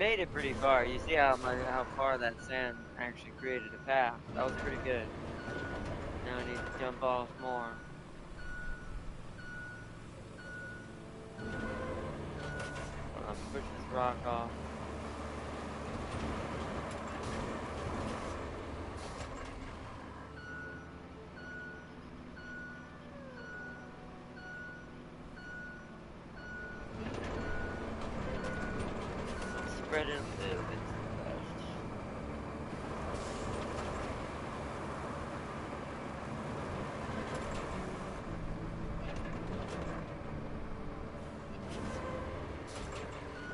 made it pretty far. You see how far that sand actually created a path. That was pretty good. Now I need to jump off more. Push this rock off. Spread it a little bit to the left.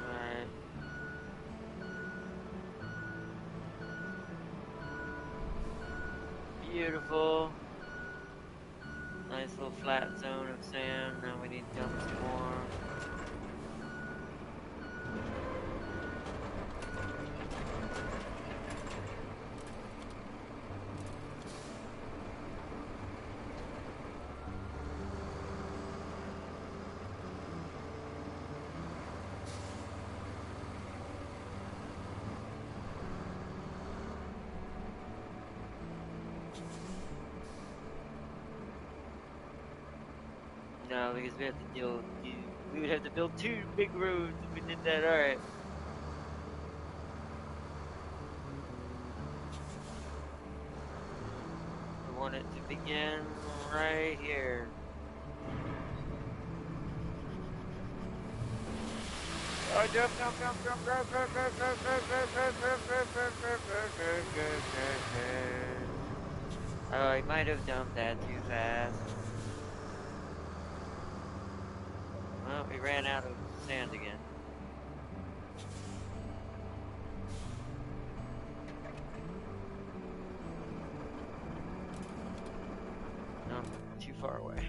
Alright. Beautiful. Nice little flat zone of sand. Now we need to dump some more. No, because we would have to build 2 big roads if we did that. Alright. We want it to begin right here. Oh, jump. Oh, I might have jumped that too fast. Well, we ran out of sand again. No, too far away.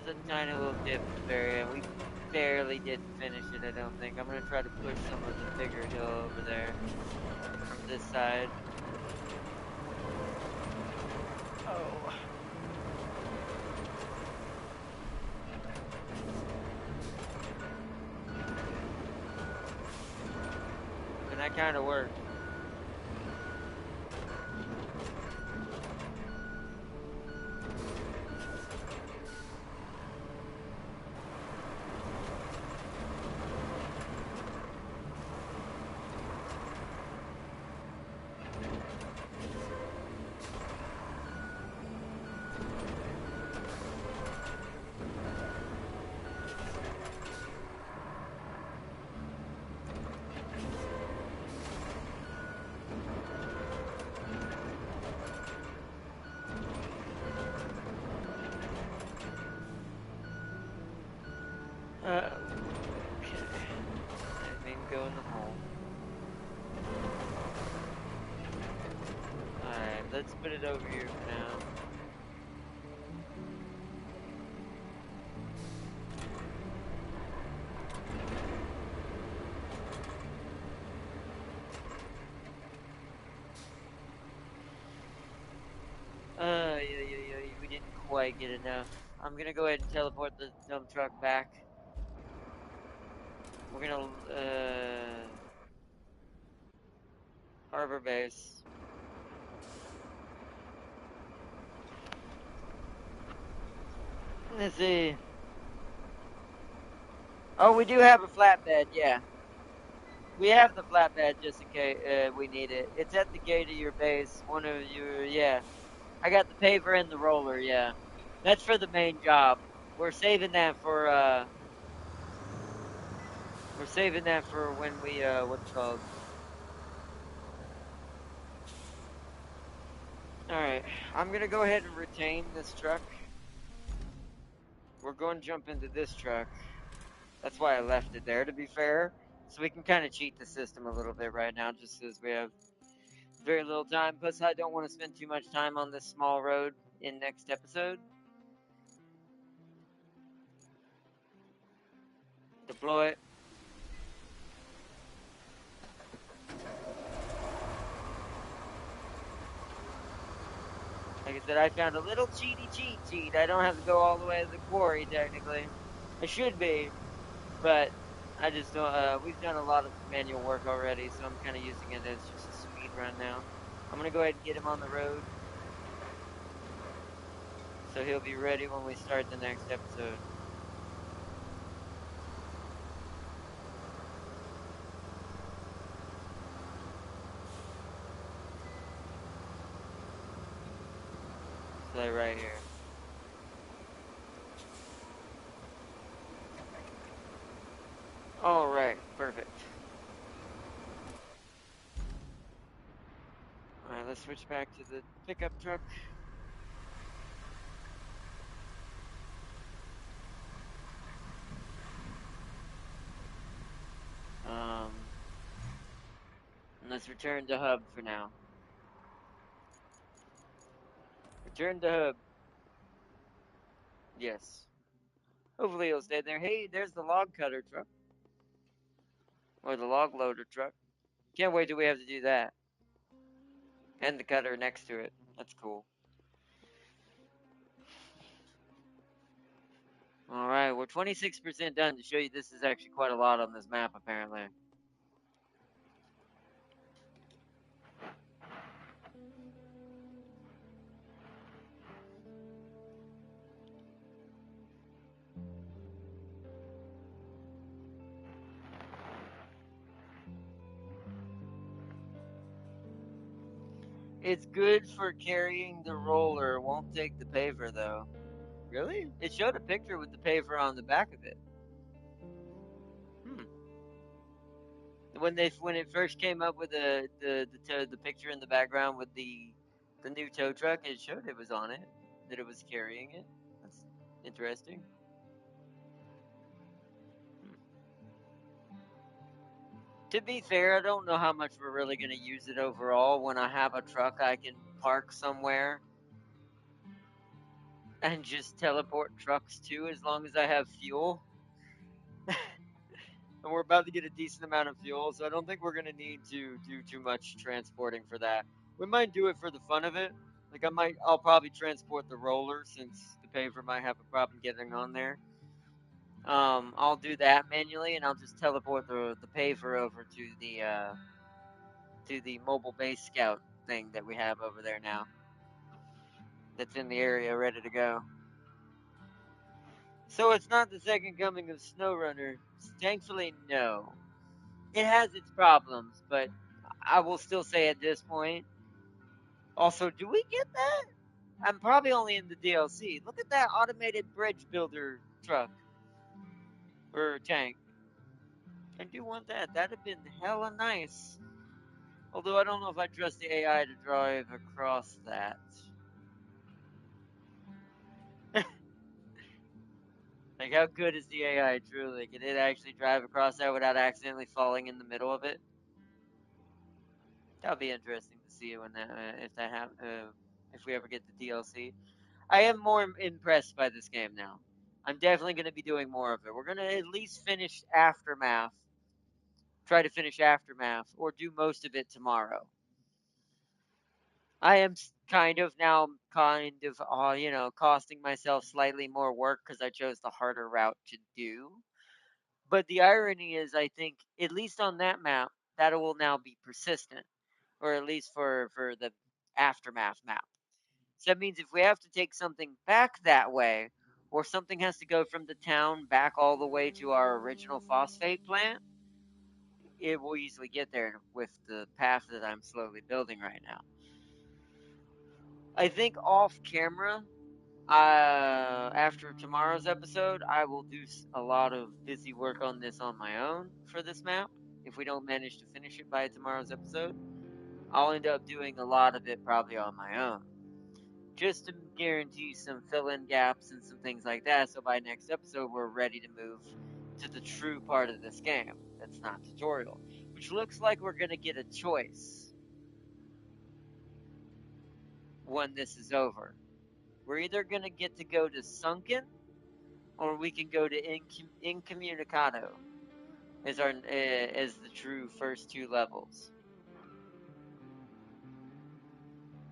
A tiny little dip at the very end. We barely did finish it, I don't think. I'm gonna try to push some of the bigger hill over there from this side. Oh. And that kind of worked. Okay. I think go in the hole. Alright, let's put it over here for now. Yeah, we didn't quite get enough. I'm gonna go ahead and teleport the dump truck back. We're gonna, harbor base. Let's see. Oh, we do have a flatbed, yeah. We have the flatbed just in case we need it. It's at the gate of your base. One of your, yeah. I got the paver and the roller, yeah. That's for the main job. We're saving that for when we what's it called? Alright, I'm gonna go ahead and retain this truck. We're going to jump into this truck. That's why I left it there, to be fair. So we can kind of cheat the system a little bit right now, just as we have very little time. Plus, I don't want to spend too much time on this small road in next episode. Deploy it. Like I said, I found a little cheaty cheat. I don't have to go all the way to the quarry, technically. I should be, but I just don't. We've done a lot of manual work already, so I'm kind of using it as just a speed run now. I'm gonna go ahead and get him on the road, so he'll be ready when we start the next episode. So right here. All right, perfect. All right, let's switch back to the pickup truck. Um, and let's return to hub for now. Return to hub. Yes. Hopefully he'll stay there. Hey, there's the log cutter truck. Or the log loader truck. Can't wait till we have to do that. And the cutter next to it. That's cool. Alright, we're 26% done to show you this is actually quite a lot on this map, apparently. It's good for carrying the roller. Won't take the paver, though. Really? It showed a picture with the paver on the back of it. Hmm. When it first came up with the picture in the background with the new tow truck, it showed it was on it, that it was carrying it. That's interesting. Hmm. To be fair, I don't know how much we're really going to use it overall. When I have a truck I can park somewhere and just teleport trucks to, as long as I have fuel. And we're about to get a decent amount of fuel, so I don't think we're going to need to do too much transporting for that. We might do it for the fun of it. Like I'll probably transport the roller since the paver might have a problem getting on there. I'll do that manually, and I'll just teleport the paver over to the mobile base scout thing that we have over there now. That's in the area, ready to go. So it's not the second coming of SnowRunner. Thankfully, no. It has its problems, but I will still say at this point. Also, do we get that? I'm probably only in the DLC. Look at that automated bridge builder truck or tank. I do want that. That'd have been hella nice. Although I don't know if I trust the AI to drive across that. Like, how good is the AI truly? Can it actually drive across that without accidentally falling in the middle of it? That'll be interesting to see when that if that if we ever get the DLC. I am more impressed by this game now. I'm definitely going to be doing more of it. We're going to at least finish Aftermath, try to finish Aftermath, or do most of it tomorrow. I am kind of now, costing myself slightly more work because I chose the harder route to do. But the irony is, I think, at least on that map, that will now be persistent, or at least for the Aftermath map. So that means if we have to take something back that way, or something has to go from the town back all the way to our original phosphate plant, it will easily get there with the path that I'm slowly building right now. I think off camera, after tomorrow's episode, I will do a lot of busy work on this on my own for this map. If we don't manage to finish it by tomorrow's episode, I'll end up doing a lot of it probably on my own. just to guarantee some fill-in gaps and some things like that. So by next episode, we're ready to move to the true part of this game. That's not tutorial, which looks like we're gonna get a choice when this is over. We're either gonna get to go to Sunken, or we can go to Incommunicado as as the true first two levels,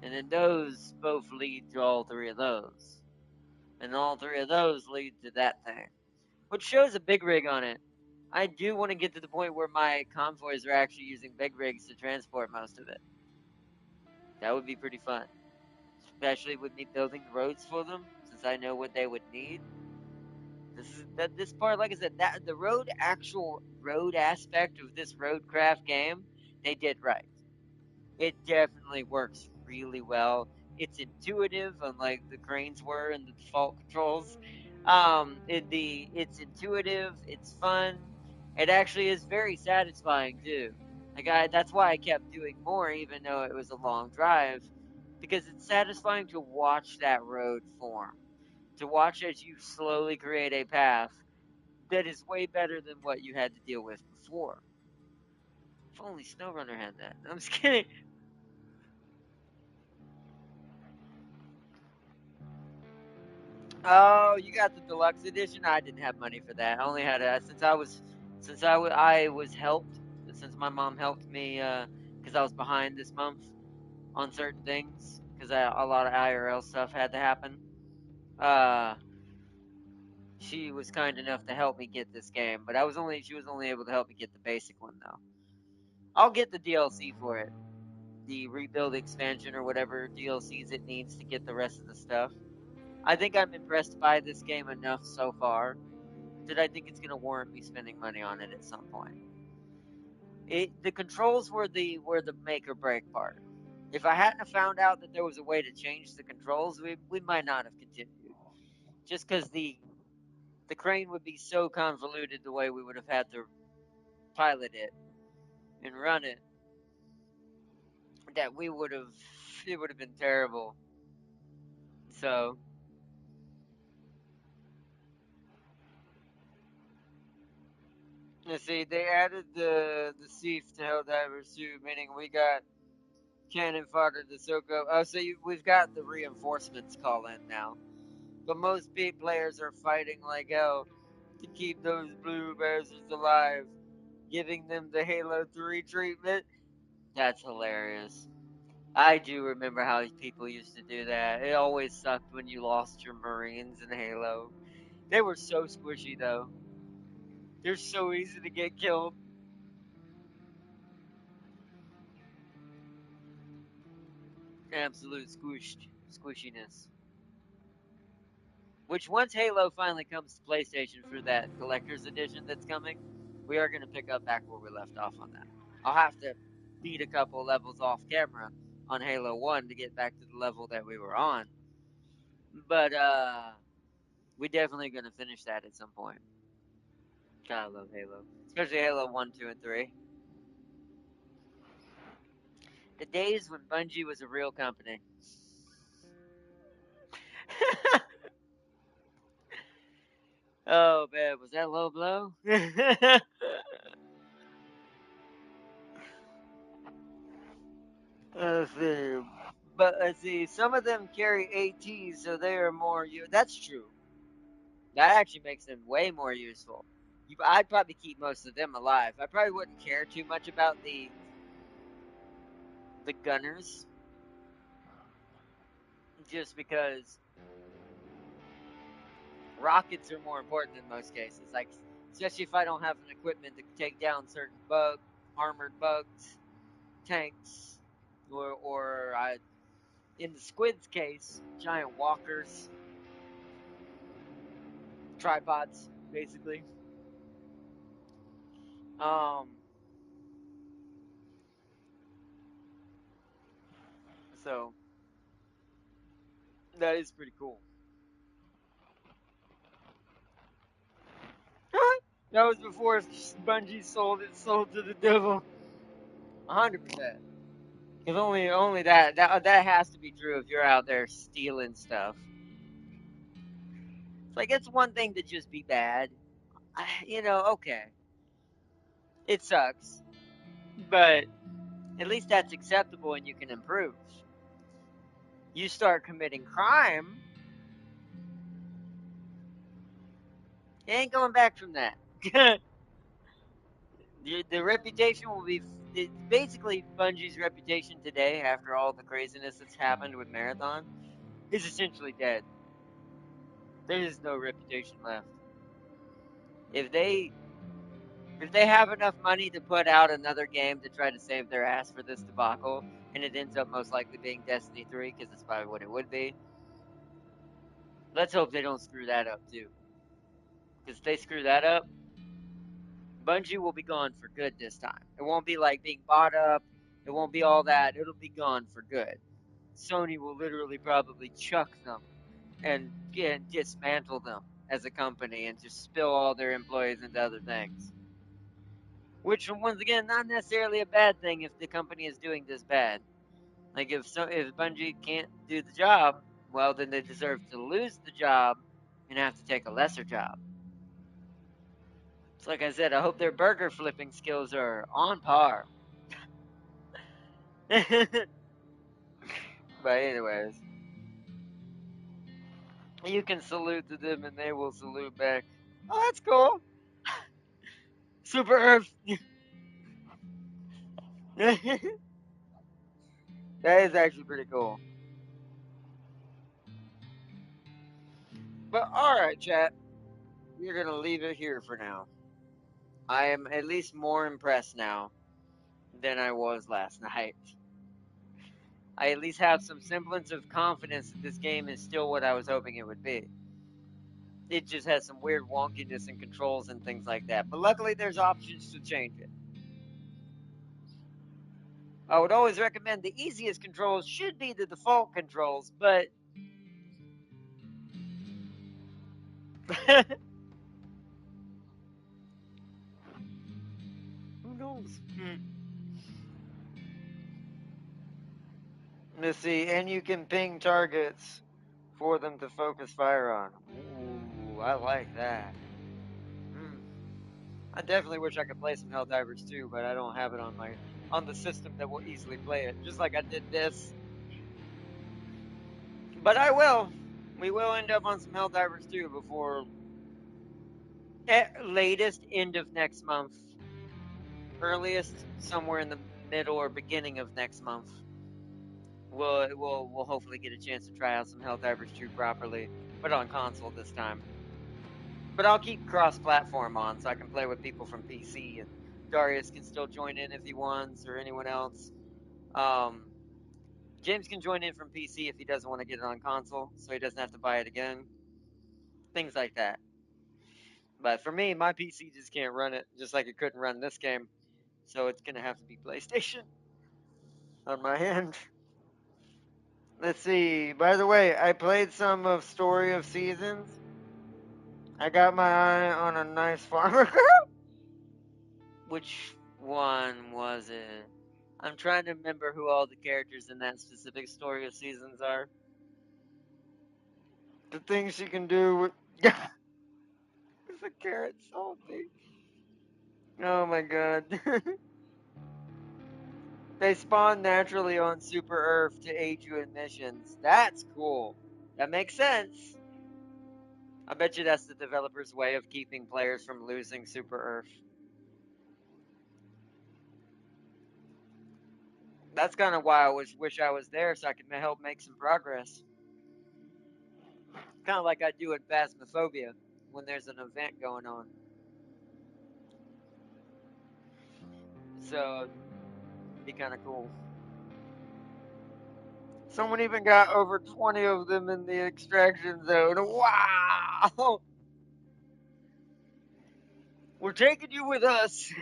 and then those both lead to all three of those, and all three of those lead to that thing, which shows a big rig on it. I do want to get to the point where my convoys are actually using big rigs to transport most of it. That would be pretty fun, especially with me building roads for them, since I know what they would need. This part, like I said, that the actual road aspect of this Roadcraft game, they did right. It definitely works really well. It's intuitive, unlike the cranes were in the default controls. It's intuitive. It's fun. It actually is very satisfying too. That's why I kept doing more, even though it was a long drive, because it's satisfying to watch that road form, to watch as you slowly create a path that is way better than what you had to deal with before. If only SnowRunner had that. I'm just kidding. Oh, you got the deluxe edition. I didn't have money for that. I only had I was helped, since my mom helped me because I was behind this month on certain things because a lot of IRL stuff had to happen. Uh, she was kind enough to help me get this game, but she was only able to help me get the basic one though. I'll get the DLC for it, the rebuild expansion or whatever DLCs it needs to get the rest of the stuff. I think I'm impressed by this game enough so far that I think it's going to warrant me spending money on it at some point. The controls were the make or break part. If I hadn't have found out that there was a way to change the controls, we might not have continued. Just because the crane would be so convoluted the way we would have had to pilot it and run it that we would have it would have been terrible. So let's see, they added the Thief to Helldivers too, meaning we got cannon fodder to soak up. Oh, so we've got the reinforcements call in now. But most beat players are fighting like hell to keep those blue bastards alive, giving them the Halo 3 treatment. That's hilarious. I do remember how people used to do that. It always sucked when you lost your Marines in Halo. They were so squishy, though. They're so easy to get killed. Absolute squishiness. Which once Halo finally comes to PlayStation for that collector's edition that's coming, we are going to pick up back where we left off on that. I'll have to beat a couple levels off camera on Halo 1 to get back to the level that we were on. But we definitely going to finish that at some point. God, I love Halo. Especially Halo 1, 2, and 3. The days when Bungie was a real company. Oh man, was that low blow? See. But let's see, some of them carry ATs, so they are more. That's true. That actually makes them way more useful. I'd probably keep most of them alive. I probably wouldn't care too much about the gunners, just because rockets are more important in most cases. Like, especially if I don't have an equipment to take down certain armored bugs, tanks, or in the squid's case, giant walkers, tripods, basically. Um, so that is pretty cool. That was before Bungie sold to the devil. 100%. Because only that has to be true if you're out there stealing stuff. It's like it's one thing to just be bad. Okay, it sucks, but at least that's acceptable and you can improve. You start committing crime, you ain't going back from that. The reputation will be basically Bungie's reputation today, after all the craziness that's happened with Marathon, is essentially dead. There is no reputation left. If they if they have enough money to put out another game to try to save their ass for this debacle, and it ends up most likely being Destiny 3 because that's probably what it would be. Let's hope they don't screw that up too. Because if they screw that up, Bungie will be gone for good this time. It won't be like being bought up. It won't be all that. It'll be gone for good. Sony will literally probably chuck them and dismantle them as a company and just spill all their employees into other things. Which, once again, not necessarily a bad thing if the company is doing this bad. Like if Bungie can't do the job, well, then they deserve to lose the job and have to take a lesser job. It's like I said, I hope their burger flipping skills are on par. But anyways, you can salute to them and they will salute back. Oh, that's cool. Super Earth. That is actually pretty cool. But alright, chat. We're gonna leave it here for now. I am at least more impressed now than I was last night. I at least have some semblance of confidence that this game is still what I was hoping it would be. It just has some weird wonkiness and controls and things like that. But luckily, there's options to change it. I would always recommend the easiest controls should be the default controls, but who knows? Let's see, and you can ping targets for them to focus fire on. Ooh, I like that. Mm. I definitely wish I could play some Helldivers too, but I don't have it on the system that will easily play it. Just like I did this. But I will. We will end up on some Helldivers too before at latest end of next month. Earliest somewhere in the middle or beginning of next month. We'll hopefully get a chance to try out some Helldivers 2 properly, but on console this time. But I'll keep cross-platform on so I can play with people from PC, and Darius can still join in if he wants, or anyone else. Um, James can join in from PC if he doesn't want to get it on console, so he doesn't have to buy it again. Things like that. But for me, my PC just can't run it, just like it couldn't run this game. So it's gonna have to be PlayStation on my end. Let's see. By the way, I played some of Story of Seasons. I got my eye on a nice farmer girl. Which one was it? I'm trying to remember who all the characters in that specific Story of Seasons are. The things she can do with. Is a carrot salty? Oh my god. They spawn naturally on Super Earth to aid you in missions. That's cool. That makes sense. I bet you that's the developer's way of keeping players from losing Super Earth. That's kind of why I wish I was there so I could help make some progress. Kind of like I do in Phasmophobia when there's an event going on. So, it'd be kind of cool. Someone even got over 20 of them in the extraction zone. Wow! We're taking you with us.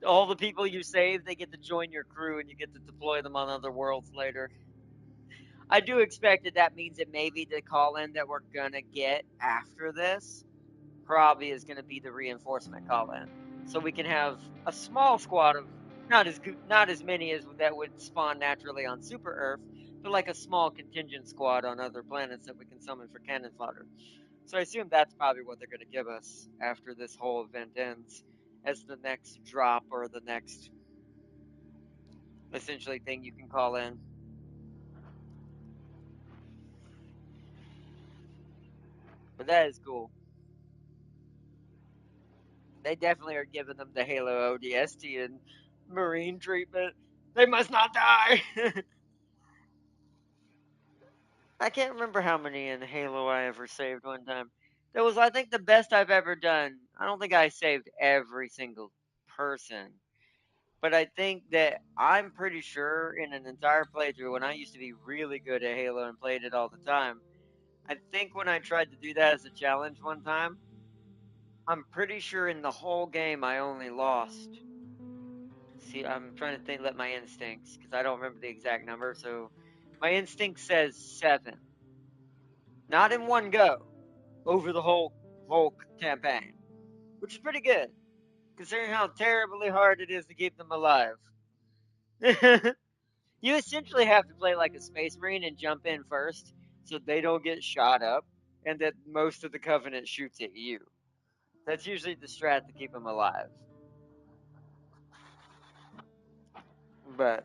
All the people you save, they get to join your crew and you get to deploy them on other worlds later. I do expect that means that maybe the call in that we're gonna get after this probably is gonna be the reinforcement call in. So we can have a small squad of not as many as that would spawn naturally on Super Earth, but like a small contingent squad on other planets that we can summon for cannon fodder. So I assume that's probably what they're going to give us after this whole event ends, as the next drop or the next essentially thing you can call in. But that is cool. They definitely are giving them the Halo ODST and Marine treatment. They must not die. I can't remember how many in Halo I ever saved one time. That was, I think, the best I've ever done. I don't think I saved every single person, but I think that I'm pretty sure in an entire playthrough, when I used to be really good at Halo and played it all the time, I think when I tried to do that as a challenge one time, I'm pretty sure in the whole game I only lost. See, I'm trying to think, let my instincts, because I don't remember the exact number. So my instinct says 7. Not in one go, over the whole campaign, which is pretty good considering how terribly hard it is to keep them alive. You essentially have to play like a space marine and jump in first so they don't get shot up and that most of the covenant shoots at you. That's usually the strat to keep them alive. But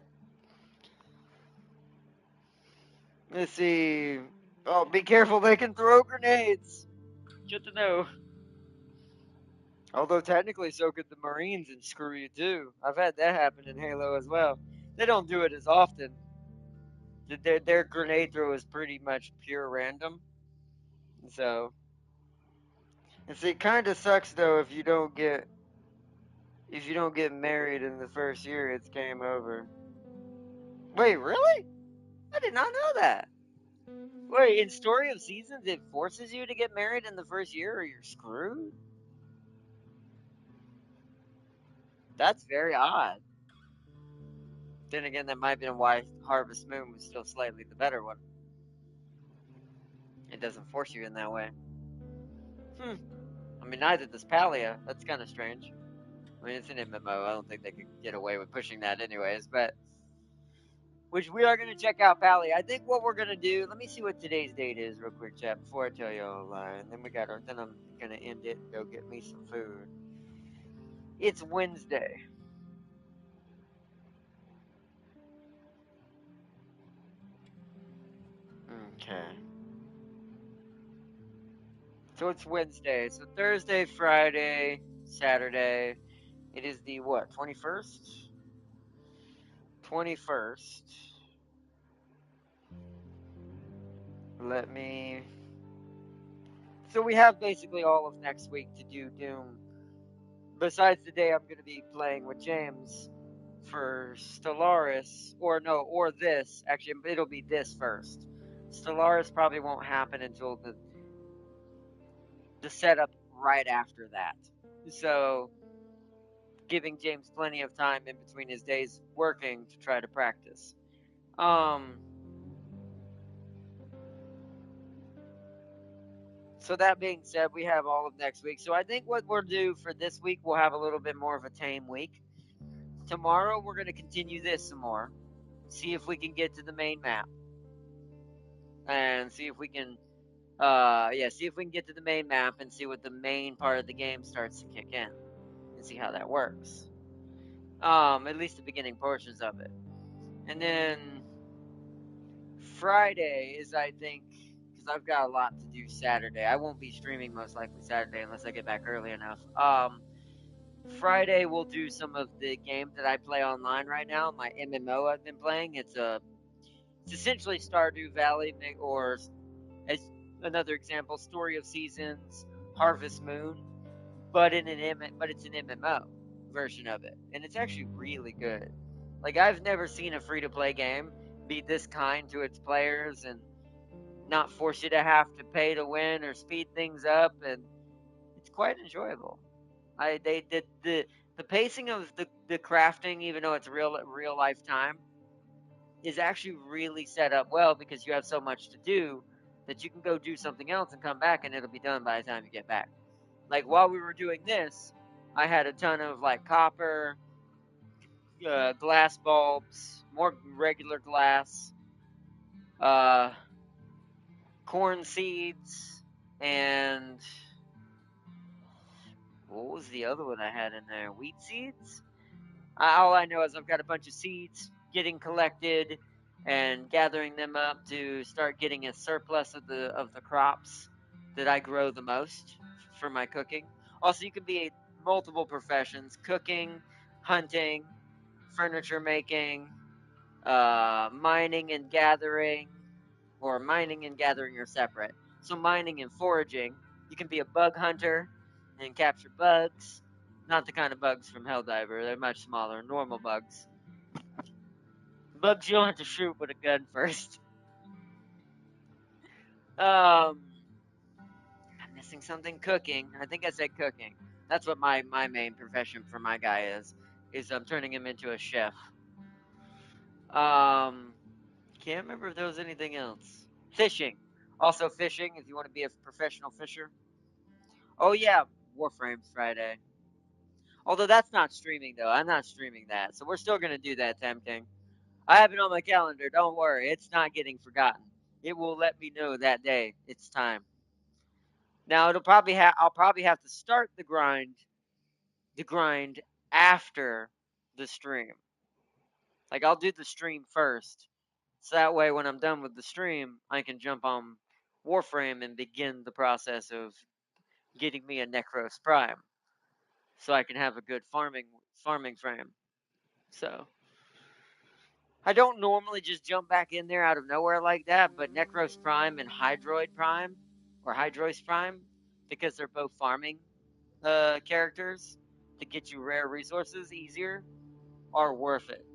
let's see. Oh, be careful, they can throw grenades. Good to know. Although technically, so could the Marines and screw you too. I've had that happen in Halo as well. They don't do it as often. Their grenade throw is pretty much pure random. So, and see, it kind of sucks though if you don't get married in the first year, it's game over. Wait, really? I did not know that. Wait, in Story of Seasons, it forces you to get married in the first year, or you're screwed. That's very odd. Then again, that might have been why Harvest Moon was still slightly the better one. It doesn't force you in that way. Hmm. I mean, neither does Palia. That's kind of strange. I mean, it's an MMO. I don't think they could get away with pushing that, anyways. But which we are gonna check out Palia. I think what we're gonna do. Let me see what today's date is, real quick, chat, before I tell you a lie. And then then I'm gonna end it and go get me some food. It's Wednesday. Okay. So it's Wednesday. So Thursday, Friday, Saturday. It is the what? 21st. 21st. Let me. So we have basically all of next week to do Doom. Besides the day I'm going to be playing with James for Stellaris, or no, or this. Actually, it'll be this first. Stellaris probably won't happen until the setup right after that. So giving James plenty of time in between his days working to try to practice. Um, so that being said, we have all of next week. So I think what we'll do for this week, we'll have a little bit more of a tame week. Tomorrow, we're going to continue this some more, see if we can get to the main map, and see if we can, see if we can get to the main map and see what the main part of the game starts to kick in, and see how that works. At least the beginning portions of it, and then Friday is, I think, because I've got a lot to do Saturday. I won't be streaming most likely Saturday unless I get back early enough. Friday we'll do some of the games that I play online right now. My MMO I've been playing. It's essentially Stardew Valley, or as another example, Story of Seasons, Harvest Moon, but it's an MMO version of it, and it's actually really good. Like, I've never seen a free to play game be this kind to its players and not force you to have to pay to win or speed things up, and it's quite enjoyable. I they did the pacing of the crafting, even though it's real life time, is actually really set up well because you have so much to do that you can go do something else and come back and it'll be done by the time you get back. Like while we were doing this, I had a ton of like copper, glass bulbs, more regular glass, uh, corn seeds, and what was the other one I had in there? Wheat seeds? All I know is I've got a bunch of seeds getting collected and gathering them up to start getting a surplus of the crops that I grow the most for my cooking. Also, you can be multiple professions: cooking, hunting, furniture making, mining and gathering, or mining and gathering are separate. So mining and foraging, you can be a bug hunter and capture bugs. Not the kind of bugs from Helldiver. They're much smaller, normal bugs. Bugs you don't have to shoot with a gun first. I'm missing something. Cooking. I think I said cooking. That's what my main profession for my guy is I'm turning him into a chef. Um, can't remember if there was anything else. Fishing. Also fishing if you want to be a professional fisher. Oh yeah, Warframe Friday. Although that's not streaming though. I'm not streaming that. So we're still gonna do that, Tam King. I have it on my calendar. Don't worry. It's not getting forgotten. It will let me know that day. It's time. Now I'll probably have to start the grind after the stream. Like I'll do the stream first. So that way when I'm done with the stream, I can jump on Warframe and begin the process of getting me a Necros Prime. So I can have a good farming frame. So I don't normally just jump back in there out of nowhere like that, but Necros Prime and Hydroid Prime or Hydrois Prime, because they're both farming characters to get you rare resources easier, are worth it.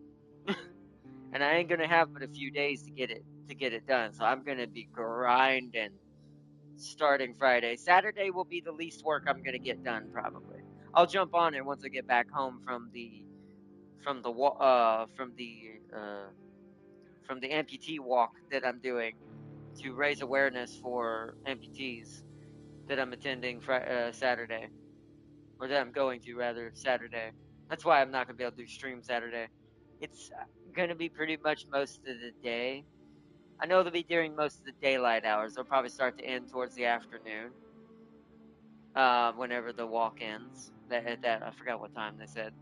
And I ain't gonna have but a few days to get it done. So I'm gonna be grinding starting Friday. Saturday will be the least work I'm gonna get done probably. I'll jump on it once I get back home from the amputee walk that I'm doing to raise awareness for amputees that I'm attending Saturday, or that I'm going to rather Saturday. That's why I'm not gonna be able to do stream Saturday. It's gonna be pretty much most of the day. I know they'll be during most of the daylight hours. They'll probably start to end towards the afternoon, whenever the walk ends. That I forgot what time they said.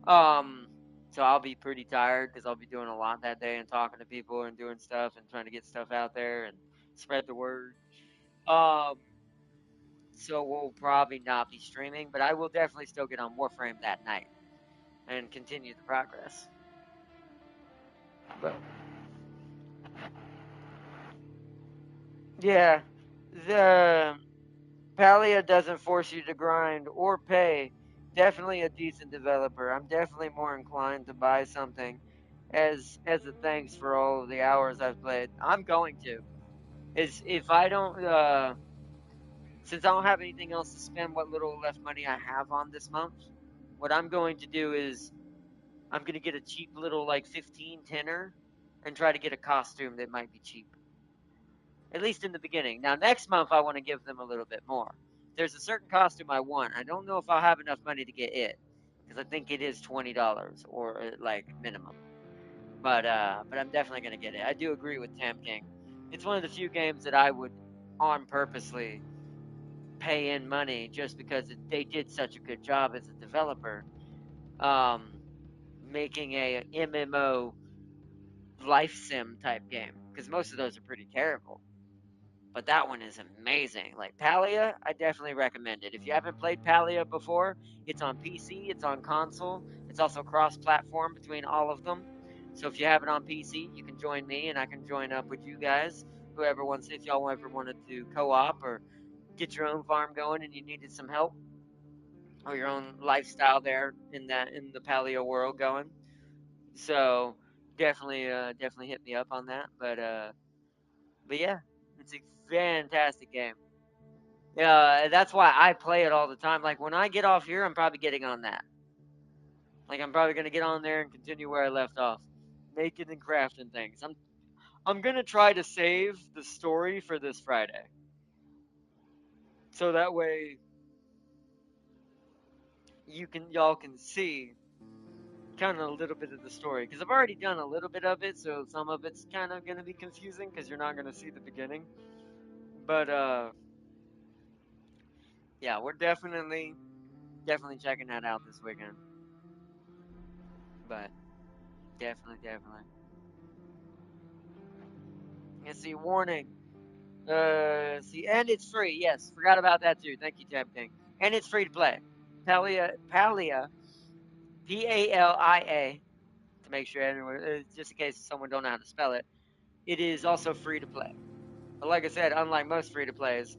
Um, so I'll be pretty tired because I'll be doing a lot that day and talking to people and doing stuff and trying to get stuff out there and spread the word. Um, so we'll probably not be streaming, but I will definitely still get on Warframe that night and continue the progress. But yeah, the Palia doesn't force you to grind or pay. Definitely a decent developer. I'm definitely more inclined to buy something as a thanks for all of the hours I've played. I'm going to. Is if I don't since I don't have anything else to spend what little left money I have on this month, what I'm going to do is I'm going to get a cheap little like 15 tenner and try to get a costume that might be cheap. At least in the beginning. Now next month I want to give them a little bit more. There's a certain costume I want. I don't know if I'll have enough money to get it because I think it is $20 or like minimum. But I'm definitely gonna get it. I do agree with Tam King. It's one of the few games that I would on purposely pay in money just because they did such a good job as a developer, um, making a MMO life sim type game. Because most of those are pretty terrible. But that one is amazing. Like Palia, I definitely recommend it. If you haven't played Palia before, it's on PC, it's on console, it's also cross-platform between all of them. So if you have it on PC, you can join me and I can join up with you guys. Whoever wants, if y'all ever wanted to co-op or get your own farm going and you needed some help or your own lifestyle there in the Paleo world going. So definitely hit me up on that. But yeah, it's a fantastic game. Yeah, that's why I play it all the time. Like when I get off here, I'm probably getting on that. Like I'm probably gonna get on there and continue where I left off, making and crafting things. I'm gonna try to save the story for this Friday, so that way y'all can see kind of a little bit of the story because I've already done a little bit of it, so some of it's kind of gonna be confusing because you're not gonna see the beginning. But yeah, we're definitely checking that out this weekend. But definitely. Let's see, warning. See, and it's free. Yes, forgot about that too. Thank you, Tab King. And it's free to play. Palia, Palia, to make sure anyone, just in case someone don't know how to spell it. It is also free to play. But like I said, unlike most free to plays,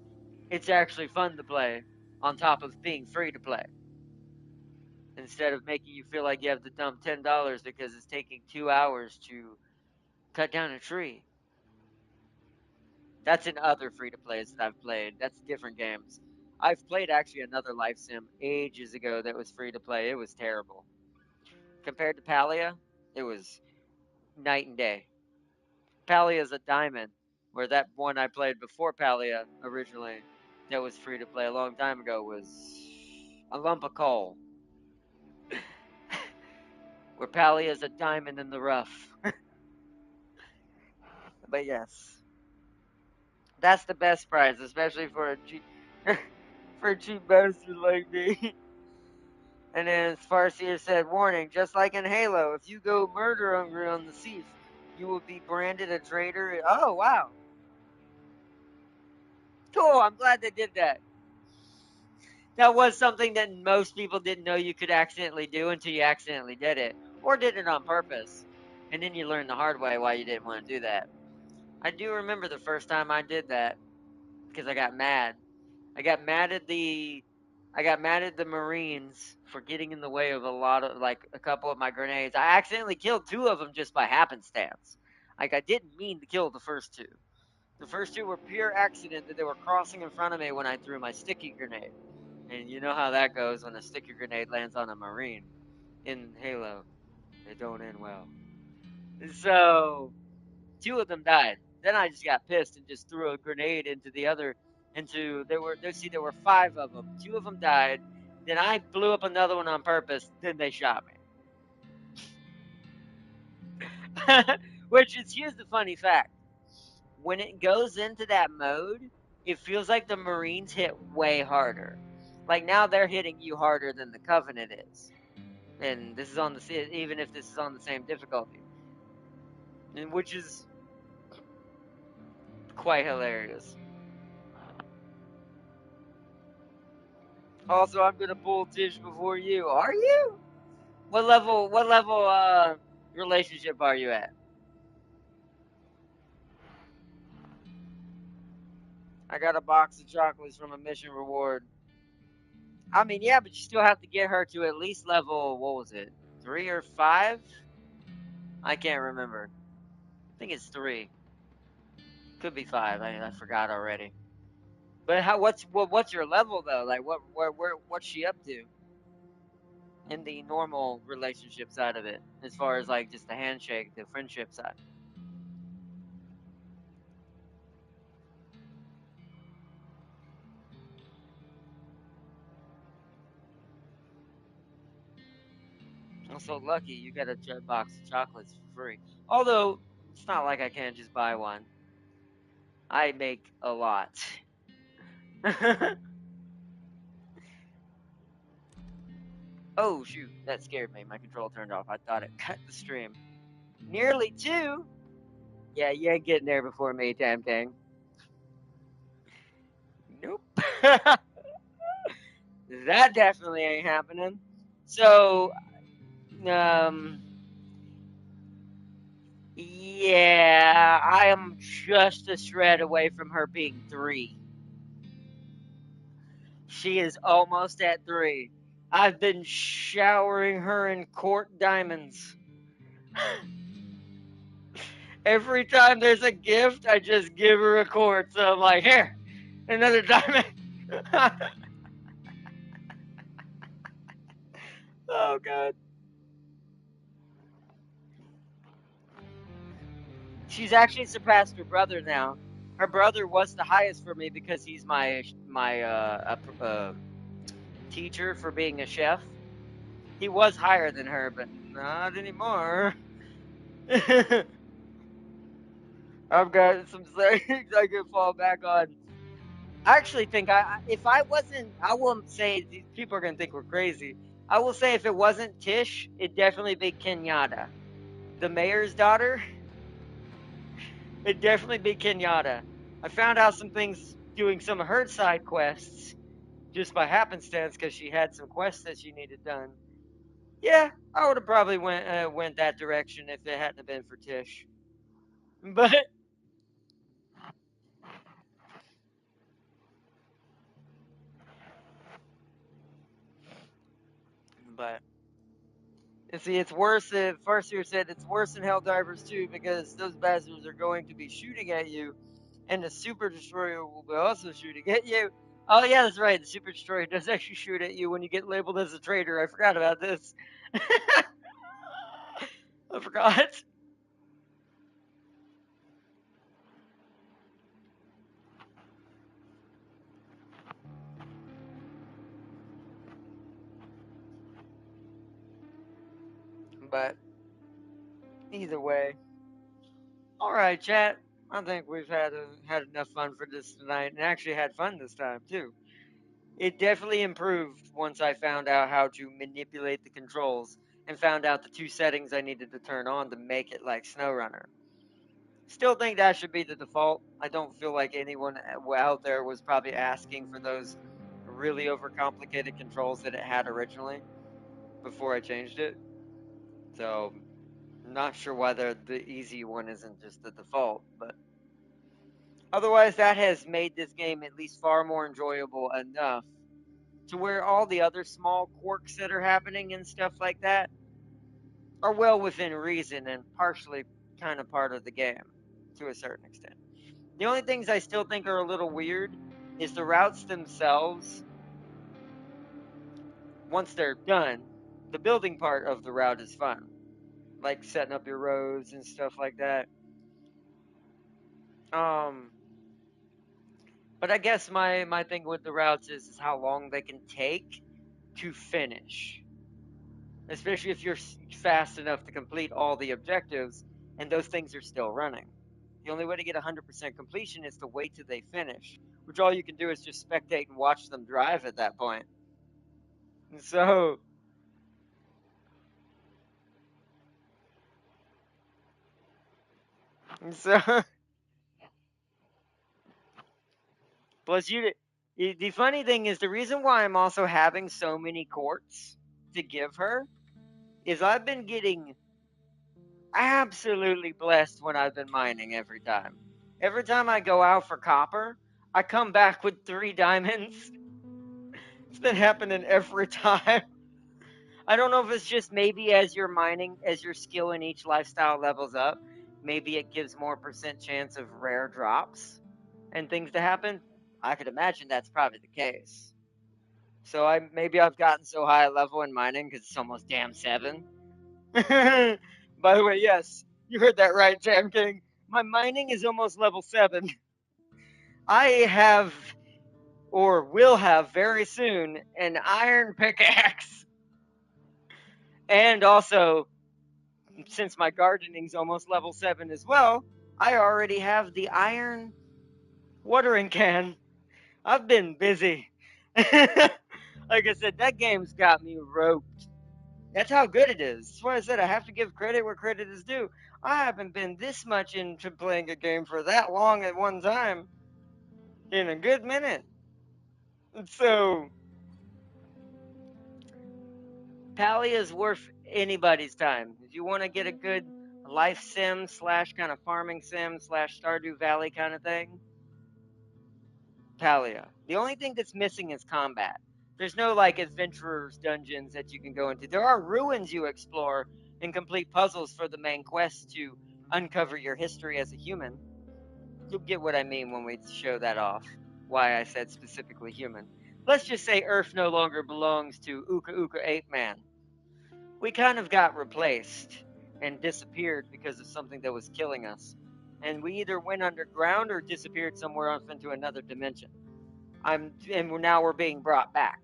it's actually fun to play on top of being free to play. Instead of making you feel like you have to dump $10 because it's taking 2 hours to cut down a tree. That's in other free to plays that I've played. That's different games. I've played actually another life sim ages ago that was free to play. It was terrible. Compared to Palia, it was night and day. Palia is a diamond, where that one I played before Palia originally, that was free to play a long time ago, was a lump of coal. Where Palia is a diamond in the rough. But yes, that's the best prize, especially for a cheap, for a cheap bastard like me. And then Farseer said, warning, just like in Halo, if you go murder hungry on the thief, you will be branded a traitor. Oh, wow. Cool, I'm glad they did that. That was something that most people didn't know you could accidentally do until you accidentally did it, or did it on purpose. And then you learn the hard way why you didn't want to do that. I do remember the first time I did that because I got mad. I got mad at the I got mad at the Marines for getting in the way of like a couple of my grenades. I accidentally killed two of them just by happenstance. Like I didn't mean to kill the first two. The first two were pure accident that they were crossing in front of me when I threw my sticky grenade. And you know how that goes when a sticky grenade lands on a Marine in Halo. They don't end well. So two of them died. Then I just got pissed and just threw a grenade into the other. There were five of them. Two of them died. Then I blew up another one on purpose. Then they shot me. Which is here's the funny fact: when it goes into that mode, it feels like the Marines hit way harder. Like now they're hitting you harder than the Covenant is, and this is on the even if this is on the same difficulty, and which is quite hilarious. Also, I'm gonna pull Tish before you. Are you? What level relationship are you at? I got a box of chocolates from a mission reward. I mean, yeah, but you still have to get her to at least level, what was it? 3 or 5? I can't remember. I think it's 3. Could be 5. I forgot already. But what's your level though? Like what's she up to in the normal relationship side of it, as far as like just the handshake, the friendship side? I'm so lucky you get a box of chocolates for free. Although it's not like I can't just buy one. I make a lot. Oh shoot, that scared me. My control turned off. I thought it cut the stream. Nearly 2. Yeah, you ain't getting there before me, Tam Tang. Nope. That definitely ain't happening. So, um, yeah, I am just a shred away from her being 3. She is almost at 3. I've been showering her in court diamonds. Every time there's a gift, I just give her a quart. So I'm like, here, another diamond. Oh god. She's actually surpassed her brother now. Her brother was the highest for me because he's my teacher for being a chef. He was higher than her, but not anymore. I've got some things I could fall back on. I actually think if I wasn't, I won't say these people are gonna think we're crazy. I will say if it wasn't Tish, it'd definitely be Kenyatta, the mayor's daughter. It'd definitely be Kenyatta. I found out some things doing some of her side quests just by happenstance because she had some quests that she needed done. Yeah, I would have probably went that direction if it hadn't have been for Tish. But but and see, it's worse. First year said it's worse than Helldivers too because those bastards are going to be shooting at you, and the Super Destroyer will be also shooting at you. Oh yeah, that's right. The Super Destroyer does actually shoot at you when you get labeled as a traitor. I forgot about this. I forgot. But either way, all right, chat. I think we've had enough fun for this tonight, and actually had fun this time too. It definitely improved once I found out how to manipulate the controls and found out the two settings I needed to turn on to make it like SnowRunner. Still think that should be the default. I don't feel like anyone out there was probably asking for those really overcomplicated controls that it had originally before I changed it. So, not sure why the easy one isn't just the default, but otherwise, that has made this game at least far more enjoyable enough to where all the other small quirks that are happening and stuff like that are well within reason and partially kind of part of the game to a certain extent. The only things I still think are a little weird is the routes themselves. Once they're done, the building part of the route is fun, like setting up your roads and stuff like that. Um, but I guess my thing with the routes is how long they can take to finish, especially if you're fast enough to complete all the objectives and those things are still running. The only way to get 100% completion is to wait till they finish, which all you can do is just spectate and watch them drive at that point. And so plus the funny thing is the reason why I'm also having so many quartz to give her is I've been getting absolutely blessed when I've been mining every time. Every time I go out for copper, I come back with 3 diamonds. It's been happening every time. I don't know if it's just maybe as you're mining, as your skill in each lifestyle levels up, maybe it gives more percent chance of rare drops and things to happen. I could imagine that's probably the case. So maybe I've gotten so high a level in mining because it's almost damn 7. By the way, yes, you heard that right, Jam King. My mining is almost level 7. I have, or will have very soon, an iron pickaxe. And also, since my gardening's almost level 7 as well, I already have the iron watering can. I've been busy. Like I said, that game's got me roped. That's how good it is. That's why I said I have to give credit where credit is due. I haven't been this much into playing a game for that long at one time in a good minute. So, Pally is worth anybody's time. If you want to get a good life sim slash kind of farming sim slash Stardew Valley kind of thing, Palia. The only thing that's missing is combat. There's no like adventurers dungeons that you can go into. There are ruins you explore and complete puzzles for the main quest to uncover your history as a human. You'll get what I mean when we show that off. Why I said specifically human. Let's just say Earth no longer belongs to Uka Uka Ape Man. We kind of got replaced and disappeared because of something that was killing us. And we either went underground or disappeared somewhere off into another dimension. And now we're being brought back.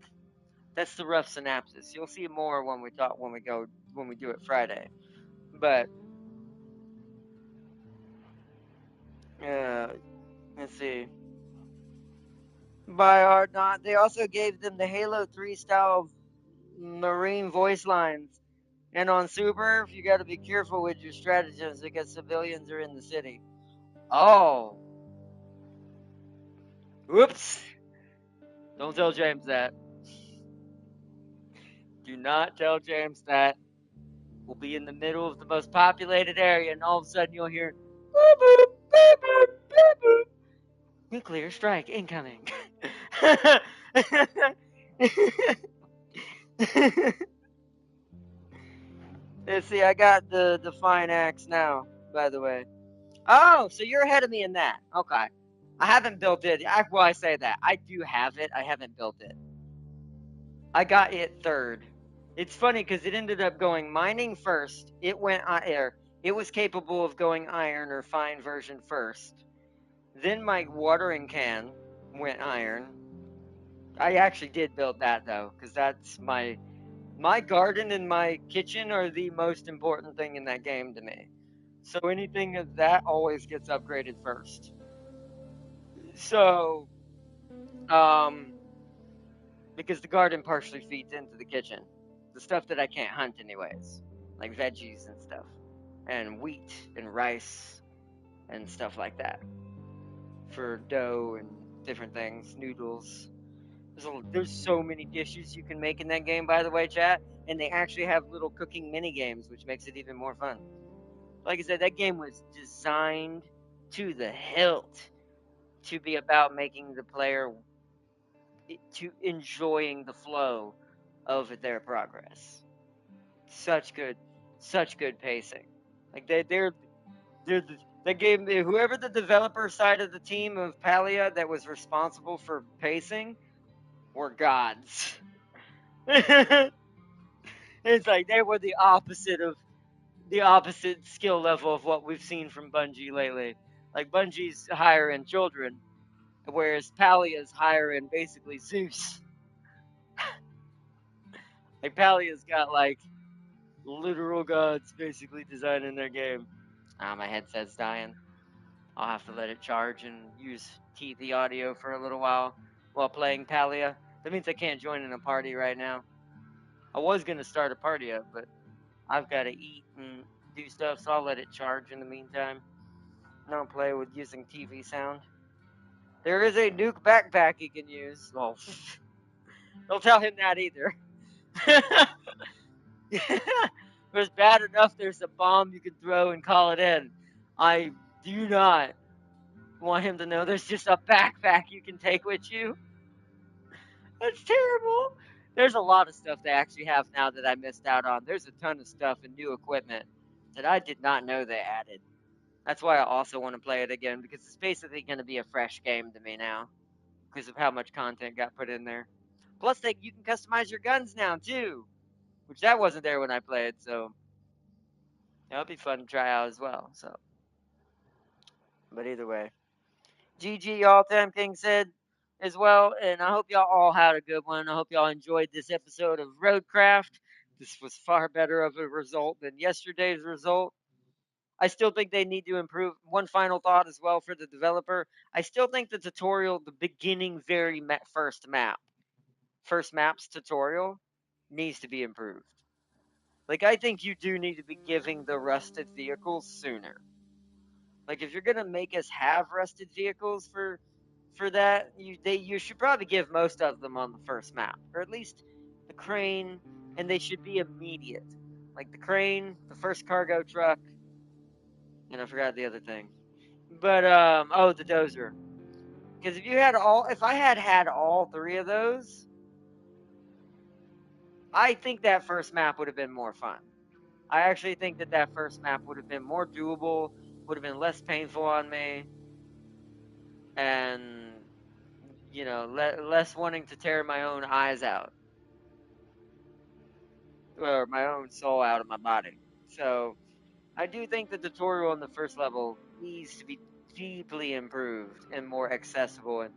That's the rough synopsis. You'll see more when we do it Friday. But uh, let's see. By our not, they also gave them the Halo 3 style Marine voice lines. And on Super, you got to be careful with your stratagems because civilians are in the city. Oh, whoops! Don't tell James that. Do not tell James that. We'll be in the middle of the most populated area, and all of a sudden you'll hear boop, boop, boop, boop, boop, boop. Nuclear strike incoming. Let's see, I got the fine axe now, by the way. Oh, so you're ahead of me in that. Okay. I haven't built it. I say that. I do have it. I haven't built it. I got it third. It's funny because it ended up going mining first. It went air. It was capable of going iron or fine version first. Then my watering can went iron. I actually did build that though, because that's my garden and my kitchen are the most important thing in that game to me. So anything of that always gets upgraded first. So um because the garden partially feeds into the kitchen. The stuff that I can't hunt anyways, like veggies and stuff, and wheat and rice and stuff like that for dough and different things, noodles. There's so many dishes you can make in that game, by the way, chat, and they actually have little cooking mini games, which makes it even more fun. Like I said, that game was designed to the hilt to be about making the player to enjoying the flow of their progress. Such good, such good pacing. Like they're the game. Whoever the developer side of the team of Palia that was responsible for pacing were gods. It's like they were the opposite skill level of what we've seen from Bungie lately. Like Bungie's hiring children, whereas Palia's hiring basically Zeus. Like Palia's got like literal gods basically designing their game. Ah, my headset's dying. I'll have to let it charge and use TV audio for a little while playing Palia. That means I can't join in a party right now. I was gonna start a party up, but I've got to eat and do stuff, so I'll let it charge in the meantime. Don't play with using TV sound. There is a nuke backpack he can use. Well, don't tell him that either. It was bad enough there's a bomb you can throw and call it in. I do not want him to know there's just a backpack you can take with you. That's terrible. There's a lot of stuff they actually have now that I missed out on. There's a ton of stuff and new equipment that I did not know they added. That's why I also want to play it again because it's basically going to be a fresh game to me now because of how much content got put in there. Plus, you can customize your guns now too, which that wasn't there when I played. So that'll be fun to try out as well. So, but either way, GG, y'all. Tam King said as well, and I hope y'all all had a good one. I hope y'all enjoyed this episode of Roadcraft. This was far better of a result than yesterday's result. I still think they need to improve. One final thought as well for the developer. I still think the tutorial, the beginning, first maps tutorial, needs to be improved. Like, I think you do need to be giving the rusted vehicles sooner. Like, if you're gonna make us have rusted vehicles for that, you should probably give most of them on the first map, or at least the crane, and they should be immediate. Like the crane, the first cargo truck, and I forgot the other thing. But oh, the dozer. Because if I had all three of those, I think that first map would have been more fun. I actually think that first map would have been more doable, would have been less painful on me, and less wanting to tear my own eyes out or my own soul out of my body. So I do think the tutorial on the first level needs to be deeply improved and more accessible and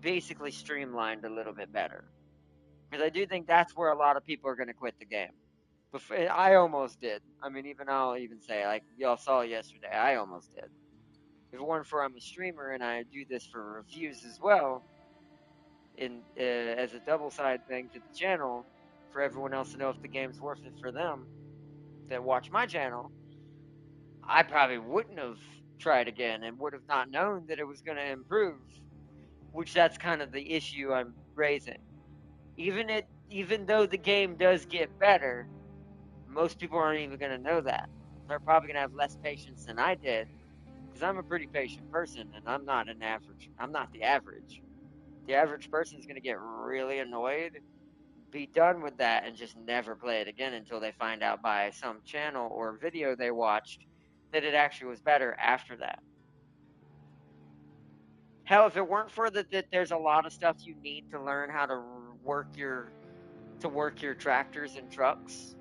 basically streamlined a little bit better. because I do think that's where a lot of people are going to quit the game. I almost did. I mean, even I'll even say, like y'all saw yesterday, I almost did. If it weren't for I'm a streamer and I do this for reviews as well, in as a double side thing to the channel, for everyone else to know if the game's worth it for them that watch my channel, I probably wouldn't have tried again and would have not known that it was going to improve. Which that's kind of the issue I'm raising. Even though the game does get better, most people aren't even going to know that. They're probably going to have less patience than I did because I'm a pretty patient person and I'm not an average. I'm not the average. The average person is going to get really annoyed, be done with that, and just never play it again until they find out by some channel or video they watched that it actually was better after that. Hell, if it weren't for that, there's a lot of stuff you need to learn how to work your tractors and trucks.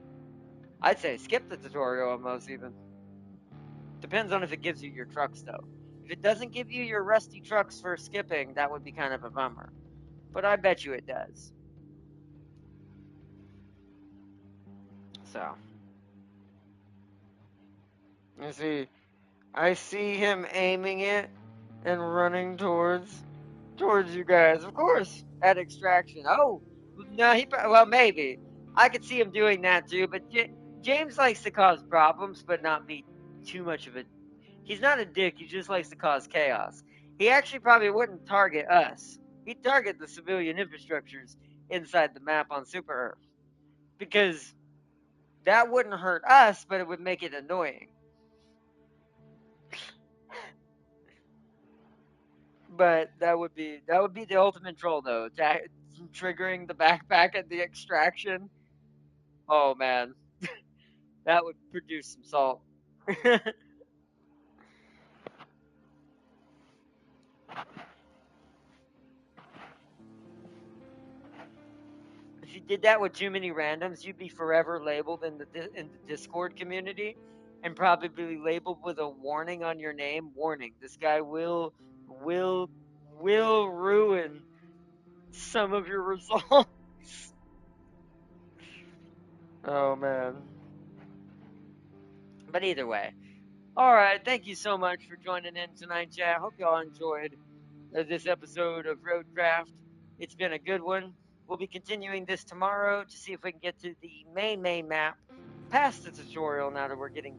I'd say skip the tutorial almost even. Depends on if it gives you your trucks though. If it doesn't give you your rusty trucks for skipping, that would be kind of a bummer. But I bet you it does. So, you see, I see him aiming it and running towards you guys. Of course, at extraction. Oh, no, well maybe. I could see him doing that too, but James likes to cause problems but not be too much of a he's not a dick, he just likes to cause chaos. He actually probably wouldn't target us. He'd target the civilian infrastructures inside the map on Super Earth because that wouldn't hurt us, but it would make it annoying. But that would be the ultimate troll though. Triggering the backpack at the extraction. Oh man, that would produce some salt. If you did that with too many randoms, you'd be forever labeled in the Discord community, and probably labeled with a warning on your name. Warning: this guy will will ruin some of your results. Oh man. But either way, all right. Thank you so much for joining in tonight, chat. Hope y'all enjoyed this episode of Roadcraft. It's been a good one. We'll be continuing this tomorrow to see if we can get to the main map past the tutorial now that we're getting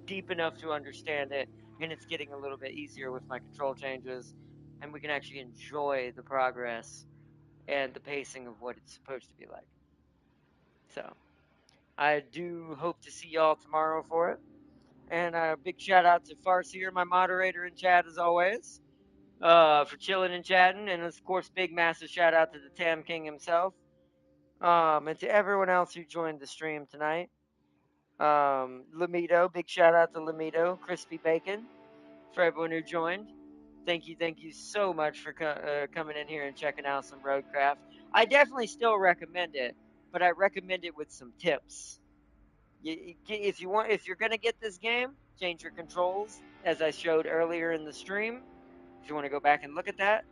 deep enough to understand it and it's getting a little bit easier with my control changes and we can actually enjoy the progress and the pacing of what it's supposed to be like. So, I do hope to see y'all tomorrow for it. And a big shout out to Farseer, my moderator in chat as always, for chilling and chatting. And of course, big massive shout out to the Tam King himself. And to everyone else who joined the stream tonight. Lamito, big shout out to Lamito, Crispy Bacon, for everyone who joined. Thank you so much for coming in here and checking out some Roadcraft. I definitely still recommend it, but I recommend it with some tips. If you're gonna get this game, change your controls, as I showed earlier in the stream. If you want to go back and look at that,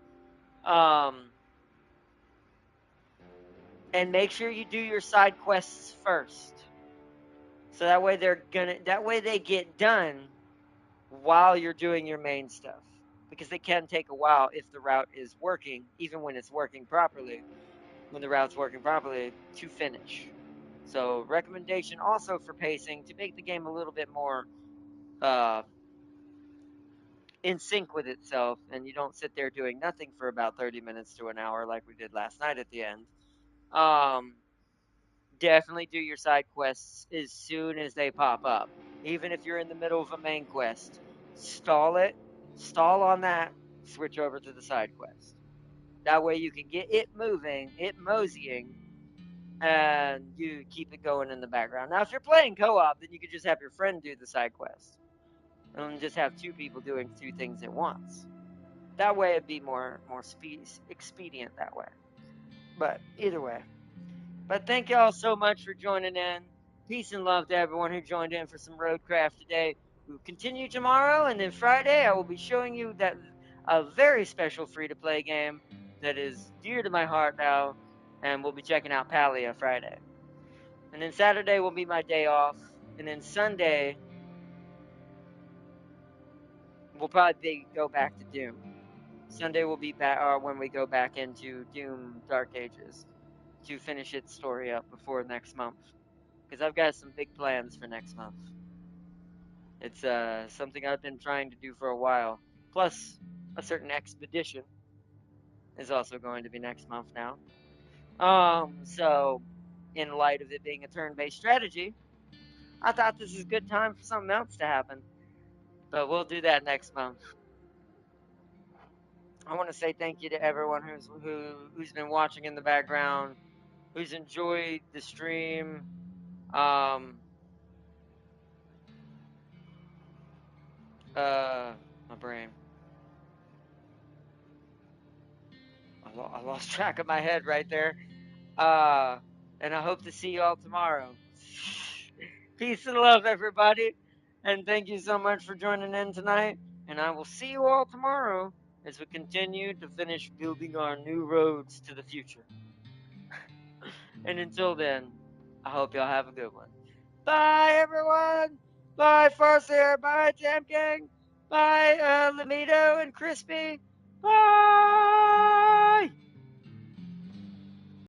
and make sure you do your side quests first, so that way they get done while you're doing your main stuff, because they can take a while if the route is working, even when it's working properly. When the route's working properly to finish. So recommendation also for pacing to make the game a little bit more uh, in sync with itself, and you don't sit there doing nothing for about 30 minutes to an hour like we did last night at the end. Um, Definitely do your side quests as soon as they pop up. Even if you're in the middle of a main quest, stall on that, switch over to the side quest. That way you can get it moving, it moseying, and you keep it going in the background. Now, if you're playing co-op, then you could just have your friend do the side quest, and just have two people doing two things at once. That way, it'd be more expedient that way. But either way. But thank y'all so much for joining in. Peace and love to everyone who joined in for some Roadcraft today. We'll continue tomorrow, and then Friday I will be showing you that a very special free-to-play game that is dear to my heart now. and we'll be checking out Palia Friday. And then Saturday will be my day off, and then Sunday we'll probably go back to Doom. Sunday will be back, or when we go back into Doom Dark Ages to finish its story up before next month. Because I've got some big plans for next month. It's something I've been trying to do for a while. Plus, a certain expedition is also going to be next month now. So in light of it being a turn-based strategy, I thought this is a good time for something else to happen. But we'll do that next month. I want to say thank you to everyone who's been watching in the background, who's enjoyed the stream. Um, my brain. I lost track of my head right there. Uh, and I hope to see you all tomorrow. Peace and love, everybody. And thank you so much for joining in tonight. And I will see you all tomorrow as we continue to finish building our new roads to the future. And until then, I hope y'all have a good one. Bye, everyone. Bye, Farseer. Bye, Jam Gang. Bye, Lamito and Crispy. Bye.